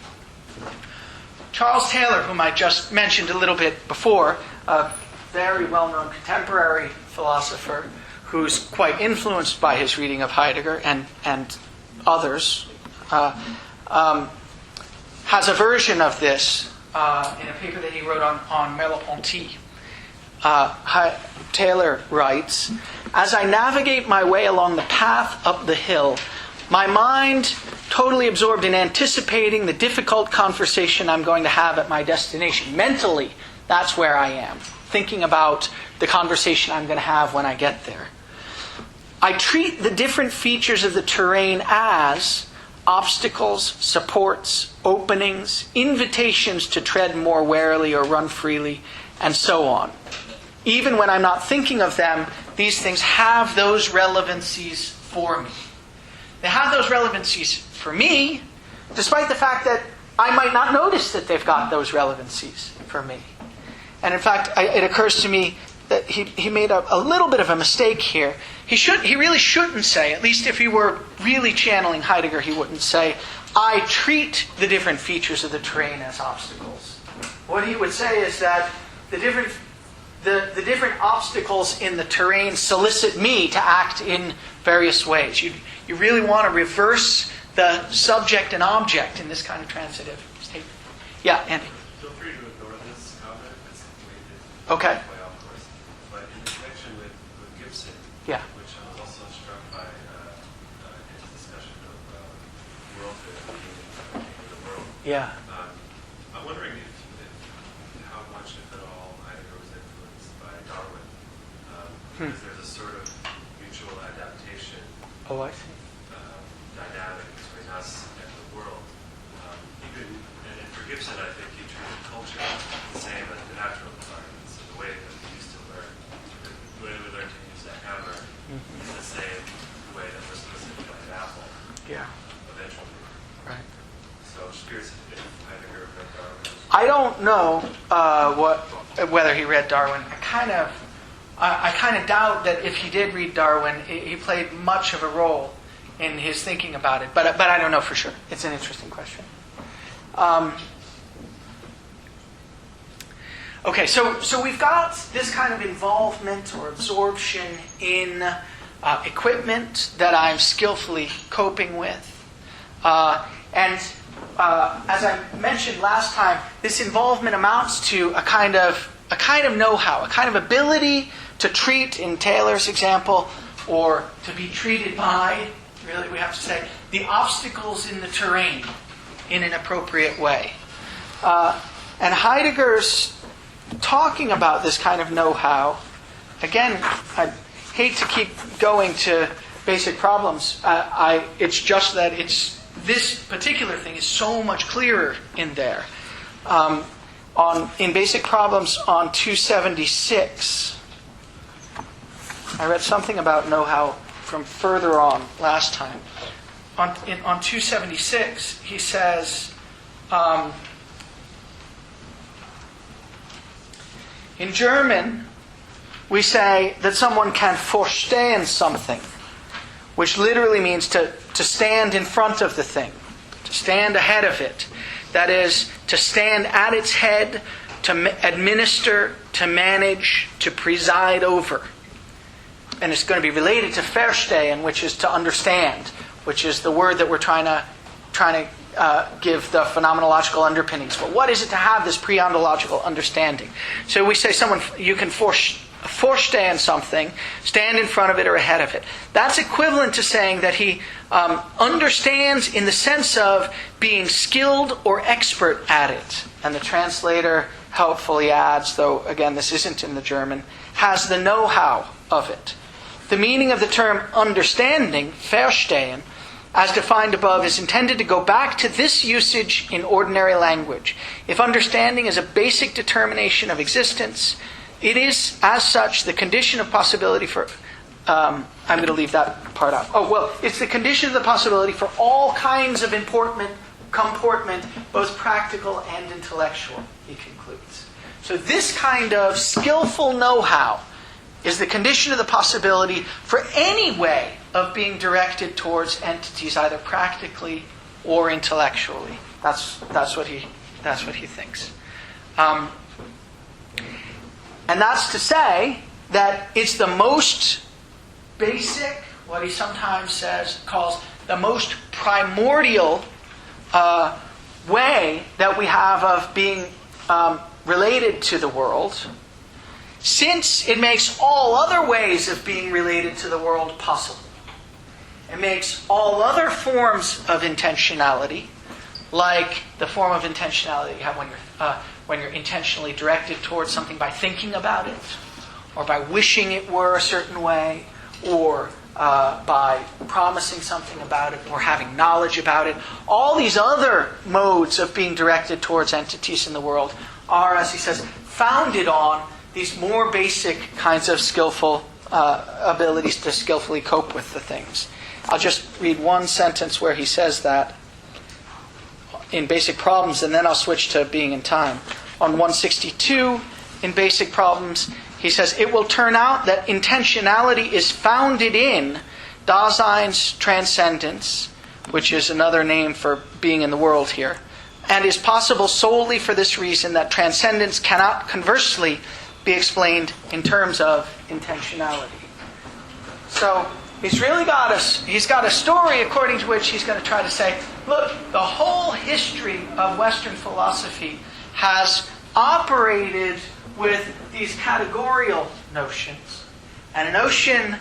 Speaker 1: Charles Taylor, whom I just mentioned a little bit before, a very well-known contemporary philosopher who's quite influenced by his reading of Heidegger and others, has a version of this in a paper that he wrote on Merleau-Ponty. Taylor writes, "As I navigate my way along the path up the hill, my mind totally absorbed in anticipating the difficult conversation I'm going to have at my destination. Mentally, that's where I am, thinking about the conversation I'm going to have when I get there. I treat the different features of the terrain as obstacles, supports, openings, invitations to tread more warily or run freely, and so on. Even when I'm not thinking of them, these things have those relevancies for me. They have those relevancies for me, despite the fact that I might not notice that they've got those relevancies for me." And in fact, it occurs to me that he made a little bit of a mistake here. He really shouldn't say, at least if he were really channeling Heidegger, he wouldn't say, "I treat the different features of the terrain as obstacles." What he would say is that the different obstacles in the terrain solicit me to act in various ways. You really want to reverse the subject and object in this kind of transitive statement. Yeah, Andy.
Speaker 10: Feel free to ignore this comment. It's completely
Speaker 1: Okay.
Speaker 10: way off course. But in connection with Gibson,
Speaker 1: Yeah.
Speaker 10: which I was also struck by his discussion of worldhood and being in the world.
Speaker 1: Yeah.
Speaker 10: I'm wondering if how much, if at all, Heidegger was influenced by Darwin. Because there's a sort of mutual adaptation
Speaker 1: Oh, I see.
Speaker 10: dynamic between us and the world. And for Gibson, I think he treated culture the same as the natural environment. So the way that we used to learn, the way we learn to use a hammer is the same way that we're solicited by an apple.
Speaker 1: Yeah.
Speaker 10: Eventually.
Speaker 1: Right.
Speaker 10: So I'm just curious if Heidegger read Darwin.
Speaker 1: I don't know whether he read Darwin. I kind of doubt that if he did read Darwin, he played much of a role in his thinking about it. But I don't know for sure. It's an interesting question. Okay, so we've got this kind of involvement or absorption in equipment that I'm skillfully coping with. And as I mentioned last time, this involvement amounts to a kind of know-how, a kind of ability to treat, in Taylor's example, or to be treated by, really we have to say, the obstacles in the terrain in an appropriate way. And Heidegger's talking about this kind of know-how. Again, I hate to keep going to Basic Problems, it's just that this particular thing is so much clearer in there. In Basic Problems on 276, I read something about know-how from further on last time. On 276, he says, in German, we say that someone can verstehen something, which literally means to stand in front of the thing, to stand ahead of it. That is, to stand at its head, to administer, to manage, to preside over. And it's going to be related to verstehen, which is to understand, which is the word that we're trying to give the phenomenological underpinnings for. What is it to have this pre-ontological understanding? So we say you can verstehen something, stand in front of it or ahead of it. That's equivalent to saying that he understands in the sense of being skilled or expert at it. And the translator helpfully adds, though again this isn't in the German, has the know-how of it. The meaning of the term understanding, verstehen, as defined above, is intended to go back to this usage in ordinary language. If understanding is a basic determination of existence, it is, as such, the condition of possibility for... I'm going to leave that part out. It's the condition of the possibility for all kinds of comportment, both practical and intellectual, he concludes. So this kind of skillful know-how is the condition of the possibility for any way of being directed towards entities, either practically or intellectually. That's what he thinks. And that's to say that it's the most basic, what he sometimes calls the most primordial way that we have of being related to the world, since it makes all other ways of being related to the world possible. It makes all other forms of intentionality, like the form of intentionality you have when you're intentionally directed towards something by thinking about it, or by wishing it were a certain way, or by promising something about it, or having knowledge about it. All these other modes of being directed towards entities in the world are, as he says, founded on these more basic kinds of skillful abilities to skillfully cope with the things. I'll just read one sentence where he says that in Basic Problems, and then I'll switch to Being in Time. On 162, in Basic Problems, he says, it will turn out that intentionality is founded in Dasein's transcendence, which is another name for being in the world here, and is possible solely for this reason that transcendence cannot conversely be explained in terms of intentionality. So he's got a story according to which he's going to try to say, look, the whole history of Western philosophy has operated with these categorical notions. And a notion,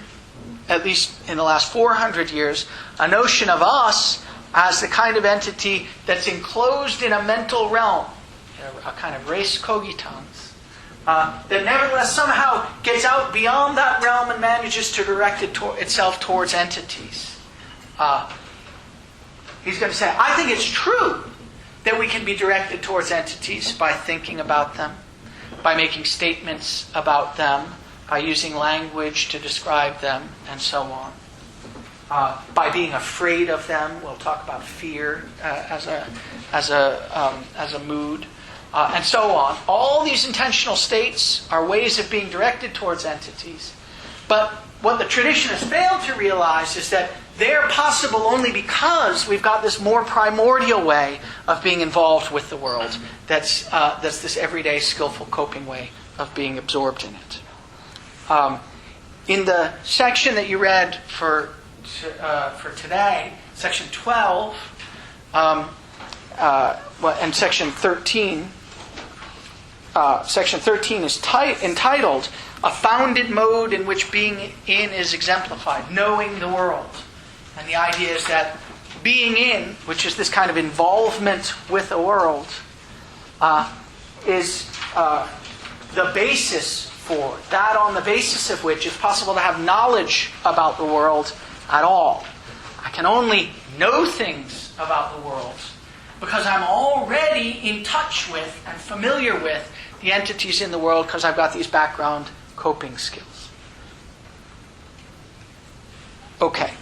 Speaker 1: at least in the last 400 years, a notion of us as the kind of entity that's enclosed in a mental realm, a kind of res cogitans, that nevertheless somehow gets out beyond that realm and manages to direct itself towards entities. He's going to say, I think it's true that we can be directed towards entities by thinking about them, by making statements about them, by using language to describe them, and so on. By being afraid of them. We'll talk about fear as a mood. And so on. All these intentional states are ways of being directed towards entities. But what the tradition has failed to realize is that they're possible only because we've got this more primordial way of being involved with the world. That's this everyday skillful coping way of being absorbed in it. In the section that you read for today, section 12, and section 13. Section 13 is entitled A Founded Mode in Which Being In is Exemplified, Knowing the World. And the idea is that being in, which is this kind of involvement with the world, is the basis for that, on the basis of which it's possible to have knowledge about the world at all. I can only know things about the world because I'm already in touch with and familiar with the entities in the world because I've got these background coping skills. Okay,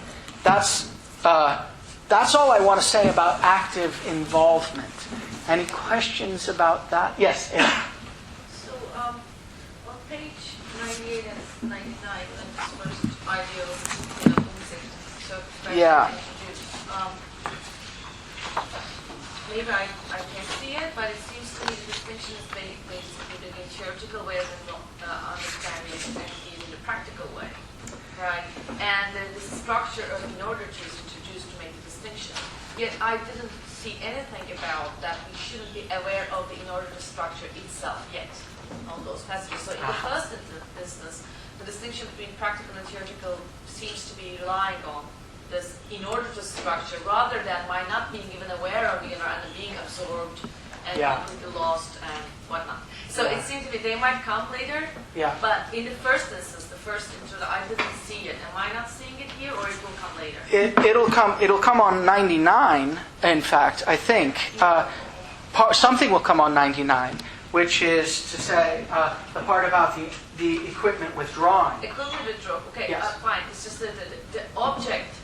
Speaker 1: that's all I want to say about active involvement. Any questions about that? Yes, Aaron.
Speaker 8: So, on page 98 and 99, when this first ideal, so
Speaker 1: Yeah.
Speaker 8: Maybe I can see it, but it seems to me the distinction is basically the theoretical way of understanding identity in the practical way, right? And the structure of in order to is introduced to make the distinction. Yet I didn't see anything about that we shouldn't be aware of the in order to structure itself yet on those passages. So in the first instance, the distinction between practical and theoretical seems to be relying on this in order to structure rather than my not being even aware of it and being absorbed and completely lost and whatnot. So it seems to me they might come later, but in the first instance, the first intro, I didn't see it. Am I not seeing it here, or it will come later?
Speaker 1: It'll come on 99, in fact, I think. Something will come on 99, which is to say the part about the equipment withdrawing.
Speaker 8: Equipment withdrawal, okay,
Speaker 1: Yes.
Speaker 8: fine. It's just the object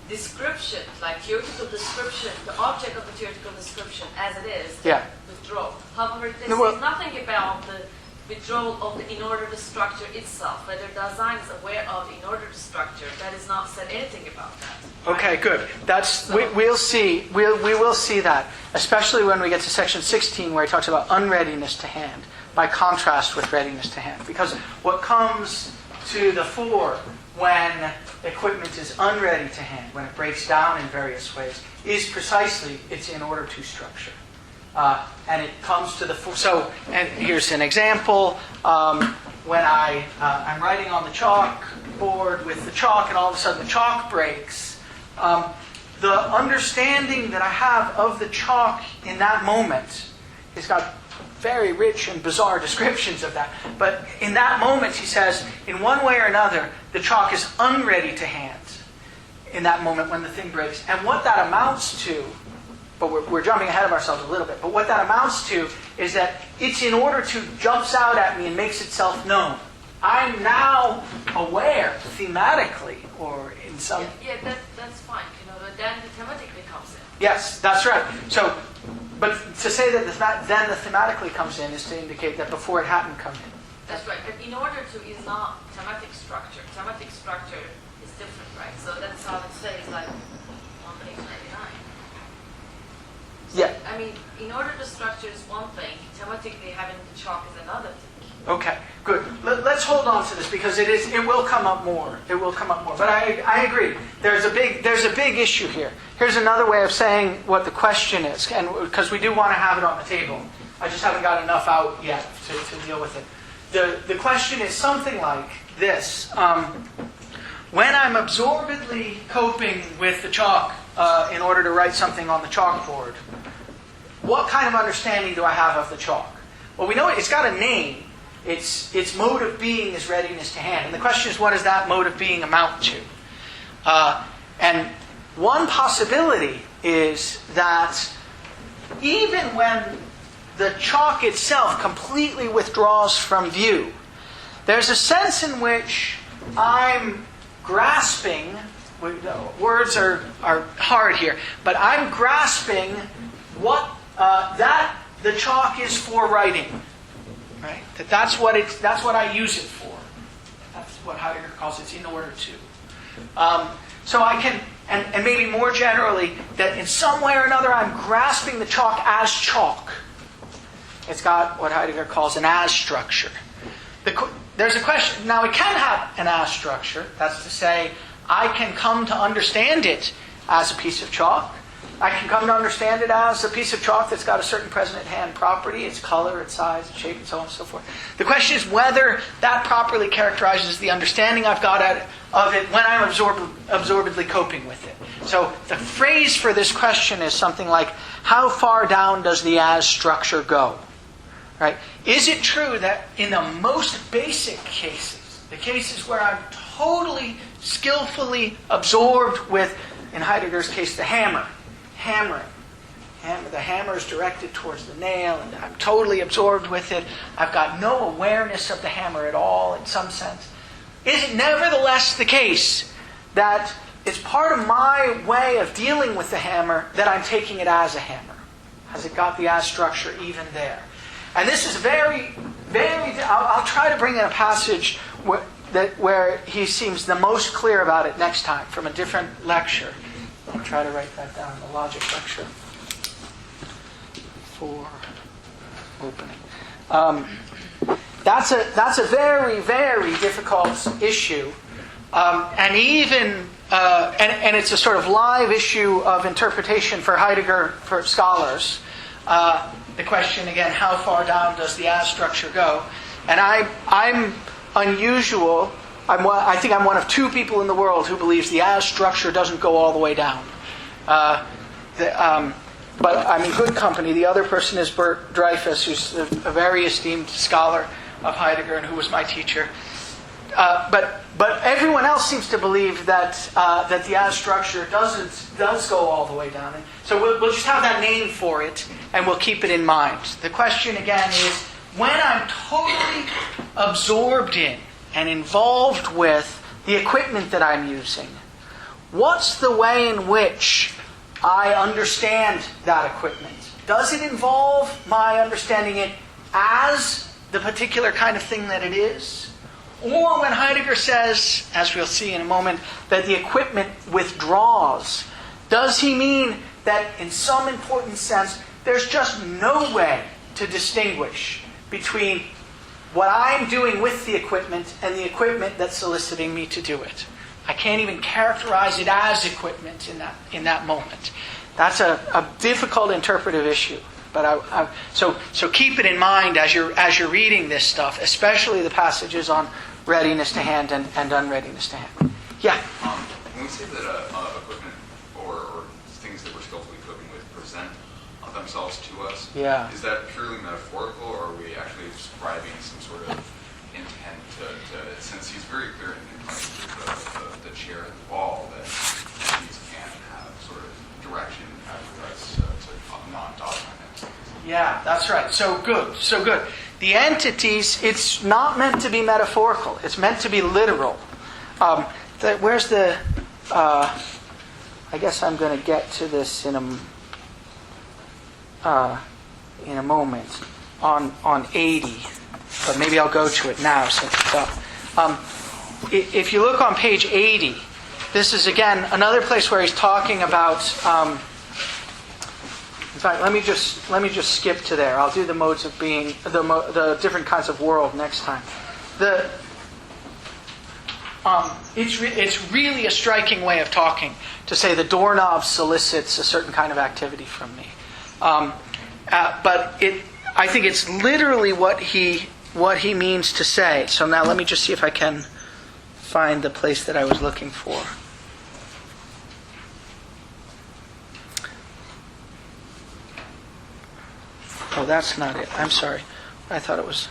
Speaker 8: description, like theoretical description, the object of the theoretical description as it is, withdrawal. However, this is nothing about the withdrawal of the in order to structure itself. Whether Dasein is aware of the in order to structure, that is not said anything about that.
Speaker 1: Okay, good. That's we'll see. We will see that, especially when we get to section 16, where he talks about unreadiness to hand, by contrast with readiness to hand. Because what comes to the fore when equipment is unready to hand, when it breaks down in various ways, is precisely its in order to structure. And it comes to the fore. So, and here's an example. When I'm writing on the chalkboard with the chalk, and all of a sudden the chalk breaks, the understanding that I have of the chalk in that moment has got very rich and bizarre descriptions of that. But in that moment, he says, in one way or another, the chalk is unready to hand in that moment when the thing breaks. And what that amounts to, but we're jumping ahead of ourselves a little bit, but what that amounts to is that it's in order to jumps out at me and makes itself known. I'm now aware thematically or in some...
Speaker 8: Yeah, that's fine. But then the thematically comes in.
Speaker 1: Yes, that's right. So, but to say that then the thematically comes in is to indicate that before it hadn't come in.
Speaker 8: That's right. But in order to is not thematic structure. Thematic structure is different, right? So that's how it says, like, on page 99. So,
Speaker 1: Yeah.
Speaker 8: I mean, in order to structure is one thing. Thematically having the chalk is another thing.
Speaker 1: Okay, good. Let's hold on to this because it will come up more. It will come up more. But I agree. There's a big issue here. Here's another way of saying what the question is, and because we do want to have it on the table. I just haven't got enough out yet to deal with it. The question is something like this. When I'm absorbedly coping with the chalk in order to write something on the chalkboard, what kind of understanding do I have of the chalk? Well, we know it's got a name. Its mode of being is readiness to hand. And the question is, what does that mode of being amount to? And one possibility is that even when the chalk itself completely withdraws from view, there's a sense in which I'm grasping, words are hard here, but I'm grasping what that the chalk is for writing. Right? That's what I use it for. That's what Heidegger calls its in order to. So I can, and maybe more generally, that in some way or another I'm grasping the chalk as chalk. It's got what Heidegger calls an as structure. There's a question. Now it can have an as structure. That's to say, I can come to understand it as a piece of chalk. I can come to understand it as a piece of chalk that's got a certain present at hand property, its color, its size, its shape, and so on and so forth. The question is whether that properly characterizes the understanding I've got of it when I'm absorbedly coping with it. So the phrase for this question is something like, how far down does the as structure go? Right? Is it true that in the most basic cases, the cases where I'm totally, skillfully absorbed with, in Heidegger's case, the hammer. Hammering. The hammer is directed towards the nail, and I'm totally absorbed with it. I've got no awareness of the hammer at all, in some sense. Is it nevertheless the case that it's part of my way of dealing with the hammer that I'm taking it as a hammer? Has it got the as structure even there? And this is very, very... I'll try to bring in a passage where he seems the most clear about it next time from a different lecture. I'll try to write that down, the logic lecture. For opening. That's a very, very difficult issue. And even... and it's a sort of live issue of interpretation for Heidegger, for scholars. The question again, how far down does the as structure go? And I'm unusual. I think I'm one of two people in the world who believes the as structure doesn't go all the way down. But I'm in good company. The other person is Bert Dreyfus, who's a very esteemed scholar of Heidegger and who was my teacher. But everyone else seems to believe that the as structure does go all the way down. And so we'll just have that name for it, and we'll keep it in mind. The question again is, when I'm totally absorbed in and involved with the equipment that I'm using, what's the way in which I understand that equipment? Does it involve my understanding it as the particular kind of thing that it is? Or when Heidegger says, as we'll see in a moment, that the equipment withdraws, does he mean that in some important sense there's just no way to distinguish between what I'm doing with the equipment and the equipment that's soliciting me to do it? I can't even characterize it as equipment in that moment. That's a difficult interpretive issue. But so keep it in mind as you're reading this stuff, especially the passages on readiness to hand and unreadiness to hand. Yeah.
Speaker 18: When we say that equipment or things that we're skillfully cooking with present themselves to us, is that purely metaphorical, or are we actually describing some sort of intent to since he's very clear in the chair and the wall that these can have sort of direction as regards to non-dogmatic.
Speaker 1: Yeah, that's right. So good. The entities, it's not meant to be metaphorical. It's meant to be literal. Where's the... I guess I'm going to get to this in a moment on 80. But maybe I'll go to it now since it's up. If you look on page 80, this is again another place where he's talking about... in fact, let me just skip to there. I'll do the modes of being, the different kinds of world next time. It's really a striking way of talking to say the doorknob solicits a certain kind of activity from me. But I think it's literally what he means to say. So now let me just see if I can find the place that I was looking for. Oh, that's not it. I'm sorry. I thought it was...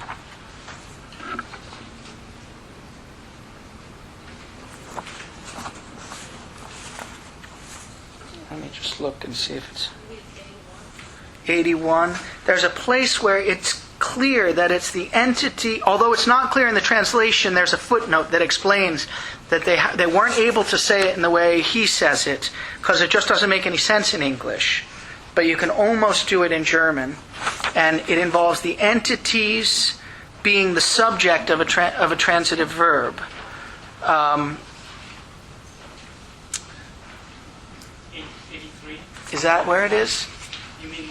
Speaker 1: Let me just look and see if it's... 81. There's a place where it's clear that it's the entity, although it's not clear in the translation, there's a footnote that explains that they weren't able to say it in the way he says it, because it just doesn't make any sense in English. But you can almost do it in German. And it involves the entities being the subject of a transitive verb.
Speaker 9: 83.
Speaker 1: Is that where it is?
Speaker 9: You mean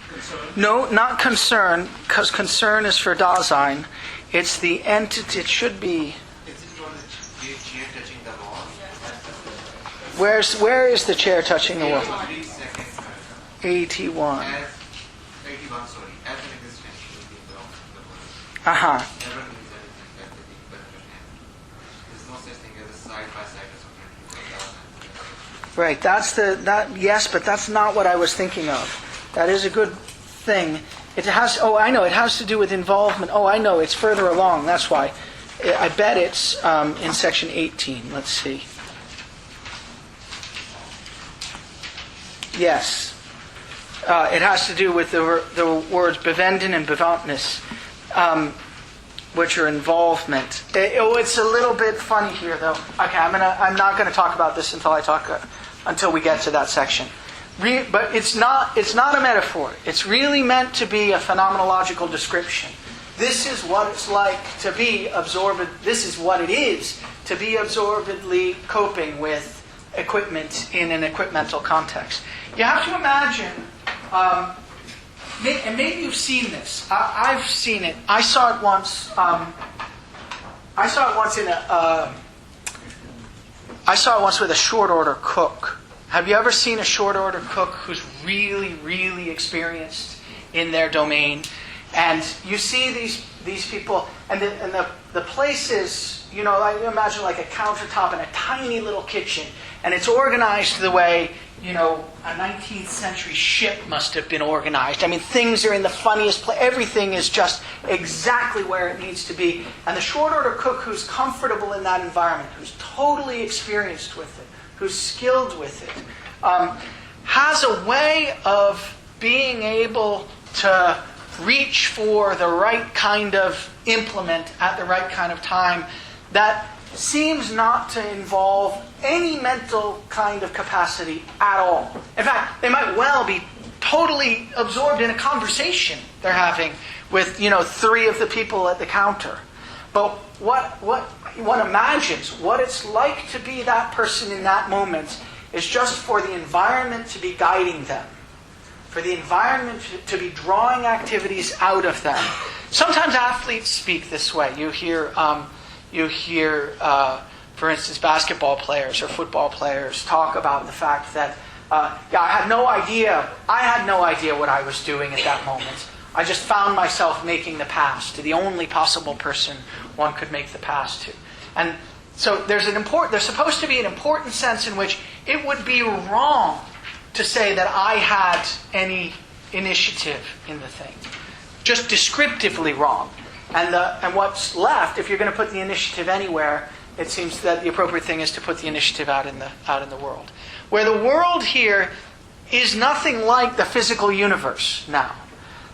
Speaker 9: concern?
Speaker 1: No, not concern, because concern is for Dasein. It's the entity, it should be...
Speaker 16: Is it on the chair touching the wall?
Speaker 1: Where is the chair touching the wall? 81.
Speaker 16: 81, sorry. As an existence will be the word.
Speaker 1: Uh-huh.
Speaker 16: Never means anything that the better hand. There's no such thing as a side-by-side or something.
Speaker 1: Right, yes, but that's not what I was thinking of. That is a good thing. It has, it has to do with involvement. Oh, I know, it's further along, that's why. I bet it's in section 18. Let's see. Yes. It has to do with the words bewenden and bewandtnis, which are involvement. It's a little bit funny here, though. Okay, I'm not going to talk about this until we get to that section. But it's not a metaphor. It's really meant to be a phenomenological description. This is what it's like to be absorbed. This is what it is to be absorbedly coping with equipment in an equipmental context. You have to imagine, and maybe you've seen this. I've seen it. I saw it once. I saw it once with a short order cook. Have you ever seen a short order cook who's really, really experienced in their domain? And you see these people, and the place is, you imagine like a countertop in a tiny little kitchen, and it's organized the way, a 19th century ship must have been organized. I mean, things are in the funniest place. Everything is just exactly where it needs to be. And the short order cook who's comfortable in that environment, who's totally experienced with it, who's skilled with it, has a way of being able to reach for the right kind of implement at the right kind of time that seems not to involve any mental kind of capacity at all. In fact, they might well be totally absorbed in a conversation they're having with, three of the people at the counter. But what one imagines, what it's like to be that person in that moment, is just for the environment to be guiding them, for the environment to be drawing activities out of them. Sometimes athletes speak this way. You hear, for instance, basketball players or football players talk about the fact that, I had no idea what I was doing at that moment. I just found myself making the pass to the only possible person one could make the pass to. And so there's supposed to be an important sense in which it would be wrong to say that I had any initiative in the thing. Just descriptively wrong. And what's left, if you're going to put the initiative anywhere, it seems that the appropriate thing is to put the initiative out in the world. Where the world here is nothing like the physical universe now.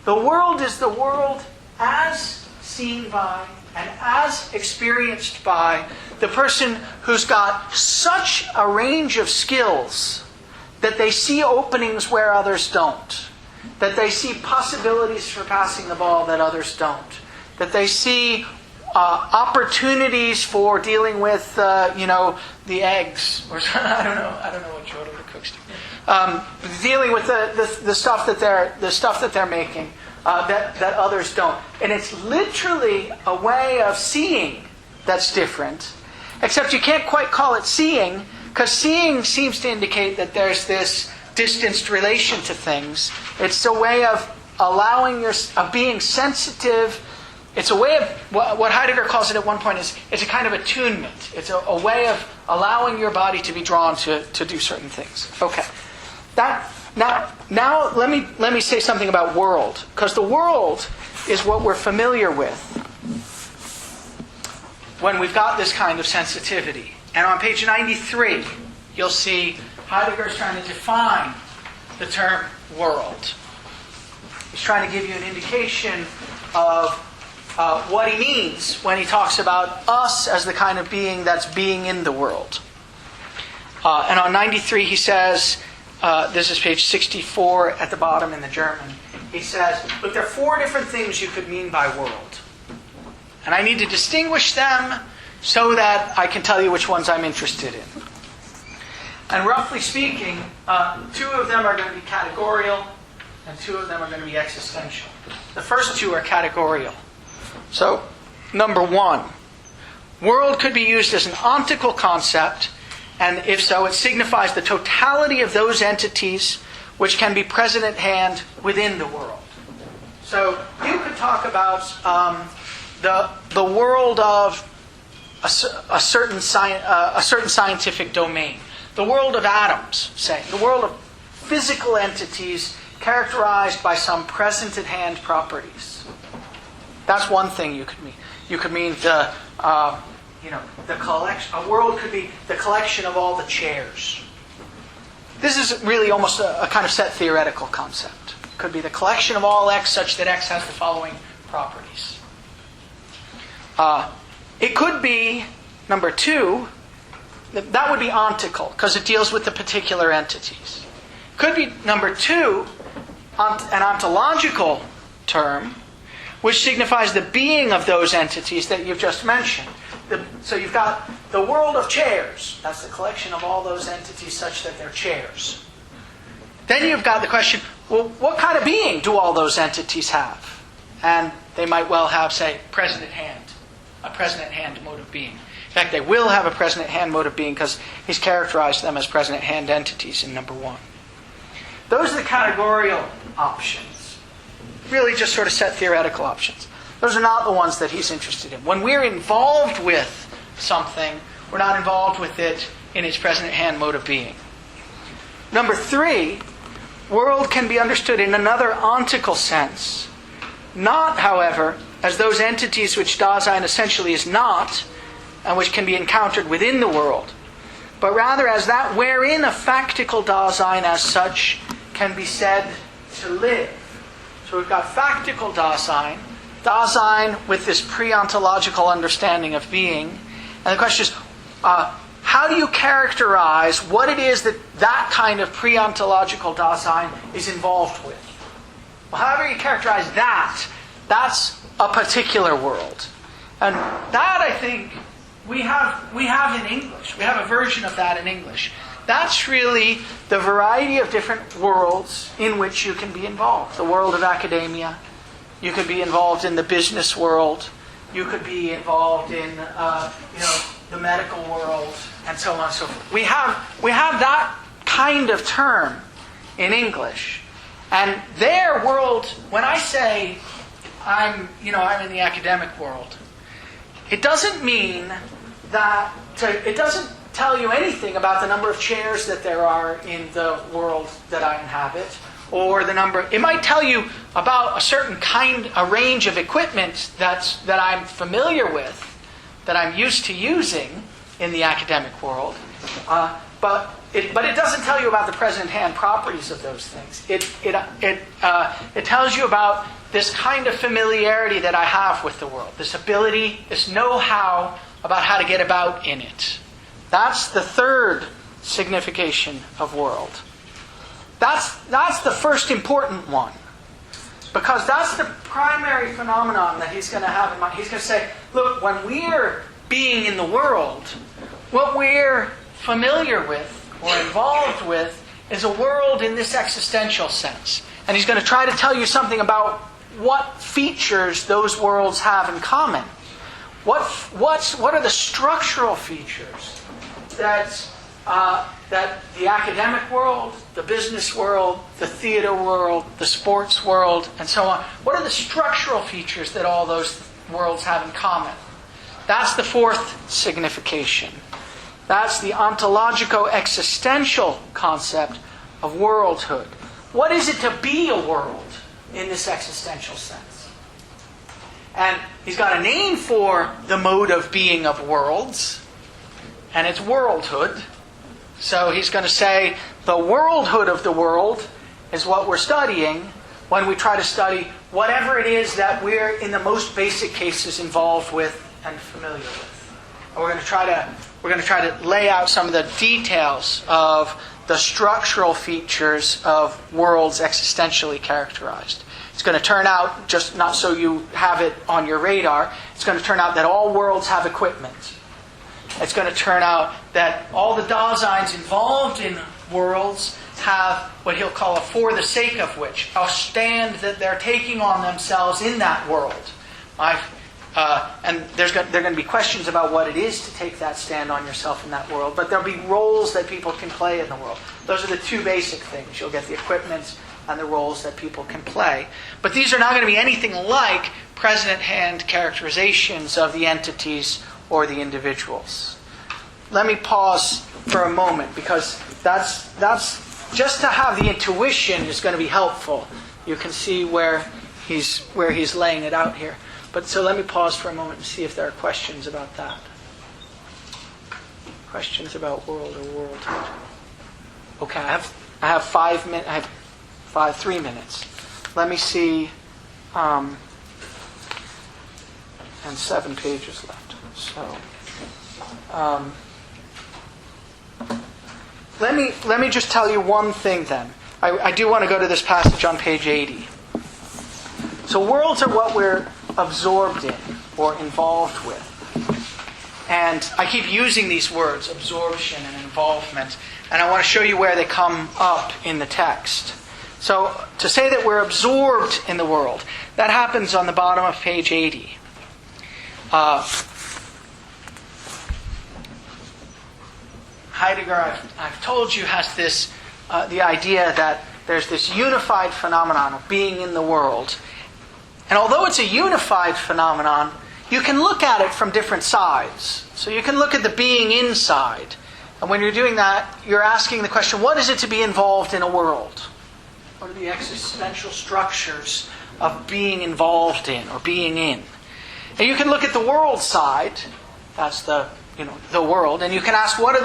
Speaker 1: The world is the world as seen by and as experienced by the person who's got such a range of skills that they see openings where others don't, that they see possibilities for passing the ball that others don't, that they see opportunities for dealing with, the eggs, or I don't know what short order cooks do. Dealing with the stuff that they're making that others don't, and it's literally a way of seeing that's different. Except you can't quite call it seeing, because seeing seems to indicate that there's this distanced relation to things. It's a way of of being sensitive. It's a way of, what Heidegger calls it at one point is, it's a kind of attunement. It's a way of allowing your body to be drawn to do certain things. Okay. Now let me say something about world, because the world is what we're familiar with when we've got this kind of sensitivity. And on page 93, you'll see Heidegger's trying to define the term world. He's trying to give you an indication of what he means when he talks about us as the kind of being that's being in the world. And on 93, he says, this is page 64 at the bottom in the German, he says, look, there are four different things you could mean by world. And I need to distinguish them so that I can tell you which ones I'm interested in. And roughly speaking, two of them are going to be categorial, and two of them are going to be existential. The first two are categorial. So, number one, world could be used as an ontical concept, and if so, it signifies the totality of those entities which can be present at hand within the world. So, you could talk about the world of a certain scientific domain, the world of atoms, say, the world of physical entities characterized by some present at hand properties. That's one thing you could mean. You could mean the collection. A world could be the collection of all the chairs. This is really almost a kind of set theoretical concept. It could be the collection of all X such that X has the following properties. It could be, number 2, that would be ontical, because it deals with the particular entities. It could be, number 2, an ontological term, which signifies the being of those entities that you've just mentioned. So you've got the world of chairs. That's the collection of all those entities such that they're chairs. Then you've got the question, well, what kind of being do all those entities have? And they might well have, say, present at hand. A present at hand mode of being. In fact, they will have a present at hand mode of being because he's characterized them as present at hand entities in number 1. Those are the categorical options. Really just sort of set theoretical options. Those are not the ones that he's interested in. When we're involved with something, we're not involved with it in its present at hand mode of being. Number 3, world can be understood in another ontical sense. Not, however, as those entities which Dasein essentially is not, and which can be encountered within the world, but rather as that wherein a factical Dasein as such can be said to live. So we've got factical Dasein, Dasein with this pre-ontological understanding of being, and the question is, how do you characterize what it is that kind of pre-ontological Dasein is involved with? Well, however you characterize that, that's a particular world. And that, I think, we have in English. We have a version of that in English. That's really the variety of different worlds in which you can be involved. The world of academia. You could be involved in the business world. You could be involved in the medical world, and so on and so forth. We have that kind of term in English. And their world, when I say I'm in the academic world, it doesn't mean that it doesn't tell you anything about the number of chairs that there are in the world that I inhabit, or the number. It might tell you about a range of equipment that I'm familiar with, that I'm used to using in the academic world, but it doesn't tell you about the present hand properties of those things. It tells you about this kind of familiarity that I have with the world, this ability, this know-how about how to get about in it. That's the third signification of world. That's the first important one, because that's the primary phenomenon that he's going to have in mind. He's going to say, look, when we're being in the world, what we're familiar with or involved with is a world in this existential sense. And he's going to try to tell you something about what features those worlds have in common. What are the structural features that the academic world, the business world, the theater world, the sports world, and so on, what are the structural features that all those worlds have in common? That's the fourth signification. That's the ontologico-existential concept of worldhood. What is it to be a world in this existential sense? And he's got a name for the mode of being of worlds, and it's worldhood. So he's going to say the worldhood of the world is what we're studying when we try to study whatever it is that we're in the most basic cases involved with and familiar with. And we're going to try to lay out some of the details of the structural features of worlds existentially characterized. It's going to turn out, just not so you have it on your radar, it's going to turn out that all worlds have equipment. It's going to turn out that all the Daseins involved in worlds have what he'll call a for the sake of which, a stand that they're taking on themselves in that world. And there are going to be questions about what it is to take that stand on yourself in that world, but there'll be roles that people can play in the world. Those are the two basic things. You'll get the equipment and the roles that people can play. But these are not going to be anything like present-at-hand characterizations of the entities or the individuals. Let me pause for a moment, because that's just to have the intuition is going to be helpful. You can see where he's laying it out here. But so let me pause for a moment and see if there are questions about that. Questions about world or worldhood? Okay, I have 5 minutes. I have 3 minutes. Let me see. And 7 pages left. So, let me just tell you one thing then. I do want to go to this passage on page 80. So worlds are what we're absorbed in or involved with. And I keep using these words, absorption and involvement, and I want to show you where they come up in the text. So to say that we're absorbed in the world, that happens on the bottom of page 80. Heidegger, I've told you, has this the idea that there's this unified phenomenon of being in the world. And although it's a unified phenomenon, you can look at it from different sides. So you can look at the being inside. And when you're doing that, you're asking the question, what is it to be involved in a world? What are the existential structures of being involved in or being in? And you can look at the world side, that's the world, and you can ask what are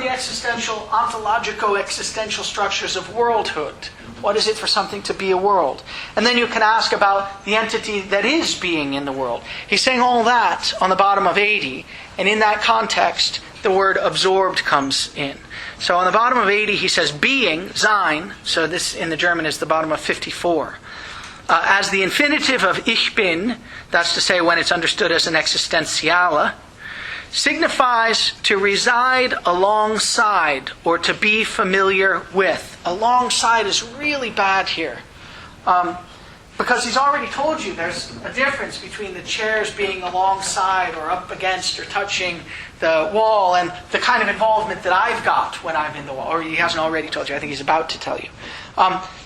Speaker 1: the existential, ontologico-existential structures of worldhood? What is it for something to be a world? And then you can ask about the entity that is being in the world. He's saying all that on the bottom of 80, and in that context, the word absorbed comes in. So on the bottom of 80, he says being, Dasein, so this in the German is the bottom of 54, as the infinitive of ich bin, that's to say when it's understood as an existentiale, signifies to reside alongside or to be familiar with. Alongside is really bad here. Because he's already told you there's a difference between the chairs being alongside or up against or touching the wall and the kind of involvement that I've got when I'm in the wall. Or he hasn't already told you. I think he's about to tell you.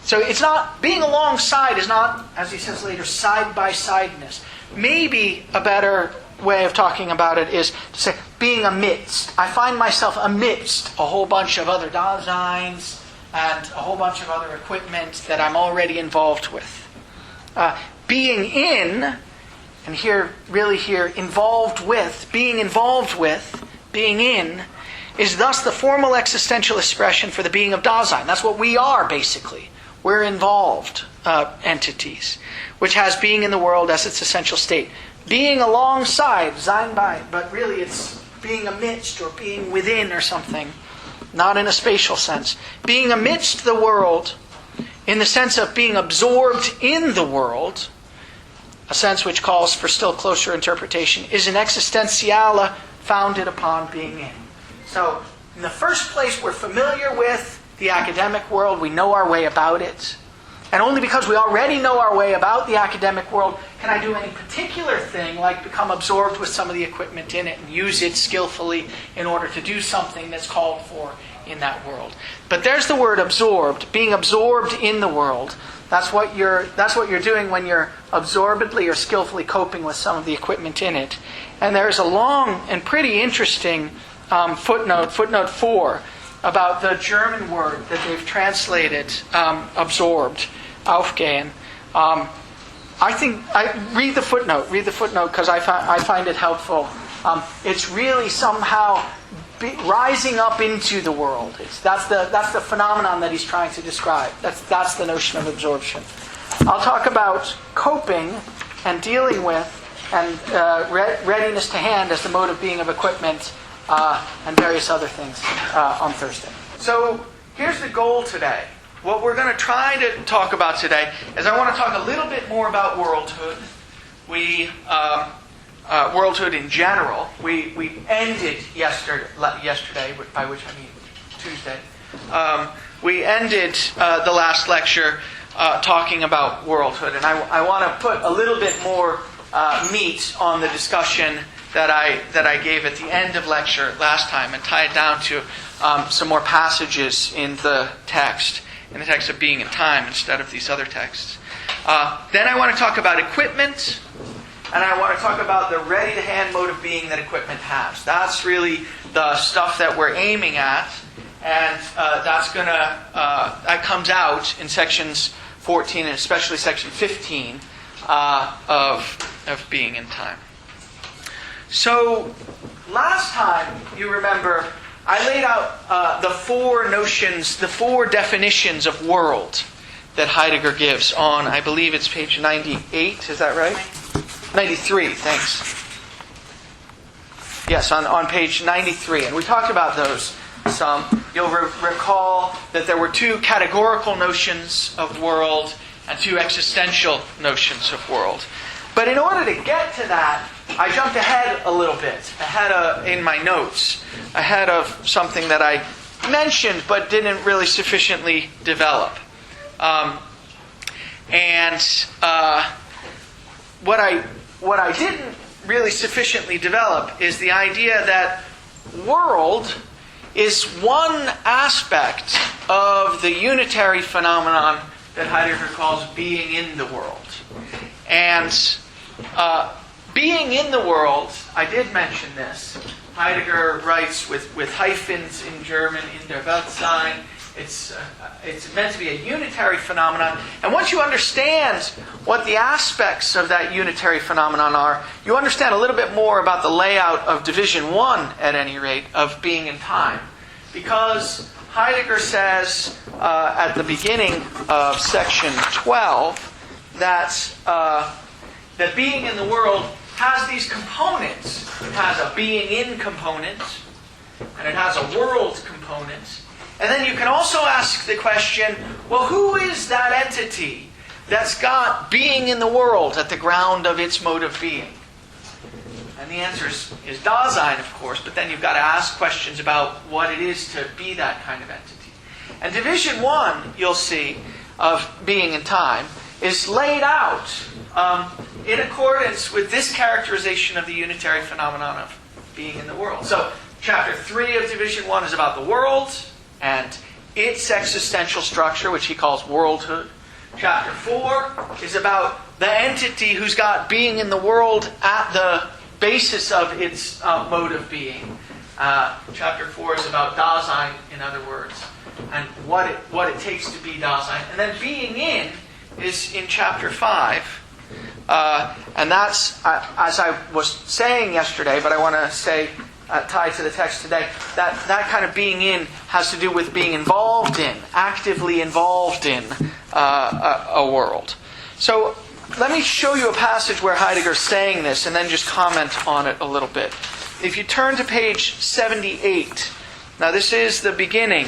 Speaker 1: So it's not, being alongside is not, as he says later, side-by-sideness. Maybe a better way of talking about it is to say being amidst. I find myself amidst a whole bunch of other Daseins and a whole bunch of other equipment that I'm already involved with. Being in, and here, involved with, being involved with, being in, is thus the formal existential expression for the being of Dasein. That's what we are, basically. We're involved entities, which has being in the world as its essential state. Being alongside, sein bei, but really it's being amidst or being within or something, not in a spatial sense. Being amidst the world, in the sense of being absorbed in the world, a sense which calls for still closer interpretation, is an existentiale founded upon being in. So, in the first place, we're familiar with the academic world. We know our way about it. And only because we already know our way about the academic world can I do any particular thing like become absorbed with some of the equipment in it and use it skillfully in order to do something that's called for in that world. But there's the word absorbed, being absorbed in the world. That's what you're doing when you're absorbedly or skillfully coping with some of the equipment in it. And there's a long and pretty interesting footnote 4, about the German word that they've translated absorbed, aufgehen. Read the footnote because I find it helpful. It's really somehow rising up into the world. That's the phenomenon that he's trying to describe. That's the notion of absorption. I'll talk about coping and dealing with and readiness to hand as the mode of being of equipment and various other things on Thursday. So here's the goal today. What we're going to try to talk about today is I want to talk a little bit more about worldhood. Worldhood in general. We ended yesterday, by which I mean Tuesday. We ended the last lecture talking about worldhood, and I want to put a little bit more meat on the discussion that I gave at the end of lecture last time, and tie it down to some more passages in the text of Being in Time instead of these other texts. Then I want to talk about equipment, and I want to talk about the ready-to-hand mode of being that equipment has. That's really the stuff that we're aiming at, and that comes out in sections 14 and especially section 15 of being in time. So last time, you remember, I laid out the four notions, the four definitions of world that Heidegger gives on, I believe it's page 98, is that right? 93, thanks. Yes, on page 93. And we talked about those some. You'll recall that there were two categorical notions of world and two existential notions of world. But in order to get to that, I jumped ahead a little bit, in my notes, ahead of something that I mentioned but didn't really sufficiently develop. What I didn't really sufficiently develop is the idea that world is one aspect of the unitary phenomenon that Heidegger calls being in the world. And being in the world, I did mention this. Heidegger writes with hyphens in German, in der Weltsein. It's meant to be a unitary phenomenon. And once you understand what the aspects of that unitary phenomenon are, you understand a little bit more about the layout of Division 1, at any rate, of being in time. Because Heidegger says at the beginning of section 12 that being in the world has these components. It has a being in component, and it has a world component. And then you can also ask the question, well, who is that entity that's got being in the world at the ground of its mode of being? And the answer is Dasein, of course, but then you've got to ask questions about what it is to be that kind of entity. And Division 1, you'll see, of being in time, is laid out in accordance with this characterization of the unitary phenomenon of being in the world. So, chapter 3 of Division 1 is about the world and its existential structure, which he calls worldhood. Chapter 4 is about the entity who's got being in the world at the basis of its mode of being. Chapter 4 is about Dasein, in other words, and what it takes to be Dasein. And then being in is in chapter 5. And that's, as I was saying yesterday, but I want to say, tied to the text today, that kind of being in has to do with being involved in, actively involved in a world. So let me show you a passage where Heidegger's saying this and then just comment on it a little bit. If you turn to page 78, now this is the beginning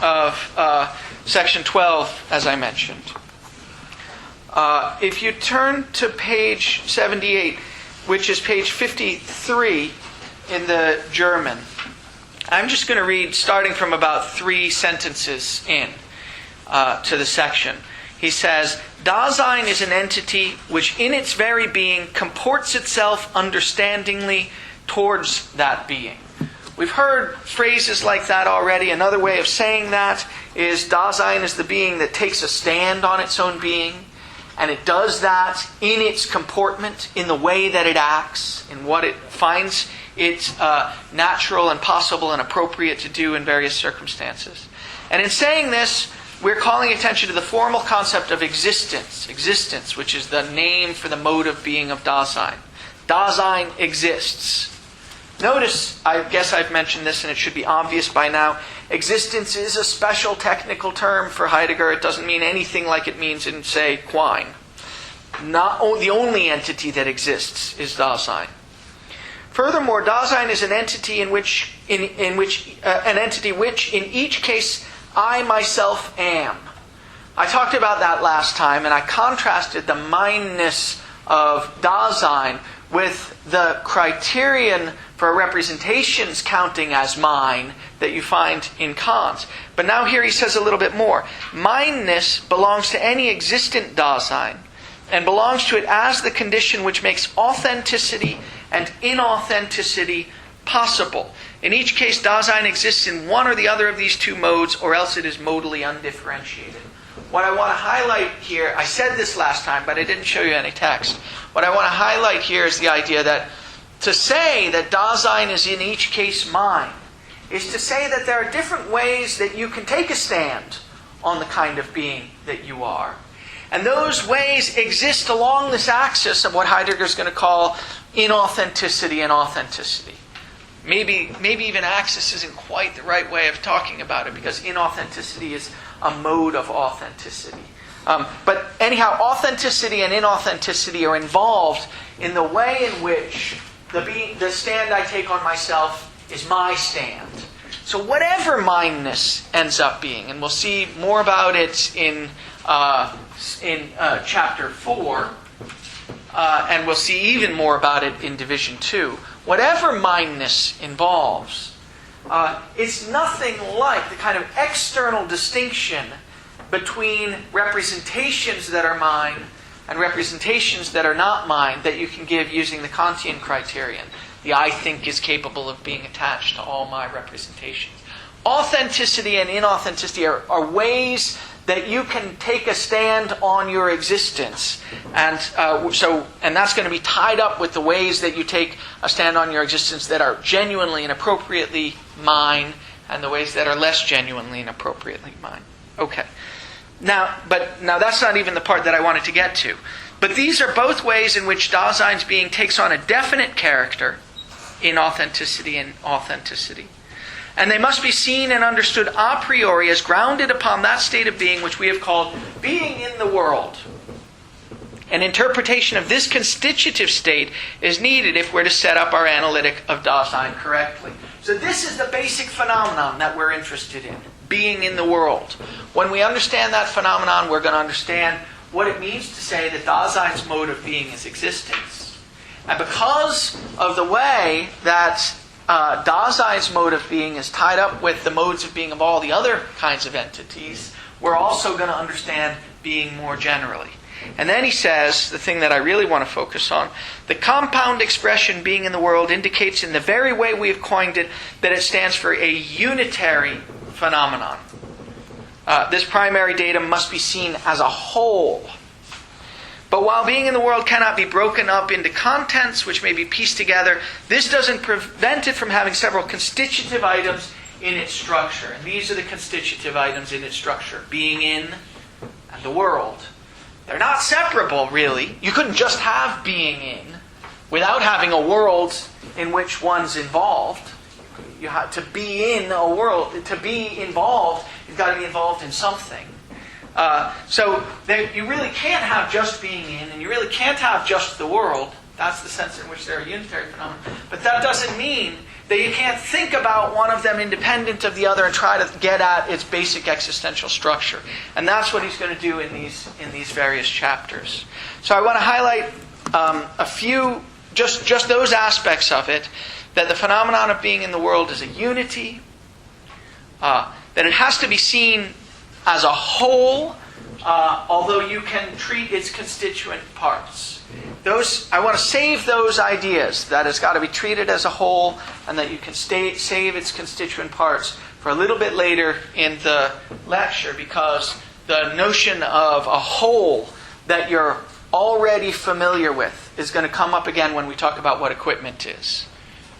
Speaker 1: of section 12, as I mentioned. If you turn to page 78, which is page 53 in the German, I'm just going to read starting from about 3 sentences in to the section. He says, Dasein is an entity which in its very being comports itself understandingly towards that being. We've heard phrases like that already. Another way of saying that is Dasein is the being that takes a stand on its own being. And it does that in its comportment, in the way that it acts, in what it finds it natural and possible and appropriate to do in various circumstances. And in saying this, we're calling attention to the formal concept of existence. Existence, which is the name for the mode of being of Dasein. Dasein exists. Notice, I guess I've mentioned this and it should be obvious by now, existence is a special technical term for Heidegger. It doesn't mean anything like it means in, say, Quine. The only entity that exists is Dasein. Furthermore, Dasein is an entity which in each case I myself am. I talked about that last time, and I contrasted the mindness of Dasein with the criterion for representations counting as mine that you find in Kant. But now here he says a little bit more. Mindness belongs to any existent Dasein and belongs to it as the condition which makes authenticity and inauthenticity possible. In each case, Dasein exists in one or the other of these two modes, or else it is modally undifferentiated. What I want to highlight here, I said this last time, but I didn't show you any text. What I want to highlight here is the idea that to say that Dasein is in each case mine is to say that there are different ways that you can take a stand on the kind of being that you are. And those ways exist along this axis of what Heidegger is going to call inauthenticity and authenticity. Maybe even axis isn't quite the right way of talking about it, because inauthenticity is a mode of authenticity. But anyhow, authenticity and inauthenticity are involved in the way in which the stand I take on myself is my stand. So whatever mindness ends up being, and we'll see more about it in chapter 4, and we'll see even more about it in division 2. Whatever mindness involves, it's nothing like the kind of external distinction between representations that are mine and representations that are not mine that you can give using the Kantian criterion. The I think is capable of being attached to all my representations. Authenticity and inauthenticity are ways that you can take a stand on your existence. And that's going to be tied up with the ways that you take a stand on your existence that are genuinely and appropriately mine, and the ways that are less genuinely and appropriately mine. Okay. Now that's not even the part that I wanted to get to. But these are both ways in which Dasein's being takes on a definite character, inauthenticity and authenticity. And they must be seen and understood a priori as grounded upon that state of being which we have called being in the world. An interpretation of this constitutive state is needed if we're to set up our analytic of Dasein correctly. So this is the basic phenomenon that we're interested in, being in the world. When we understand that phenomenon, we're going to understand what it means to say that Dasein's mode of being is existence. And because of the way that Dasein's mode of being is tied up with the modes of being of all the other kinds of entities, we're also going to understand being more generally. And then he says, the thing that I really want to focus on, the compound expression being in the world indicates in the very way we have coined it that it stands for a unitary phenomenon. This primary datum must be seen as a whole. But while being in the world cannot be broken up into contents which may be pieced together, this doesn't prevent it from having several constitutive items in its structure. And these are the constitutive items in its structure. Being in and the world. They're not separable, really. You couldn't just have being in without having a world in which one's involved. You have to be in a world. To be involved, you've got to be involved in something. You really can't have just being in, and you really can't have just the world. That's the sense in which they're a unitary phenomenon. But that doesn't mean that you can't think about one of them independent of the other and try to get at its basic existential structure. And that's what he's going to do in these various chapters. So I want to highlight a few, just those aspects of it, that the phenomenon of being in the world is a unity, that it has to be seen as a whole, although you can treat its constituent parts. I want to save those ideas, that it's got to be treated as a whole and that you can save its constituent parts for a little bit later in the lecture, because the notion of a whole that you're already familiar with is going to come up again when we talk about what equipment is.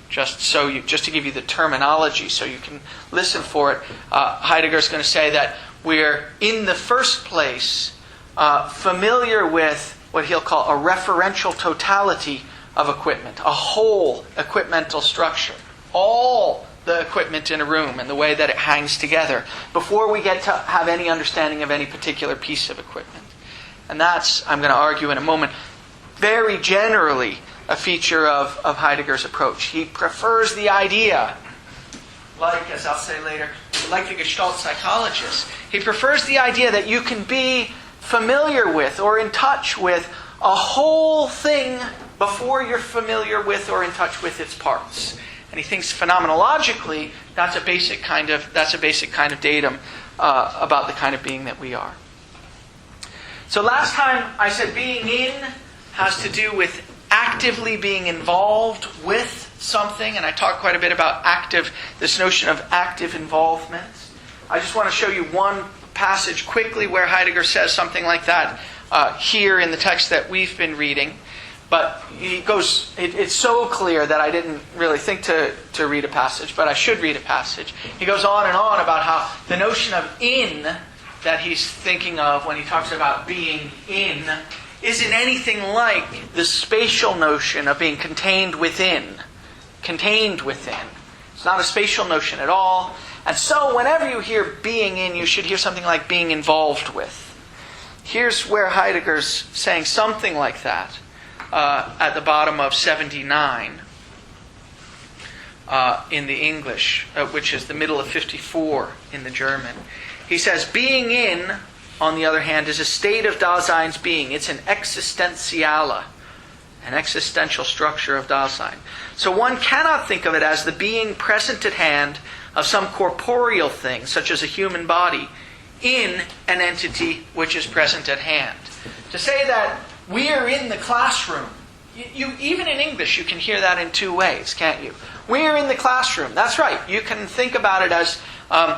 Speaker 1: Just to give you the terminology so you can listen for it, Heidegger's going to say that we're, in the first place, familiar with what he'll call a referential totality of equipment, a whole equipmental structure. All the equipment in a room and the way that it hangs together before we get to have any understanding of any particular piece of equipment. And that's, I'm going to argue in a moment, very generally a feature of Heidegger's approach. He prefers the idea, like, as I'll say later, like the Gestalt psychologist, he prefers the idea that you can be familiar with or in touch with a whole thing before you're familiar with or in touch with its parts. And he thinks phenomenologically that's a basic kind of datum about the kind of being that we are. So last time I said being in has to do with actively being involved with something, and I talked quite a bit about this notion of active involvement. I just want to show you one passage quickly where Heidegger says something like that here in the text that we've been reading. But he goes, it's so clear that I didn't really think to read a passage, but I should read a passage. He goes on and on about how the notion of in that he's thinking of when he talks about being in isn't anything like the spatial notion of being contained within. Contained within. It's not a spatial notion at all. And so whenever you hear being in, you should hear something like being involved with. Here's where Heidegger's saying something like that at the bottom of 79 in the English, which is the middle of 54 in the German. He says, being in, on the other hand, is a state of Dasein's being. It's an existentiale, an existential structure of Dasein. So one cannot think of it as the being present at hand of some corporeal thing, such as a human body, in an entity which is present at hand. To say that we are in the classroom, you even in English you can hear that in two ways, can't you? We are in the classroom. That's right. You can think about it as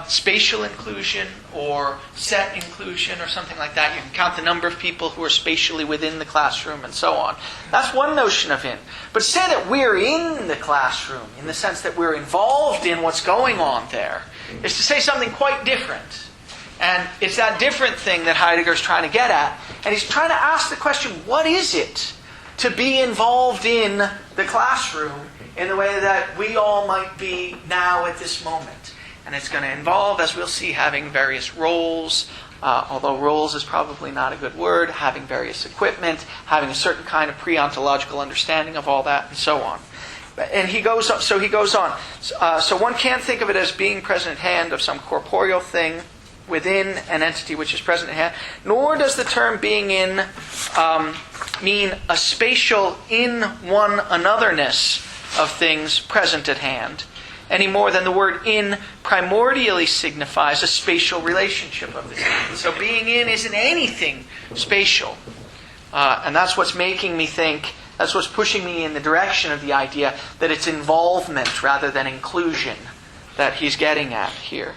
Speaker 1: spatial inclusion or set inclusion or something like that. You can count the number of people who are spatially within the classroom and so on. That's one notion of in. But say that we're in the classroom in the sense that we're involved in what's going on there is to say something quite different. And it's that different thing that Heidegger's trying to get at. And he's trying to ask the question, what is it to be involved in the classroom in the way that we all might be now at this moment? And it's going to involve, as we'll see, having various roles, although roles is probably not a good word, having various equipment, having a certain kind of pre-ontological understanding of all that, and so on. And he goes on. So one can't think of it as being present at hand of some corporeal thing within an entity which is present at hand, nor does the term being in mean a spatial in one anotherness of things present at hand, any more than the word in primordially signifies a spatial relationship of this kind. So being in isn't anything spatial. And that's what's making me think, that's what's pushing me in the direction of the idea that it's involvement rather than inclusion that he's getting at here.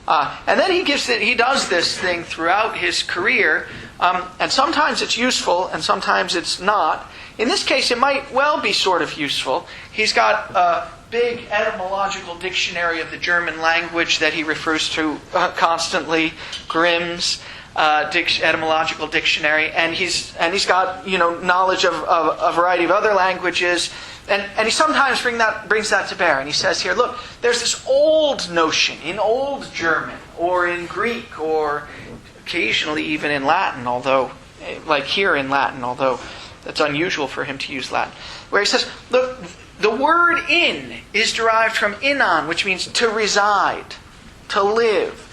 Speaker 1: And then he does this thing throughout his career, and sometimes it's useful and sometimes it's not. In this case, it might well be sort of useful. He's got a big etymological dictionary of the German language that he refers to constantly, Grimm's etymological dictionary, and he's got knowledge of a variety of other languages. And he sometimes brings that to bear. And he says here, look, there's this old notion in Old German or in Greek or occasionally even in Latin, although, like here in Latin, although that's unusual for him to use Latin, where he says, look, the word in is derived from inan, which means to reside, to live.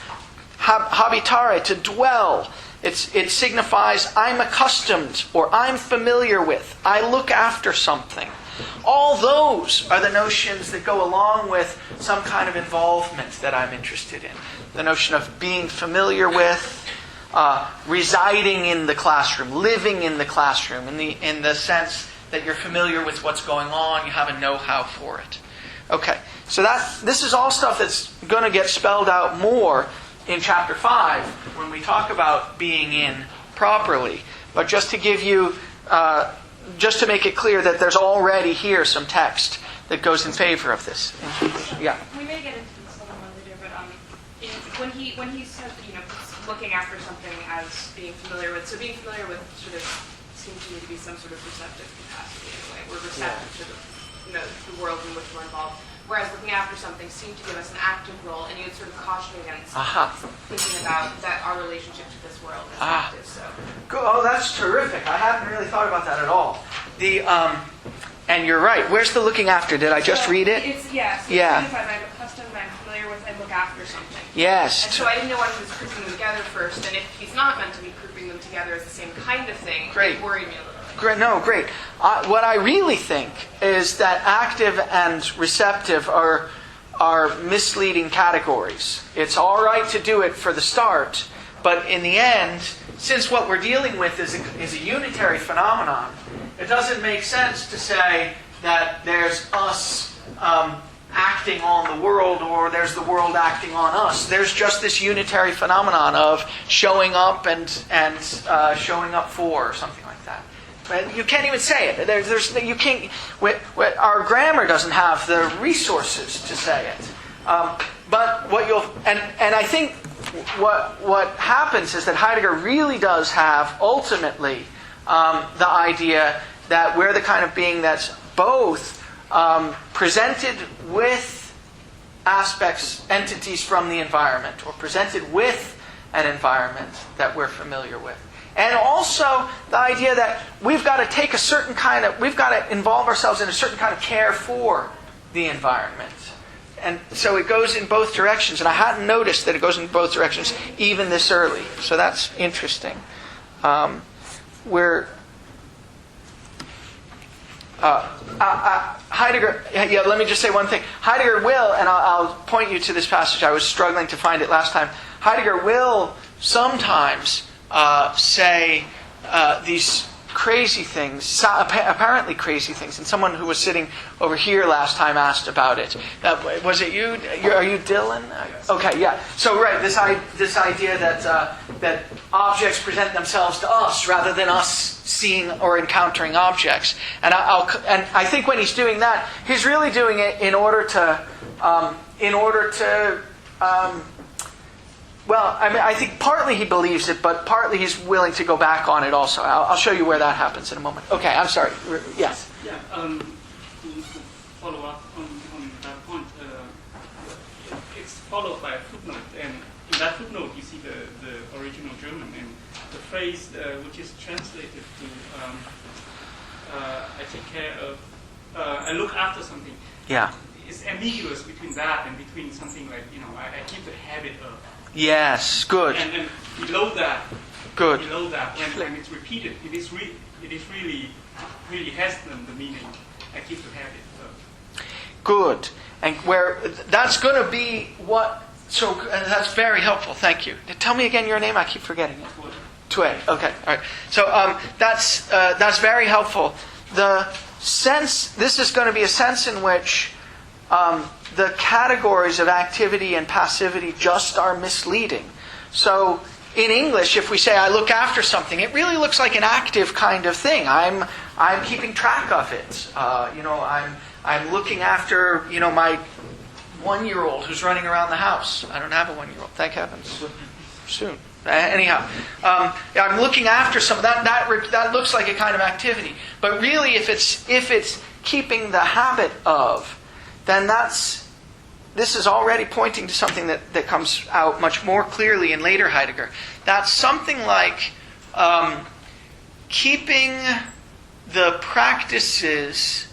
Speaker 1: Habitare, to dwell. It signifies I'm accustomed or I'm familiar with. I look after something. All those are the notions that go along with some kind of involvement that I'm interested in. The notion of being familiar with, residing in the classroom, living in the classroom, in the sense that you're familiar with what's going on, you have a know-how for it. Okay, so this is all stuff that's going to get spelled out more in chapter 5 when we talk about being in properly. But just to give you... just to make it clear that there's already here some text that goes in favor of this. Yeah.
Speaker 7: We may get into this a little later, but when he says looking after something as being familiar with, so being familiar with sort of seems to me to be some sort of receptive capacity in a way. We're receptive to the world in which we're involved. Whereas looking after something seemed to give us an active role, and you would sort of caution against thinking about that our relationship to this world is active. So.
Speaker 1: Oh, that's terrific. I hadn't really thought about that at all. And you're right. Where's the looking after? Did I just read it?
Speaker 7: It's, yes.
Speaker 1: Yeah.
Speaker 7: I'm accustomed, I'm familiar with, I look after something.
Speaker 1: Yes.
Speaker 7: And so I didn't know why he was grouping them together first, and if he's not meant to be grouping them together as the same kind of thing, it worried me a little bit.
Speaker 1: Great. No, great. What I really think is that active and receptive are misleading categories. It's all right to do it for the start, but in the end, since what we're dealing with is a unitary phenomenon, it doesn't make sense to say that there's us acting on the world or there's the world acting on us. There's just this unitary phenomenon of showing up and showing up for or something like that. But you can't even say it. You can't. Our grammar doesn't have the resources to say it. But what you'll and I think what happens is that Heidegger really does have, ultimately, the idea that we're the kind of being that's both presented with aspects, entities from the environment, or presented with an environment that we're familiar with. And also the idea that we've got to take we've got to involve ourselves in a certain kind of care for the environment. And so it goes in both directions. And I hadn't noticed that it goes in both directions even this early. So that's interesting. Heidegger, let me just say one thing. Heidegger will, and I'll point you to this passage. I was struggling to find it last time. Heidegger will sometimes say these crazy things, apparently crazy things. And someone who was sitting over here last time asked about it. Was it you? Are you Dylan? Okay, yeah. So right, this idea that objects present themselves to us rather than us seeing or encountering objects. And I think when he's doing that, he's really doing it in order to. Well, I mean, I think partly he believes it, but partly he's willing to go back on it also. I'll show you where that happens in a moment. Okay, I'm sorry. Yes?
Speaker 19: Yeah, to follow up on that point, it's followed by a footnote. And in that footnote, you see the original German. And the phrase which is translated to I take care of, I look after something.
Speaker 1: Yeah.
Speaker 19: It's ambiguous between that and between something like, I keep the habit of.
Speaker 1: Yes, good.
Speaker 19: And below that,
Speaker 1: good.
Speaker 19: Below that, when it's repeated, it is really has the meaning. I keep the habit of.
Speaker 1: Good. And where that's going to be what. So that's very helpful. Thank you. Tell me again your name. I keep forgetting it. Tue. Okay. All right. So that's very helpful. The sense. This is going to be a sense in which. The categories of activity and passivity just are misleading. So in English, if we say I look after something, it really looks like an active kind of thing. I'm keeping track of it. I'm looking after my 1-year-old who's running around the house. I don't have a 1-year-old, thank heavens. Soon. Anyhow, I'm looking after some. That looks like a kind of activity. But really, if it's keeping the habit of, then this is already pointing to something that comes out much more clearly in later Heidegger. That's something like keeping the practices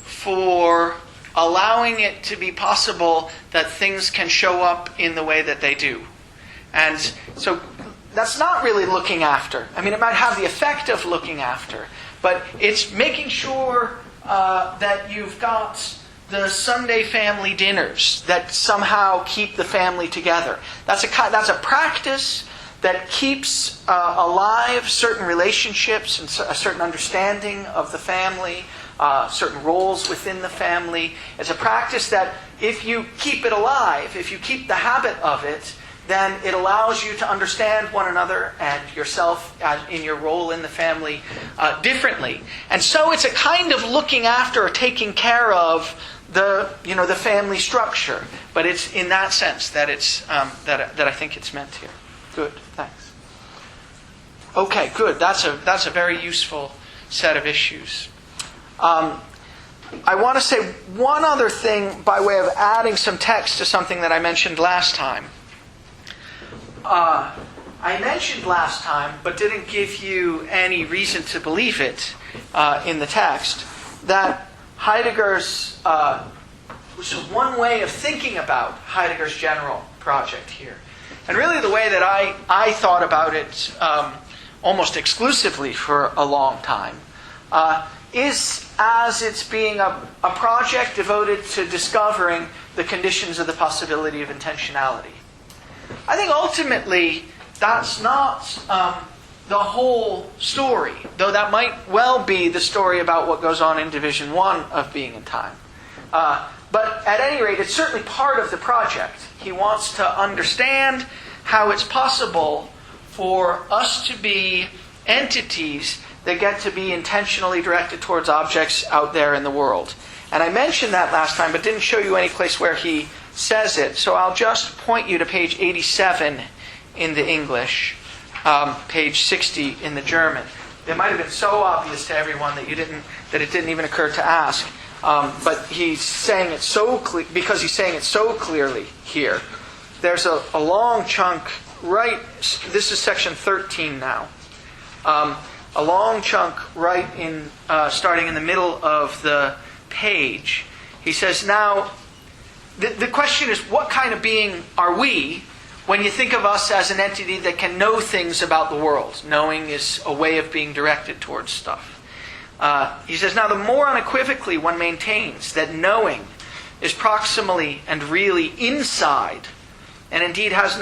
Speaker 1: for allowing it to be possible that things can show up in the way that they do. And so that's not really looking after. I mean, it might have the effect of looking after, but it's making sure that you've got the Sunday family dinners that somehow keep the family together. That's a practice that keeps alive certain relationships and a certain understanding of the family, certain roles within the family. It's a practice that if you keep it alive, if you keep the habit of it, then it allows you to understand one another and yourself in your role in the family differently. And so it's a kind of looking after or taking care of the family structure, but it's in that sense that it's that I think it's meant here. Good, thanks. Okay, good. That's a very useful set of issues. I want to say one other thing by way of adding some text to something that I mentioned last time. I mentioned last time, but didn't give you any reason to believe it in the text, that Heidegger's, which is one way of thinking about Heidegger's general project here. And really the way that I thought about it almost exclusively for a long time is as it's being a project devoted to discovering the conditions of the possibility of intentionality. I think ultimately that's not the whole story, though that might well be the story about what goes on in Division 1 of Being and Time. But at any rate, it's certainly part of the project. He wants to understand how it's possible for us to be entities that get to be intentionally directed towards objects out there in the world. And I mentioned that last time, but didn't show you any place where he says it. So I'll just point you to page 87 in the English, page 60 in the German. It might have been so obvious to everyone that it didn't even occur to ask. But he's saying it because he's saying it so clearly here. There's a long chunk right. This is section 13 now. A long chunk right in starting in the middle of the page. He says, now the question is, what kind of being are we when you think of us as an entity that can know things about the world? Knowing is a way of being directed towards stuff. He says, now the more unequivocally one maintains that knowing is proximally and really inside, and indeed has by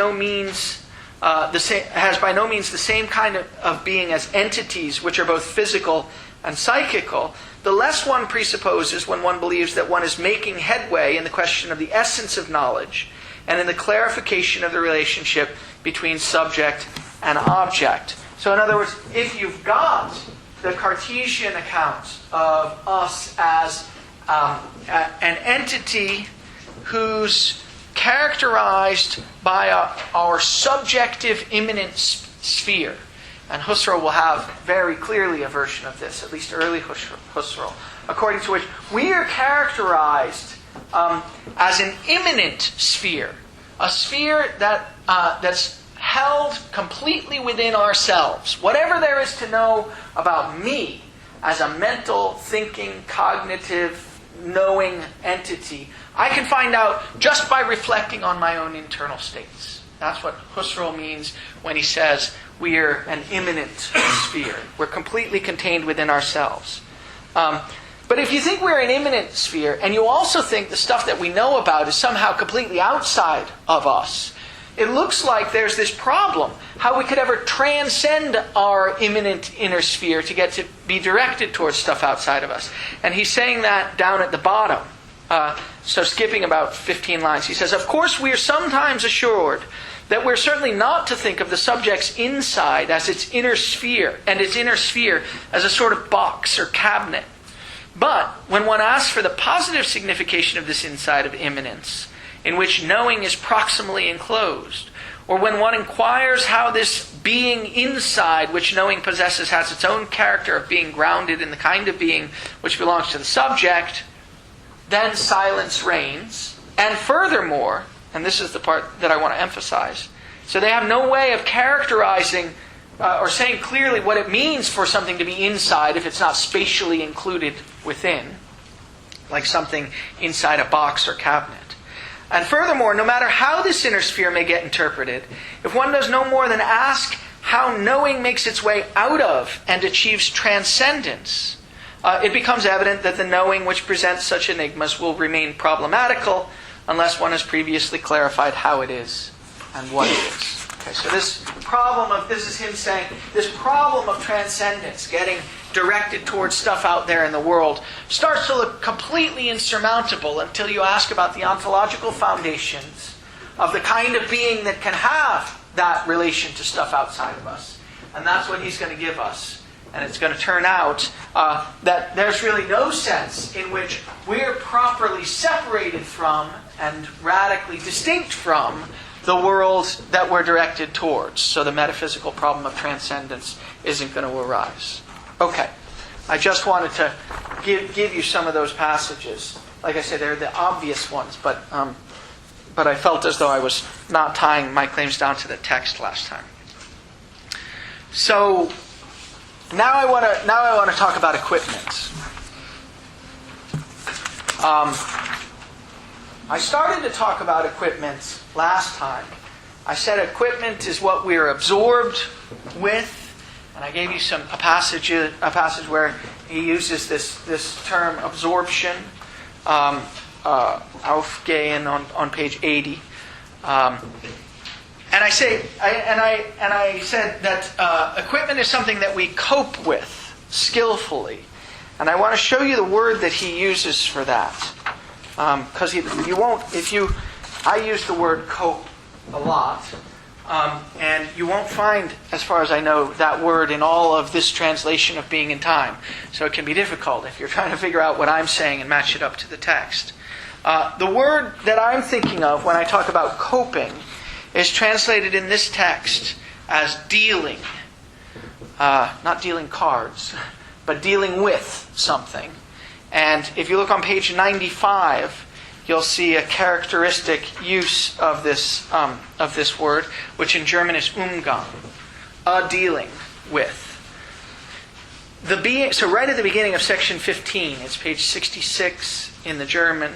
Speaker 1: no means the same kind of being as entities which are both physical and psychical, the less one presupposes when one believes that one is making headway in the question of the essence of knowledge and in the clarification of the relationship between subject and object. So in other words, if you've got the Cartesian account of us as an entity who's characterized by our subjective immanent sphere. And Husserl will have very clearly a version of this, at least early Husserl, according to which we are characterized as an immanent sphere, a sphere that's held completely within ourselves. Whatever there is to know about me as a mental, thinking, cognitive, knowing entity, I can find out just by reflecting on my own internal states. That's what Husserl means when he says we're an immanent sphere. We're completely contained within ourselves. But if you think we're an immanent sphere, and you also think the stuff that we know about is somehow completely outside of us, it looks like there's this problem, how we could ever transcend our immanent inner sphere to get to be directed towards stuff outside of us. And he's saying that down at the bottom. So skipping about 15 lines, he says, of course we are sometimes assured that we're certainly not to think of the subject's inside as its inner sphere, and its inner sphere as a sort of box or cabinet. But when one asks for the positive signification of this inside of immanence, in which knowing is proximally enclosed, or when one inquires how this being inside which knowing possesses has its own character of being grounded in the kind of being which belongs to the subject, then silence reigns. And furthermore, and this is the part that I want to emphasize, so they have no way of characterizing or saying clearly what it means for something to be inside if it's not spatially included within, like something inside a box or cabinet. And furthermore, no matter how this inner sphere may get interpreted, if one does no more than ask how knowing makes its way out of and achieves transcendence, it becomes evident that the knowing which presents such enigmas will remain problematical unless one has previously clarified how it is and what it is. Okay, so this is him saying, this problem of transcendence, getting directed towards stuff out there in the world, starts to look completely insurmountable until you ask about the ontological foundations of the kind of being that can have that relation to stuff outside of us. And that's what he's going to give us. And it's going to turn out that there's really no sense in which we're properly separated from and radically distinct from the world that we're directed towards. So the metaphysical problem of transcendence isn't going to arise. Okay, I just wanted to give you some of those passages. Like I said, they're the obvious ones, but I felt as though I was not tying my claims down to the text last time. So now I want to talk about equipment. I started to talk about equipment last time. I said equipment is what we're absorbed with. And I gave you a passage where he uses this term absorption, aufgehen on page 80. And I said that equipment is something that we cope with skillfully, and I want to show you the word that he uses for that, because I use the word cope a lot. And you won't find, as far as I know, that word in all of this translation of Being in Time. So it can be difficult if you're trying to figure out what I'm saying and match it up to the text. The word that I'm thinking of when I talk about coping is translated in this text as dealing. Not dealing cards, but dealing with something. And if you look on page 95, you'll see a characteristic use of this word, which in German is Umgang, a dealing with. So right at the beginning of section 15, it's page 66 in the German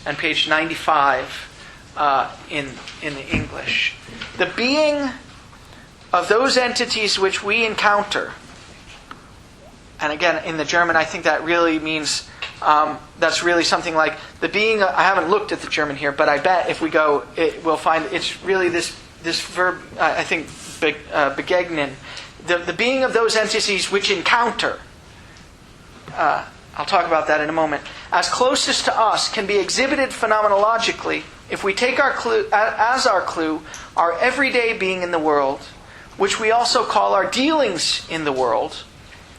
Speaker 1: and page 95 in the English. The being of those entities which we encounter, and again in the German I think that really means, that's really something like the being, I haven't looked at the German here, but I bet if we go, we'll find it's really this verb, I think, begegnen, the being of those entities which encounter. I'll talk about that in a moment. As closest to us can be exhibited phenomenologically if we take our clue as our clue our everyday being in the world, which we also call our dealings in the world,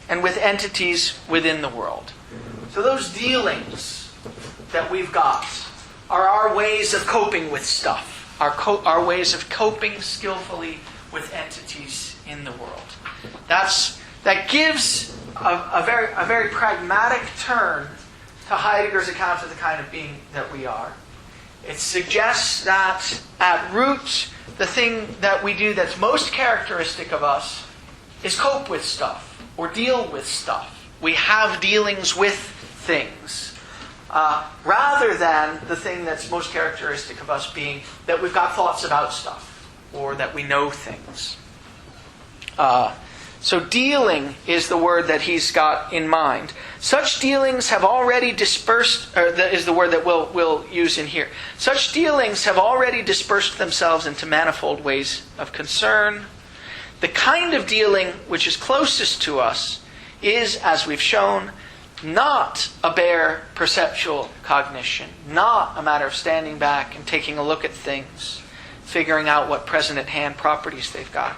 Speaker 1: and with entities within the world. So those dealings that we've got are our ways of coping with stuff, our ways of coping skillfully with entities in the world. That gives a very pragmatic turn to Heidegger's account of the kind of being that we are. It suggests that at root, the thing that we do that's most characteristic of us is cope with stuff or deal with stuff. We have dealings with things, rather than the thing that's most characteristic of us being that we've got thoughts about stuff or that we know things. So dealing is the word that he's got in mind. Such dealings have already dispersed, or is the word that we'll use in here. Such dealings have already dispersed themselves into manifold ways of concern. The kind of dealing which is closest to us is, as we've shown, not a bare perceptual cognition, not a matter of standing back and taking a look at things, figuring out what present at hand properties they've got,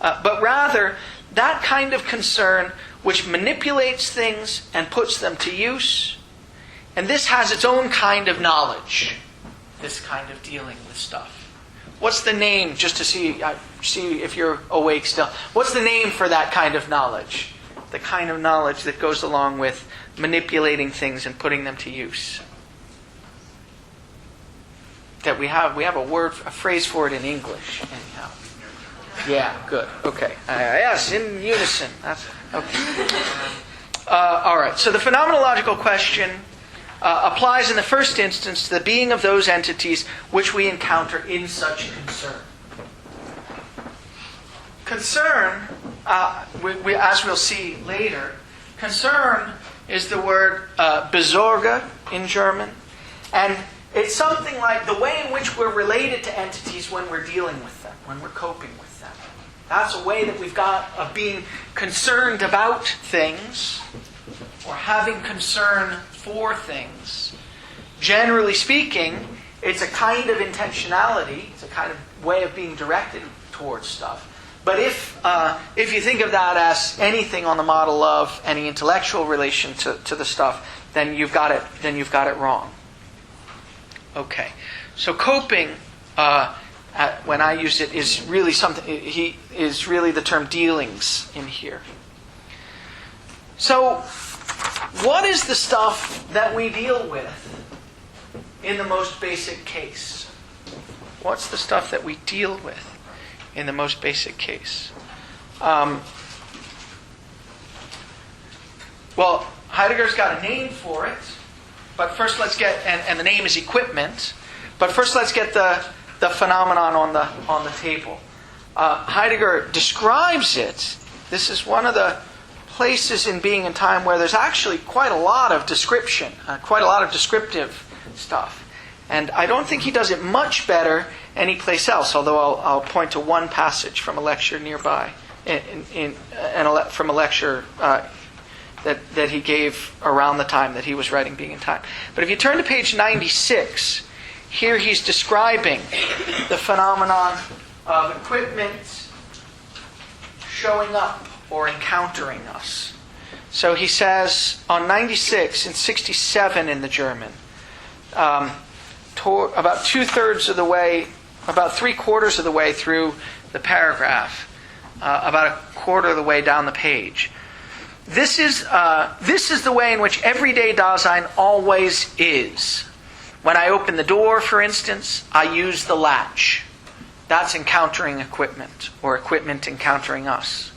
Speaker 1: but rather that kind of concern which manipulates things and puts them to use. And this has its own kind of knowledge, this kind of dealing with stuff. What's the name, just to see if you're awake still, what's the name for that kind of knowledge? The kind of knowledge that goes along with manipulating things and putting them to use. That we have a phrase for it in English, anyhow. Yeah, good. Okay. Yes, in unison. That's okay. All right. So the phenomenological question applies in the first instance to the being of those entities which we encounter in such concern. Concern, as we'll see later, concern is the word Besorge in German, and it's something like the way in which we're related to entities when we're dealing with them, when we're coping with them. That's a way that we've got of being concerned about things, or having concern for things. Generally speaking, it's a kind of intentionality, it's a kind of way of being directed towards stuff. But if you think of that as anything on the model of any intellectual relation to the stuff, then you've got it wrong. Okay, so coping, when I use it, is really something. He is really the term dealings in here. So, what is the stuff that we deal with in the most basic case? What's the stuff that we deal with in the most basic case? Well, Heidegger's got a name for it, but first let's get, and the name is equipment, but first let's get the phenomenon on the table. Heidegger describes it. This is one of the places in Being and Time where there's actually quite a lot of description, quite a lot of descriptive stuff. And I don't think he does it much better anyplace else, although I'll point to one passage from a lecture nearby, from a lecture that he gave around the time that he was writing Being and Time. But if you turn to page 96, here he's describing the phenomenon of equipment showing up or encountering us. So he says on 96 and 67 in the German, about 2/3 of the way about 3/4 of the way through the paragraph, about a quarter of the way down the page. This is the way in which everyday Dasein always is. When I open the door, for instance, I use the latch. That's encountering equipment, or equipment encountering us.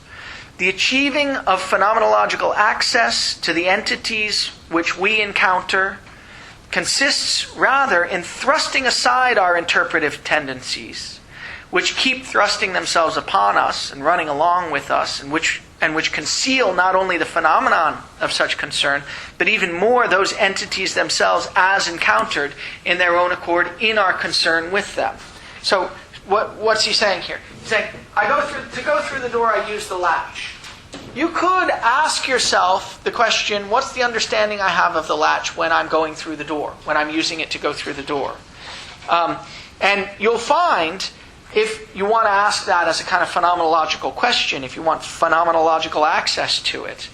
Speaker 1: The achieving of phenomenological access to the entities which we encounter consists rather in thrusting aside our interpretive tendencies, which keep thrusting themselves upon us and running along with us, and which conceal not only the phenomenon of such concern, but even more those entities themselves as encountered in their own accord in our concern with them. So what's he saying here? He's saying, to go through the door, I use the latch. You could ask yourself the question, what's the understanding I have of the latch when I'm going through the door, when I'm using it to go through the door? And you'll find, if you want to ask that as a kind of phenomenological question, if you want phenomenological access to it,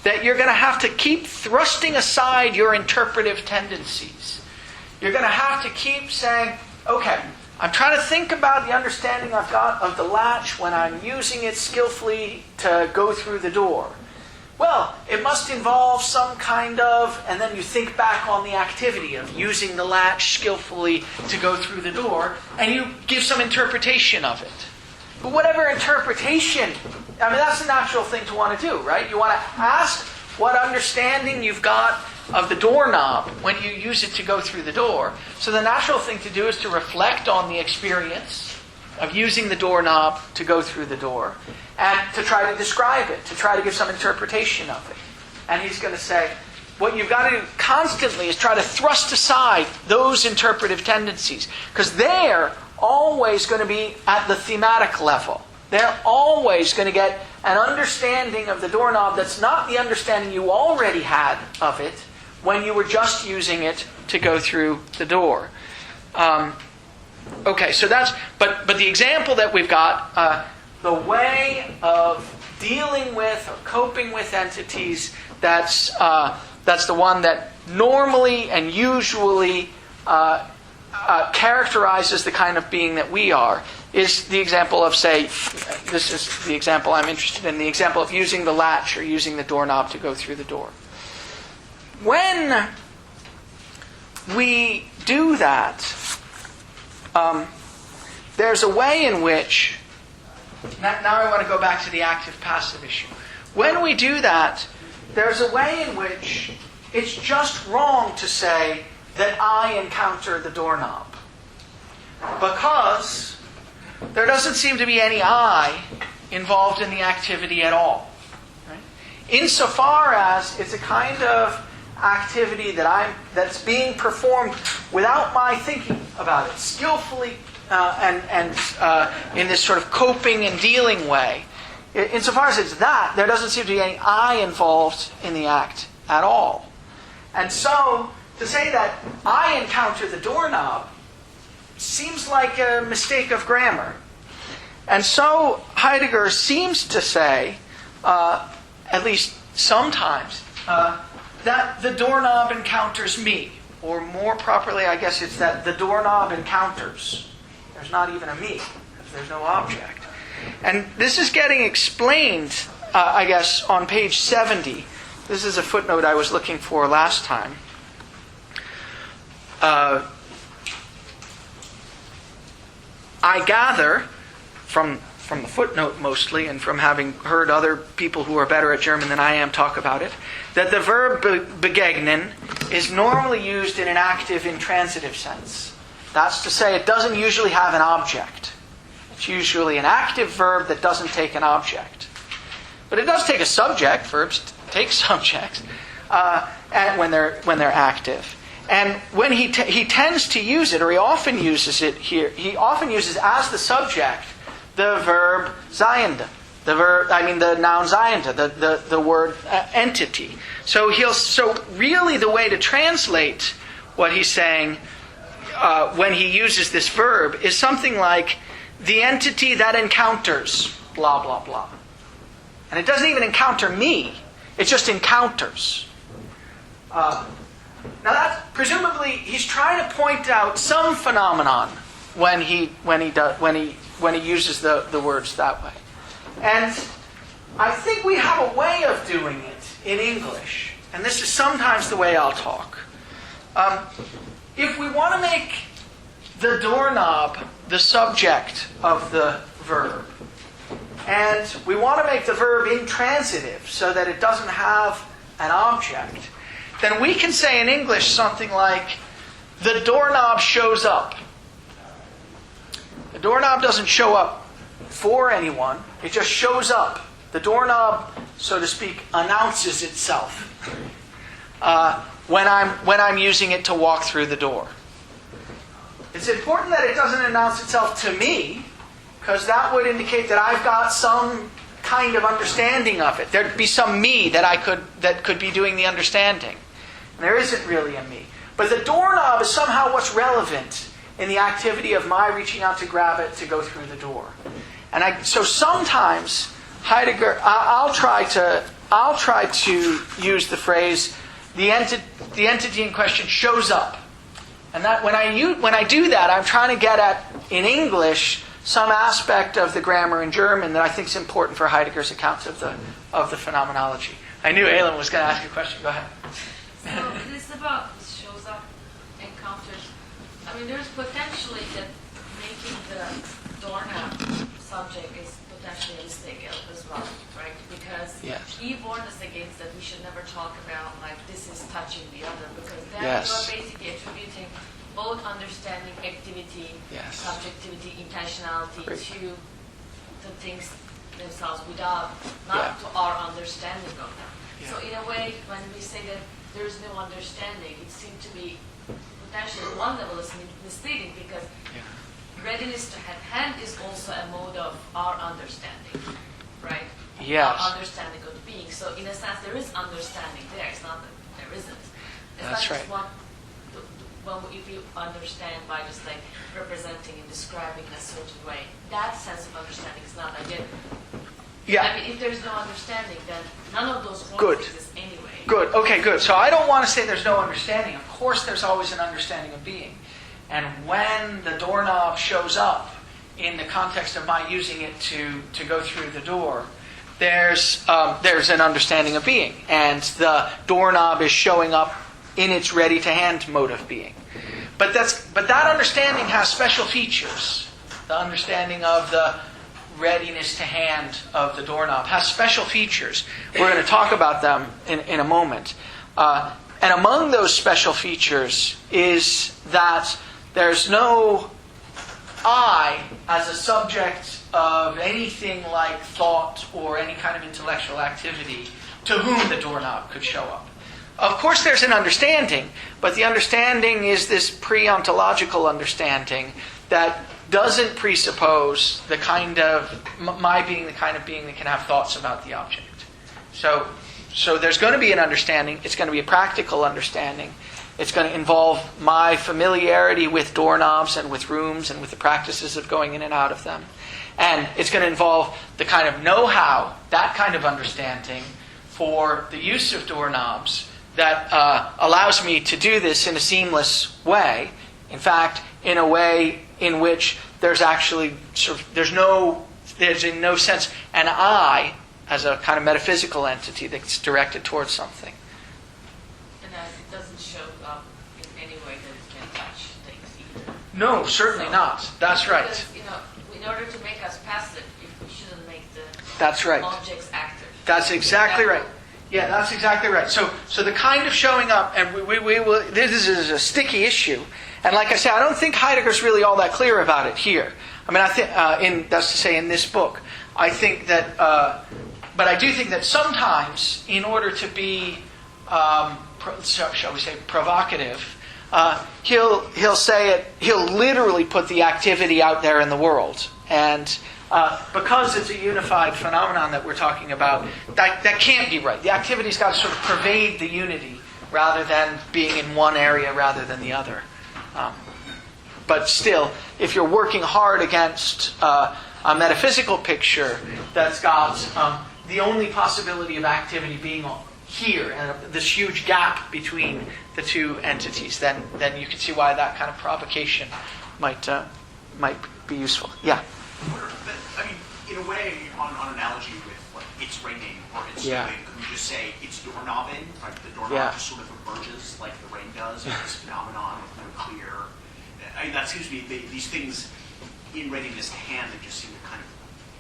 Speaker 1: that you're going to have to keep thrusting aside your interpretive tendencies. You're going to have to keep saying, okay, I'm trying to think about the understanding I've got of the latch when I'm using it skillfully to go through the door. Well, it must involve some kind of, and then you think back on the activity of using the latch skillfully to go through the door, and you give some interpretation of it. But whatever interpretation, that's the natural thing to want to do, right? You want to ask what understanding you've got of the doorknob when you use it to go through the door. So the natural thing to do is to reflect on the experience of using the doorknob to go through the door, and to try to describe it, to try to give some interpretation of it. And he's going to say, what you've got to do constantly is try to thrust aside those interpretive tendencies, because they're always going to be at the thematic level. They're always going to get an understanding of the doorknob that's not the understanding you already had of it when you were just using it to go through the door. Okay, so that's, but the example that we've got, the way of dealing with or coping with entities, that's the one that normally and usually characterizes the kind of being that we are, is the example of, say, this is the example I'm interested in, the example of using the latch or using the doorknob to go through the door. When we do that, there's a way in which, now I want to go back to the active-passive issue. When we do that, there's a way in which it's just wrong to say that I encounter the doorknob, because there doesn't seem to be any I involved in the activity at all. Right? Insofar as it's a kind of activity that's being performed without my thinking about it, skillfully and in this sort of coping and dealing way. Insofar as it's that, there doesn't seem to be any I involved in the act at all. And so, to say that I encounter the doorknob seems like a mistake of grammar. And so, Heidegger seems to say, at least sometimes, that the doorknob encounters me. Or more properly, I guess it's that the doorknob encounters. There's not even a me, because there's no object. And this is getting explained, I guess, on page 70. This is a footnote I was looking for last time. I gather, from the footnote mostly, and from having heard other people who are better at German than I am talk about it, that the verb begegnen is normally used in an active intransitive sense. That's to say, it doesn't usually have an object. It's usually an active verb that doesn't take an object. But it does take a subject. Verbs take subjects when they're active. And when he tends to use it, or he often uses it here, he often uses as the subject the verb seiende, the noun seiende, the word entity. So really the way to translate what he's saying when he uses this verb is something like the entity that encounters blah blah blah. And it doesn't even encounter me; it just encounters. Now that's presumably he's trying to point out some phenomenon when he uses the words that way. And I think we have a way of doing it in English, and this is sometimes the way I'll talk. If we want to make the doorknob the subject of the verb, and we want to make the verb intransitive so that it doesn't have an object, then we can say in English something like, the doorknob shows up. The doorknob doesn't show up for anyone, it just shows up. The doorknob, so to speak, announces itself when I'm using it to walk through the door. It's important that it doesn't announce itself to me, because that would indicate that I've got some kind of understanding of it. There'd be some me that could be doing the understanding. And there isn't really a me. But the doorknob is somehow what's relevant in the activity of my reaching out to grab it to go through the door. And so sometimes Heidegger, I'll try to use the phrase, the entity in question shows up. And that when I do that, I'm trying to get at, in English, some aspect of the grammar in German that I think is important for Heidegger's account of the phenomenology. I knew Alan was going to ask a question. Go ahead.
Speaker 8: So this about shows up encounters. I mean, there's potentially that making the doorknob subject is potentially a mistake as well, right? Because he warned us against that we should never talk about like this is touching the other, because then you are basically attributing both understanding, activity, subjectivity, intentionality to the things themselves without not to our understanding of them. So in a way, when we say that there is no understanding, it seems to be potentially at one level is misleading, because readiness to hand is also a mode of our understanding, right?
Speaker 1: Yes.
Speaker 8: Our understanding of the being. So in a sense, there is understanding there. It's not that there isn't. It's
Speaker 1: That's
Speaker 8: not
Speaker 1: right.
Speaker 8: just if you understand by just like representing and describing in a certain way, that sense of understanding is not again.
Speaker 1: Yeah.
Speaker 8: I mean, if there's no understanding, then none of those forms exist anyway.
Speaker 1: Good. Okay, good. So I don't want to say there's no understanding. Of course, there's always an understanding of being. And when the doorknob shows up in the context of my using it to go through the door, there's an understanding of being. And the doorknob is showing up in its ready-to-hand mode of being. But that understanding has special features. The understanding of the readiness to hand of the doorknob has special features. We're going to talk about them in a moment. And among those special features is that there's no I as a subject of anything like thought or any kind of intellectual activity to whom the doorknob could show up. Of course there's an understanding, but the understanding is this pre-ontological understanding that doesn't presuppose the kind of my being the kind of being that can have thoughts about the object. So there's going to be an understanding. It's going to be a practical understanding. It's going to involve my familiarity with doorknobs and with rooms and with the practices of going in and out of them. And it's going to involve the kind of know-how, that kind of understanding for the use of doorknobs that allows me to do this in a seamless way. In fact, in a way in which there's actually there's in no sense an I as a kind of metaphysical entity that's directed towards something.
Speaker 8: And that it doesn't show up in any way that it can touch things either.
Speaker 1: No, certainly not. That's right.
Speaker 8: Because, in order to make us passive, we shouldn't make the objects active.
Speaker 1: That's exactly right. Yeah, that's exactly right. So the kind of showing up, and we will. This is a sticky issue, and like I say, I don't think Heidegger's really all that clear about it here. I mean, I think that's to say in this book, I think that, but I do think that sometimes, in order to be, shall we say, provocative, he'll say it. He'll literally put the activity out there in the world, and. Because it's a unified phenomenon that we're talking about, that can't be right. The activity's got to sort of pervade the unity rather than being in one area rather than the other. But still, if you're working hard against a metaphysical picture that's got the only possibility of activity being here, and this huge gap between the two entities, then you can see why that kind of provocation might might be useful. Yeah.
Speaker 3: I mean, in a way, on analogy with like it's raining or it's snowing, could we just say it's doorknobbing? Like the doorknob just sort of emerges like the rain does, and this phenomenon with no clear. I mean, that seems to be these things in readiness to hand that just seem to kind of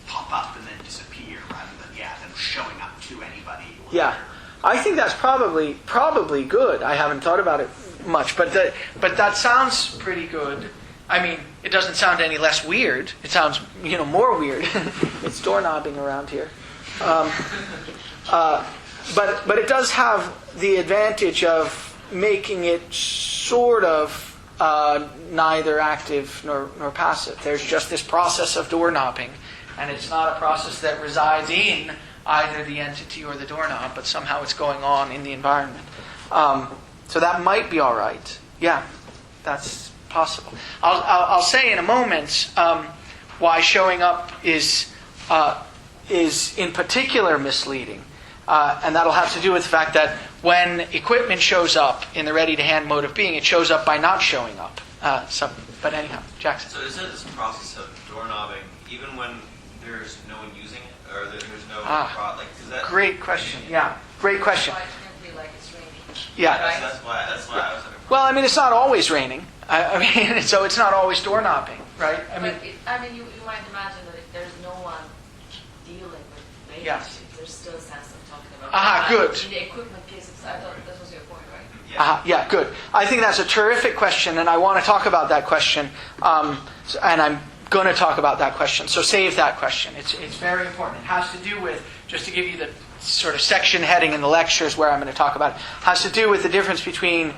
Speaker 3: pop up and then disappear rather than them showing up to anybody.
Speaker 1: Yeah, I think that's probably good. I haven't thought about it much, but that sounds pretty good. I mean, it doesn't sound any less weird. It sounds more weird. It's doorknobbing around here, but it does have the advantage of making it sort of neither active nor passive. There's just this process of doorknobbing, and it's not a process that resides in either the entity or the doorknob, but somehow it's going on in the environment. So that might be all right. Yeah, that's possible. I'll say in a moment why showing up is in particular misleading, and that'll have to do with the fact that when equipment shows up in the ready-to-hand mode of being, it shows up by not showing up. But anyhow, Jackson.
Speaker 5: So is there this process of doorknobbing even when there's no one using it, or there's no is that?
Speaker 1: Great question. Yeah, great question.
Speaker 8: Why it can't be like it's raining.
Speaker 1: Yeah.
Speaker 5: That's why I was looking for.
Speaker 1: Well, I mean, it's not always raining. I mean, so it's not always doorknobbing, right?
Speaker 8: You might imagine that if there's no one dealing with rain, there's still a sense of talking about.
Speaker 1: Good.
Speaker 8: In the equipment cases, I thought that was your point, right?
Speaker 1: Yeah, good. I think that's a terrific question, and I want to talk about that question, and I'm going to talk about that question. So save that question. It's very important. It has to do with, just to give you the sort of section heading in the lectures where I'm going to talk about it, has to do with the difference between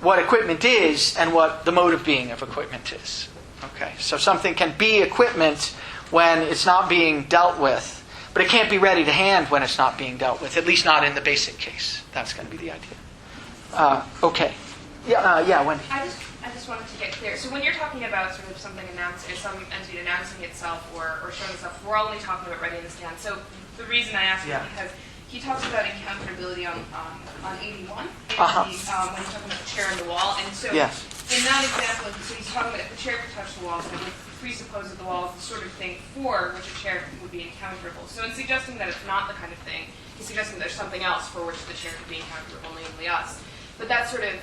Speaker 1: what equipment is and what the mode of being of equipment is. Okay, so something can be equipment when it's not being dealt with, but it can't be ready to hand when it's not being dealt with, at least not in the basic case. That's going to be the idea. Okay. Yeah, Wendy.
Speaker 7: I just wanted to get clear. So when you're talking about sort of something announcing, some entity announcing itself or showing itself, we're only talking about readiness to hand. So the reason I asked is because he talks about encounterability on 81 when he's talking about the chair and the wall. And so in that example, so he's talking about if the chair could touch the wall, so it presupposes the wall is the sort of thing for which a chair would be encounterable. So in suggesting that it's not the kind of thing, he's suggesting there's something else for which the chair could be encounterable, namely us. But that sort of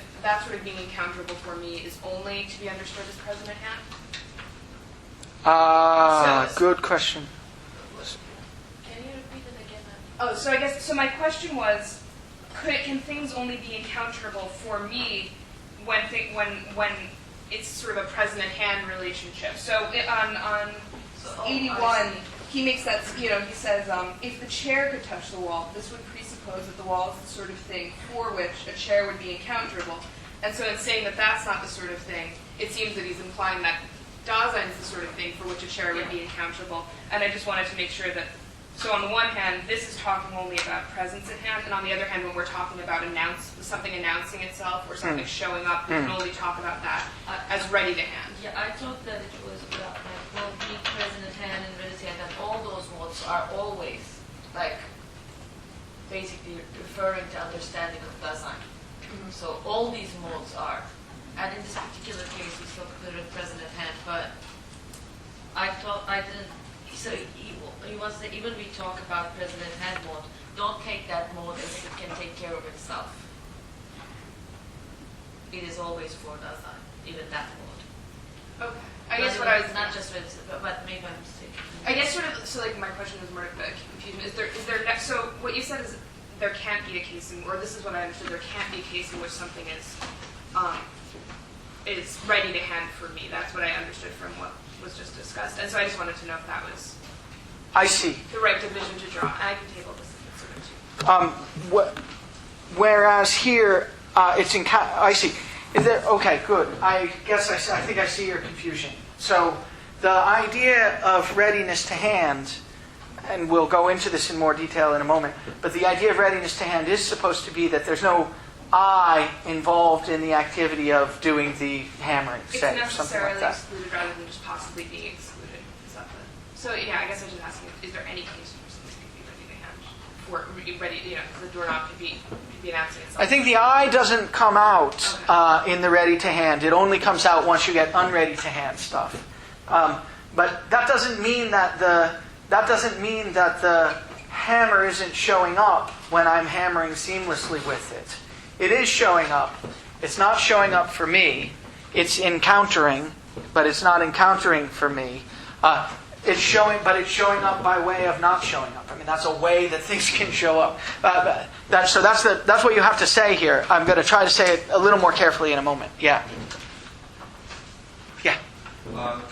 Speaker 7: being encounterable for me is only to be understood as present at hand.
Speaker 1: Good question.
Speaker 8: Can you repeat it again?
Speaker 7: Oh, so I guess my question was, can things only be encounterable for me when it's sort of a present at hand relationship? So on 81, he makes that he says if the chair could touch the wall, this would presuppose that the wall is the sort of thing for which a chair would be encounterable. And so in saying that that's not the sort of thing, it seems that he's implying that Dasein is the sort of thing for which a chair would be encounterable. And I just wanted to make sure that, so on the one hand, this is talking only about presence at hand, and on the other hand, when we're talking about something announcing itself or something showing up, we can only talk about that as ready to hand.
Speaker 8: Yeah, I thought that it was about being present at hand and ready to hand, and all those modes are always basically referring to understanding of Dasein. So all these modes are, and in this particular case, we still consider it present at hand. But I thought I didn't. So he wants to even we talk about present at hand mode. Don't take that mode as if it can take care of itself. It is always for Dasein, even that mode.
Speaker 7: Okay. I guess what I was
Speaker 8: not just with, but maybe I'm mistaken.
Speaker 7: I guess sort of. So my question was more of a confusion. Is there so what you said is there can't be a case in, or this is what I understood, there can't be a case in which something is ready to hand for me. That's what I understood from what was just discussed. And so I just wanted to know if that was the right division to draw. And I can table this sort of too.
Speaker 1: Whereas here, it's in, I see. Is there, okay, good. I think I see your confusion. So the idea of readiness to hand, and we'll go into this in more detail in a moment, but the idea of readiness to hand is supposed to be that there's no I involved in the activity of doing the hammering, say, or something like that.
Speaker 7: It's necessarily excluded rather than just possibly being excluded. Is that so yeah, I guess I was just asking, is there any case in which things can be ready to hand before ready, the doorknob could be announcing itself.
Speaker 1: I think the I doesn't come out in the ready to hand. It only comes out once you get unready to hand stuff. But that doesn't mean that the hammer isn't showing up when I'm hammering seamlessly with it. It is showing up. It's not showing up for me. It's encountering, but it's not encountering for me. It's showing up by way of not showing up. I mean, that's a way that things can show up. So that's what you have to say here. I'm going to try to say it a little more carefully in a moment. Yeah. Yeah.
Speaker 20: Can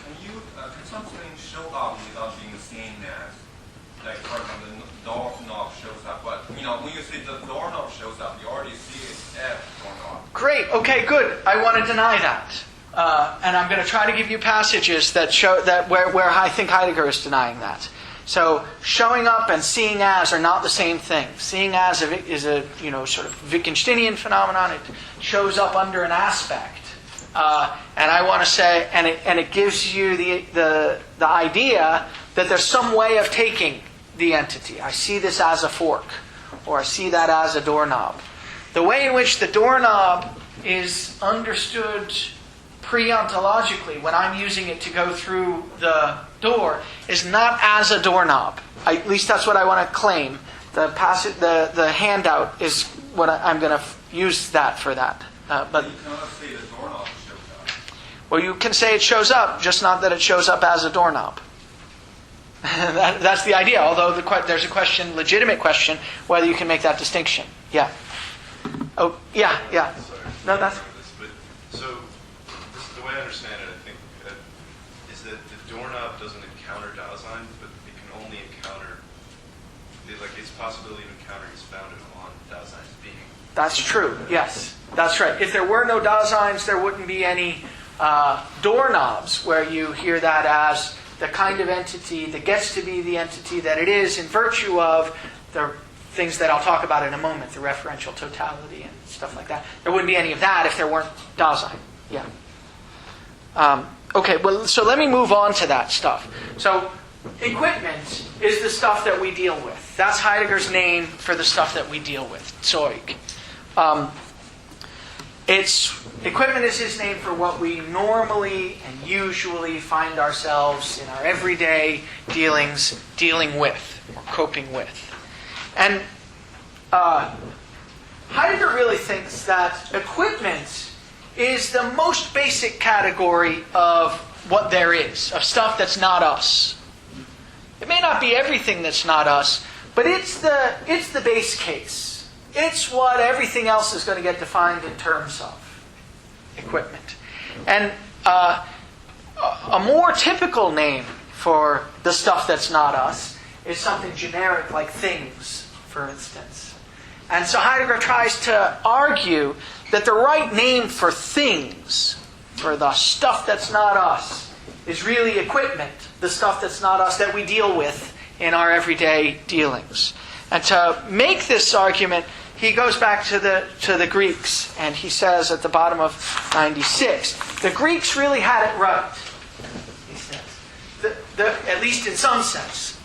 Speaker 20: something show up without being seen as, like, for example, the doorknob shows up, but when you say the doorknob shows up, you already see it as doorknob.
Speaker 1: Great. Okay. Good. I want to deny that. And I'm going to try to give you passages that show that where I think Heidegger is denying that. So showing up and seeing as are not the same thing. Seeing as is a sort of Wittgensteinian phenomenon. It shows up under an aspect, and I want to say, and it gives you the idea that there's some way of taking the entity. I see this as a fork, or I see that as a doorknob. The way in which the doorknob is understood pre-ontologically, when I'm using it to go through the door, is not as a doorknob. At least that's what I want to claim. The handout is what I'm going to use that for that. But you cannot say the doorknob shows up. Well, you can say it shows up, just not that it shows up as a doorknob. That's the idea. Although there's a question, legitimate question, whether you can make that distinction. Yeah. Oh, yeah.
Speaker 21: Sorry.
Speaker 1: No, that's.
Speaker 21: So, the way I understand it, I think, is that the doorknob doesn't encounter Dasein, but it can only encounter, its possibility of encountering is founded on Dasein's being.
Speaker 1: That's true. Yes, that's right. If there were no Daseins, there wouldn't be any doorknobs where you hear that as the kind of entity that gets to be the entity that it is in virtue of the things that I'll talk about in a moment, the referential totality and stuff like that. There wouldn't be any of that if there weren't Dasein. Yeah. Okay, well, so let me move on to that stuff. So, equipment is the stuff that we deal with. That's Heidegger's name for the stuff that we deal with, Zeug. Equipment is his name for what we normally and usually find ourselves in our everyday dealings dealing with or coping with. And Heidegger really thinks that equipment is the most basic category of what there is, of stuff that's not us. It may not be everything that's not us, but it's the base case. It's what everything else is going to get defined in terms of equipment. And a more typical name for the stuff that's not us is something generic like things, for instance. And so Heidegger tries to argue that the right name for things, for the stuff that's not us, is really equipment, the stuff that's not us that we deal with in our everyday dealings. And to make this argument, he goes back to the Greeks, and he says at the bottom of 96, the Greeks really had it right, he says, at least in some sense.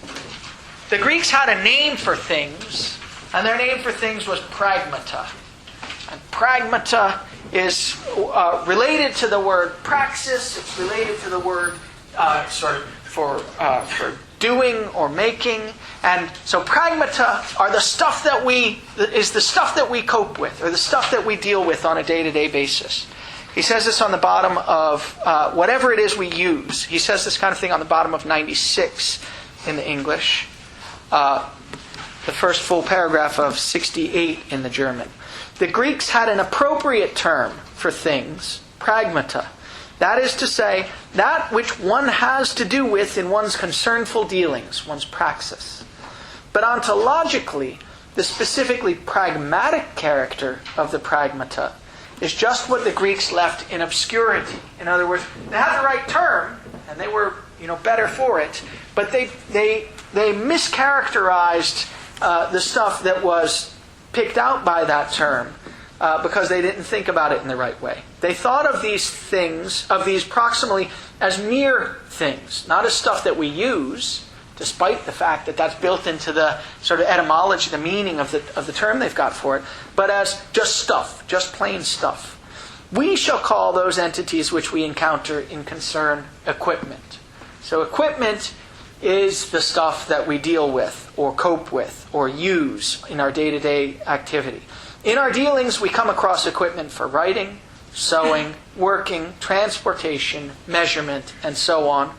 Speaker 1: The Greeks had a name for things, and their name for things was pragmata. And pragmata is related to the word praxis. It's related to the word for doing or making. And so pragmata are the stuff that we cope with, or the stuff that we deal with on a day-to-day basis. He says this on the bottom of whatever it is we use. He says this kind of thing on the bottom of 96 in the English. The first full paragraph of 68 in the German. The Greeks had an appropriate term for things, pragmata. That is to say, that which one has to do with in one's concernful dealings, one's praxis. But ontologically, the specifically pragmatic character of the pragmata is just what the Greeks left in obscurity. In other words, they had the right term, and they were, better for it, but they mischaracterized the stuff that was picked out by that term because they didn't think about it in the right way. They thought of these things, of these proximally, as mere things, not as stuff that we use despite the fact that that's built into the sort of etymology, the meaning of the term they've got for it, but as just stuff, just plain stuff. We shall call those entities which we encounter in concern equipment. So equipment is the stuff that we deal with or cope with or use in our day-to-day activity. In our dealings, we come across equipment for writing, sewing, working, transportation, measurement, and so on.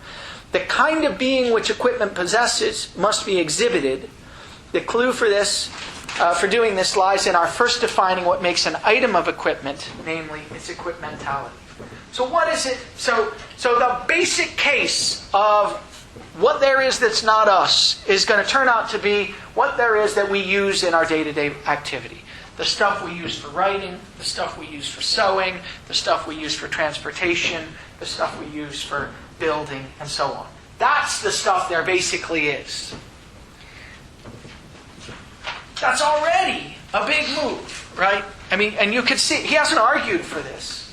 Speaker 1: The kind of being which equipment possesses must be exhibited. The clue for this, for doing this, lies in our first defining what makes an item of equipment, namely its equipmentality. So what is it? So the basic case of what there is that's not us is going to turn out to be what there is that we use in our day-to-day activity. The stuff we use for writing, the stuff we use for sewing, the stuff we use for transportation, the stuff we use for building, and so on. That's the stuff there basically is. That's already a big move, right? I mean, and you could see, he hasn't argued for this.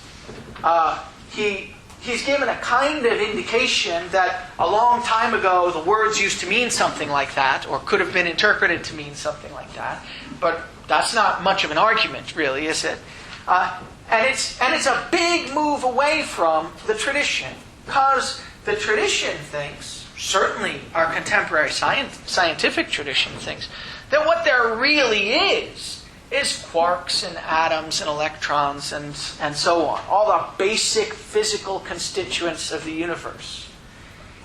Speaker 1: He's given a kind of indication that a long time ago the words used to mean something like that, or could have been interpreted to mean something like that. But that's not much of an argument, really, is it? And it's a big move away from the tradition, because the tradition thinks, certainly our contemporary scientific tradition thinks, that what there really is quarks and atoms and electrons and so on. All the basic physical constituents of the universe.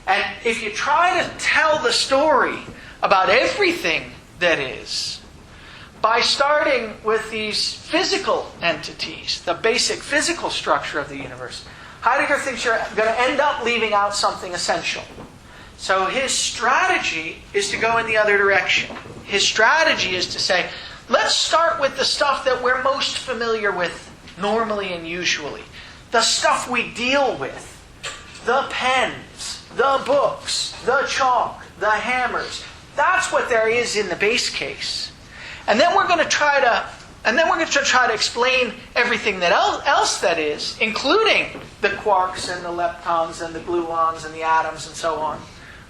Speaker 1: And if you try to tell the story about everything that is, by starting with these physical entities, the basic physical structure of the universe, Heidegger thinks you're going to end up leaving out something essential. So his strategy is to go in the other direction. His strategy is to say, let's start with the stuff that we're most familiar with normally and usually. The stuff we deal with. The pens, the books, the chalk, the hammers. That's what there is in the base case. And then we're going to try to explain everything else that is, including the quarks and the leptons and the gluons and the atoms and so on.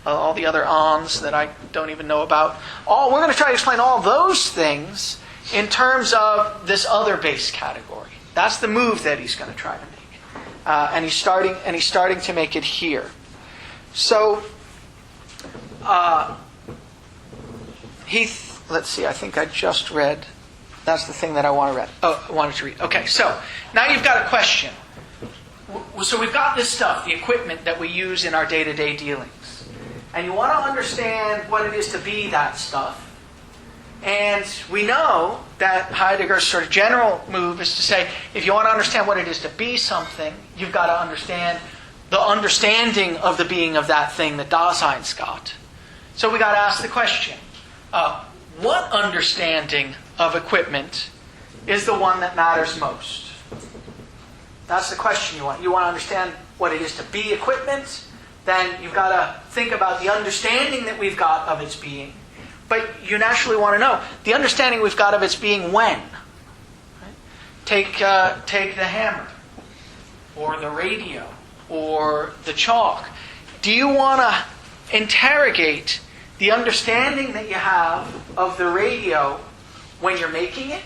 Speaker 1: All the other ons that I don't even know about. We're going to try to explain all those things in terms of this other base category. That's the move that he's going to try to make, and he's starting to make it here. So let's see. I think I just read. That's the thing that I wanted to read. Okay, so now you've got a question. So we've got this stuff, the equipment that we use in our day-to-day dealings. And you want to understand what it is to be that stuff. And we know that Heidegger's sort of general move is to say, if you want to understand what it is to be something, you've got to understand the understanding of the being of that thing that Dasein's got. So we got to ask the question, what understanding of equipment is the one that matters most? That's the question you want. You want to understand what it is to be equipment? Then you've got to think about the understanding that we've got of its being. But you naturally want to know the understanding we've got of its being when. Right? Take the hammer, or the radio, or the chalk. Do you want to interrogate the understanding that you have of the radio when you're making it?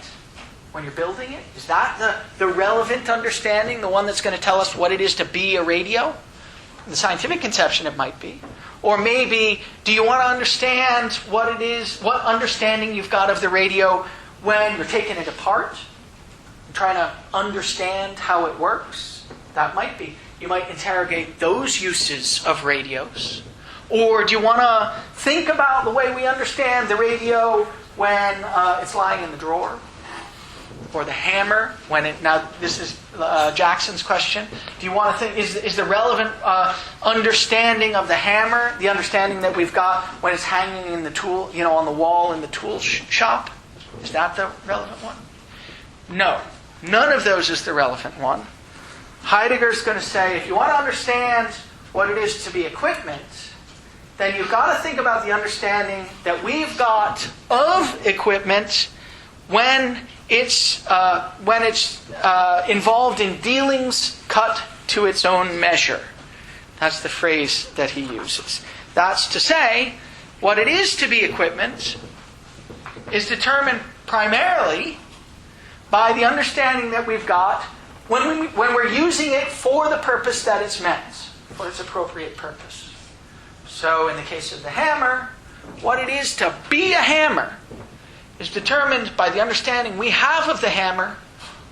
Speaker 1: When you're building it? Is that the relevant understanding, the one that's going to tell us what it is to be a radio? The scientific conception it might be. Or maybe, do you want to understand what it is, what understanding you've got of the radio when you're taking it apart? Trying to understand how it works? That might be. You might interrogate those uses of radios. Or do you want to think about the way we understand the radio when it's lying in the drawer? Or the hammer, when it... Now, this is Jackson's question. Do you want to think... Is the relevant understanding of the hammer the understanding that we've got when it's hanging in the tool, on the wall in the tool shop? Is that the relevant one? No. None of those is the relevant one. Heidegger's going to say, if you want to understand what it is to be equipment, then you've got to think about the understanding that we've got of equipment when it's involved in dealings cut to its own measure. That's the phrase that he uses. That's to say what it is to be equipment is determined primarily by the understanding that we've got when we're using it for the purpose that it's meant, for its appropriate purpose. So in the case of the hammer, what it is to be a hammer is determined by the understanding we have of the hammer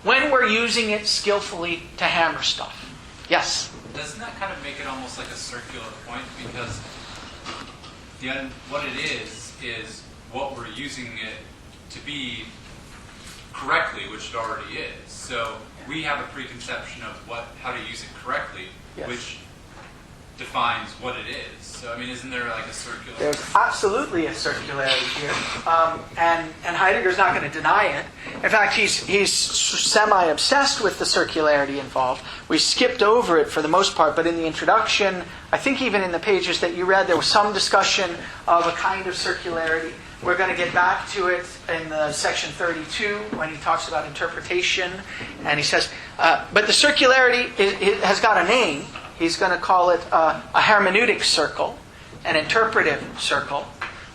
Speaker 1: when we're using it skillfully to hammer stuff. Yes?
Speaker 13: Doesn't that kind of make it almost like a circular point? Because what it is what we're using it to be correctly, which it already is. So we have a preconception of how to use it correctly,
Speaker 1: yes,
Speaker 13: which defines what it is. So, I mean, isn't there like a circular...
Speaker 1: There's absolutely a circularity here. And Heidegger's not going to deny it. In fact, he's semi-obsessed with the circularity involved. We skipped over it for the most part, but in the introduction, I think even in the pages that you read, there was some discussion of a kind of circularity. We're going to get back to it in the section 32 when he talks about interpretation. And he says, but the circularity has got a name. He's going to call it a hermeneutic circle, an interpretive circle.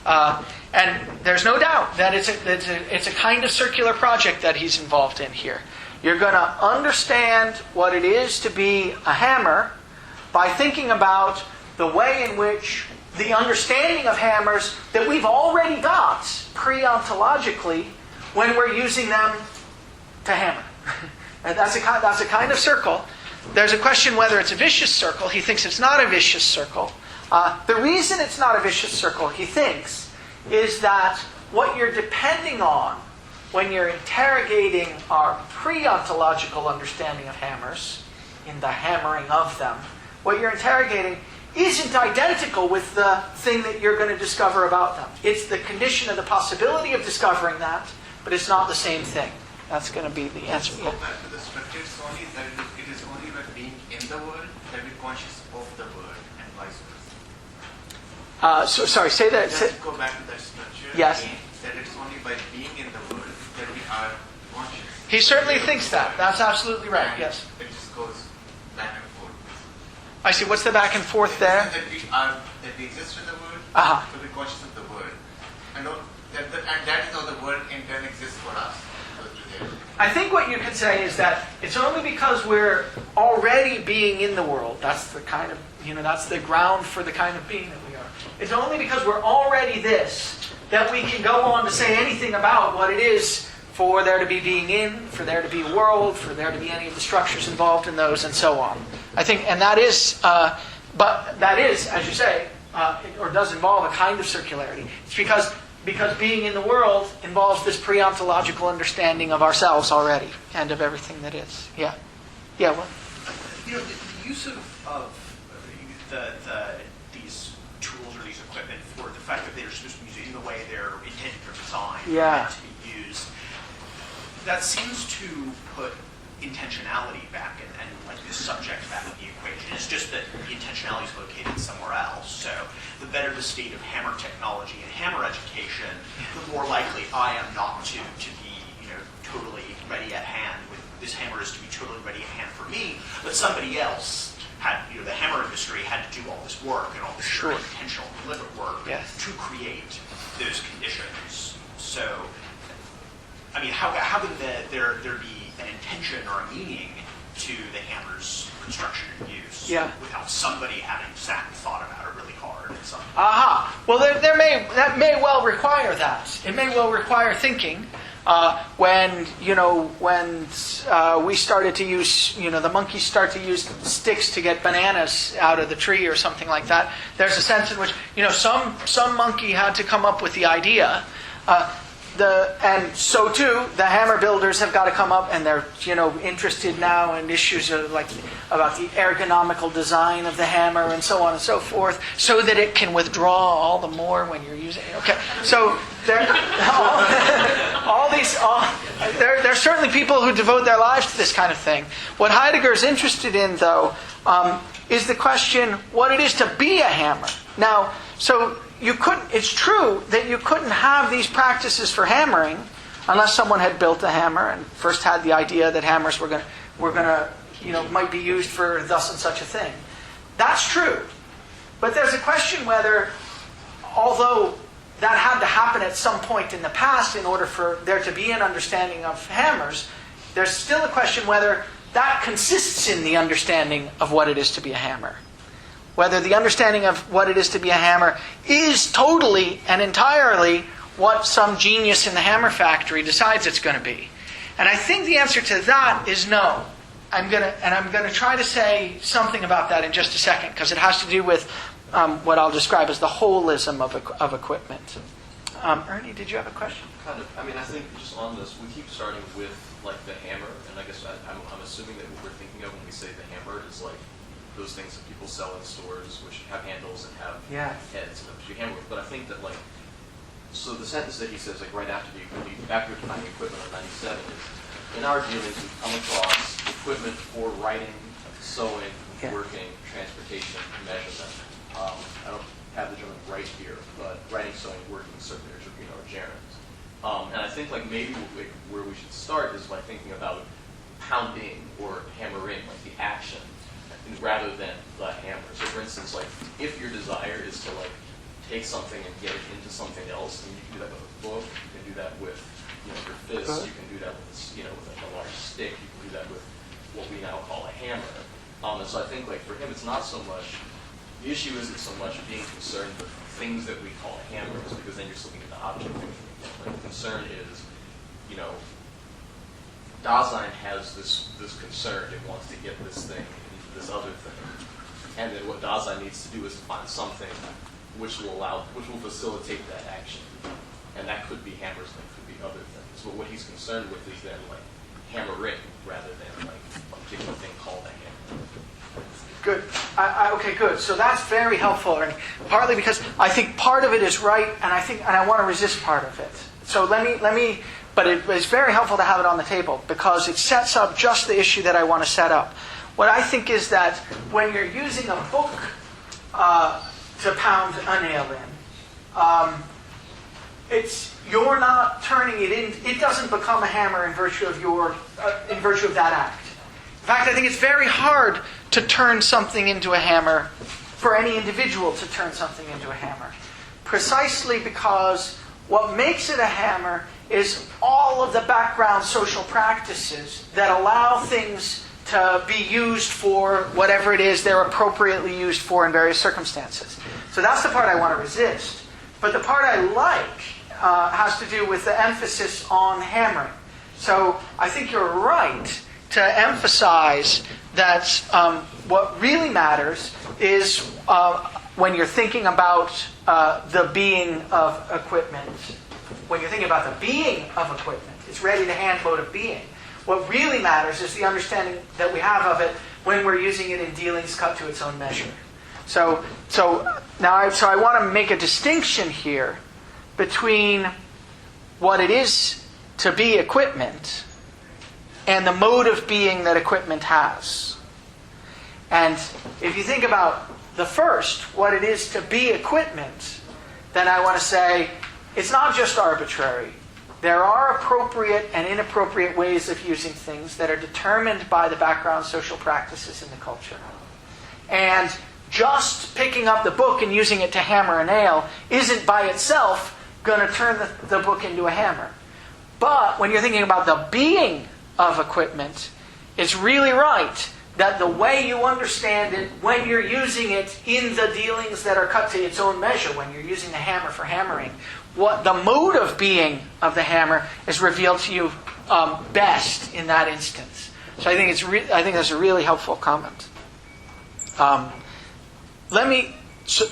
Speaker 1: And there's no doubt that it's a kind of circular project that he's involved in here. You're going to understand what it is to be a hammer by thinking about the way in which the understanding of hammers that we've already got pre-ontologically when we're using them to hammer. And that's a kind of circle. There's a question whether it's a vicious circle. He thinks it's not a vicious circle. The reason it's not a vicious circle, he thinks, is that what you're depending on when you're interrogating our pre-ontological understanding of hammers, in the hammering of them, what you're interrogating isn't identical with the thing that you're going to discover about them. It's the condition of the possibility of discovering that, but it's not the same thing. That's going to be the answer.
Speaker 16: Go back to the structure, it's only that it is only by being in the world that we're conscious of the word and vice versa.
Speaker 1: Sorry, say that.
Speaker 16: Just go back to that structure.
Speaker 1: Yes.
Speaker 16: Again, that it's only by being in the world that we are conscious.
Speaker 1: He certainly thinks that. That's absolutely right.
Speaker 16: And
Speaker 1: Yes.
Speaker 16: it just goes back and forth.
Speaker 1: I see. What's the back and forth there?
Speaker 16: That we exist in the world,
Speaker 1: Uh-huh.
Speaker 16: so we're conscious of the word. And that is how the word in turn exists for us.
Speaker 1: I think what you could say is that it's only because we're already being in the world. That's the kind of, that's the ground for the kind of being that we are. It's only because we're already this that we can go on to say anything about what it is for there to be being in, for there to be a world, for there to be any of the structures involved in those, and so on. I think, and that is, but that is, as you say, or does involve a kind of circularity. It's because being in the world involves this pre-ontological understanding of ourselves already and of everything that is. Yeah. Yeah, well.
Speaker 3: The use of these tools or these equipment for the fact that they're supposed to be used in the way they're intended for design,
Speaker 1: Yeah,
Speaker 3: to be used, that seems to put intentionality back and like the subject back in the equation. It's just that the intentionality is located somewhere else. So the better the state of hammer technology and hammer education, the more likely I am not to be totally ready at hand. This hammer is to be totally ready at hand for me, but somebody else had, the hammer industry had to do all this work and all this very intentional, deliberate work to create those conditions. So, I mean, how can there be an intention or a meaning to the hammer's construction and use without somebody having sat and thought about it really hard?
Speaker 1: Aha. Well, that may well require that. It may well require thinking. When we started to use, the monkeys start to use sticks to get bananas out of the tree or something like that. There's a sense in which, some monkey had to come up with the idea. And so too, the hammer builders have got to come up, and they're interested now in issues of about the ergonomical design of the hammer and so on and so forth, so that it can withdraw all the more when you're using it. Okay, so there's certainly people who devote their lives to this kind of thing. What Heidegger is interested in, though, is the question what it is to be a hammer. Now, it's true that you couldn't have these practices for hammering unless someone had built a hammer and first had the idea that hammers were gonna might be used for thus and such a thing. That's true. But there's a question whether although that had to happen at some point in the past in order for there to be an understanding of hammers, there's still a question whether that consists in the understanding of what it is to be a hammer. Whether the understanding of what it is to be a hammer is totally and entirely what some genius in the hammer factory decides it's going to be. And I think the answer to that is no. I'm going to try to say something about that in just a second, because it has to do with what I'll describe as the holism of equipment. Ernie, did you have a question?
Speaker 2: Kind of. I mean, I think just on this, we keep starting with like the hammer, and I guess I'm assuming that what we're thinking of when we say the hammer is like those things that people sell in stores, which have handles and have heads that you hammer with. But I think that like, so the sentence that he says like right after defining equipment on 97 is, in our dealings we've come across equipment for writing, sewing, working, transportation, measurement. I don't have the German right here, but writing, sewing, working, certainly are gerunds. And I think like maybe where we should start is by thinking about pounding or hammering, like the action, rather than the hammer. So for instance, like if your desire is to like take something and get it into something else, and you can do that with a book, you can do that with your fist, you can do that with with a large stick, you can do that with what we now call a hammer. And so I think like for him, it's not so much. The issue isn't so much being concerned with things that we call hammers, because then you're just looking at the object. Like the concern is, Dasein has this concern. It wants to get this thing into this other thing, and then what Dasein needs to do is to find something which will facilitate that action, and that could be hammers, and it could be other things. But what he's concerned with is then like hammering rather than like a particular thing called a hammer.
Speaker 1: Good. Okay, good. So that's very helpful, Ernie. Partly because I think part of it is right, and I want to resist part of it. So let me. But it's very helpful to have it on the table because it sets up just the issue that I want to set up. What I think is that when you're using a book to pound a nail in, you're not turning it in. It doesn't become a hammer in virtue of that act. In fact, I think it's very hard to turn something into a hammer, for any individual to turn something into a hammer. Precisely because what makes it a hammer is all of the background social practices that allow things to be used for whatever it is they're appropriately used for in various circumstances. So that's the part I want to resist. But the part I like has to do with the emphasis on hammering. So I think you're right to emphasize that what really matters is when you're thinking about the being of equipment. When you're thinking about the being of equipment, it's ready-to-hand mode of being. What really matters is the understanding that we have of it when we're using it in dealings cut to its own measure. So I want to make a distinction here between what it is to be equipment and the mode of being that equipment has. And if you think about the first, what it is to be equipment, then I want to say it's not just arbitrary. There are appropriate and inappropriate ways of using things that are determined by the background social practices in the culture. And just picking up the book and using it to hammer a nail isn't by itself going to turn the book into a hammer. But when you're thinking about the being of equipment, it's really right that the way you understand it when you're using it in the dealings that are cut to its own measure, when you're using the hammer for hammering, what the mode of being of the hammer is revealed to you best in that instance. So I think that's a really helpful comment.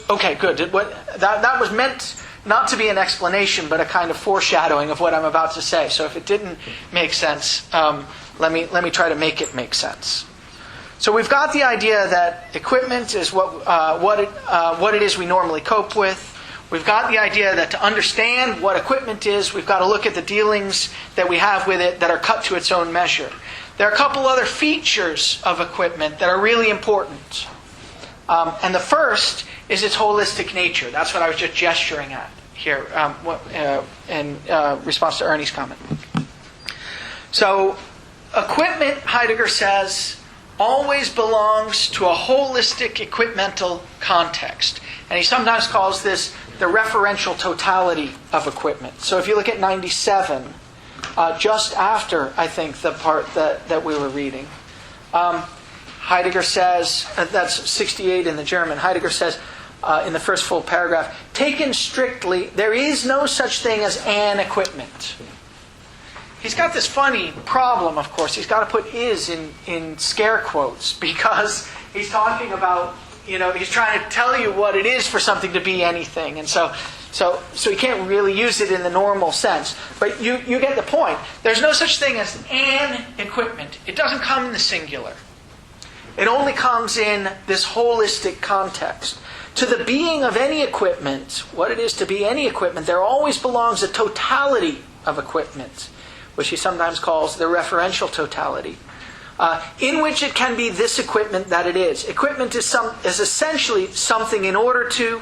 Speaker 1: Okay, good. That was meant not to be an explanation, but a kind of foreshadowing of what I'm about to say. So if it didn't make sense, let me try to make it make sense. So we've got the idea that equipment is what it is we normally cope with. We've got the idea that to understand what equipment is, we've got to look at the dealings that we have with it that are cut to its own measure. There are a couple other features of equipment that are really important. And the first is its holistic nature. That's what I was just gesturing at here in response to Ernie's comment. So equipment, Heidegger says, always belongs to a holistic equipmental context. And he sometimes calls this the referential totality of equipment. So if you look at 97, just after, I think, the part that we were reading, Heidegger says, that's 68 in the German, Heidegger says in the first full paragraph, taken strictly, there is no such thing as an equipment. He's got this funny problem, of course. He's got to put "is" in scare quotes because he's talking about, he's trying to tell you what it is for something to be anything. And so he can't really use it in the normal sense. But you get the point. There's no such thing as an equipment. It doesn't come in the singular. It only comes in this holistic context. To the being of any equipment, what it is to be any equipment, there always belongs a totality of equipment, which he sometimes calls the referential totality, in which it can be this equipment that it is. Equipment is essentially something in order to,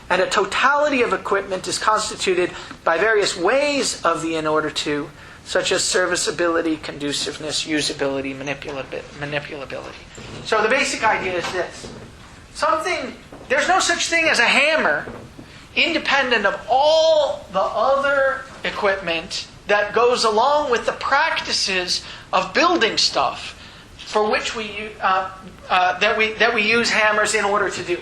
Speaker 1: and a totality of equipment is constituted by various ways of the in order to, such as serviceability, conduciveness, usability, manipulability. So the basic idea is this. There's no such thing as a hammer independent of all the other equipment that goes along with the practices of building stuff for which we use hammers in order to do.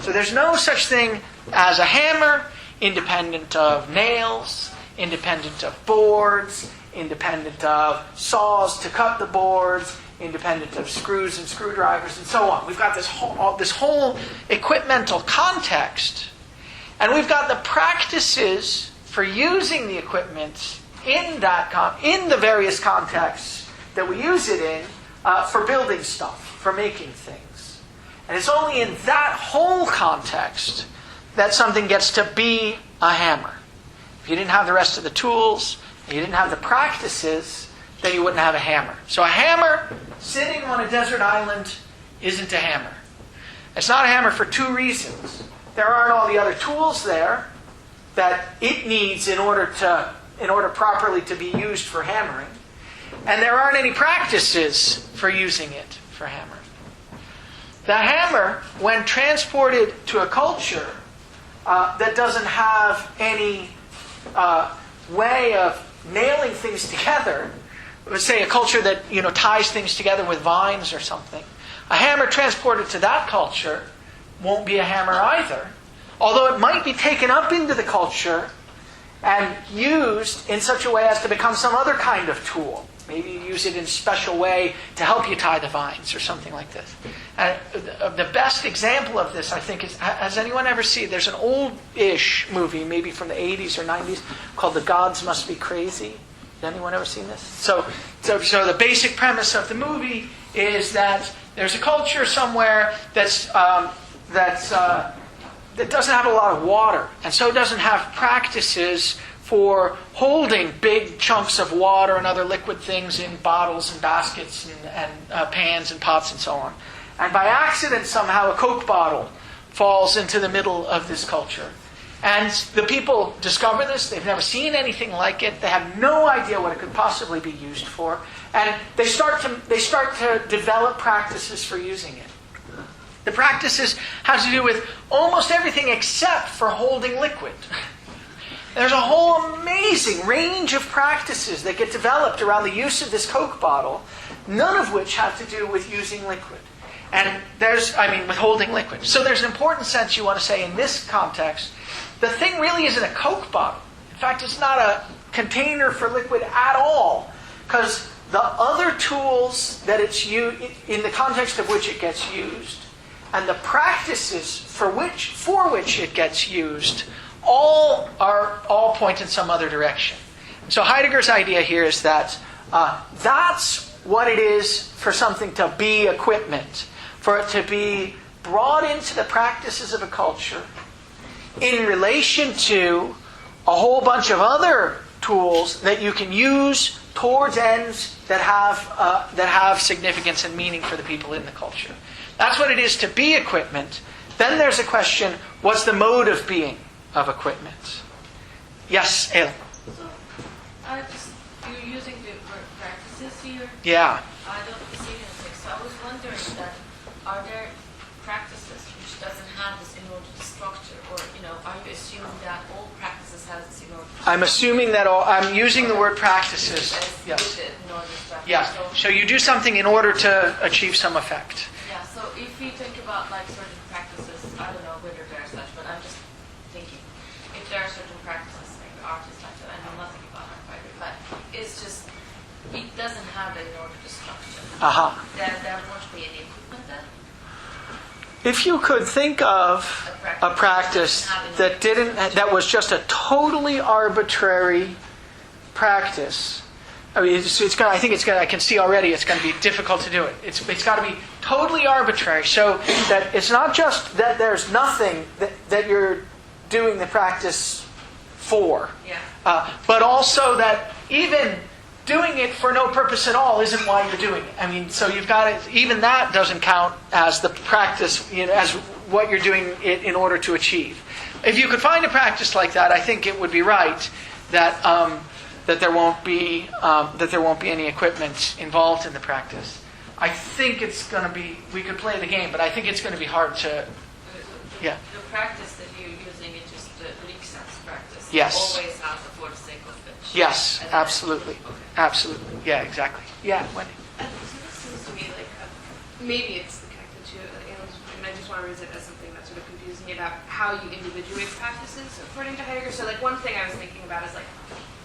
Speaker 1: So there's no such thing as a hammer independent of nails, independent of boards, independent of saws to cut the boards, independent of screws and screwdrivers, and so on. We've got this whole equipmental context, and we've got the practices for using the equipment in the various contexts that we use it in for building stuff, for making things. And it's only in that whole context that something gets to be a hammer. If you didn't have the rest of the tools, and you didn't have the practices, then you wouldn't have a hammer. So a hammer sitting on a desert island isn't a hammer. It's not a hammer for two reasons. There aren't all the other tools there that it needs in order properly to be used for hammering. And there aren't any practices for using it for hammering. The hammer, when transported to a culture that doesn't have any way of nailing things together, let's say a culture that ties things together with vines or something, a hammer transported to that culture won't be a hammer either. Although it might be taken up into the culture and used in such a way as to become some other kind of tool. Maybe you use it in a special way to help you tie the vines or something like this. And the best example of this, I think, is, has anyone ever seen, there's an old-ish movie, maybe from the 80s or 90s, called The Gods Must Be Crazy. Has anyone ever seen this? So the basic premise of the movie is that there's a culture somewhere that doesn't have a lot of water, and so doesn't have practices for holding big chunks of water and other liquid things in bottles and baskets and pans and pots and so on. And by accident, somehow, a Coke bottle falls into the middle of this culture. And the people discover this. They've never seen anything like it. They have no idea what it could possibly be used for. And they start to develop practices for using it. The practices have to do with almost everything except for holding liquid. There's a whole amazing range of practices that get developed around the use of this Coke bottle, none of which have to do with using liquid. And with holding liquid. So there's an important sense you want to say in this context, the thing really isn't a Coke bottle. In fact, it's not a container for liquid at all, because the other tools that it's used, in the context of which it gets used, and the practices for which it gets used, all point in some other direction. And so Heidegger's idea here is that that's what it is for something to be equipment, for it to be brought into the practices of a culture in relation to a whole bunch of other tools that you can use towards ends that have significance and meaning for the people in the culture. That's what it is to be equipment. Then there's a question, what's the mode of being of equipment? Yes, El.
Speaker 8: So, you're using the word practices here.
Speaker 1: Yeah.
Speaker 8: I don't see it in the text. So I was wondering that, are there practices which doesn't have this in order to structure, or are you assuming that all practices have this in order?
Speaker 1: I'm assuming that I'm using the word practices. Yes. Yes. So you do something in order to achieve some effect.
Speaker 8: Yeah. So if we think about like certain practices, I don't know whether there are such, but I'm just thinking if there are certain practices, like the artist like that, I know nothing about art fiber, but it's just it doesn't have that in order to structure. There won't be any equipment then.
Speaker 1: If you could think of a practice that was just a totally arbitrary practice, I mean, I can see already it's going to be difficult to do it. It's got to be totally arbitrary, so that it's not just that there's nothing that you're doing the practice for, but also that even doing it for no purpose at all isn't why you're doing it. I mean, so you've got to, even that doesn't count as the practice, as what you're doing it in order to achieve. If you could find a practice like that, I think it would be right that that there won't be any equipment involved in the practice. I think it's going to be. We could play the game, but I think it's going to be hard to.
Speaker 8: The practice that you're using is just the Greek sense practice.
Speaker 1: Yes.
Speaker 8: Always out for the sake of it.
Speaker 1: Yes, absolutely. Absolutely. Yeah, exactly. Yeah, Wendy.
Speaker 7: So this seems to me like maybe it's connected to and I just want to raise it as something that sort of confuses me about how you individuate practices according to Heidegger. So like one thing I was thinking about is like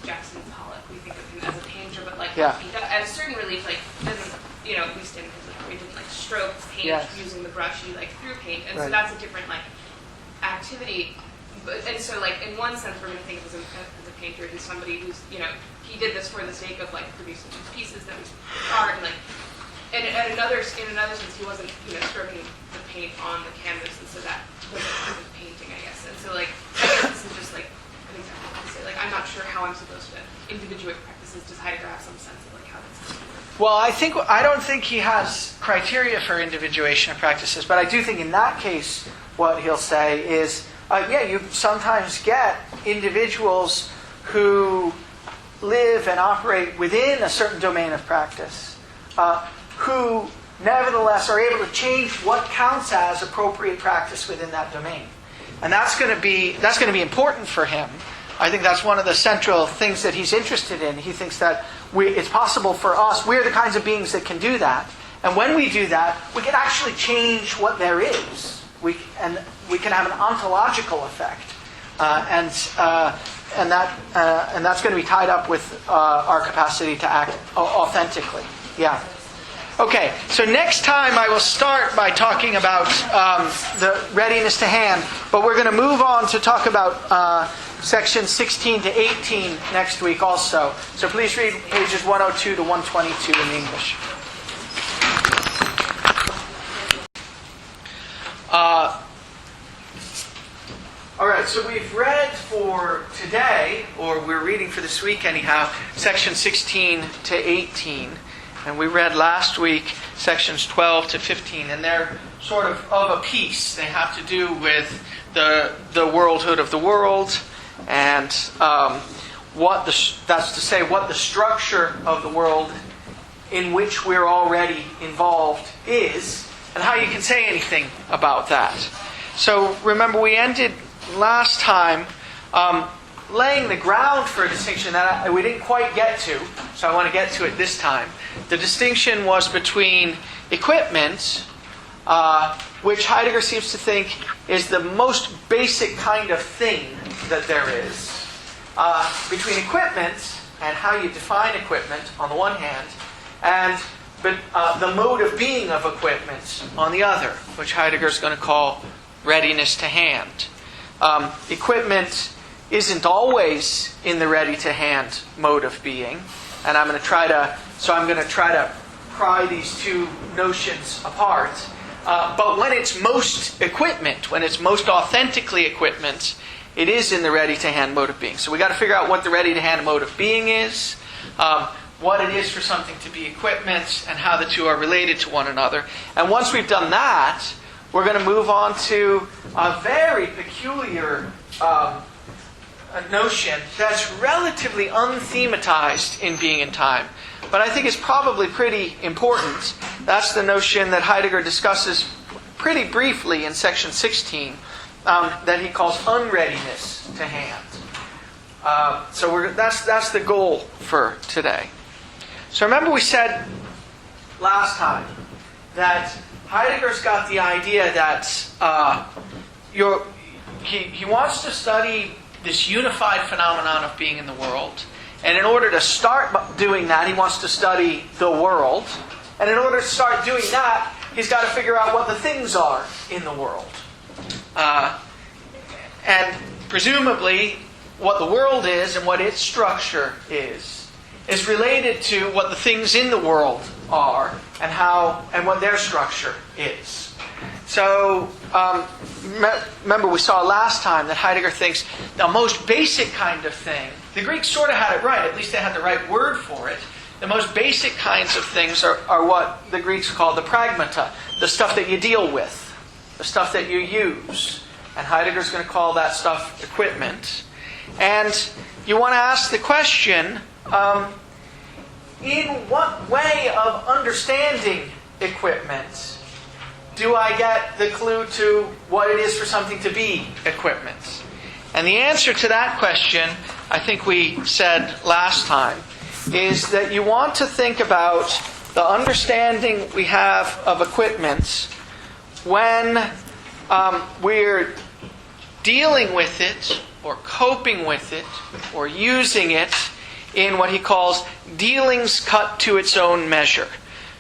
Speaker 7: Jackson Pollock. We think of him as a painter, but like he does, at a certain relief, like doesn't at least in his he didn't like stroke paint using the brush. He like threw paint, and so that's a different like activity. And so, like, in one sense, we're going to think of him as a painter. He's somebody who's, he did this for the sake of, like, producing these pieces that was art. And in another sense, he wasn't, stroking the paint on the canvas. And so that wasn't painting, I guess. And so, like, I guess this is just, like, an example to say, like, I'm not sure how I'm supposed to individuate practices. Does Heidegger have some sense of, like, how that's
Speaker 1: Well, I don't think he has criteria for individuation of practices, but I do think in that case, what he'll say is, you sometimes get individuals who live and operate within a certain domain of practice, who nevertheless are able to change what counts as appropriate practice within that domain, and that's going to be important for him. I think that's one of the central things that he's interested in. He thinks that it's possible for us. We're the kinds of beings that can do that, and when we do that, we can actually change what there is. We can have an ontological effect, and that's going to be tied up with our capacity to act authentically. Yeah. Okay. So next time I will start by talking about the readiness to hand, but we're going to move on to talk about sections 16 to 18 next week also. So please read pages 102 to 122 in English. All right, so we've read for today, or we're reading for this week anyhow, section 16 to 18. And we read last week sections 12 to 15, and they're sort of a piece. They have to do with the worldhood of the world, and that's to say what the structure of the world in which we're already involved is, and how you can say anything about that. So remember, we ended last time laying the ground for a distinction that we didn't quite get to, so I want to get to it this time. The distinction was between equipment, which Heidegger seems to think is the most basic kind of thing that there is, between equipment and how you define equipment on the one hand, and the mode of being of equipment on the other, which Heidegger is going to call readiness to hand. Equipment isn't always in the ready-to-hand mode of being, and I'm going to try to pry these two notions apart. But when it's most equipment, when it's most authentically equipment, it is in the ready-to-hand mode of being. So we got to figure out what the ready-to-hand mode of being is, what it is for something to be equipment, and how the two are related to one another. And once we've done that, we're going to move on to a very peculiar notion that's relatively unthematized in Being and Time, but I think is probably pretty important. That's the notion that Heidegger discusses pretty briefly in section 16 that he calls unreadiness to hand. So that's the goal for today. So remember we said last time that Heidegger's got the idea that he wants to study this unified phenomenon of being in the world. And in order to start doing that, he wants to study the world. And in order to start doing that, he's got to figure out what the things are in the world. And presumably, what the world is and what its structure is related to what the things in the world are and what their structure is. So, remember we saw last time that Heidegger thinks the most basic kind of thing, the Greeks sort of had it right, at least they had the right word for it. The most basic kinds of things are what the Greeks call the pragmata, the stuff that you deal with, the stuff that you use. And Heidegger's going to call that stuff equipment. And you want to ask the question, in what way of understanding equipment do I get the clue to what it is for something to be equipment? And the answer to that question, I think we said last time, is that you want to think about the understanding we have of equipment when we're dealing with it or coping with it or using it in what he calls dealings cut to its own measure.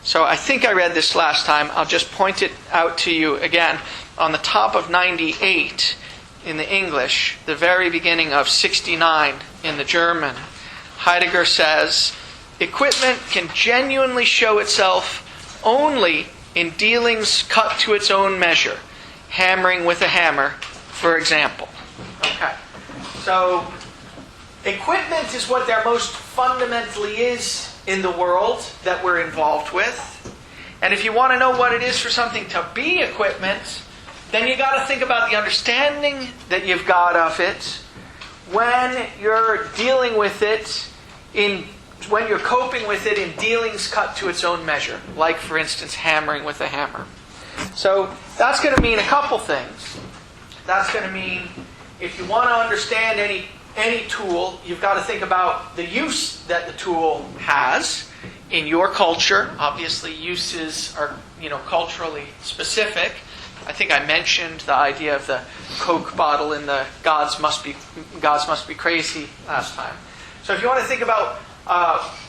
Speaker 1: So I think I read this last time. I'll just point it out to you again. On the top of 98 in the English, the very beginning of 69 in the German, Heidegger says, equipment can genuinely show itself only in dealings cut to its own measure. Hammering with a hammer, for example. Okay. So, equipment is what there most fundamentally is in the world that we're involved with. And if you want to know what it is for something to be equipment, then you got to think about the understanding that you've got of it when you're dealing with it when you're coping with it in dealings cut to its own measure, like for instance hammering with a hammer. So that's going to mean a couple things. That's going to mean if you want to understand any tool, you've got to think about the use that the tool has in your culture. Obviously, uses are culturally specific. I think I mentioned the idea of the Coke bottle in the Gods Must Be Crazy last time. So if you want to think about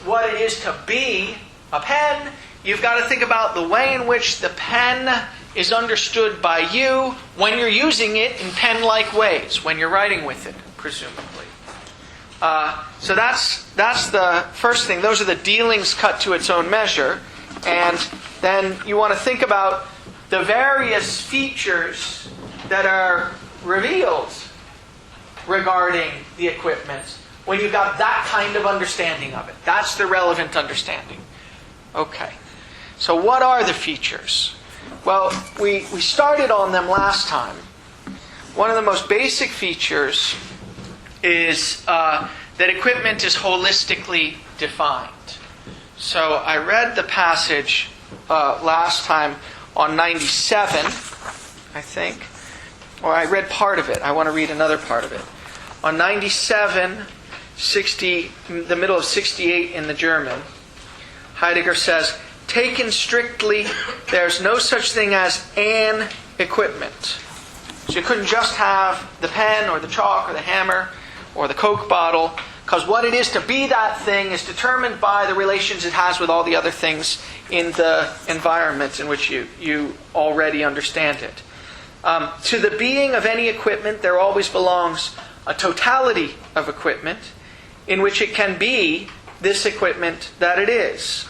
Speaker 1: what it is to be a pen, you've got to think about the way in which the pen is understood by you when you're using it in pen-like ways, when you're writing with it, presumably. So that's the first thing. Those are the dealings cut to its own measure. And then you want to think about the various features that are revealed regarding the equipment when you've got that kind of understanding of it. That's the relevant understanding. Okay. So what are the features? Well, we started on them last time. One of the most basic features is that equipment is holistically defined. So I read the passage last time on 97, I think. Or I read part of it. I want to read another part of it. On 97, the middle of 68 in the German, Heidegger says, taken strictly, there's no such thing as an equipment. So you couldn't just have the pen or the chalk or the hammer or the Coke bottle, because what it is to be that thing is determined by the relations it has with all the other things in the environment in which you already understand it. To the being of any equipment, there always belongs a totality of equipment in which it can be this equipment that it is.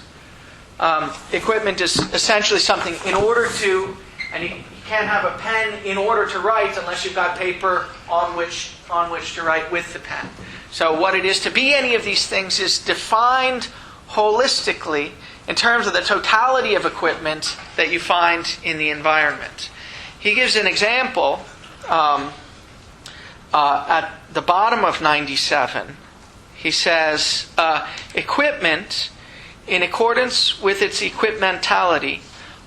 Speaker 1: Equipment is essentially something in order to, and you can't have a pen in order to write unless you've got paper on which to write with the pen. So what it is to be any of these things is defined holistically in terms of the totality of equipment that you find in the environment. He gives an example at the bottom of 97. He says, equipment, in accordance with its equipmentality,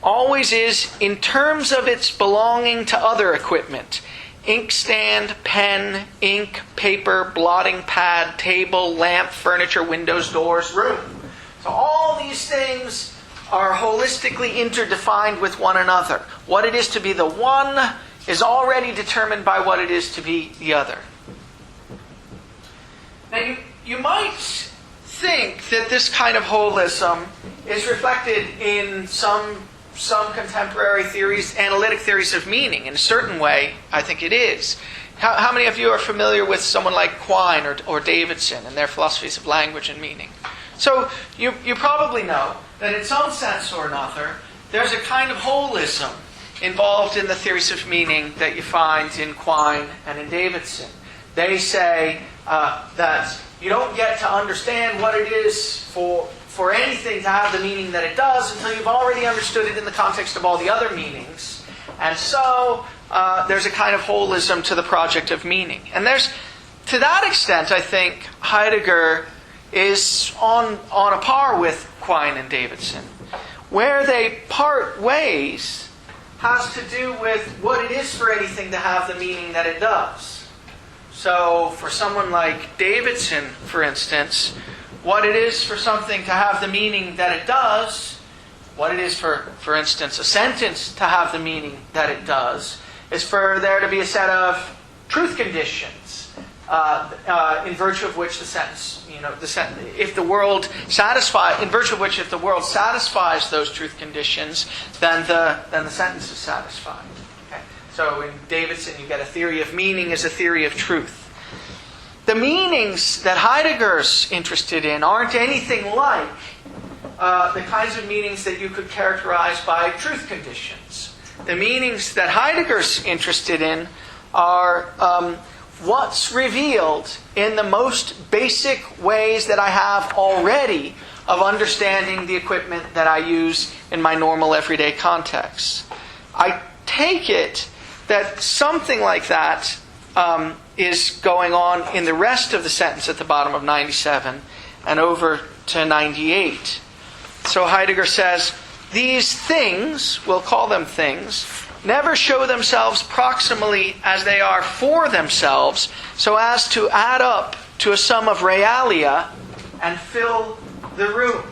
Speaker 1: always is in terms of its belonging to other equipment. Inkstand, pen, ink, paper, blotting pad, table, lamp, furniture, windows, doors, room. So all these things are holistically interdefined with one another. What it is to be the one is already determined by what it is to be the other. Now you might think that this kind of holism is reflected in some contemporary theories, analytic theories of meaning. In a certain way, I think it is. How many of you are familiar with someone like Quine or Davidson and their philosophies of language and meaning? So you probably know that in some sense or another, there's a kind of holism involved in the theories of meaning that you find in Quine and in Davidson. They say that you don't get to understand what it is for anything to have the meaning that it does until you've already understood it in the context of all the other meanings. And so there's a kind of holism to the project of meaning. And there's, to that extent, I think Heidegger is on a par with Quine and Davidson. Where they part ways has to do with what it is for anything to have the meaning that it does. So for someone like Davidson, for instance, what it is for something to have the meaning that it does, what it is for instance, a sentence to have the meaning that it does, is for there to be a set of truth conditions in virtue of which the sentence, if the world satisfies, in virtue of which if the world satisfies those truth conditions, then the sentence is satisfied. Okay? So in Davidson, you get a theory of meaning as a theory of truth. The meanings that Heidegger's interested in aren't anything like the kinds of meanings that you could characterize by truth conditions. The meanings that Heidegger's interested in are what's revealed in the most basic ways that I have already of understanding the equipment that I use in my normal everyday context. I take it that something like that is going on in the rest of the sentence at the bottom of 97 and over to 98. So Heidegger says, these things, we'll call them things, never show themselves proximally as they are for themselves, so as to add up to a sum of realia and fill the room.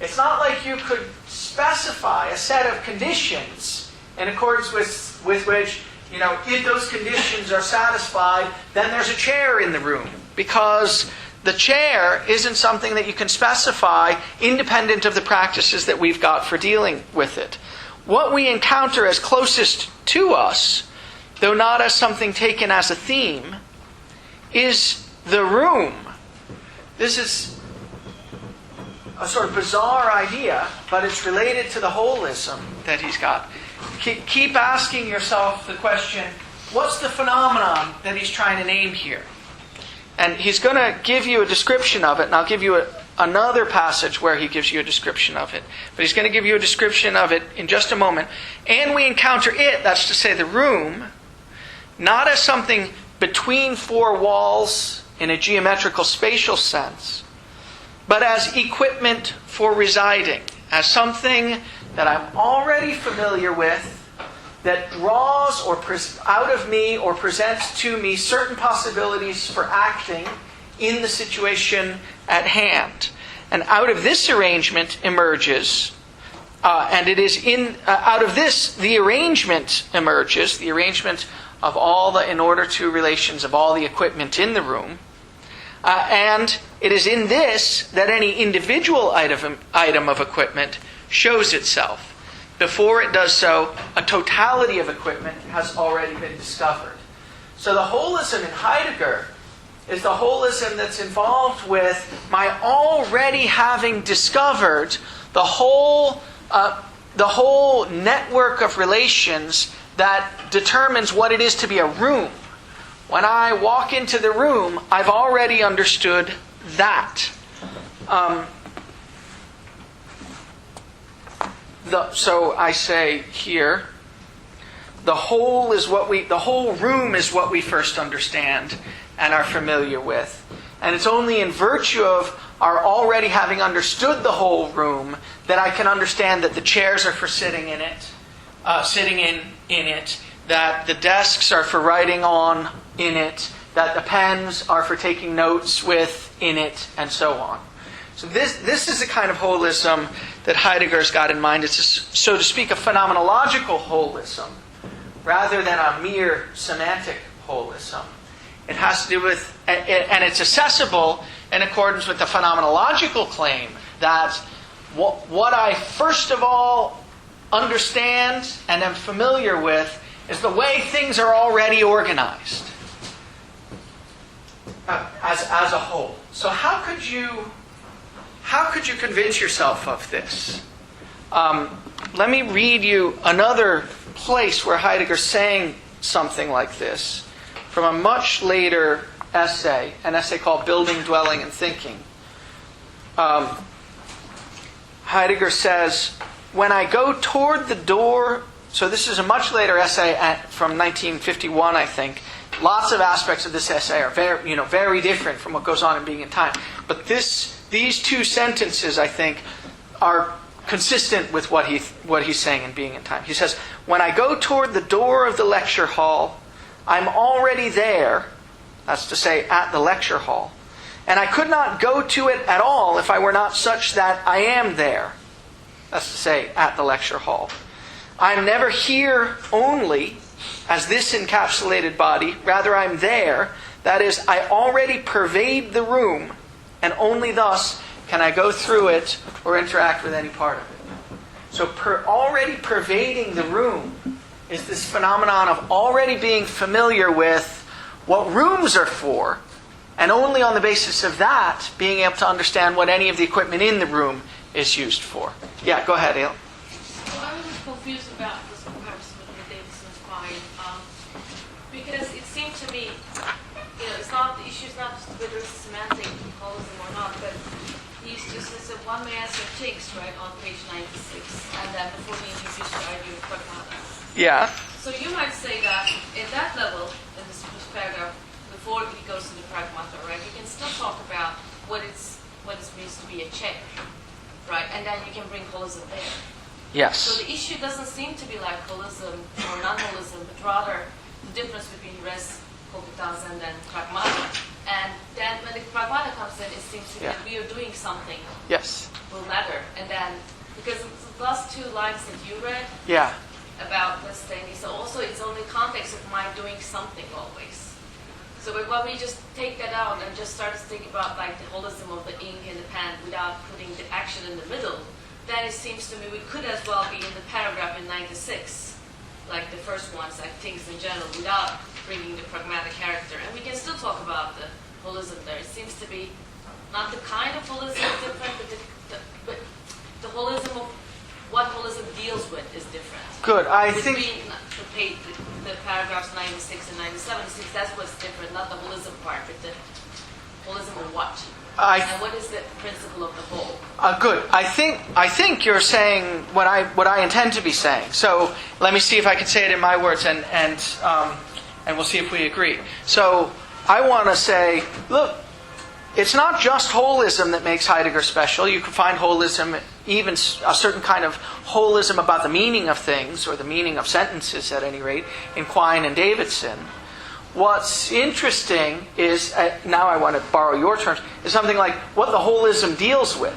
Speaker 1: It's not like you could specify a set of conditions in accordance with which, if those conditions are satisfied, then there's a chair in the room. Because the chair isn't something that you can specify independent of the practices that we've got for dealing with it. What we encounter as closest to us, though not as something taken as a theme, is the room. This is a sort of bizarre idea, but it's related to the holism that he's got. Keep asking yourself the question, what's the phenomenon that he's trying to name here? And he's going to give you a description of it, and I'll give you another passage where he gives you a description of it. But he's going to give you a description of it in just a moment. And we encounter it, that's to say the room, not as something between four walls in a geometrical spatial sense, but as equipment for residing, as something that I'm already familiar with, that draws out of me or presents to me certain possibilities for acting in the situation at hand. And out of this arrangement emerges, and it is out of this the arrangement emerges, the arrangement of all the in order to relations of all the equipment in the room. And it is in this that any individual item of equipment shows itself. Before it does so, a totality of equipment has already been discovered. So the holism in Heidegger is the holism that's involved with my already having discovered the whole network of relations that determines what it is to be a room. When I walk into the room, I've already understood that. So I say here, the whole room is what we first understand and are familiar with. And it's only in virtue of our already having understood the whole room that I can understand that the chairs are for sitting in it, that the desks are for writing on in it, that the pens are for taking notes with in it, and so on. So this is the kind of holism that Heidegger's got in mind. It's, so to speak, a phenomenological holism rather than a mere semantic holism. It has to do with, and it's accessible in accordance with the phenomenological claim that what I first of all understand and am familiar with is the way things are already organized as a whole. So how could you convince yourself of this? Let me read you another place where Heidegger's saying something like this from a much later essay, an essay called Building, Dwelling, and Thinking. Heidegger says, when I go toward the door, so this is a much later essay from 1951, I think. Lots of aspects of this essay are very different from what goes on in Being and Time. But these two sentences, I think, are consistent with what he's saying in Being and Time. He says, when I go toward the door of the lecture hall, I'm already there, that's to say, at the lecture hall, and I could not go to it at all if I were not such that I am there, that's to say, at the lecture hall. I'm never here only as this encapsulated body, rather I'm there, that is, I already pervade the room, and only thus can I go through it or interact with any part of it. So already pervading the room is this phenomenon of already being familiar with what rooms are for, and only on the basis of that being able to understand what any of the equipment in the room is used for. Yeah, go ahead, Ale.
Speaker 8: Well, I was confused about this comparison with Davison's fine, because it seemed to me, the issue is not whether it's semantic holism or not, but he's just as one may answer takes, right, on page 96, and then before he introduced to argue with pragmata.
Speaker 1: Yeah.
Speaker 8: So you might say that in that level, in this paragraph, before he goes to the pragmata, right, you can still talk about what it means to be a chair, right, and then you can bring holism there.
Speaker 1: Yes.
Speaker 8: So the issue doesn't seem to be like holism or non-holism, but rather the difference between res cogitans and then pragmata. And then when the pragmata comes in, it seems to be that we are doing something.
Speaker 1: Yes.
Speaker 8: Will matter. And then, because the last two lines that you read about this thing, so also it's only context of my doing something always. So when we just take that out and just start to think about like the holism of the ink and the pen without putting the action in the middle, then it seems to me we could as well be in the paragraph in 96, like the first ones, like things in general, without bringing the pragmatic character. And we can still talk about the holism there. It seems to be not the kind of holism is different, but the holism of what holism deals with is different.
Speaker 1: Good. I
Speaker 8: Between
Speaker 1: think
Speaker 8: the paragraphs 96 and 97, it seems that's what's different, not the holism part, but the holism of what? And what is the principle of the whole?
Speaker 1: Good. I think you're saying what I intend to be saying. So let me see if I can say it in my words, and we'll see if we agree. So I want to say, look, it's not just holism that makes Heidegger special. You can find holism, even a certain kind of holism about the meaning of things, or the meaning of sentences at any rate, in Quine and Davidson. What's interesting is, now I want to borrow your terms, is something like what the holism deals with.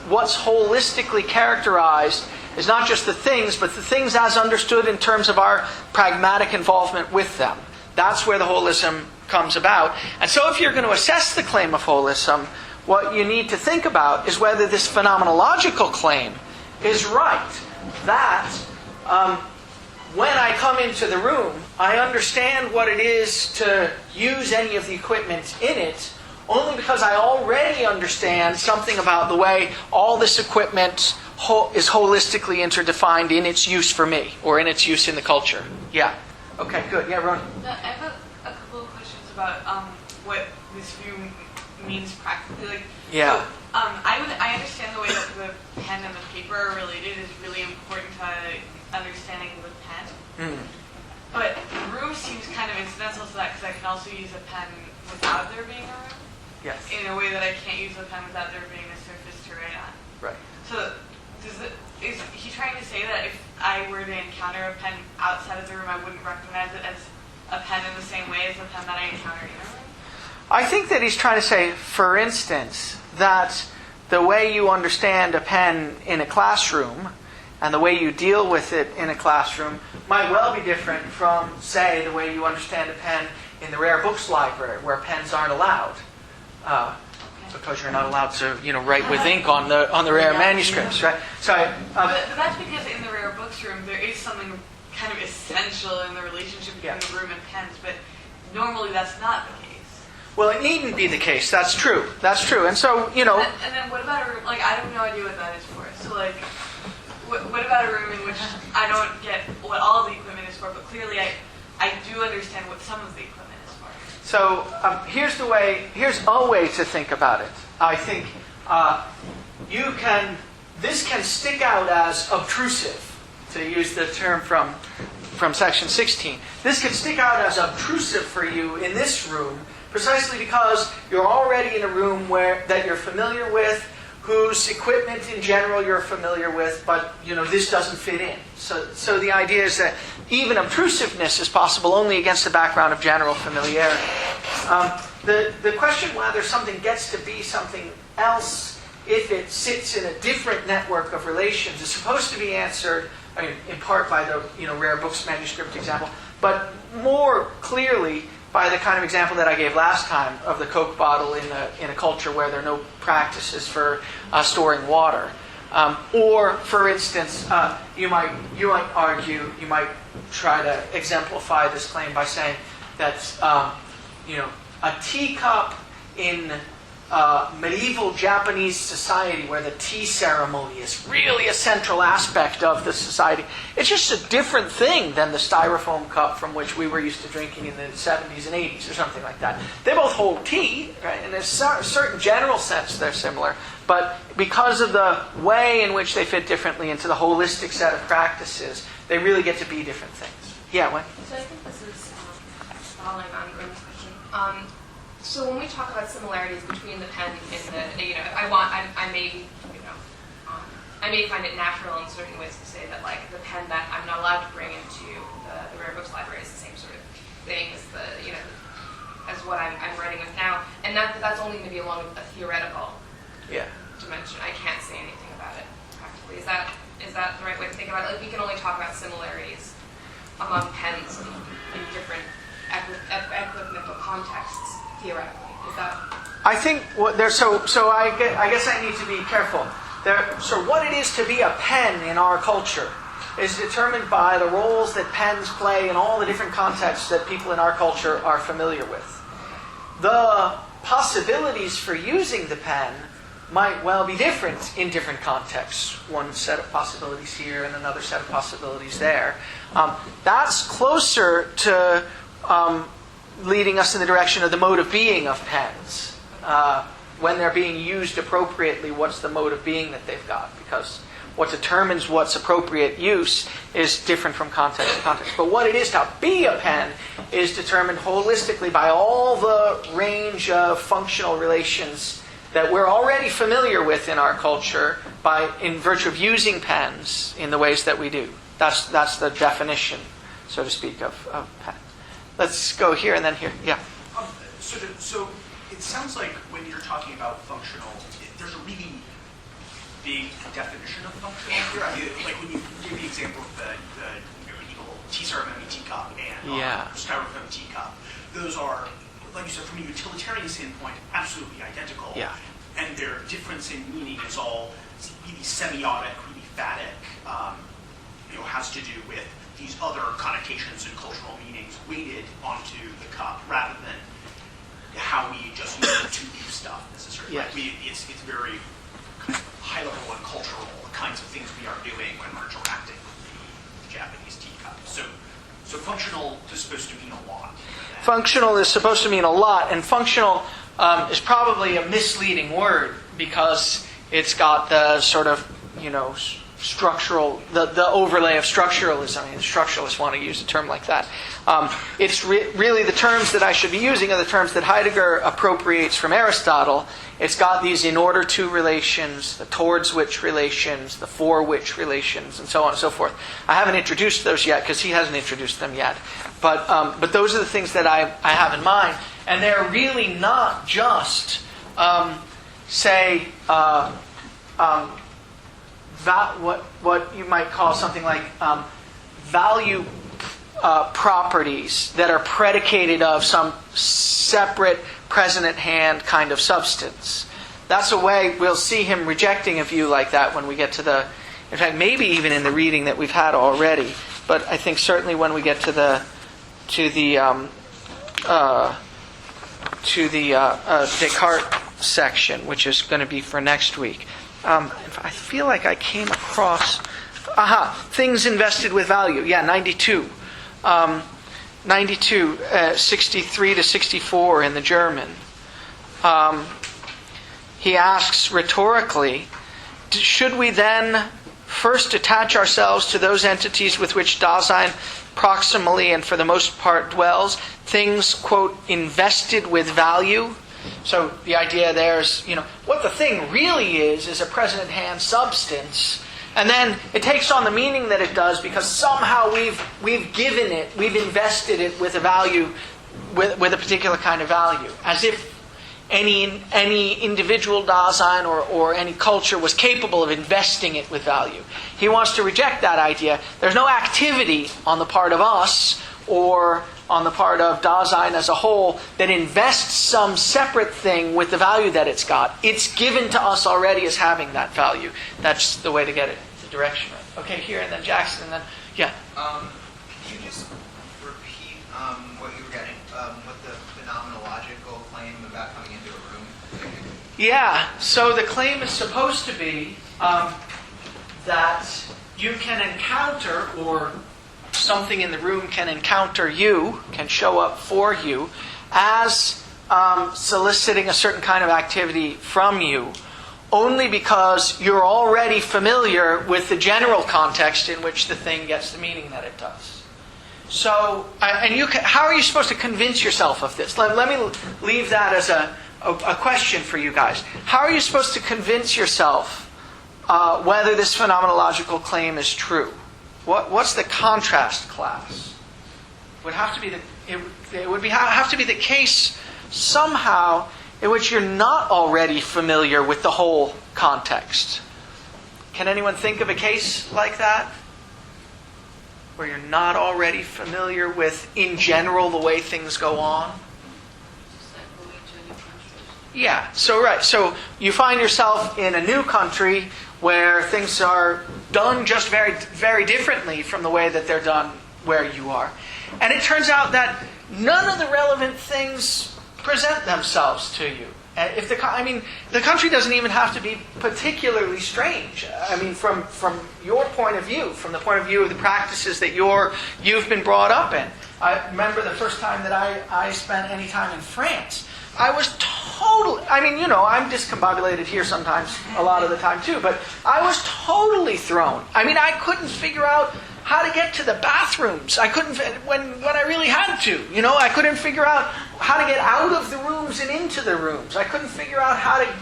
Speaker 1: What's holistically characterized is not just the things, but the things as understood in terms of our pragmatic involvement with them. That's where the holism comes about. And so if you're going to assess the claim of holism, what you need to think about is whether this phenomenological claim is right. That when I come into the room, I understand what it is to use any of the equipment in it, only because I already understand something about the way all this equipment is holistically interdefined in its use for me, or in its use in the culture. Yeah. Okay, good. Yeah, Ron.
Speaker 7: I have a couple of questions about what this view means practically.
Speaker 1: Yeah.
Speaker 7: So, I understand the way that the pen and the paper are related is really important to understanding the pen. But the room seems kind of incidental to that, because I can also use a pen without there being a room.
Speaker 1: Yes.
Speaker 11: in a way that I can't use the pen without there being a surface to write on.
Speaker 1: Right.
Speaker 11: So is he trying to say that if I were to encounter a pen outside of the room, I wouldn't recognize it as a pen in the same way as the pen that I encounter in the room?
Speaker 1: I think that he's trying to say, for instance, that the way you understand a pen in a classroom and the way you deal with it in a classroom might well be different from, say, the way you understand a pen in the rare books library, where pens aren't allowed, because you're not allowed to, write with ink on the rare manuscripts, right? So,
Speaker 11: but that's because in the rare books room there is something kind of essential in the relationship between the room and pens, but normally that's not the case.
Speaker 1: Well, it needn't be the case. That's true. That's true. And so,
Speaker 11: And then what about a room? Like, I have no idea what that is for. So, like, what about a room in which I don't get what all of the equipment is for, but clearly I do understand what some of the equipment is for.
Speaker 1: So here's a way to think about it. I think this can stick out as obtrusive, to use the term from section 16. This can stick out as obtrusive for you in this room, precisely because you're already in a room that you're familiar with, whose equipment in general you're familiar with, but this doesn't fit in. So the idea is that even obtrusiveness is possible only against the background of general familiarity. The question whether something gets to be something else if it sits in a different network of relations is supposed to be answered, in part by the rare books manuscript example, but more clearly by the kind of example that I gave last time of the Coke bottle in a culture where there are no practices for storing water. Or, for instance, you might argue, you might try to exemplify this claim by saying that a teacup in medieval Japanese society, where the tea ceremony is really a central aspect of the society, it's just a different thing than the styrofoam cup from which we were used to drinking in the 70s and 80s or something like that. They both hold tea, right? In a certain general sense they're similar, but because of the way in which they fit differently into the holistic set of practices, they really get to be different things. Yeah, what?
Speaker 7: So I think this is following on Grim's question. So when we talk about similarities between the pen and I may find it natural in certain ways to say that, like, the pen that I'm not allowed to bring into the rare books library is the same sort of thing as as what I'm writing with now, and that's only going to be along with a theoretical dimension. I can't say anything about it practically. Is that the right way to think about it? Like, we can only talk about similarities among pens in different equipmental contexts. Theoretically, is that?
Speaker 1: I think I guess I need to be careful. So what it is to be a pen in our culture is determined by the roles that pens play in all the different contexts that people in our culture are familiar with. The possibilities for using the pen might well be different in different contexts. One set of possibilities here and another set of possibilities there. That's closer to leading us in the direction of the mode of being of pens. When they're being used appropriately, what's the mode of being that they've got? Because what determines what's appropriate use is different from context to context. But what it is to be a pen is determined holistically by all the range of functional relations that we're already familiar with in our culture in virtue of using pens in the ways that we do. That's the definition, so to speak, of pen. Let's go here and then here. Yeah.
Speaker 3: So it sounds like when you're talking about functional, there's a really big definition of functional here. I mean, like when you give the example of the medieval tea ceremony teacup and styrofoam teacup, those are, like you said, from a utilitarian standpoint, absolutely identical.
Speaker 1: Yeah.
Speaker 3: And their difference in meaning is all really semiotic, really phatic, has to do with these other connotations and cultural meanings weighted onto the cup rather than how we just use it to do stuff necessarily.
Speaker 1: Yes.
Speaker 3: It's very kind of high level and cultural, the kinds of things we are doing when we're interacting with the Japanese teacup. So functional is supposed to mean a lot.
Speaker 1: Functional is supposed to mean a lot, and functional is probably a misleading word because it's got the sort of, structural, the overlay of structuralism. I mean, the structuralists want to use a term like that. It's really the terms that I should be using are the terms that Heidegger appropriates from Aristotle. It's got these in order to relations, the towards which relations, the for which relations, and so on and so forth. I haven't introduced those yet because he hasn't introduced them yet. But those are the things that I have in mind. And they're really not just, what you might call something like value properties that are predicated of some separate present at hand kind of substance. That's a way we'll see him rejecting a view like that when we get to the, in fact, maybe even in the reading that we've had already. But I think certainly when we get to the Descartes section, which is going to be for next week. I feel like I came across things invested with value. Yeah, 92. 63 to 64 in the German. He asks rhetorically, should we then first attach ourselves to those entities with which Dasein proximally and for the most part dwells, things, quote, invested with value? So the idea there is, what the thing really is a present at hand substance. And then it takes on the meaning that it does because somehow we've given it, we've invested it with a value, with a particular kind of value. As if any individual Dasein or any culture was capable of investing it with value. He wants to reject that idea. There's no activity on the part of us or on the part of Dasein as a whole that invests some separate thing with the value that it's got. It's given to us already as having that value. That's the way to get it, the direction. Okay, here, and then Jackson, and then, yeah.
Speaker 6: Can you just repeat what you were getting, what the phenomenological claim about coming into a room?
Speaker 1: Yeah, so the claim is supposed to be that you can encounter, or something in the room can encounter you, can show up for you, as soliciting a certain kind of activity from you, only because you're already familiar with the general context in which the thing gets the meaning that it does. So, how are you supposed to convince yourself of this? Let me leave that as a question for you guys. How are you supposed to convince yourself whether this phenomenological claim is true? What's the contrast class? Would have to be have to be the case somehow in which you're not already familiar with the whole context. Can anyone think of a case like that? Where you're not already familiar with, in general, the way things go on? Yeah, so you find yourself in a new country where things are done just very, very differently from the way that they're done where you are. And it turns out that none of the relevant things present themselves to you. The country doesn't even have to be particularly strange. From your point of view, from the point of view of the practices that you've been brought up in. I remember the first time that I spent any time in France. I was totally, I'm discombobulated here sometimes, a lot of the time too, but I was totally thrown. I couldn't figure out how to get to the bathrooms. I couldn't, when I really had to, I couldn't figure out how to get out of the rooms and into the rooms. I couldn't figure out how to,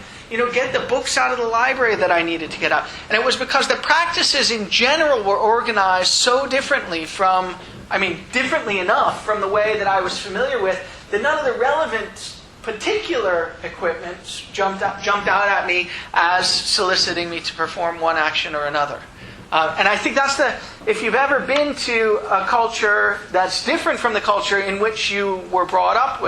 Speaker 1: get the books out of the library that I needed to get out. And it was because the practices in general were organized so differently differently enough from the way that I was familiar with, that none of the relevant particular equipment jumped out at me as soliciting me to perform one action or another. And I think that's if you've ever been to a culture that's different from the culture in which you were brought up,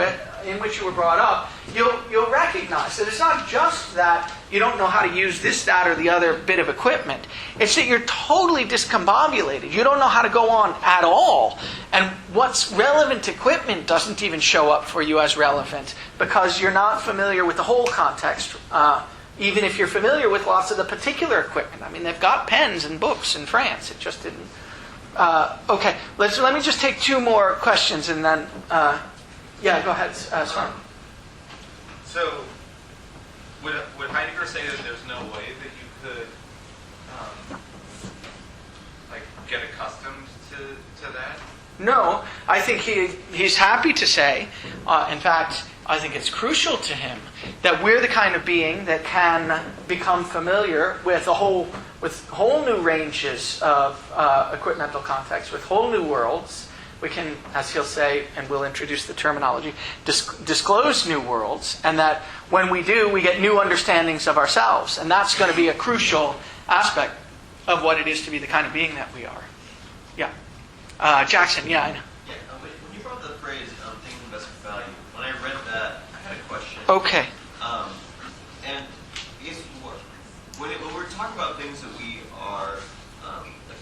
Speaker 1: you'll recognize that it's not just that you don't know how to use this, that, or the other bit of equipment. It's that you're totally discombobulated. You don't know how to go on at all. And what's relevant equipment doesn't even show up for you as relevant because you're not familiar with the whole context, even if you're familiar with lots of the particular equipment. They've got pens and books in France. It just didn't. Okay, let me just take two more questions and then... yeah, go ahead, Sven.
Speaker 12: So, would Heidegger say that there's no way that you could get accustomed to that?
Speaker 1: No, I think he's happy to say, in fact, I think it's crucial to him that we're the kind of being that can become familiar with whole new ranges of equipmental context, with whole new worlds. We can, as he'll say, and we'll introduce the terminology, disclose new worlds, and that when we do, we get new understandings of ourselves. And that's going to be a crucial aspect of what it is to be the kind of being that we are. Yeah. Jackson, yeah, I know.
Speaker 5: Yeah, when you brought up the phrase thinking investment value, when I read that, I had a question.
Speaker 1: Okay.
Speaker 5: And I guess when we're talking about things that we are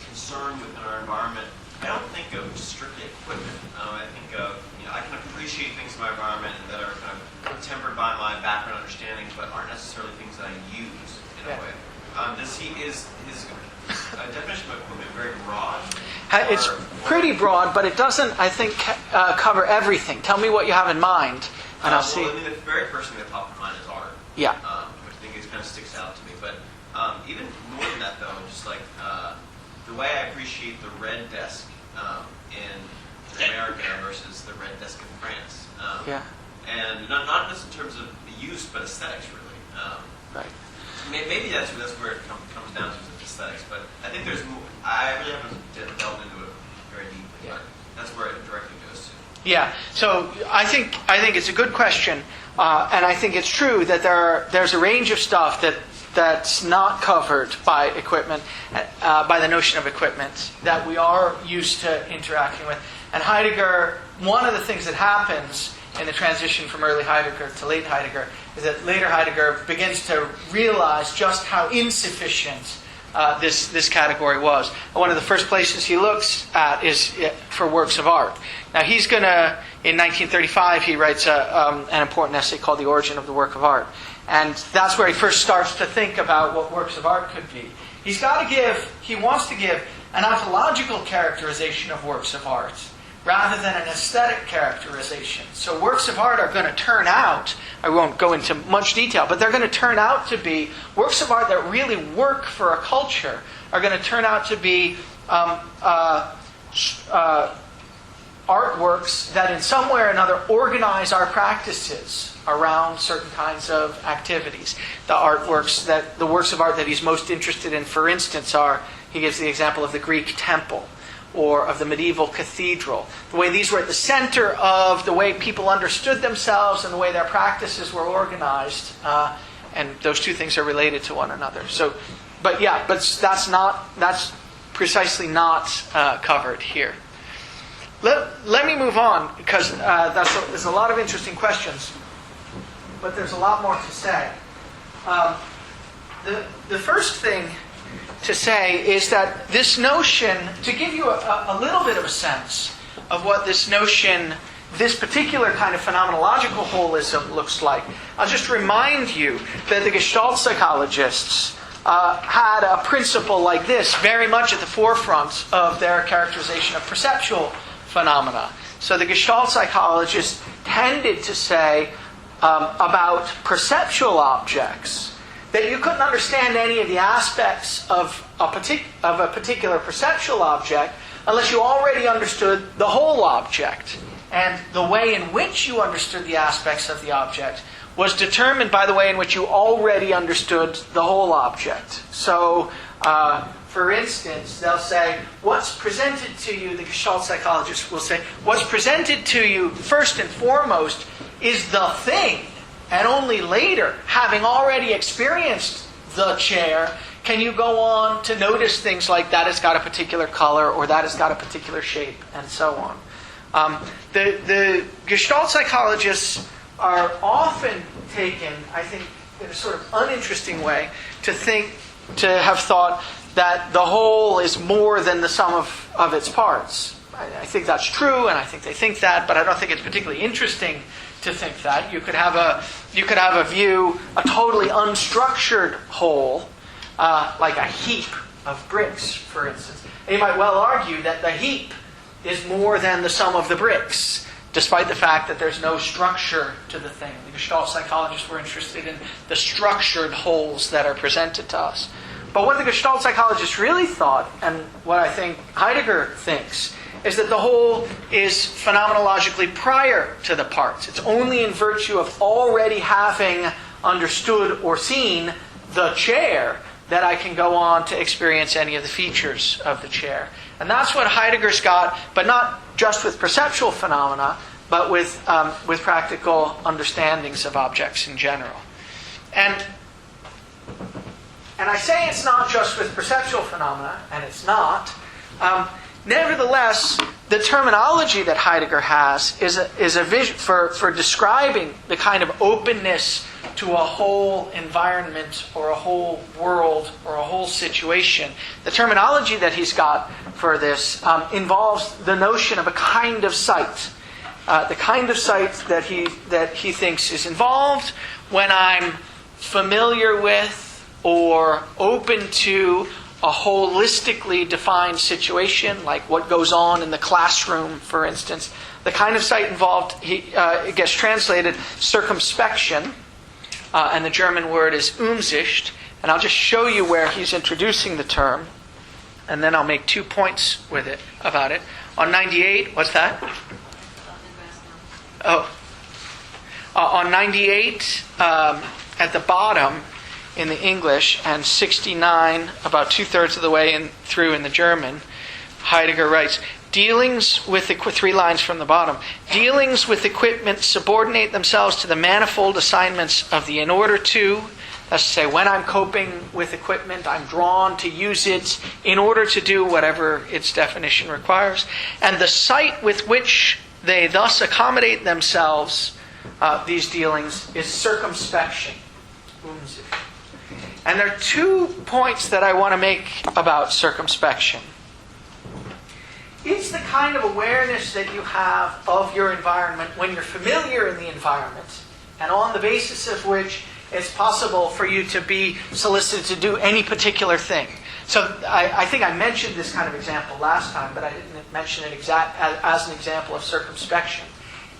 Speaker 5: concerned with in our environment, I don't think of strictly equipment. I think of, I can appreciate things in my environment that are kind of tempered by my background understanding, but aren't necessarily things that I use in a way. Is his definition of equipment very broad?
Speaker 1: It's pretty broad, but it doesn't, I think, cover everything. Tell me what you have in mind, and I'll see.
Speaker 5: Well, I mean, the very first thing that popped in mind is art.
Speaker 1: Yeah.
Speaker 5: Which I think kind of sticks out to me. But even more than that, though, just like the way I appreciate the red desk in America versus the red desk in France.
Speaker 1: Yeah.
Speaker 5: And not just in terms of use, but aesthetics, really.
Speaker 1: Right.
Speaker 5: Maybe that's where it comes down to aesthetics. But I think there's more. I really haven't delved into it very deeply, but that's where it directly goes to.
Speaker 1: Yeah. So I think it's a good question, and I think it's true that there's a range of stuff that's not covered by equipment, by the notion of equipment that we are used to interacting with. And Heidegger, one of the things that happens in the transition from early Heidegger to late Heidegger is that later Heidegger begins to realize just how insufficient this category was. And one of the first places he looks at is for works of art. Now he's going to, in 1935, he writes an important essay called The Origin of the Work of Art. And that's where he first starts to think about what works of art could be. He wants to give an ontological characterization of works of art rather than an aesthetic characterization. So works of art are going to turn out, I won't go into much detail, but they're going to turn out to be works of art that really work for a culture, are going to turn out to be artworks that in some way or another organize our practices around certain kinds of activities. The works of art that he's most interested in, for instance, he gives the example of the Greek temple or of the medieval cathedral. The way these were at the center of the way people understood themselves and the way their practices were organized. And those two things are related to one another. But that's precisely not covered here. Let me move on, because there's a lot of interesting questions, but there's a lot more to say. The first thing to say is that this notion, to give you a little bit of a sense of what this notion, this particular kind of phenomenological holism looks like, I'll just remind you that the Gestalt psychologists had a principle like this very much at the forefront of their characterization of perceptual phenomena. So the Gestalt psychologists tended to say about perceptual objects that you couldn't understand any of the aspects of a particular perceptual object unless you already understood the whole object. And the way in which you understood the aspects of the object was determined by the way in which you already understood the whole object. So, for instance, they'll say, what's presented to you, the Gestalt psychologists will say, what's presented to you first and foremost is the thing. And only later, having already experienced the chair, can you go on to notice things like that has got a particular color or that has got a particular shape and so on. The Gestalt psychologists are often taken, I think, in a sort of uninteresting way, to have thought that the whole is more than the sum of its parts. I think that's true, and I think they think that, but I don't think it's particularly interesting to think that. You could have a view, a totally unstructured whole, like a heap of bricks, for instance. And you might well argue that the heap is more than the sum of the bricks, despite the fact that there's no structure to the thing. The Gestalt psychologists were interested in the structured wholes that are presented to us. But what the Gestalt psychologists really thought, and what I think Heidegger thinks, is that the whole is phenomenologically prior to the parts. It's only in virtue of already having understood or seen the chair that I can go on to experience any of the features of the chair. And that's what Heidegger's got, but not just with perceptual phenomena, but with practical understandings of objects in general. And I say it's not just with perceptual phenomena, and it's not. Nevertheless, the terminology that Heidegger has is a vision for describing the kind of openness to a whole environment or a whole world or a whole situation. The terminology that he's got for this involves the notion of a kind of sight. The kind of sight that he thinks is involved when I'm familiar with or open to a holistically defined situation, like what goes on in the classroom, for instance. The kind of sight involved, it gets translated circumspection, and the German word is Umsicht. And I'll just show you where he's introducing the term, and then I'll make 2 points with it about it. On 98, what's that? On 98, at the bottom in the English, and 69, about 2/3 of the way through in the German, Heidegger writes, dealings with 3 lines from the bottom. Dealings with equipment subordinate themselves to the manifold assignments of the in order to. That's to say, when I'm coping with equipment, I'm drawn to use it in order to do whatever its definition requires. And the sight with which they thus accommodate themselves, these dealings, is circumspection. And there are 2 points that I want to make about circumspection. It's the kind of awareness that you have of your environment when you're familiar in the environment, and on the basis of which it's possible for you to be solicited to do any particular thing. So I think I mentioned this kind of example last time, but I didn't mention it as an example of circumspection.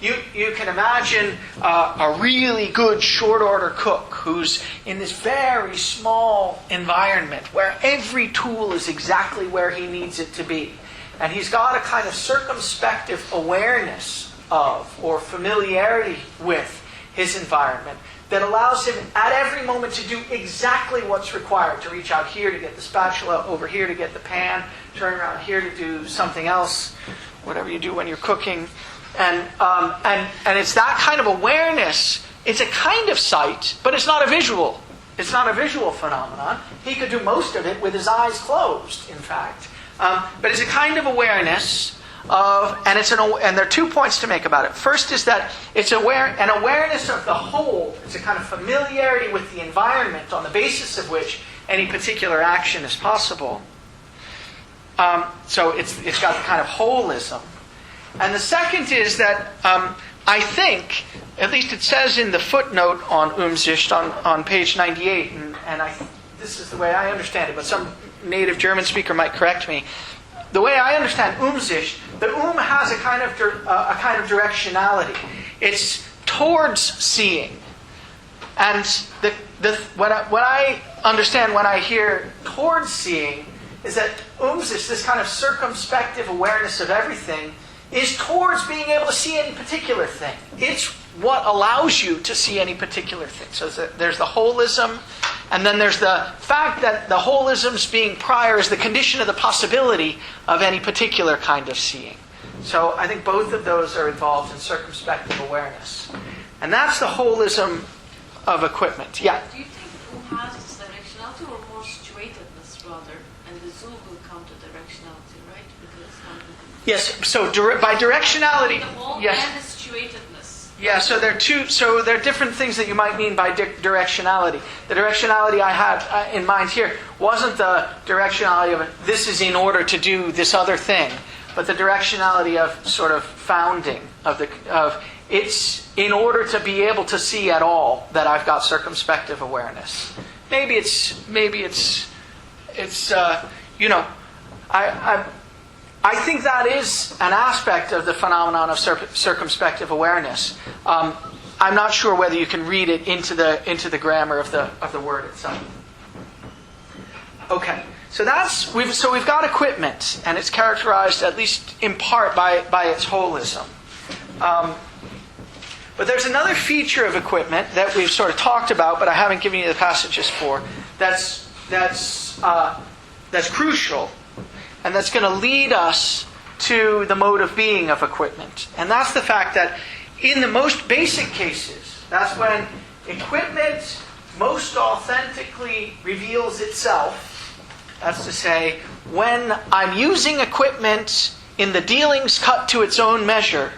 Speaker 1: You can imagine a really good short order cook who's in this very small environment where every tool is exactly where he needs it to be. And he's got a kind of circumspective awareness of or familiarity with his environment that allows him at every moment to do exactly what's required. To reach out here to get the spatula, over here to get the pan, turn around here to do something else, whatever you do when you're cooking. And it's that kind of awareness. It's a kind of sight, but it's not a visual. It's not a visual phenomenon. He could do most of it with his eyes closed, in fact. But it's a kind of awareness of, and there are 2 points to make about it. First is that it's an awareness of the whole. It's a kind of familiarity with the environment on the basis of which any particular action is possible. So it's got the kind of holism. And the second is that I think, at least it says in the footnote on Umsicht on page 98, and this is the way I understand it, but some native German speaker might correct me. The way I understand Umsicht, the has a kind of directionality. It's towards seeing. And what I understand when I hear towards seeing is that Umsicht, this kind of circumspective awareness of everything, is towards being able to see any particular thing. It's what allows you to see any particular thing. So there's the holism, and then there's the fact that the holism's being prior is the condition of the possibility of any particular kind of seeing. So I think both of those are involved in circumspective awareness. And that's the holism of equipment. Yeah?
Speaker 8: Do you think has this directionality or more situatedness rather? And the zoo will come to directionality, right? Because
Speaker 1: yes, so by directionality,
Speaker 8: the whole
Speaker 1: yes.
Speaker 8: and the situatedness.
Speaker 1: Yeah, so there are different things that you might mean by directionality. The directionality I had in mind here wasn't the directionality of this is in order to do this other thing, but the directionality of sort of founding of it's in order to be able to see at all that I've got circumspective awareness. Maybe it's I think that is an aspect of the phenomenon of circumspective awareness. I'm not sure whether you can read it into the grammar of the word itself. Okay. So we've got equipment, and it's characterized at least in part by its holism. But there's another feature of equipment that we've sort of talked about, but I haven't given you the passages for. That's crucial, and that's going to lead us to the mode of being of equipment. And that's the fact that in the most basic cases, that's when equipment most authentically reveals itself. That's to say, when I'm using equipment in the dealings cut to its own measure,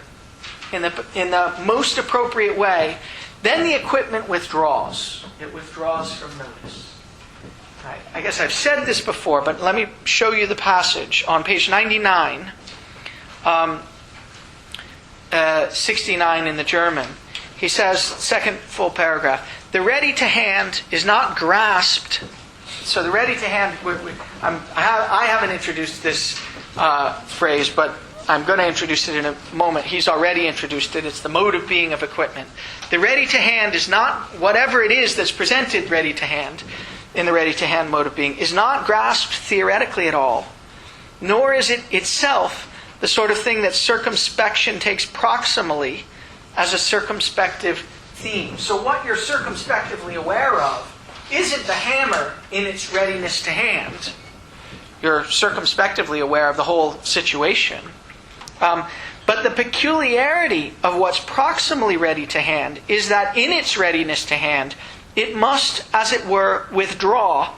Speaker 1: in the most appropriate way, then the equipment withdraws. It withdraws from notice. Right. I guess I've said this before, but let me show you the passage on page 99, 69 in the German. He says, second full paragraph, the ready to hand is not grasped. So the ready to hand, I haven't introduced this phrase, but I'm going to introduce it in a moment. He's already introduced it. It's the mode of being of equipment. The ready to hand is not, whatever it is that's presented ready to hand, in the ready to hand mode of being, is not grasped theoretically at all, nor is it itself the sort of thing that circumspection takes proximally as a circumspective theme. So what you're circumspectively aware of isn't the hammer in its readiness to hand. You're circumspectively aware of the whole situation. But the peculiarity of what's proximally ready to hand is that in its readiness to hand, it must, as it were, withdraw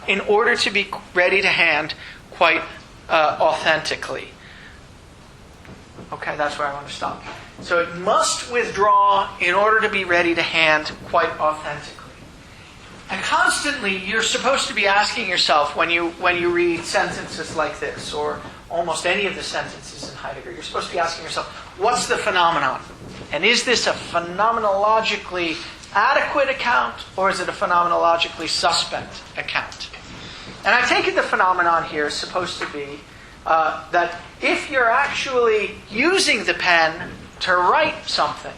Speaker 1: in order to be ready to hand quite authentically. Okay, that's where I want to stop. So it must withdraw in order to be ready to hand quite authentically. And constantly, you're supposed to be asking yourself when you read sentences like this, or almost any of the sentences in Heidegger, you're supposed to be asking yourself, what's the phenomenon? And is this a phenomenologically adequate account, or is it a phenomenologically suspect account? And I take it the phenomenon here is supposed to be that if you're actually using the pen to write something,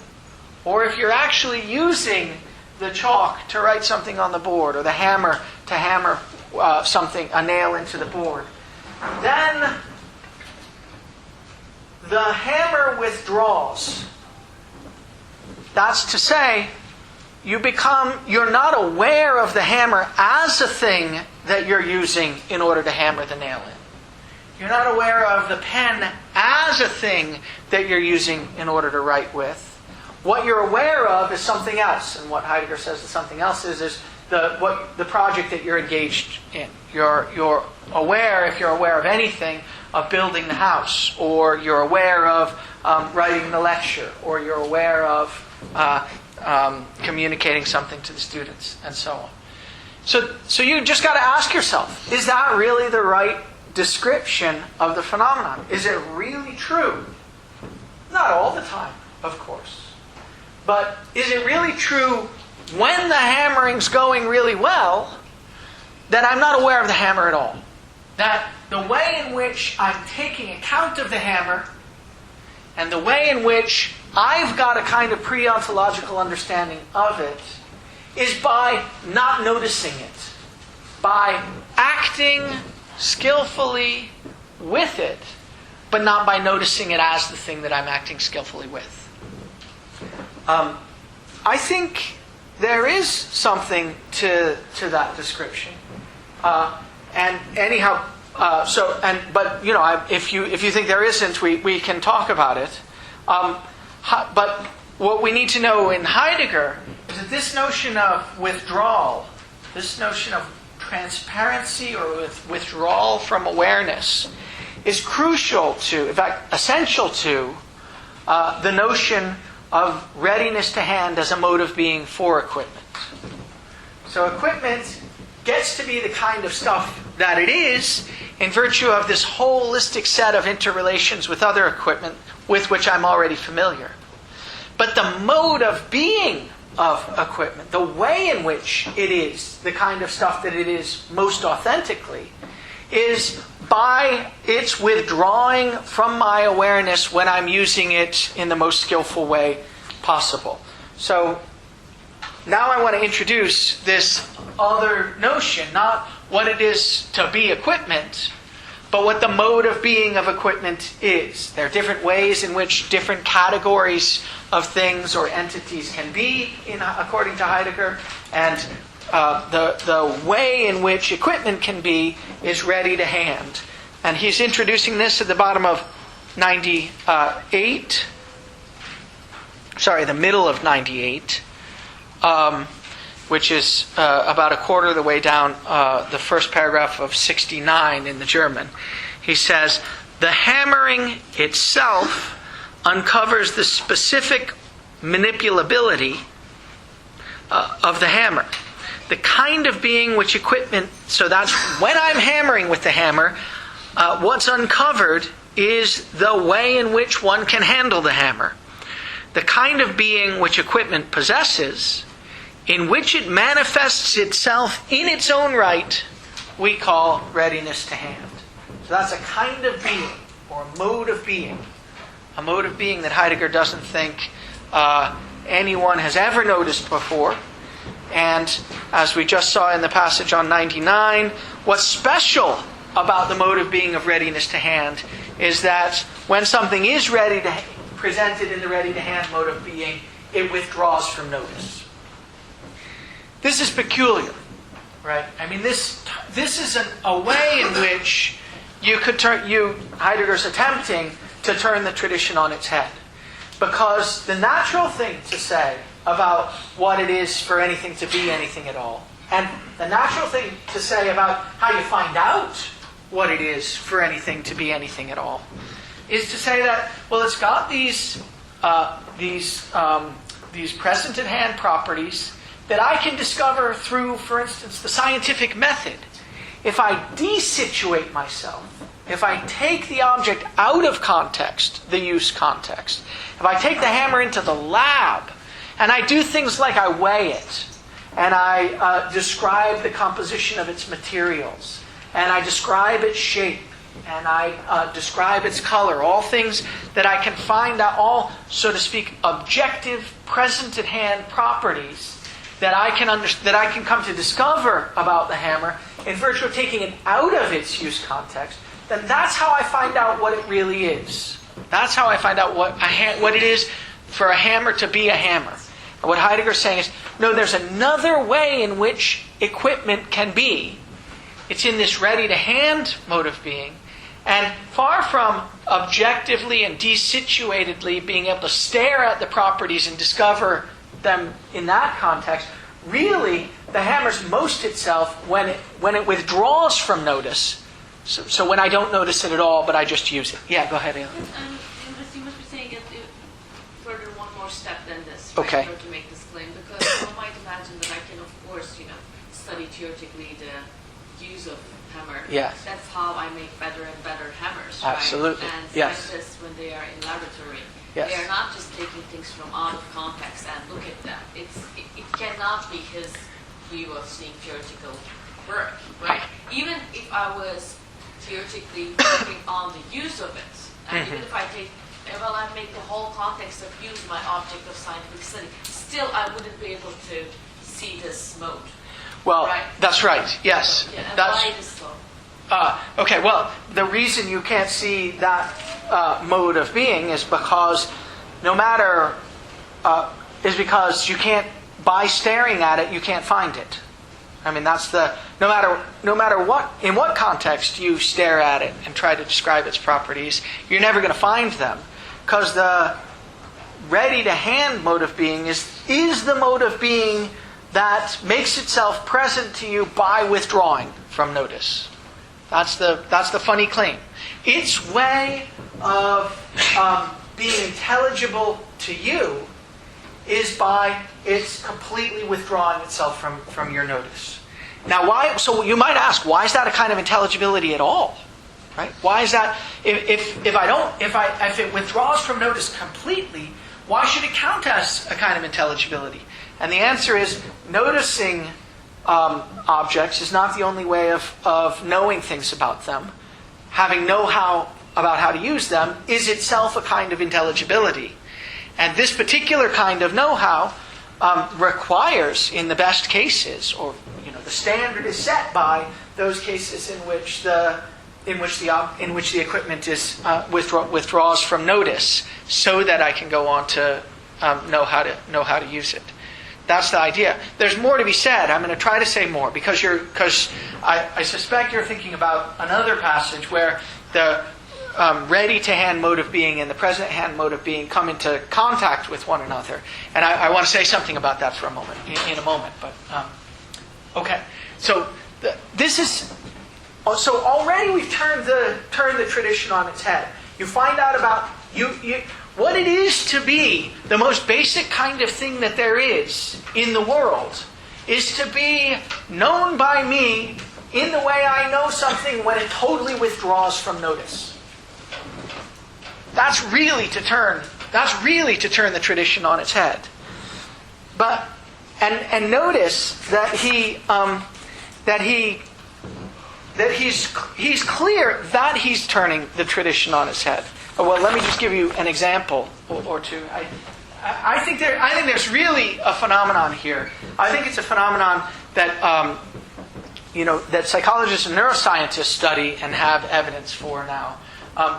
Speaker 1: or if you're actually using the chalk to write something on the board, or the hammer to hammer a nail into the board, then the hammer withdraws. That's to say, you're not aware of the hammer as a thing that you're using in order to hammer the nail in. You're not aware of the pen as a thing that you're using in order to write with. What you're aware of is something else, and what Heidegger says that something else is the project that you're engaged in. You're aware, if you're aware of anything, of building the house, or you're aware of writing the lecture, or you're aware of communicating something to the students, and so on. So you just got to ask yourself, is that really the right description of the phenomenon? Is it really true? Not all the time, of course. But is it really true when the hammering's going really well that I'm not aware of the hammer at all? That the way in which I'm taking account of the hammer and the way in which I've got a kind of pre-ontological understanding of it is by not noticing it, by acting skillfully with it, but not by noticing it as the thing that I'm acting skillfully with. I think there is something to that description, and anyhow, but you know, if you think there isn't, we can talk about it. But what we need to know in Heidegger is that this notion of withdrawal, this notion of transparency or withdrawal from awareness, is crucial to, in fact, essential to, the notion of readiness to hand as a mode of being for equipment. So equipment gets to be the kind of stuff that it is in virtue of this holistic set of interrelations with other equipment with which I'm already familiar. But the mode of being of equipment, the way in which it is the kind of stuff that it is most authentically, is by its withdrawing from my awareness when I'm using it in the most skillful way possible. So now I want to introduce this other notion, not what it is to be equipment, but what the mode of being of equipment is. There are different ways in which different categories of things or entities can be, according to Heidegger, and the way in which equipment can be is ready to hand. And he's introducing this at the bottom of 98. Sorry, the middle of 98, which is about a quarter of the way down the first paragraph of 69 in the German. He says, the hammering itself uncovers the specific manipulability of the hammer. The kind of being which equipment, so that's when I'm hammering with the hammer, what's uncovered is the way in which one can handle the hammer. The kind of being which equipment possesses, in which it manifests itself in its own right, we call readiness to hand. So that's a kind of being, or a mode of being. A mode of being that Heidegger doesn't think anyone has ever noticed before. And as we just saw in the passage on 99, what's special about the mode of being of readiness to hand is that when something is presented in the ready-to-hand mode of being, it withdraws from notice. This is peculiar, right? I mean, this is a way in which you could Heidegger's attempting to turn the tradition on its head. Because the natural thing to say about what it is for anything to be anything at all, and the natural thing to say about how you find out what it is for anything to be anything at all, is to say that, well, it's got these present-at-hand properties that I can discover through, for instance, the scientific method. If I desituate myself, if I take the object out of context, the use context, if I take the hammer into the lab, and I do things like I weigh it, and I describe the composition of its materials, and I describe its shape, and I describe its color, all things that I can find out, all, so to speak, objective, present-at-hand properties that I can come to discover about the hammer in virtue of taking it out of its use context, then that's how I find out what it really is. That's how I find out what it is for a hammer to be a hammer. And what Heidegger's saying is, no, there's another way in which equipment can be. It's in this ready-to-hand mode of being. And far from objectively and desituatedly being able to stare at the properties and discover them in that context, really, the hammer's most itself when it withdraws from notice. So when I don't notice it at all, but I just use it. Yeah, go ahead, Alan.
Speaker 8: You must be saying it further one more step than this, right,
Speaker 1: Okay.
Speaker 8: in order to make this claim, because one might imagine that I can, of course, study theoretically the use of hammer.
Speaker 1: Yes.
Speaker 8: That's how I make better and better hammers,
Speaker 1: Absolutely.
Speaker 8: right? And
Speaker 1: Yes.
Speaker 8: scientists, when they are in laboratory,
Speaker 1: Yes.
Speaker 8: they are not just taking things from out of context and look at them. It cannot be his view of seeing theoretical work, right? Even if I was theoretically working on the use of it, and even if I make the whole context of use my object of scientific study, still I wouldn't be able to see this mode.
Speaker 1: Well,
Speaker 8: right?
Speaker 1: that's right. Yes.
Speaker 8: Yeah, and
Speaker 1: That's,
Speaker 8: why it is so?
Speaker 1: okay, well, the reason you can't see that mode of being is because because you can't, by staring at it, you can't find it. I mean, that's no matter what, in what context you stare at it and try to describe its properties, you're never going to find them. Because the ready-to-hand mode of being is the mode of being that makes itself present to you by withdrawing from notice. That's the funny claim. Its way of being intelligible to you is by its completely withdrawing itself from your notice. Now, why? So you might ask, why is that a kind of intelligibility at all? Right? Why is that? If it withdraws from notice completely, why should it count as a kind of intelligibility? And the answer is, noticing objects is not the only way of knowing things about them. Having know-how about how to use them is itself a kind of intelligibility. And this particular kind of know-how requires, in the best cases, or the standard is set by those cases in which the equipment is withdraws from notice, so that I can go on to know how to use it. That's the idea. There's more to be said. I'm going to try to say more because I suspect you're thinking about another passage where the ready-to-hand mode of being and the present-hand mode of being come into contact with one another. And I want to say something about that for a moment, in a moment. But okay, so so already we've turned the tradition on its head. You find out about what it is to be the most basic kind of thing that there is in the world is to be known by me in the way I know something when it totally withdraws from notice. That's really to turn the tradition on its head. But and notice that he's clear that he's turning the tradition on its head. Well, let me just give you an example or two. I think there's really a phenomenon here. I think it's a phenomenon that that psychologists and neuroscientists study and have evidence for now.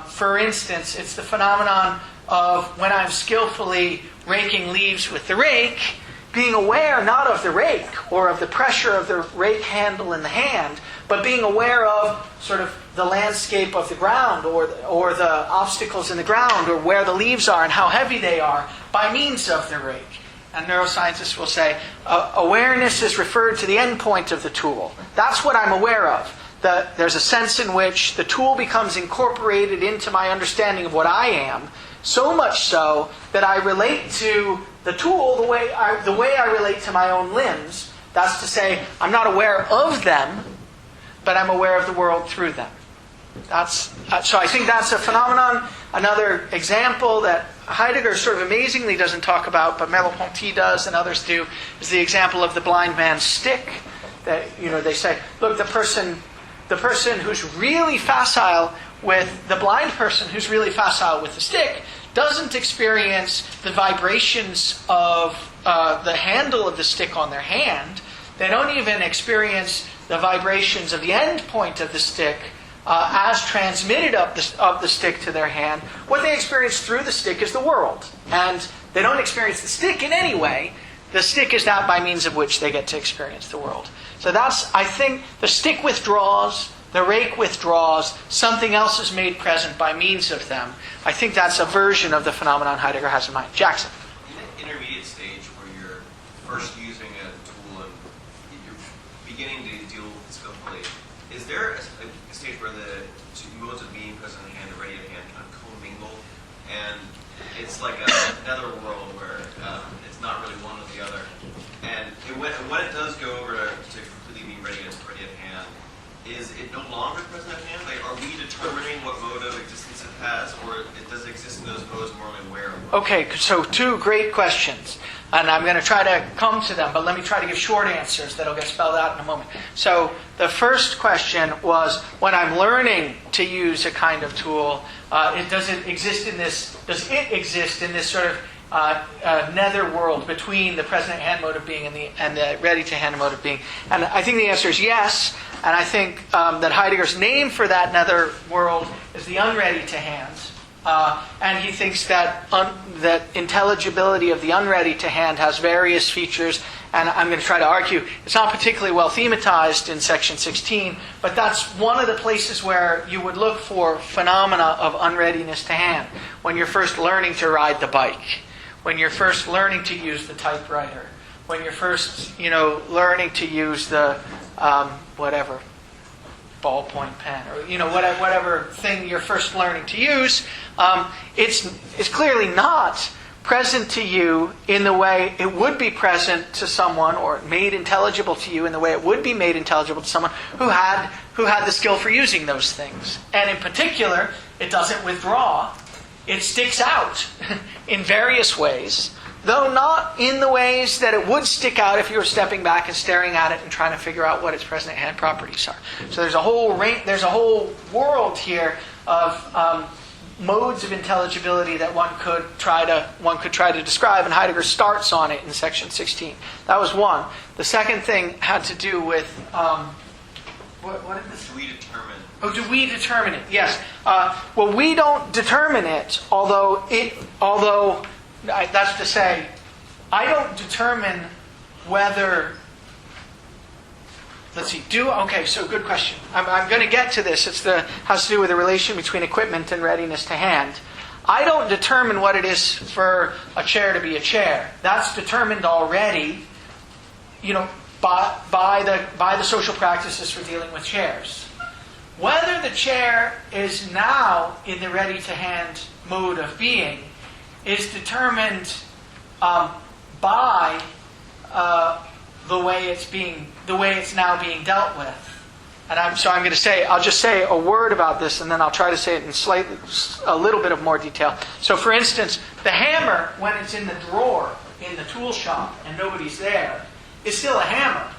Speaker 1: For instance, it's the phenomenon of when I'm skillfully raking leaves with the rake, being aware not of the rake or of the pressure of the rake handle in the hand, but being aware of sort of the landscape of the ground or the obstacles in the ground or where the leaves are and how heavy they are by means of the rake. And neuroscientists will say, awareness is referred to the end point of the tool. That's what I'm aware of. There's a sense in which the tool becomes incorporated into my understanding of what I am, so much so that I relate to the tool the way I relate to my own limbs. That's to say, I'm not aware of them, but I'm aware of the world through them. So I think that's a phenomenon. Another example that Heidegger sort of amazingly doesn't talk about, but Merleau-Ponty does and others do, is the example of the blind man's stick. That they say, look, the person who's really facile with the blind person who's really facile with the stick doesn't experience the vibrations of the handle of the stick on their hand. They don't even experience the vibrations of the end point of the stick as transmitted up the stick to their hand. What they experience through the stick is the world. And they don't experience the stick in any way. The stick is that by means of which they get to experience the world. So I think, the stick withdraws, the rake withdraws, something else is made present by means of them. I think that's a version of the phenomenon Heidegger has in mind. Jackson.
Speaker 5: In the intermediate stage where you're first using a tool and you're beginning to deal with it skillfully, is there a stage where the two modes of being, present at hand and ready at hand, kind of commingle, and it's like another world where it's not really one or the other, and when it does go over to completely being ready at hand, is it no longer present at hand? Like, are we determining what mode of existence it has, or does it exist in those modes more than where?
Speaker 1: Okay, so two great questions. And I'm going to try to come to them, but let me try to give short answers that'll get spelled out in a moment. So the first question was, when I'm learning to use a kind of tool, does it exist in this sort of nether world between the present hand mode of being and the ready to hand mode of being? And I think the answer is yes. And I think that Heidegger's name for that nether world is the unready to hand. And he thinks that that intelligibility of the unready to hand has various features. And I'm going to try to argue it's not particularly well thematized in section 16, but that's one of the places where you would look for phenomena of unreadiness to hand. When you're first learning to ride the bike, when you're first learning to use the typewriter, when you're first, learning to use the whatever ballpoint pen or whatever thing you're first learning to use, it's clearly not present to you in the way it would be present to someone, or made intelligible to you in the way it would be made intelligible to someone who had the skill for using those things. And in particular, it doesn't withdraw. It sticks out in various ways, though not in the ways that it would stick out if you were stepping back and staring at it and trying to figure out what its present hand properties are. So there's a whole world here of modes of intelligibility that one could try to describe, and Heidegger starts on it in section 16. That was one. The second thing had to do with what did this?
Speaker 5: Do we determine?
Speaker 1: Oh, do we determine it? Yes. Well, we don't determine it, although that's to say, I don't determine whether. Let's see. Okay, so good question. I'm going to get to this. Has to do with the relation between equipment and readiness to hand. I don't determine what it is for a chair to be a chair. That's determined already, by the social practices for dealing with chairs. Whether the chair is now in the ready-to-hand mode of being is determined by the way it's now being dealt with. And I'm going to say, I'll just say a word about this, and then I'll try to say it in a little bit of more detail. So, for instance, the hammer, when it's in the drawer in the tool shop and nobody's there, is still a hammer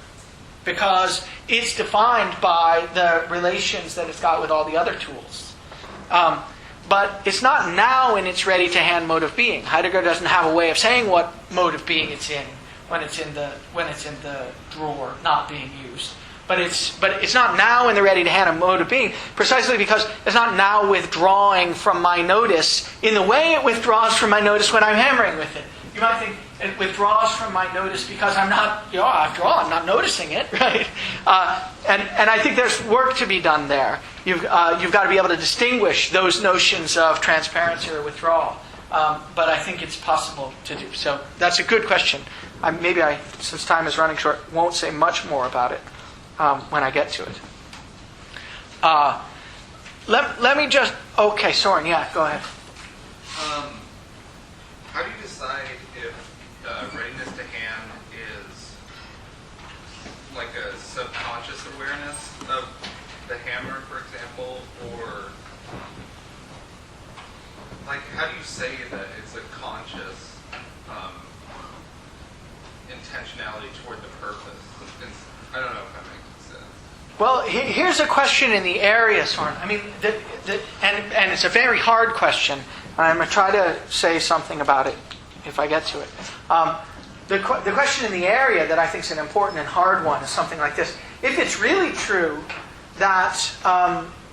Speaker 1: because it's defined by the relations that it's got with all the other tools. But it's not now in its ready-to-hand mode of being. Heidegger doesn't have a way of saying what mode of being it's in when it's in the drawer not being used. But it's not now in the ready-to-hand mode of being, precisely because it's not now withdrawing from my notice in the way it withdraws from my notice when I'm hammering with it. You might think it withdraws from my notice because I'm not, after all, I'm not noticing it, right? And I think there's work to be done there. You've got to be able to distinguish those notions of transparency or withdrawal. But I think it's possible to do. So that's a good question. Maybe since time is running short, won't say much more about it when I get to it. Let me just... Okay, Soren, yeah, go ahead.
Speaker 12: How do you decide if readiness to hand is like a subconscious awareness of the hammer, for example, or like how do you say that it's a conscious intentionality toward the purpose? I don't know if that makes sense.
Speaker 1: Well, here's a question in the area, Soren. I mean, and it's a very hard question. I'm going to try to say something about it if I get to it. The question in the area that I think is an important and hard one is something like this. If it's really true that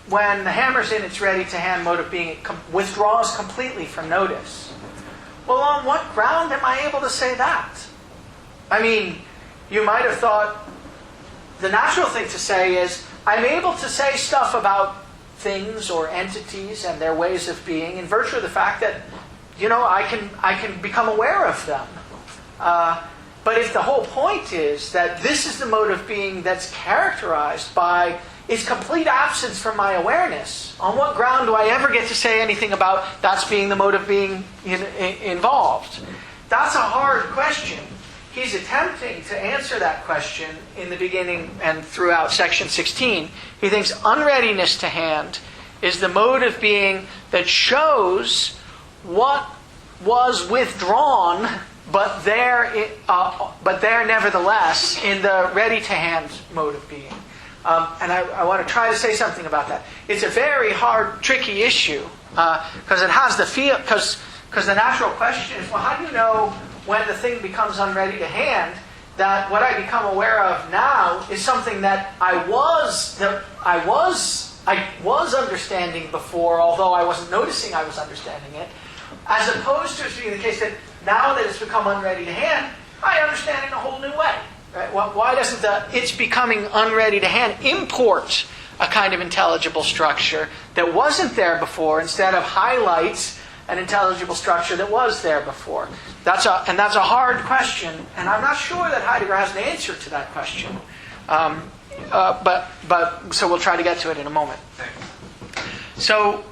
Speaker 1: when the hammer's in its ready-to-hand mode of being, it withdraws completely from notice, well, on what ground am I able to say that? I mean, you might have thought the natural thing to say is, I'm able to say stuff about things or entities and their ways of being in virtue of the fact that, I can become aware of them. But if the whole point is that this is the mode of being that's characterized by its complete absence from my awareness, on what ground do I ever get to say anything about that's being the mode of being involved? That's a hard question. He's attempting to answer that question in the beginning and throughout section 16. He thinks unreadiness to hand is the mode of being that shows what was withdrawn, but there nevertheless in the ready-to-hand mode of being. And I want to try to say something about that. It's a very hard, tricky issue because it has the feel. Because the natural question is, well, how do you know when the thing becomes unready to hand that what I become aware of now is something that I was understanding before, although I wasn't noticing I was understanding it, as opposed to it being the case that now that it's become unready to hand, I understand it in a whole new way. Right? Why doesn't it's becoming unready to hand import a kind of intelligible structure that wasn't there before instead of highlights an intelligible structure that was there before? That's a hard question, and I'm not sure that Heidegger has an answer to that question. But so we'll try to get to it in a moment. So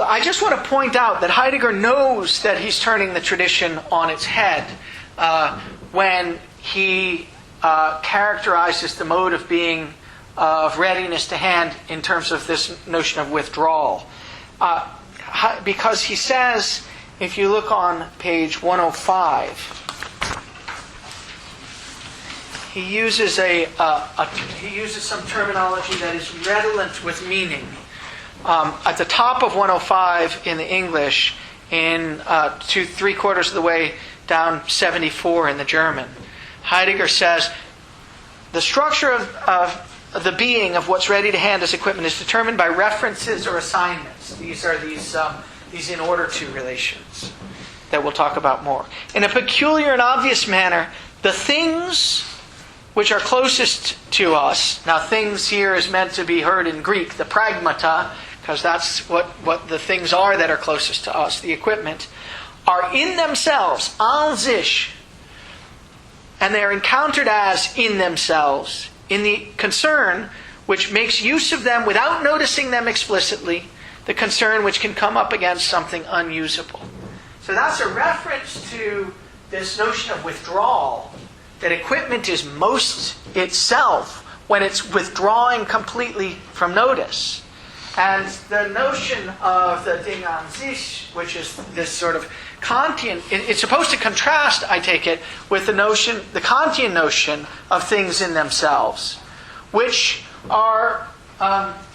Speaker 1: I just want to point out that Heidegger knows that he's turning the tradition on its head when he characterizes the mode of being of readiness to hand in terms of this notion of withdrawal. Because he says, if you look on page 105, he uses some terminology that is redolent with meaning. at the top of 105 in the English, in 3/4 of the way down 74 in the German. Heidegger says, the structure of the being of what's ready to hand as equipment is determined by references or assignments. These are these in order to relations that we'll talk about more. In a peculiar and obvious manner, the things which are closest to us, now things here is meant to be heard in Greek, the pragmata, because that's what the things are that are closest to us, the equipment, are in themselves, an sich, and they are encountered as in themselves, in the concern which makes use of them without noticing them explicitly, the concern which can come up against something unusable. So that's a reference to this notion of withdrawal, that equipment is most itself when it's withdrawing completely from notice. And the notion of the Ding an sich, which is this sort of Kantian, it's supposed to contrast, I take it, with the Kantian notion of things in themselves, which are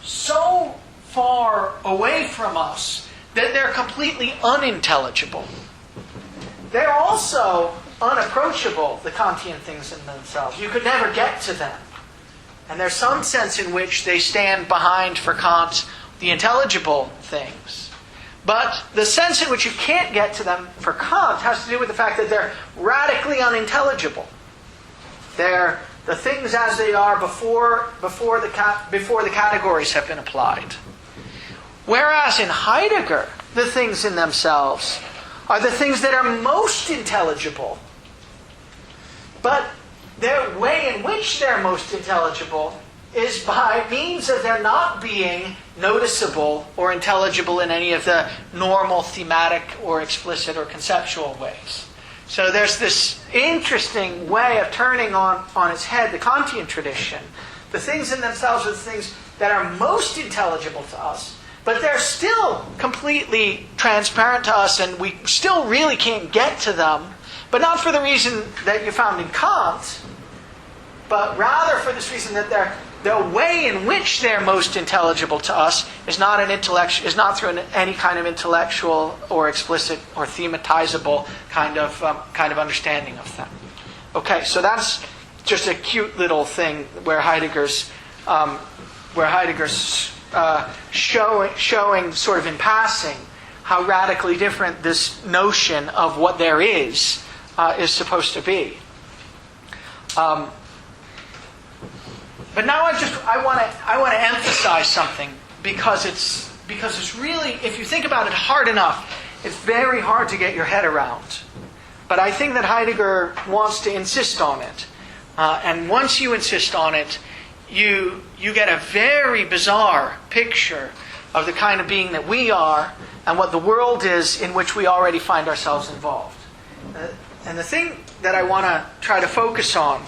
Speaker 1: so far away from us that they're completely unintelligible. They're also unapproachable, the Kantian things in themselves. You could never get to them. And there's some sense in which they stand behind, for Kant, the intelligible things. But the sense in which you can't get to them for Kant has to do with the fact that they're radically unintelligible. They're the things as they are before the categories have been applied. Whereas in Heidegger, the things in themselves are the things that are most intelligible. But the way in which they're most intelligible is by means of their not being noticeable or intelligible in any of the normal thematic or explicit or conceptual ways. So there's this interesting way of turning on its head the Kantian tradition. The things in themselves are the things that are most intelligible to us, but they're still completely transparent to us, and we still really can't get to them, but not for the reason that you found in Kant, but rather for this reason that the way in which they're most intelligible to us is not through any kind of intellectual or explicit or thematizable kind of understanding of them. Okay, so that's just a cute little thing where Heidegger's showing sort of in passing how radically different this notion of what there is supposed to be. But now I want to emphasize something because it's really, if you think about it hard enough, it's very hard to get your head around. But I think that Heidegger wants to insist on it, and once you insist on it, you get a very bizarre picture of the kind of being that we are and what the world is in which we already find ourselves involved. And the thing that I want to try to focus on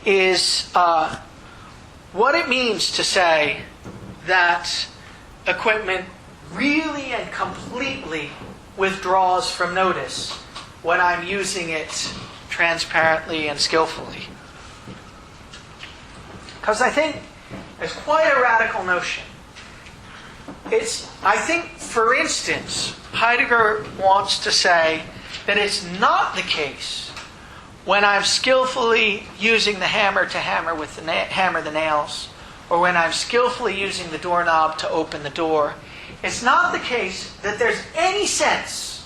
Speaker 1: is what it means to say that equipment really and completely withdraws from notice when I'm using it transparently and skillfully. Because I think it's quite a radical notion. I think, for instance, Heidegger wants to say that it's not the case when I'm skillfully using the hammer to hammer the nails, or when I'm skillfully using the doorknob to open the door. It's not the case that there's any sense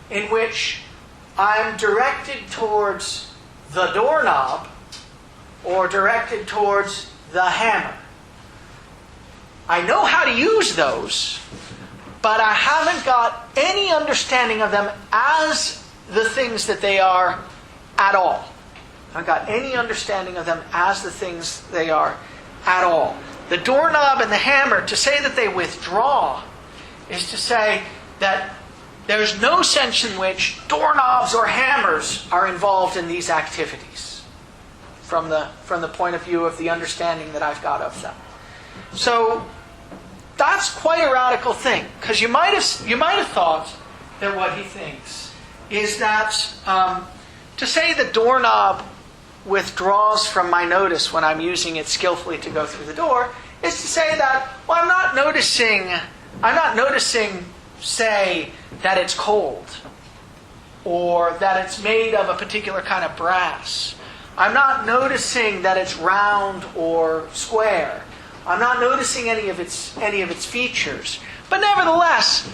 Speaker 1: in which I'm directed towards the doorknob or directed towards the hammer. I know how to use those, but I haven't got any understanding of them as the things that they are at all. I haven't got any understanding of them as the things they are at all. The doorknob and the hammer, to say that they withdraw, is to say that there's no sense in which doorknobs or hammers are involved in these activities from the point of view of the understanding that I've got of them. So that's quite a radical thing, because you might have thought that what he thinks is that to say the doorknob withdraws from my notice when I'm using it skillfully to go through the door is to say that, well, I'm not noticing, say, that it's cold, or that it's made of a particular kind of brass. I'm not noticing that it's round or square. I'm not noticing any of its features. But nevertheless,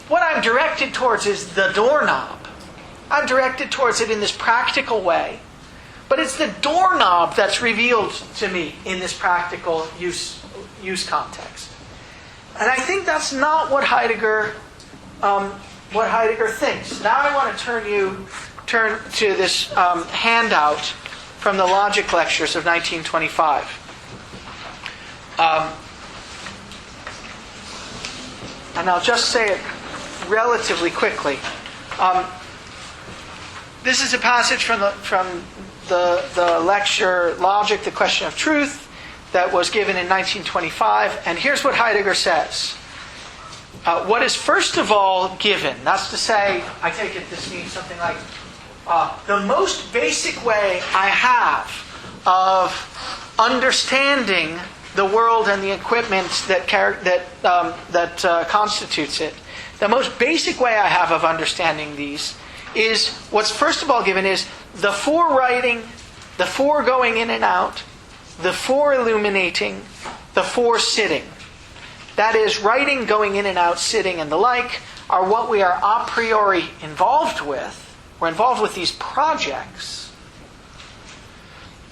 Speaker 1: what I'm directed towards is the doorknob. I'm directed towards it in this practical way. But it's the doorknob that's revealed to me in this practical use context. And I think that's not what Heidegger thinks. Now I want to turn to this handout from the Logic Lectures of 1925. And I'll just say it relatively quickly. This is a passage from the lecture Logic, the Question of Truth, that was given in 1925. And here's what Heidegger says. What is first of all given, that's to say, I take it this means something like, the most basic way I have of understanding the world and the equipment that constitutes it, the most basic way I have of understanding these is, what's first of all given is the forewriting, the foregoing in and out, the fore-illuminating, the fore-sitting. That is, writing, going in and out, sitting, and the like are what we are a priori involved with. We're involved with these projects.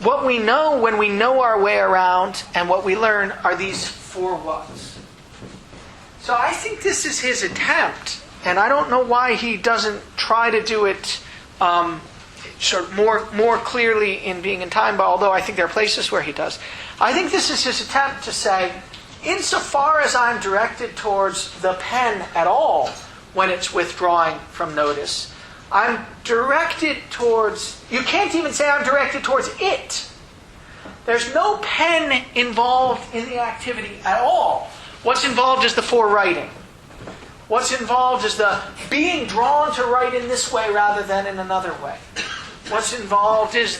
Speaker 1: What we know when we know our way around and what we learn are these four whats. So I think this is his attempt, and I don't know why he doesn't try to do it sort of more clearly in Being and Time, but although I think there are places where he does. I think this is his attempt to say, insofar as I'm directed towards the pen at all when it's withdrawing from notice, I'm directed towards, you can't even say I'm directed towards it. There's no pen involved in the activity at all. What's involved is the forewriting. What's involved is the being drawn to write in this way rather than in another way. What's involved is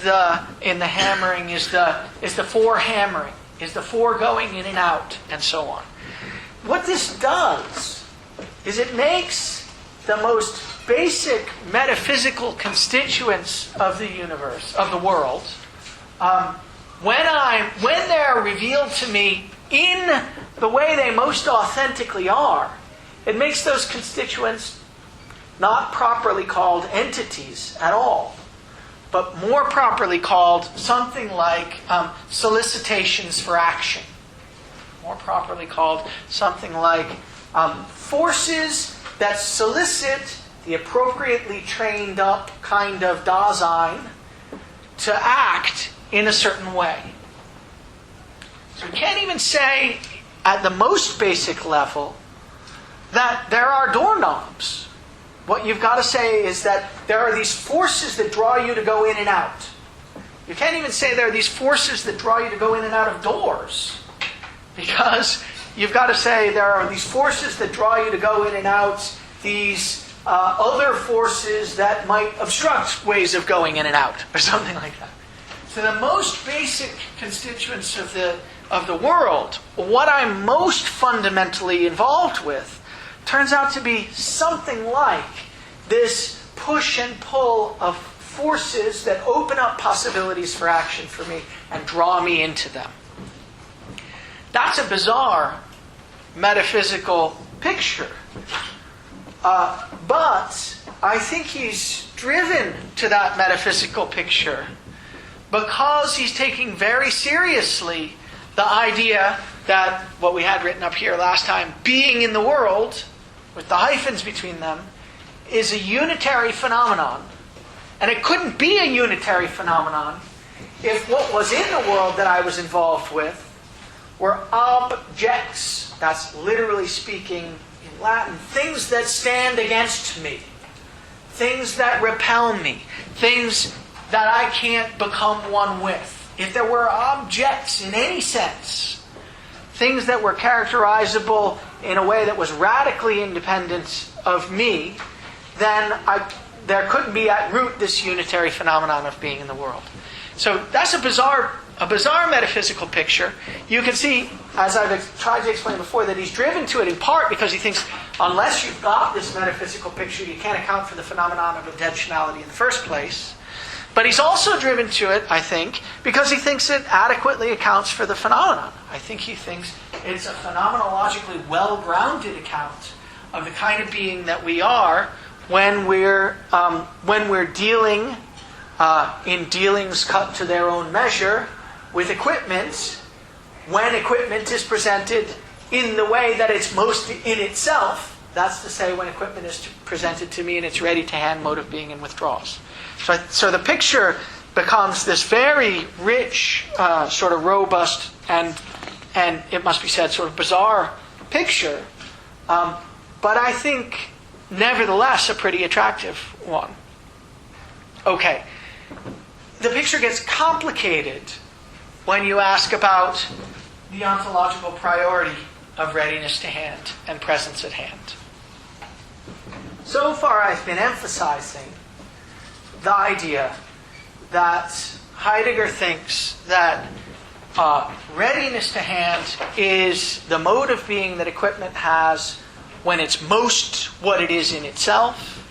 Speaker 1: in the hammering is the forehammering, is the foregoing in and out, and so on. What this does is it makes the most basic metaphysical constituents of the universe, of the world, when they're revealed to me in the way they most authentically are, it makes those constituents not properly called entities at all, but more properly called something like solicitations for action. More properly called something like forces that solicit the appropriately trained up kind of Dasein to act in a certain way. So we can't even say at the most basic level that there are doorknobs. What you've got to say is that there are these forces that draw you to go in and out. You can't even say there are these forces that draw you to go in and out of doors, because you've got to say there are these forces that draw you to go in and out, these other forces that might obstruct ways of going in and out, or something like that. So the most basic constituents of the world, what I'm most fundamentally involved with, turns out to be something like this push and pull of forces that open up possibilities for action for me and draw me into them. That's a bizarre metaphysical picture. But I think he's driven to that metaphysical picture because he's taking very seriously the idea that what we had written up here last time, being in the world, with the hyphens between them, is a unitary phenomenon. And it couldn't be a unitary phenomenon if what was in the world that I was involved with were objects. That's literally speaking in Latin. Things that stand against me. Things that repel me. Things that I can't become one with. If there were objects in any sense, things that were characterizable in a way that was radically independent of me, then there couldn't be at root this unitary phenomenon of being in the world. So that's a bizarre a bizarre metaphysical picture. You can see, as I've tried to explain before, that he's driven to it in part because he thinks unless you've got this metaphysical picture, you can't account for the phenomenon of intentionality in the first place. But he's also driven to it, I think, because he thinks it adequately accounts for the phenomenon. I think he thinks it's a phenomenologically well-grounded account of the kind of being that we are when we're dealing in dealings cut to their own measure with equipment, when equipment is presented in the way that it's most in itself. That's to say, when equipment is presented to me in its ready-to-hand mode of being and withdraws. So the picture becomes this very rich, sort of robust, and it must be said, sort of bizarre picture. But I think, nevertheless, a pretty attractive one. Okay. The picture gets complicated when you ask about the ontological priority of readiness to hand and presence at hand. So far I've been emphasizing the idea that Heidegger thinks that readiness to hand is the mode of being that equipment has when it's most what it is in itself,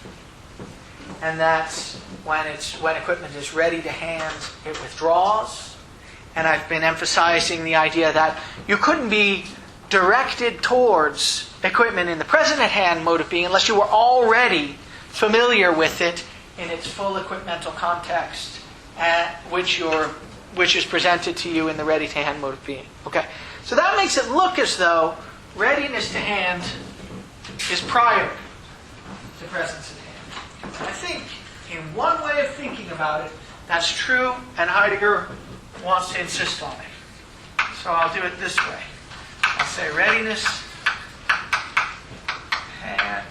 Speaker 1: and that when equipment is ready to hand, it withdraws. And I've been emphasizing the idea that you couldn't be directed towards equipment in the present at hand mode of being unless you were already familiar with it in its full equipmental context, which is presented to you in the ready to hand mode of being. Okay, so that makes it look as though readiness to hand is prior to presence at hand. I think, in one way of thinking about it, that's true, and Heidegger wants to insist on it. So I'll do it this way. I'll say readiness, hand,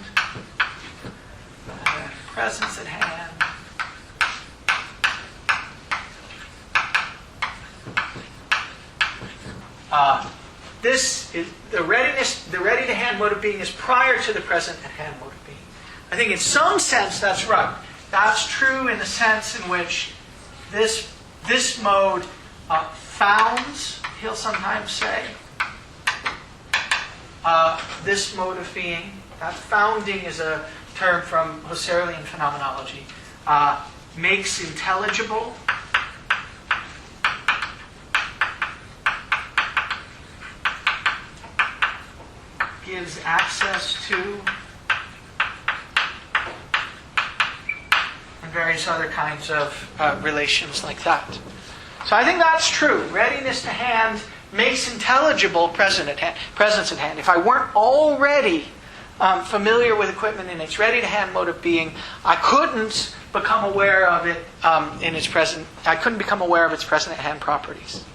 Speaker 1: and presence at hand. This is the readiness. The ready-to-hand mode of being is prior to the present-at-hand mode of being. I think, in some sense, that's right. That's true in the sense in which this mode founds. He'll sometimes say this mode of being. That founding is a term from Husserlian phenomenology. Makes intelligible. Gives access to, and various other kinds of relations like that. So I think that's true. Readiness to hand makes intelligible presence at hand. If I weren't already familiar with equipment in its ready-to-hand mode of being, I couldn't become aware of it I couldn't become aware of its present-at-hand properties.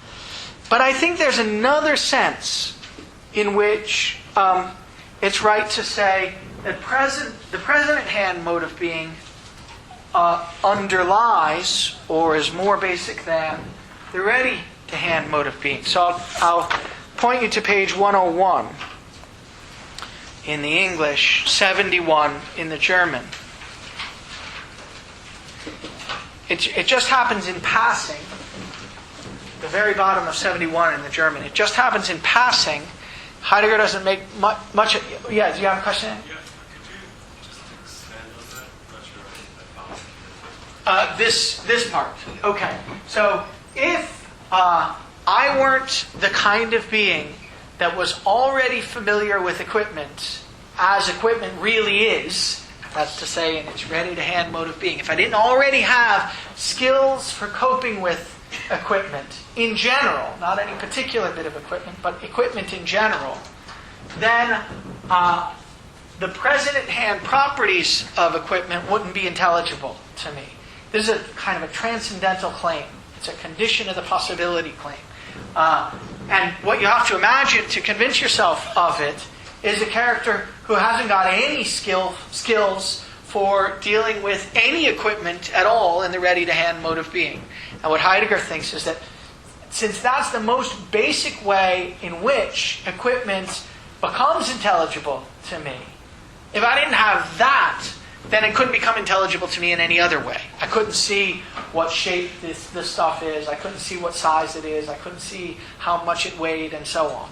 Speaker 1: But I think there's another sense in which it's right to say that the present-at-hand mode of being underlies, or is more basic than, the ready-to-hand mode of being. So I'll point you to page 101 in the English, 71 in the German. It just happens in passing, the very bottom of 71 in the German. It just happens in passing. Heidegger doesn't make much. Yeah, do you have a question?
Speaker 10: Yeah, could you just expand on that? I'm not sure I
Speaker 1: This part. Okay. So if I weren't the kind of being that was already familiar with equipment, as equipment really is, that's to say in its ready-to-hand mode of being, if I didn't already have skills for coping with equipment in general, not any particular bit of equipment, but equipment in general, then the present-at-hand properties of equipment wouldn't be intelligible to me. This is a kind of a transcendental claim. It's a condition of the possibility claim. And what you have to imagine to convince yourself of it is a character who hasn't got any skills for dealing with any equipment at all in the ready-to-hand mode of being. And what Heidegger thinks is that since that's the most basic way in which equipment becomes intelligible to me, if I didn't have that, then it couldn't become intelligible to me in any other way. I couldn't see what shape this stuff is. I couldn't see what size it is. I couldn't see how much it weighed, and so on.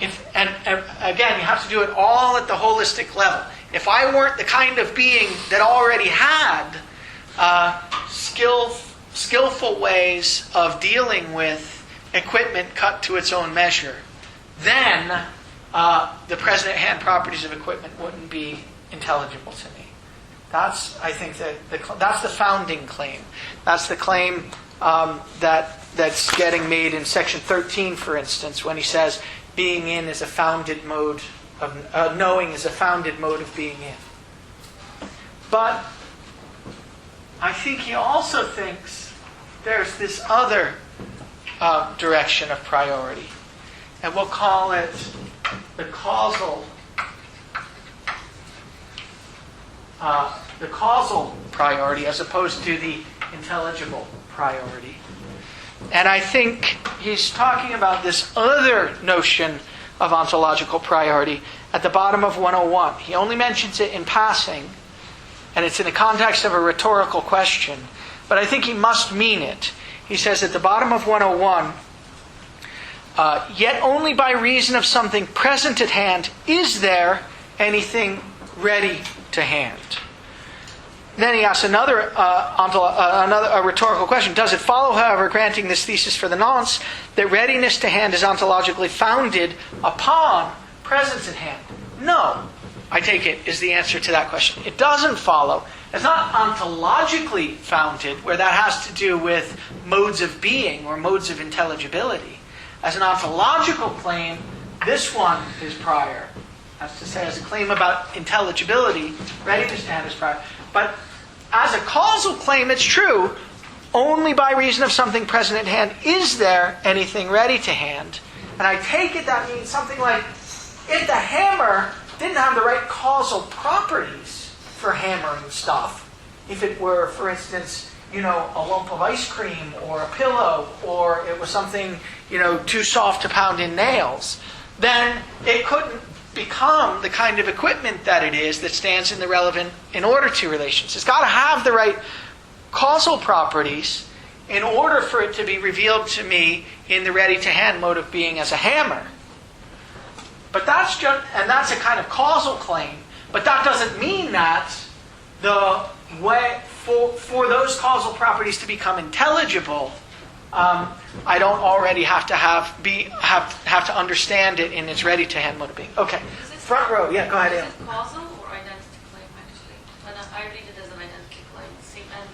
Speaker 1: And again, you have to do it all at the holistic level. If I weren't the kind of being that already had skillful ways of dealing with equipment cut to its own measure, then the present at hand properties of equipment wouldn't be intelligible to me. That's, I think, that's the founding claim. That's the claim that's getting made in section 13, for instance, when he says being in is a founded mode of knowing is a founded mode of being in. But I think he also thinks there's this other direction of priority, and we'll call it the causal priority as opposed to the intelligible priority. And I think he's talking about this other notion of ontological priority at the bottom of 101. He only mentions it in passing, and it's in the context of a rhetorical question, but I think he must mean it. He says at the bottom of 101, yet only by reason of something present at hand is there anything ready to hand. Then he asks another rhetorical question. Does it follow, however, granting this thesis for the nonce, that readiness to hand is ontologically founded upon presence at hand? No, I take it, is the answer to that question. It doesn't follow. It's not ontologically founded, where that has to do with modes of being or modes of intelligibility. As an ontological claim, this one is prior. That's to say, as a claim about intelligibility, readiness to hand is prior. But as a causal claim, it's true. Only by reason of something present at hand is there anything ready to hand. And I take it that means something like, if the hammer didn't have the right causal properties for hammering stuff, if it were, for instance, a lump of ice cream or a pillow, or it was something, too soft to pound in nails, then it couldn't become the kind of equipment that it is that stands in the relevant in order to relations. It's got to have the right causal properties in order for it to be revealed to me in the ready-to-hand mode of being as a hammer. But that's a kind of causal claim. But that doesn't mean that the way for those causal properties to become intelligible, I don't already have to understand it in its ready-to-hand mode of being. Okay, front row. Yeah, go ahead,
Speaker 8: Is
Speaker 1: Anne.
Speaker 8: it causal or identity claim, actually? When I read it as an identity claim, and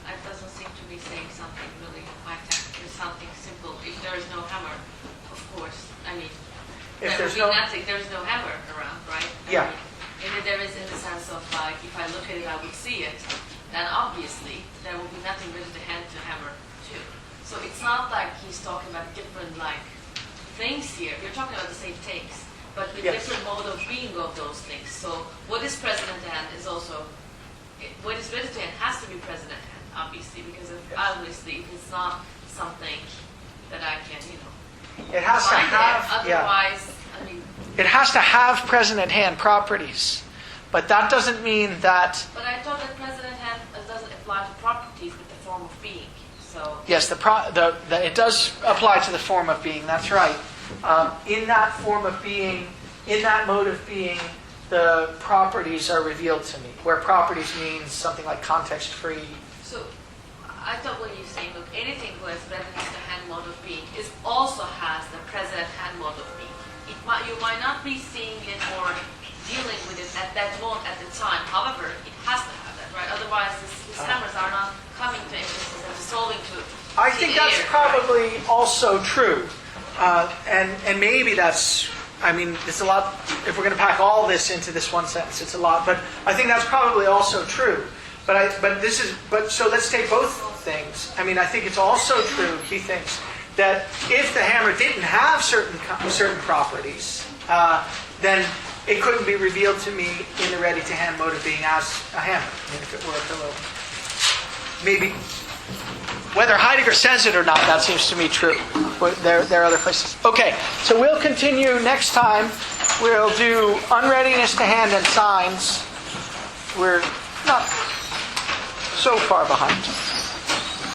Speaker 8: it doesn't seem to be saying something really high-tech. It's something simple. If there is no hammer, of course,
Speaker 1: If
Speaker 8: there
Speaker 1: there's
Speaker 8: would be
Speaker 1: no
Speaker 8: nothing. There's no hammer around, right?
Speaker 1: Yeah.
Speaker 8: Maybe there is in the sense of if I look at it, I would see it. Then obviously there will be nothing ready to hand to hammer to. So it's not like he's talking about different things here. We're talking about the same things, but with different mode of being of those things. So what is present at hand is also what is ready to hand has to be present at hand, obviously, because obviously if it's not something that I can,
Speaker 1: It has to have.
Speaker 8: Otherwise,
Speaker 1: It has to have present at hand properties, but that doesn't mean that.
Speaker 8: But I thought that present at hand doesn't apply to properties with the form of being. So
Speaker 1: Yes, it does apply to the form of being. That's right. In that form of being, in that mode of being, the properties are revealed to me. Where properties means something like context-free.
Speaker 8: So I thought what you're saying, look, anything who has readiness to hand mode of being also has the present at hand mode of being. You might not be seeing it or dealing with it at that moment at the time. However, it has to have that, right? Otherwise, these hammers are not coming to existence and dissolving to.
Speaker 1: I think that's probably also true, and maybe that's. It's a lot. If we're going to pack all this into this one sentence, it's a lot. But I think that's probably also true. So let's take both things. I think it's also true. He thinks that if the hammer didn't have certain properties, then it couldn't be revealed to me in the ready-to-hand mode of being as a hammer. If it were a pillow, maybe whether Heidegger says it or not, that seems to me true. There are other places. Okay, so we'll continue next time. We'll do unreadiness to hand and signs. we're not so far behind.